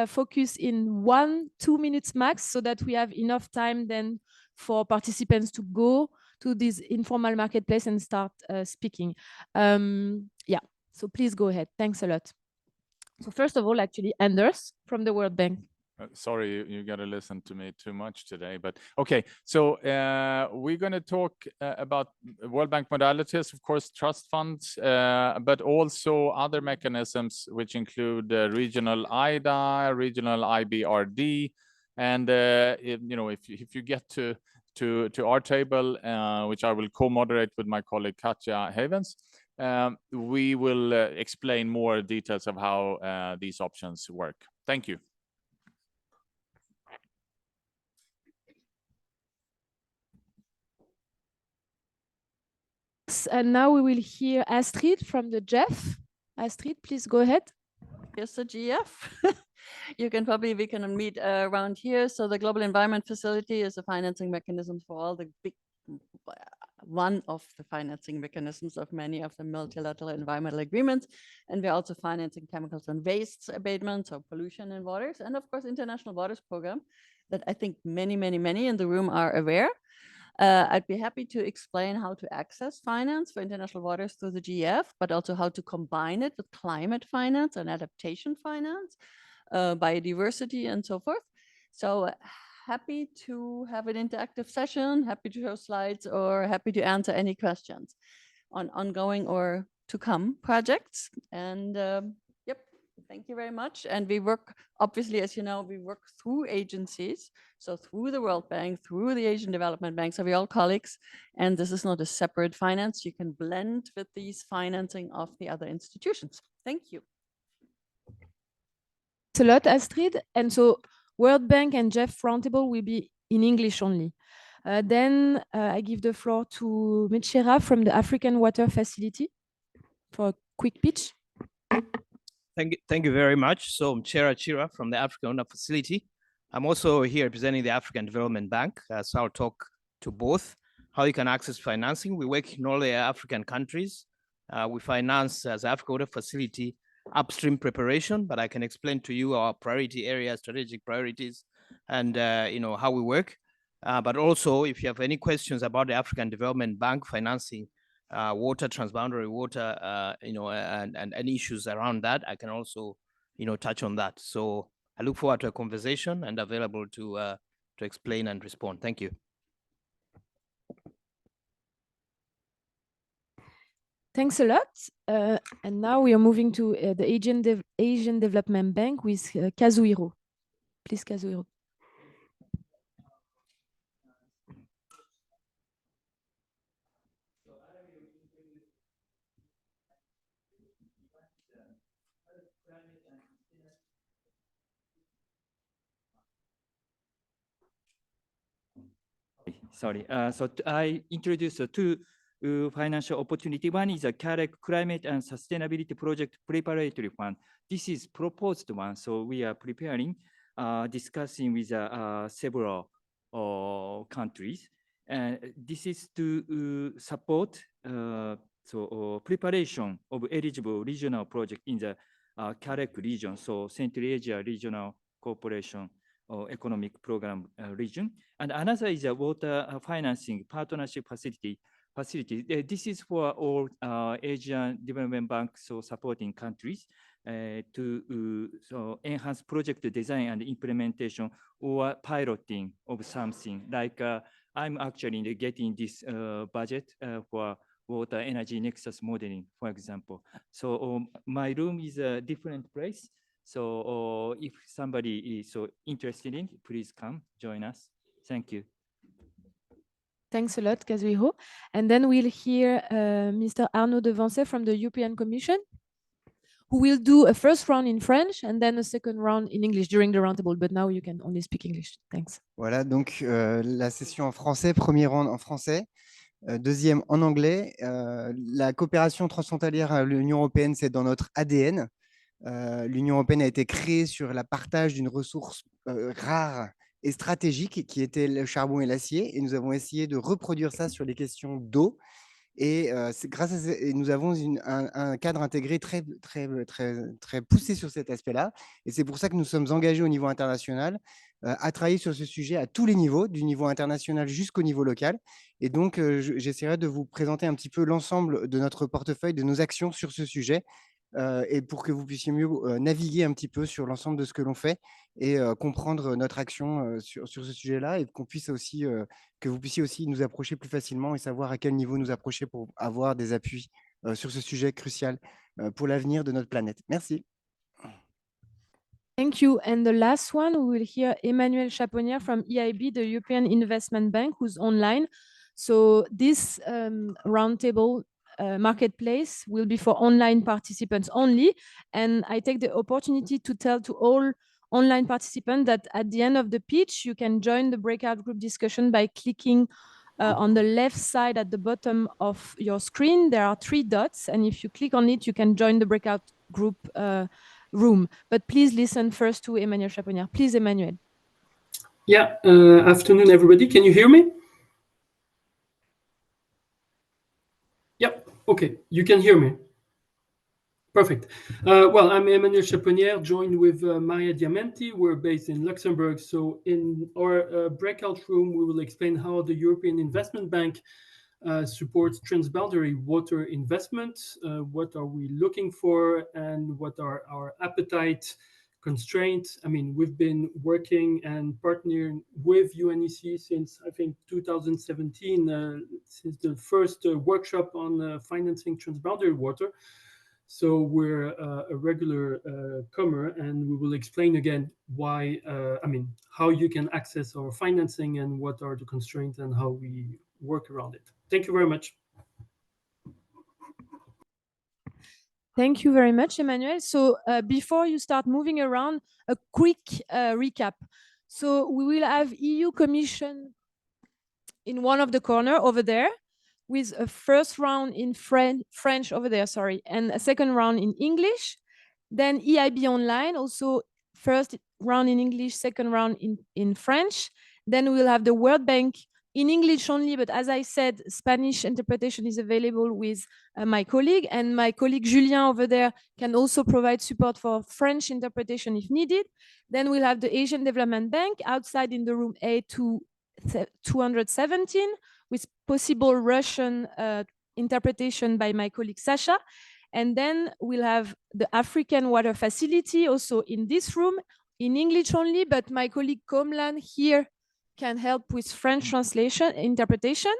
focus in 1-2 minutes max, so that we have enough time then for participants to go to this informal marketplace and start speaking. Yeah, so please go ahead. Thanks a lot. So first of all, actually, Anders from the World Bank. Sorry, you got to listen to me too much today, but okay. So we're going to talk about World Bank modalities, of course, trust funds, but also other mechanisms, which include regional IDA, regional IBRD, and if you get to our table, which I will co-moderate with my colleague Katja Havens, we will explain more details of how these options work. Thank you. Thanks. And now we will hear Astrid from the GEF. Astrid, please go ahead. Here's the GF. We can meet around here. So the Global Environment Facility is a financing mechanism for all the big, one of the financing mechanisms of many of the multilateral environmental agreements. And we're also financing chemicals and wastes abatement, so pollution in waters, and of course, International Waters Program that I think many in the room are aware. I'd be happy to explain how to access finance for international waters through the GF, but also how to combine it with climate finance and adaptation finance, biodiversity and so forth. So happy to have an interactive session, happy to show slides, or happy to answer any questions on ongoing or to come projects. And yep, thank you very much. And we work, obviously, as you know, we work through agencies. So through the World Bank, through the Asian Development Bank, so we're all colleagues. And this is not a separate finance. You can blend with these financing of the other institutions. Thank you. Thanks a lot, Astrid. And so World Bank and GEF Roundtable will be in English only. Then I give the floor to Mechera from the African Water Facility for a quick pitch. Thank you very much. So I'm Chira from the African Water Facility. I'm also here representing the African Development Bank. So I'll talk to both how you can access financing. We work in all the African countries. We finance as African Water Facility upstream preparation, but I can explain to you our priority areas, strategic priorities, and how we work. But also, if you have any questions about the African Development Bank financing, water, transboundary water, and issues around that, I can also, touch on that. So I look forward to a conversation and available to explain and respond. Thank you. Thanks a lot. And now we are moving to the Asian Development Bank with Kazuhiro. Please, Kazuhiro. Sorry. I introduced two financial opportunity. One is a Climate and Sustainability Project Preparatory Fund. This is proposed one, so we are preparing, discussing with several countries. And this is to support preparation of eligible regional project in the CAREC region, so Central Asia Regional Cooperation or Economic Program region. And another is a water financing partnership facility. This is for all Asian Development Bank, so supporting countries to enhance project design and implementation or piloting of something. Like I'm actually getting this budget for water energy nexus modeling, for example. So my room is a different place. So if somebody is so interested in, please come join us. Thank you. Thanks a lot, Kazuhiro. And then we'll hear Mr. Arnaud Devancey from the European Commission, who will do a first round in French and then a second round in English during the roundtable. But now you can only speak English. Thanks. Voilà, donc la session en français, premier round en français. Deuxième en anglais. La coopération transfrontalière à l'Union européenne, c'est dans notre ADN. L'Union européenne a été créée sur le partage d'une ressource rare et stratégique qui était le charbon et l'acier. Et nous avons essayé de reproduire ça sur les questions d'eau. Et grâce à nous avons un cadre intégré très poussé sur cet aspect-là. Et c'est pour ça que nous sommes engagés au niveau international à travailler sur ce sujet à tous les niveaux, du niveau international jusqu'au niveau local. Et donc, j'essaierai de vous présenter un petit peu l'ensemble de notre portefeuille, de nos actions sur ce sujet, et pour que vous puissiez mieux naviguer un petit peu sur l'ensemble de ce que l'on fait et comprendre notre action sur ce sujet-là, et qu'on puisse aussi, que vous puissiez aussi nous approcher plus facilement et savoir à quel niveau nous approcher pour avoir des appuis sur ce sujet crucial pour l'avenir de notre planète. Merci. Thank you. And the last one, we will hear Emmanuel Chaponnière from EIB, the European Investment Bank, who's online. So this roundtable marketplace will be for online participants only. And I take the opportunity to tell to all online participants that at the end of the pitch, you can join the breakout group discussion by clicking On the left side at the bottom of your screen, there are 3 dots. And if you click on it, you can join the breakout group room. But please listen first to Emmanuel Chaponnière. Please, Emmanuel. Yeah, afternoon, everybody. Can you hear me? Yep, okay, you can hear me. Perfect. Well, I'm Emmanuel Chaponnière, joined with Maria Diamanti. We're based in Luxembourg. So in our breakout room, we will explain how the European Investment Bank supports transboundary water investment. What are we looking for and what are our appetite constraints? I mean, we've been working and partnering with UNEC since, I think, 2017, since the first workshop on financing transboundary water. So we're a regular comer, and we will explain again why, I mean, how you can access our financing and what are the constraints and how we work around it. Thank you very much. Thank you very much, Emmanuel. So before you start moving around, a quick recap. So we will have EU Commission in one of the corner over there, with a first round in French over there, sorry, and a second round in English. Then EIB online, also first round in English, second round in French. Then we'll have the World Bank in English only, but as I said, Spanish interpretation is available with my colleague, and my colleague Julien over there can also provide support for French interpretation if needed. Then we'll have the Asian Development Bank outside in the room A217 with possible Russian interpretation by my colleague Sasha. And then we'll have the African Water Facility also in this room in English only, but my colleague Komlan here can help with French translation, interpretation.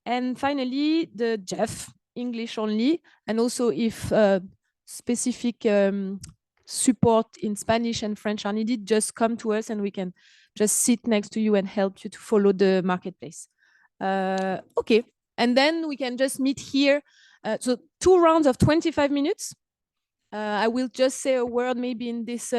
And finally, the JEF, English only, and also if specific support in Spanish and French are needed, just come to us and we can just sit next to you and help you to follow the marketplace. Okay, and then we can just meet here. So 2 rounds of 25 minutes. I will just say a word maybe in this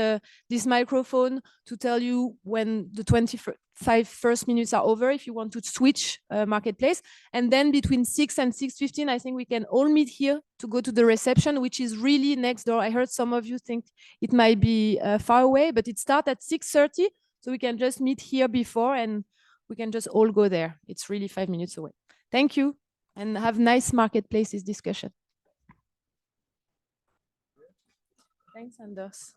microphone to tell you when the 25 first minutes are over, if you want to switch marketplace. And then between 6 and 6:15, I think we can all meet here to go to the reception, which is really next door. I heard some of you think it might be far away, but it starts at 6:30. So we can just meet here before and we can just all go there. It's really 5 minutes away. Thank you and have nice marketplaces discussion. Thanks, Anders.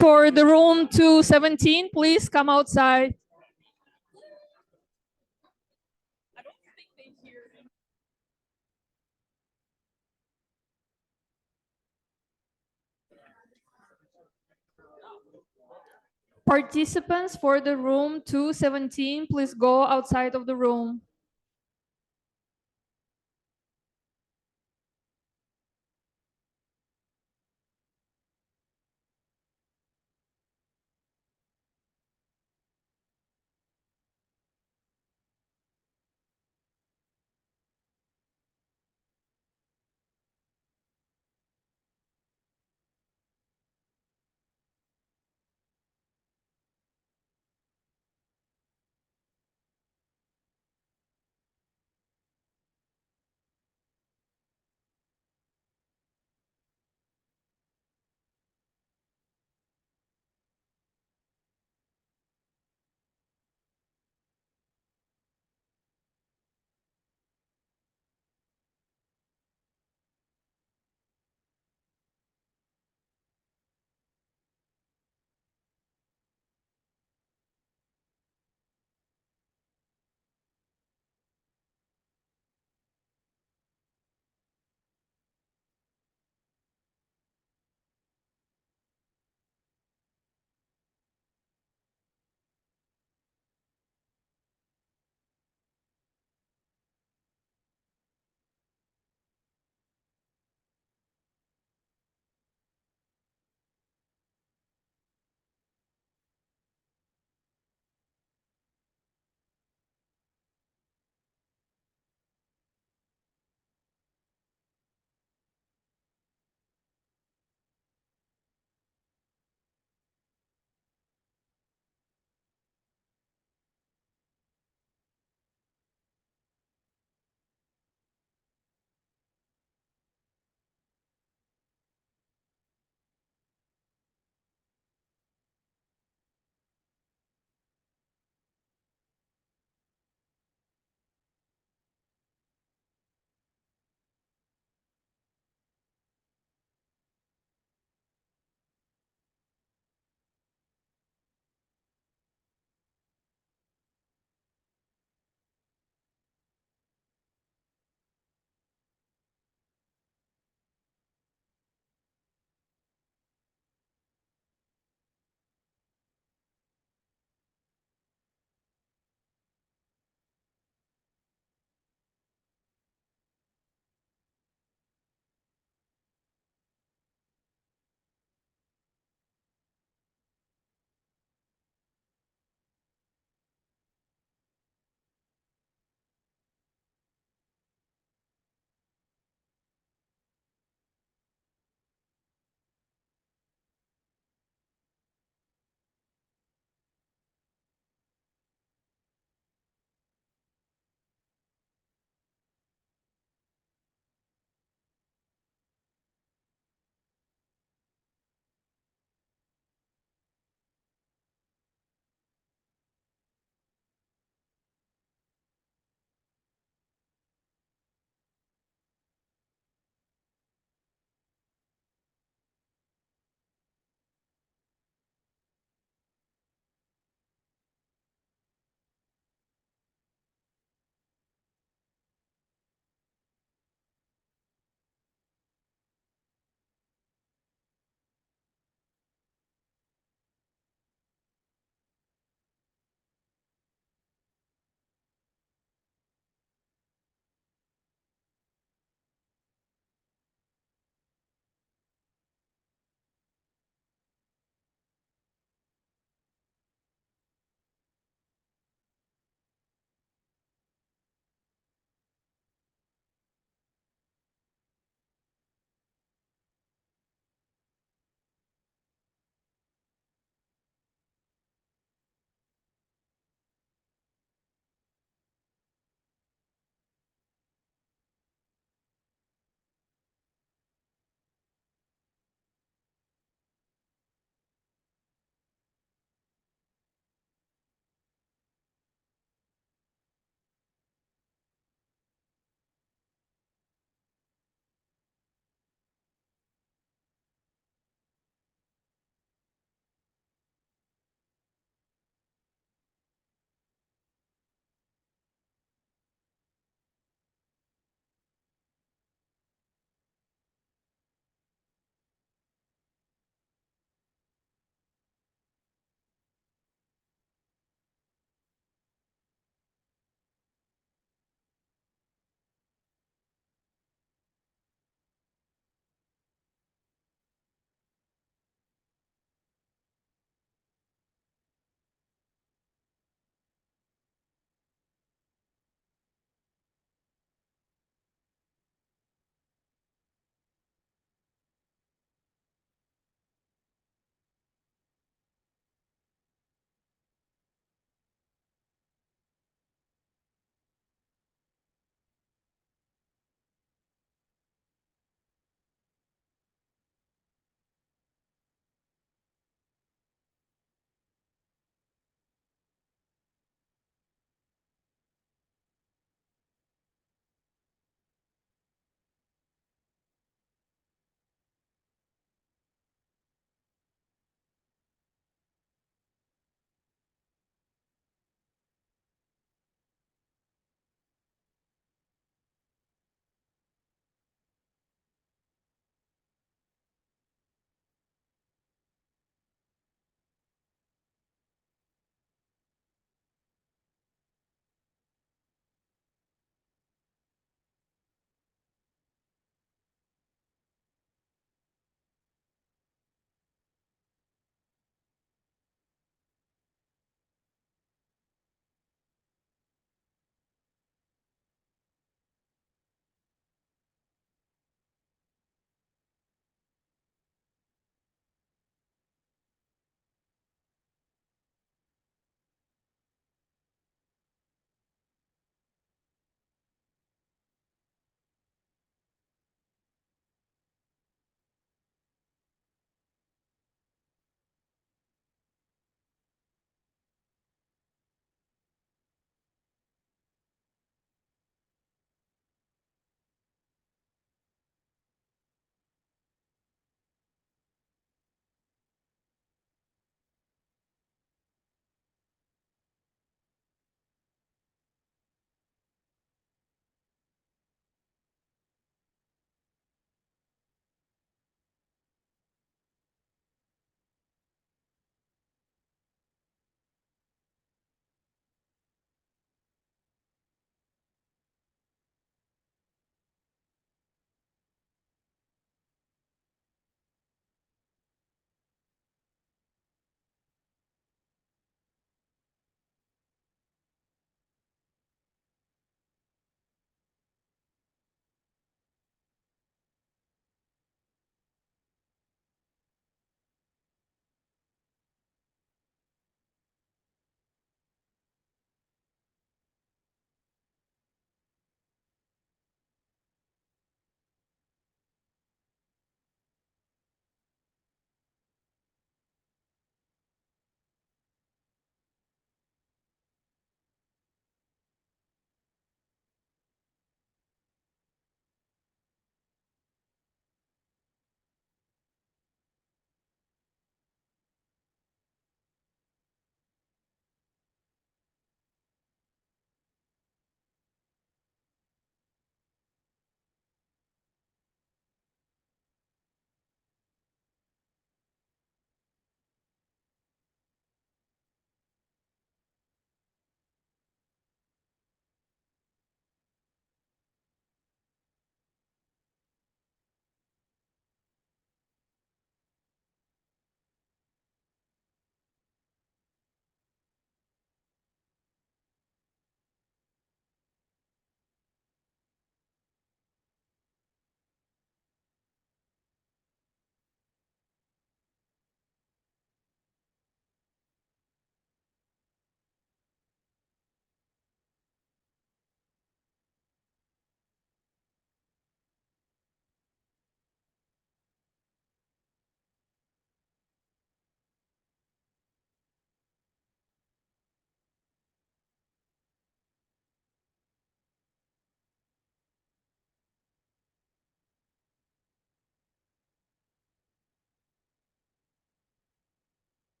For the room 217, please come outside. Participants for the room 217, please go outside of the room.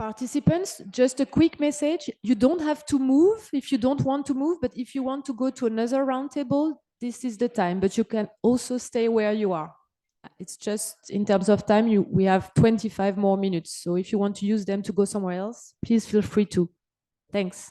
Participants, just a quick message. You don't have to move if you don't want to move, but if you want to go to another roundtable, this is the time, but you can also stay where you are. It's just in terms of time, we have 25 more minutes. So if you want to use them to go somewhere else, please feel free to. Thanks.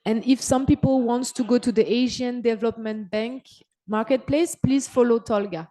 And if some people want to go to the Asian Development Bank marketplace, please follow Tolga.